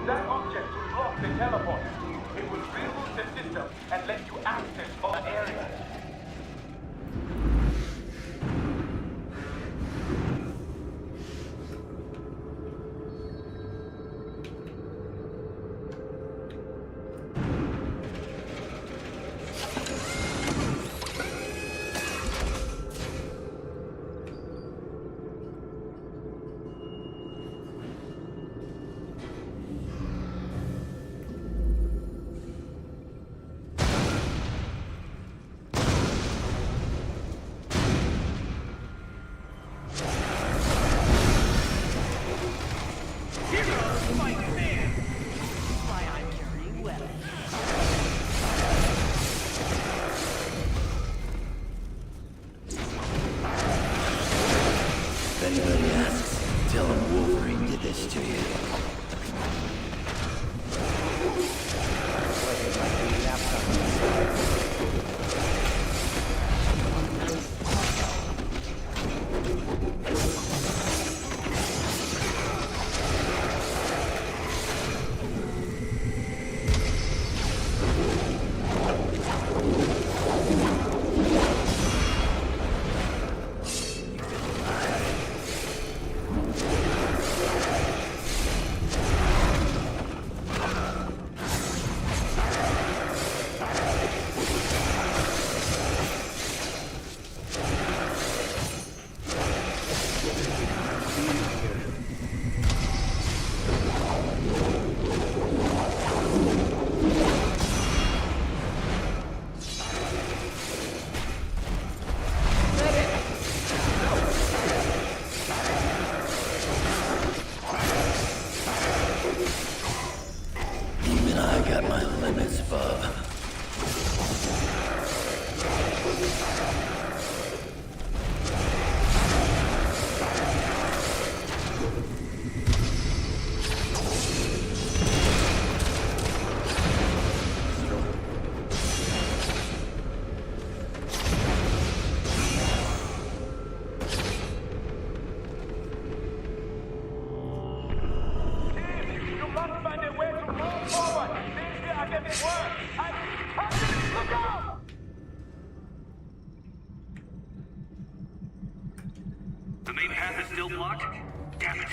That object will block the teleporter. It will reboot the system and let you access other areas. If anybody asks, tell them Wolverine did this to you. Even I got my limits, bub. You must find a way to move forward. Things here are getting worse. Look out! The main path is still blocked? Damn it.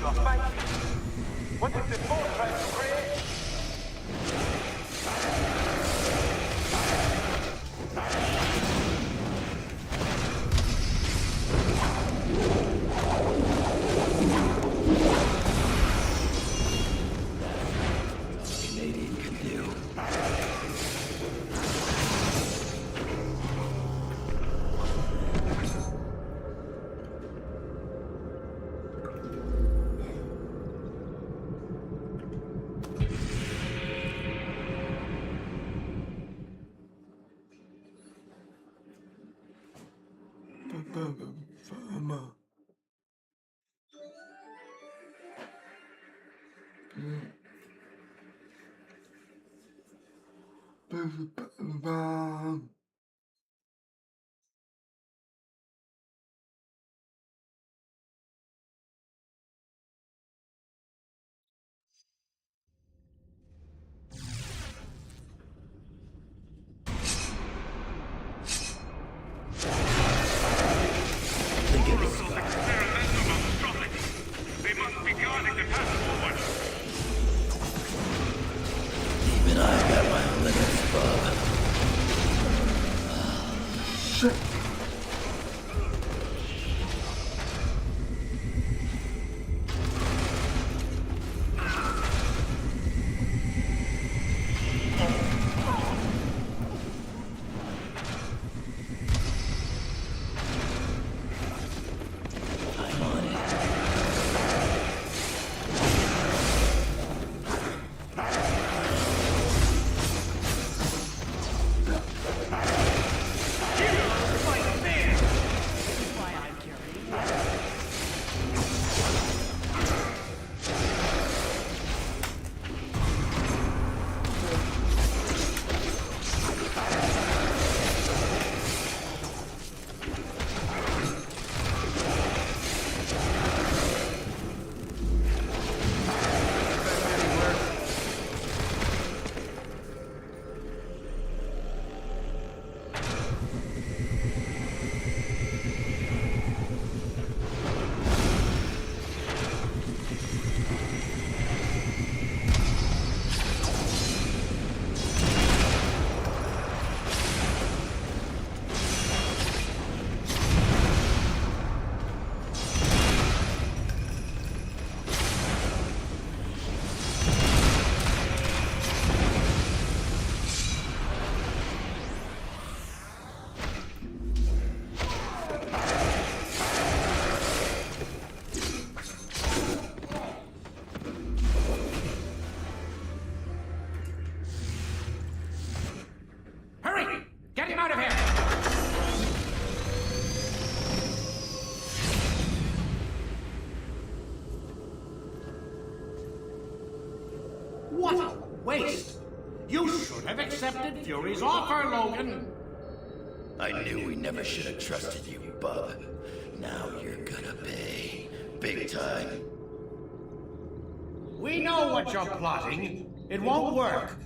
your face. What is the force trying to create? Canadian can do. They must be guarding the path forward. Even I've got my limits, bub. Shit. Get him out of here! What a waste! You should have accepted Fury's offer, Logan! I knew we never should have trusted you, bub. Now you're gonna pay. Big time. We know what you're plotting. It won't work.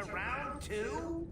to round two?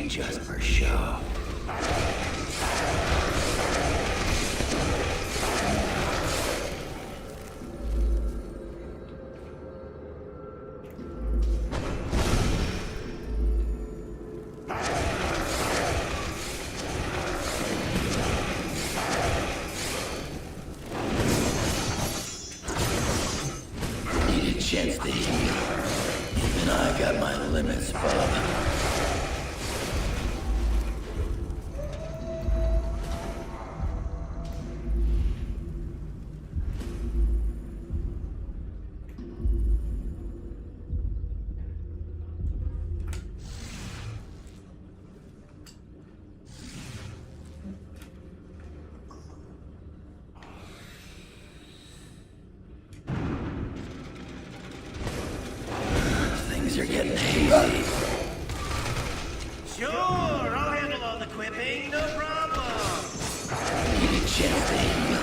Just for show. Need a chance to heal. Even I got my limits, bub. Things are getting hazy. Sure, I'll handle all the quipping, no problem. Need a chance to heal.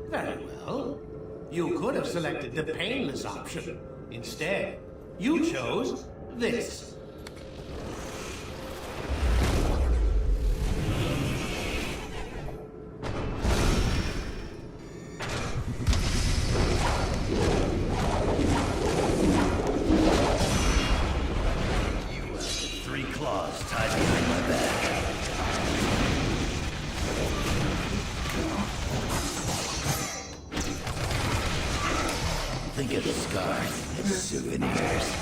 Very well. You could have selected the painless option. Instead, you chose this. Three claws tied behind my back. Think of the scars as souvenirs.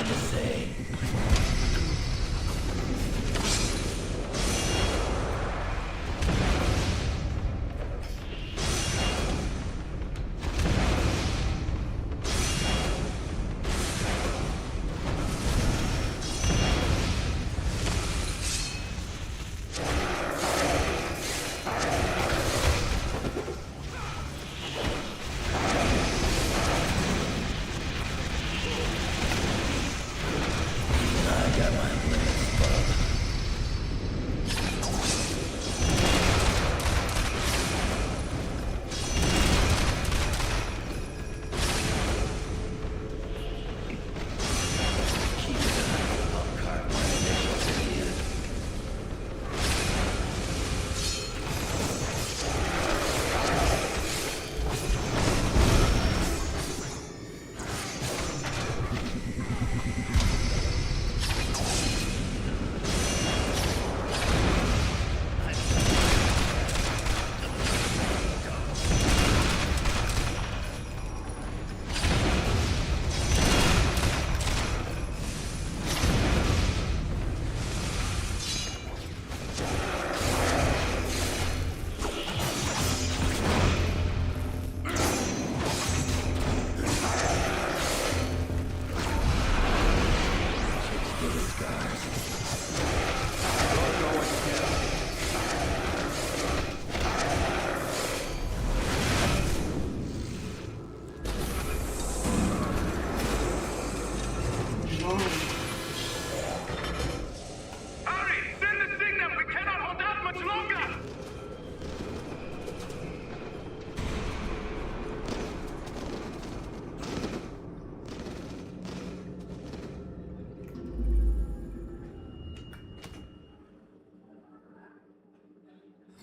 nothing to say.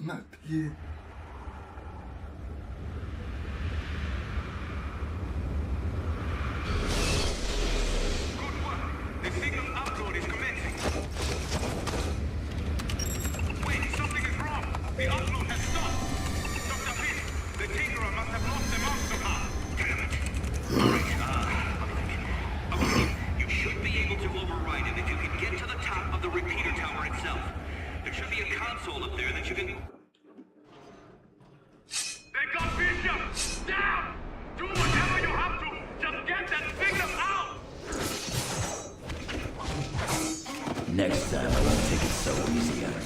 Ma pied. The signal upload is commencing. Wait, something is wrong. The upload has stopped. Dr. Finn, the Tinkerer must have lost the mouse somehow. Damn it. Okay, you should be able to override it if you can get to the top of the repeater tower itself. There should be a console up there that you can... They got Bishop! Down! Do whatever you have to! Just get that signal out! Next time I won't take it so easy on you.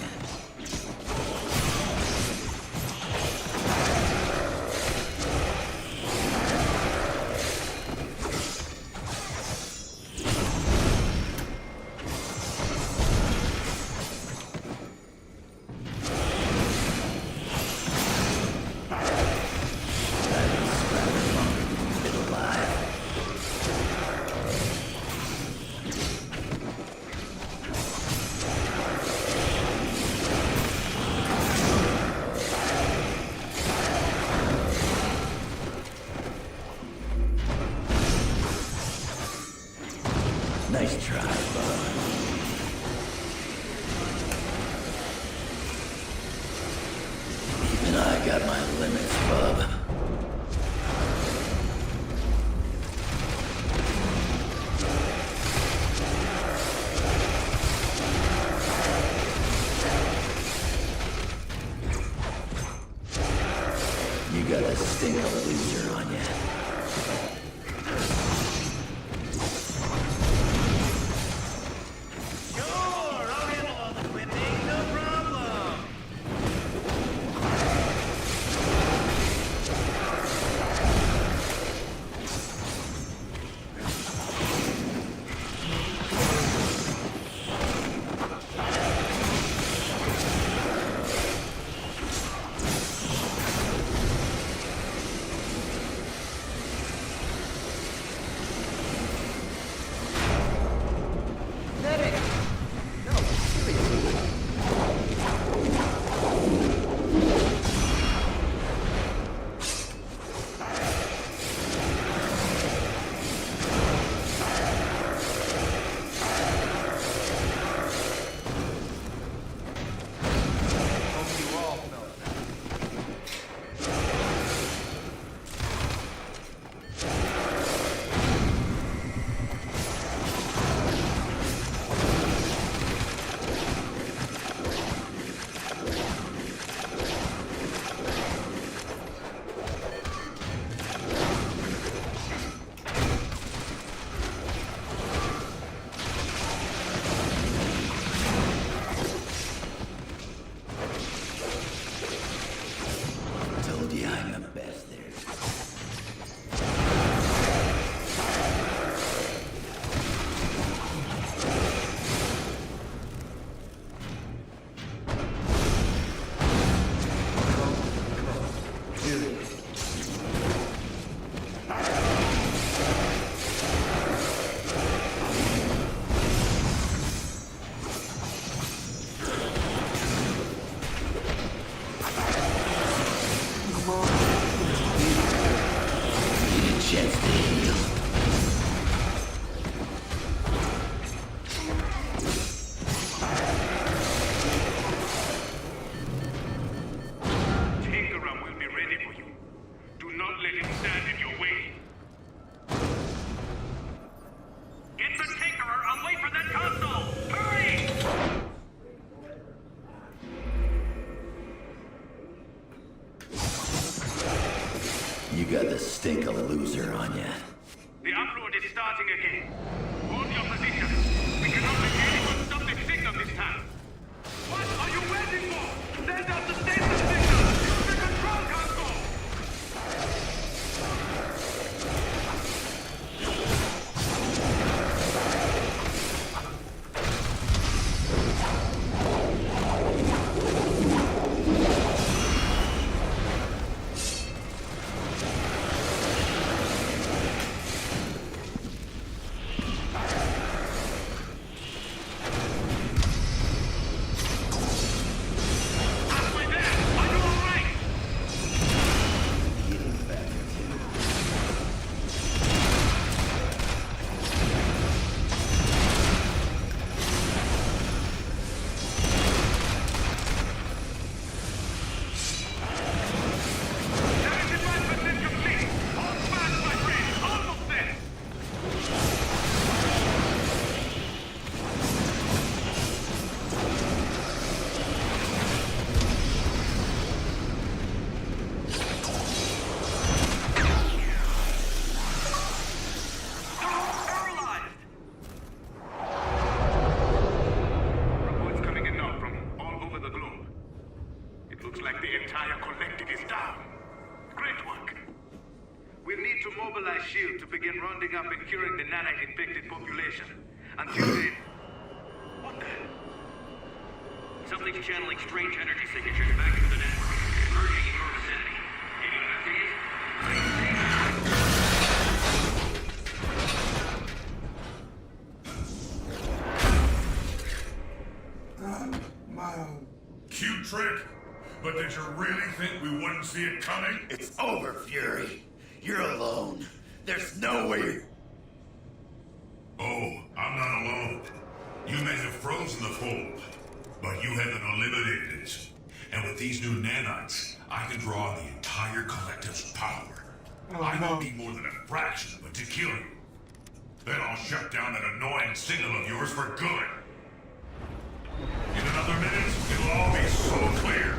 Nice try, bud. Even I got my limits, bub. You got a stink of loser on you. You got the stink of loser on ya. The upload is starting again. Hold your position. We cannot make anyone stop the signal this time. What are you waiting for? Send out the station signal! Use the control console! Shield to begin rounding up and curing the nanite-infected population. Until then... What the hell? Something's channeling strange energy signatures back into the network. Emerging in your vicinity. Anyone see it? Cute trick, but did you really think we wouldn't see it coming? It's over, Fury. You're alone. There's no way. Oh, I'm not alone. You may have frozen the fold, but you haven't eliminated it. And with these new nanites, I can draw on the entire collective's power. I don't need more than a fraction of it to kill you. Then I'll shut down that annoying signal of yours for good. In another minute, it'll all be so clear.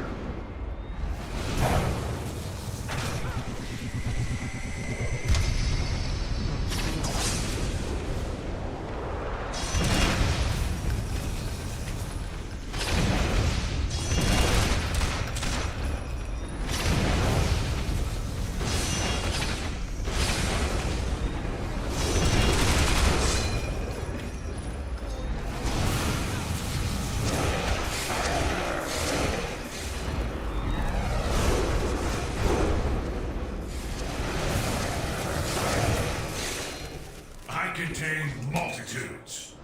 Contain multitudes.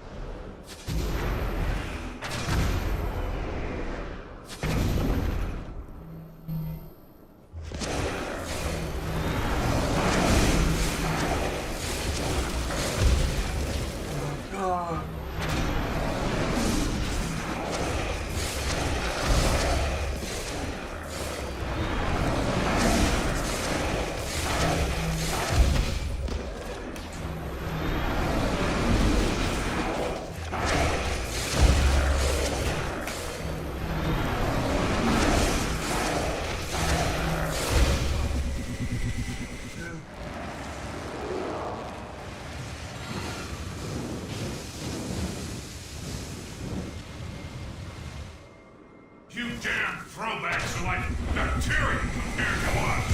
You damn throwbacks are like bacteria compared to us.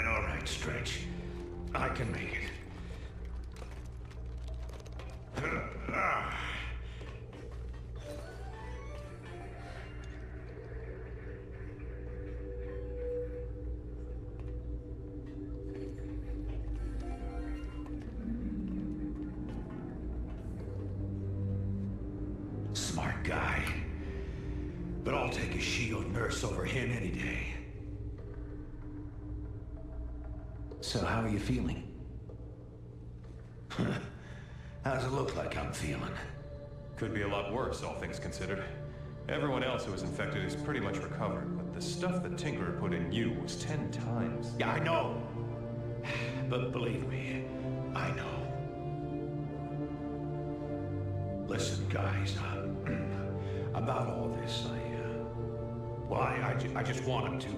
All right, Stretch. I can make it. Smart guy. But I'll take a shield nurse over him any day. So how are you feeling? How does it look like I'm feeling? Could be a lot worse, all things considered. Everyone else who was infected is pretty much recovered, but the stuff the Tinkerer put in you was 10 times. Yeah, I know. But believe me, I know. Listen, guys, about all this, I just wanted to,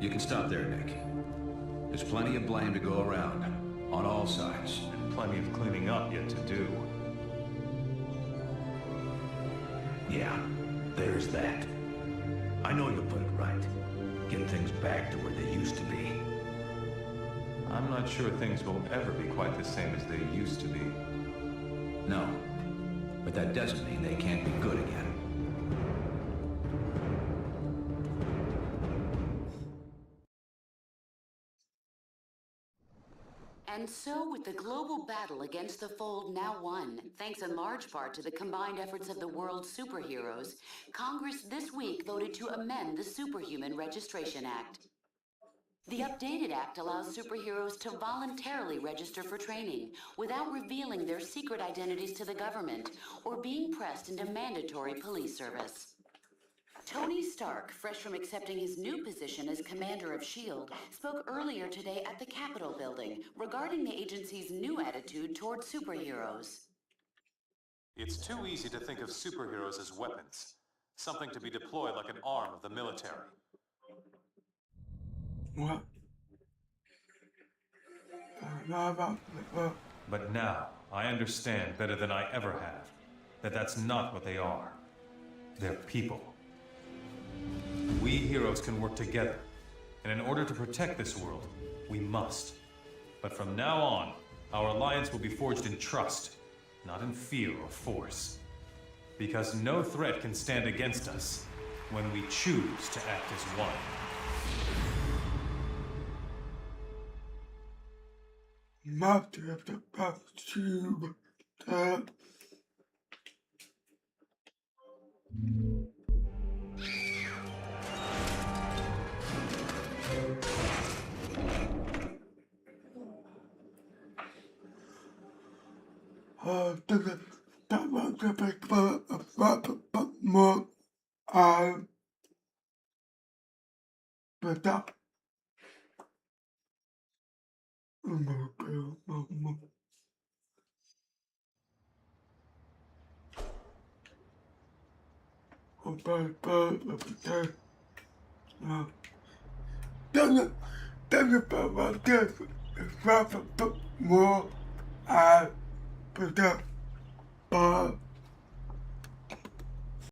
You can stop there, Nick. There's plenty of blame to go around, on all sides. And plenty of cleaning up yet to do. Yeah, there's that. I know you'll put it right. Get things back to where they used to be. I'm not sure things will ever be quite the same as they used to be. No, but that doesn't mean they can't be good again. And so, with the global battle against the Fold now won, thanks in large part to the combined efforts of the world's superheroes, Congress this week voted to amend the Superhuman Registration Act. The updated act allows superheroes to voluntarily register for training without revealing their secret identities to the government or being pressed into mandatory police service. Tony Stark, fresh from accepting his new position as commander of S.H.I.E.L.D., spoke earlier today at the Capitol building regarding the agency's new attitude toward superheroes. It's too easy to think of superheroes as weapons, something to be deployed like an arm of the military. What? But now, I understand better than I ever have that that's not what they are. They're people. We heroes can work together, and in order to protect this world, we must. But from now on, our alliance will be forged in trust, not in fear or force. Because no threat can stand against us when we choose to act as one. More,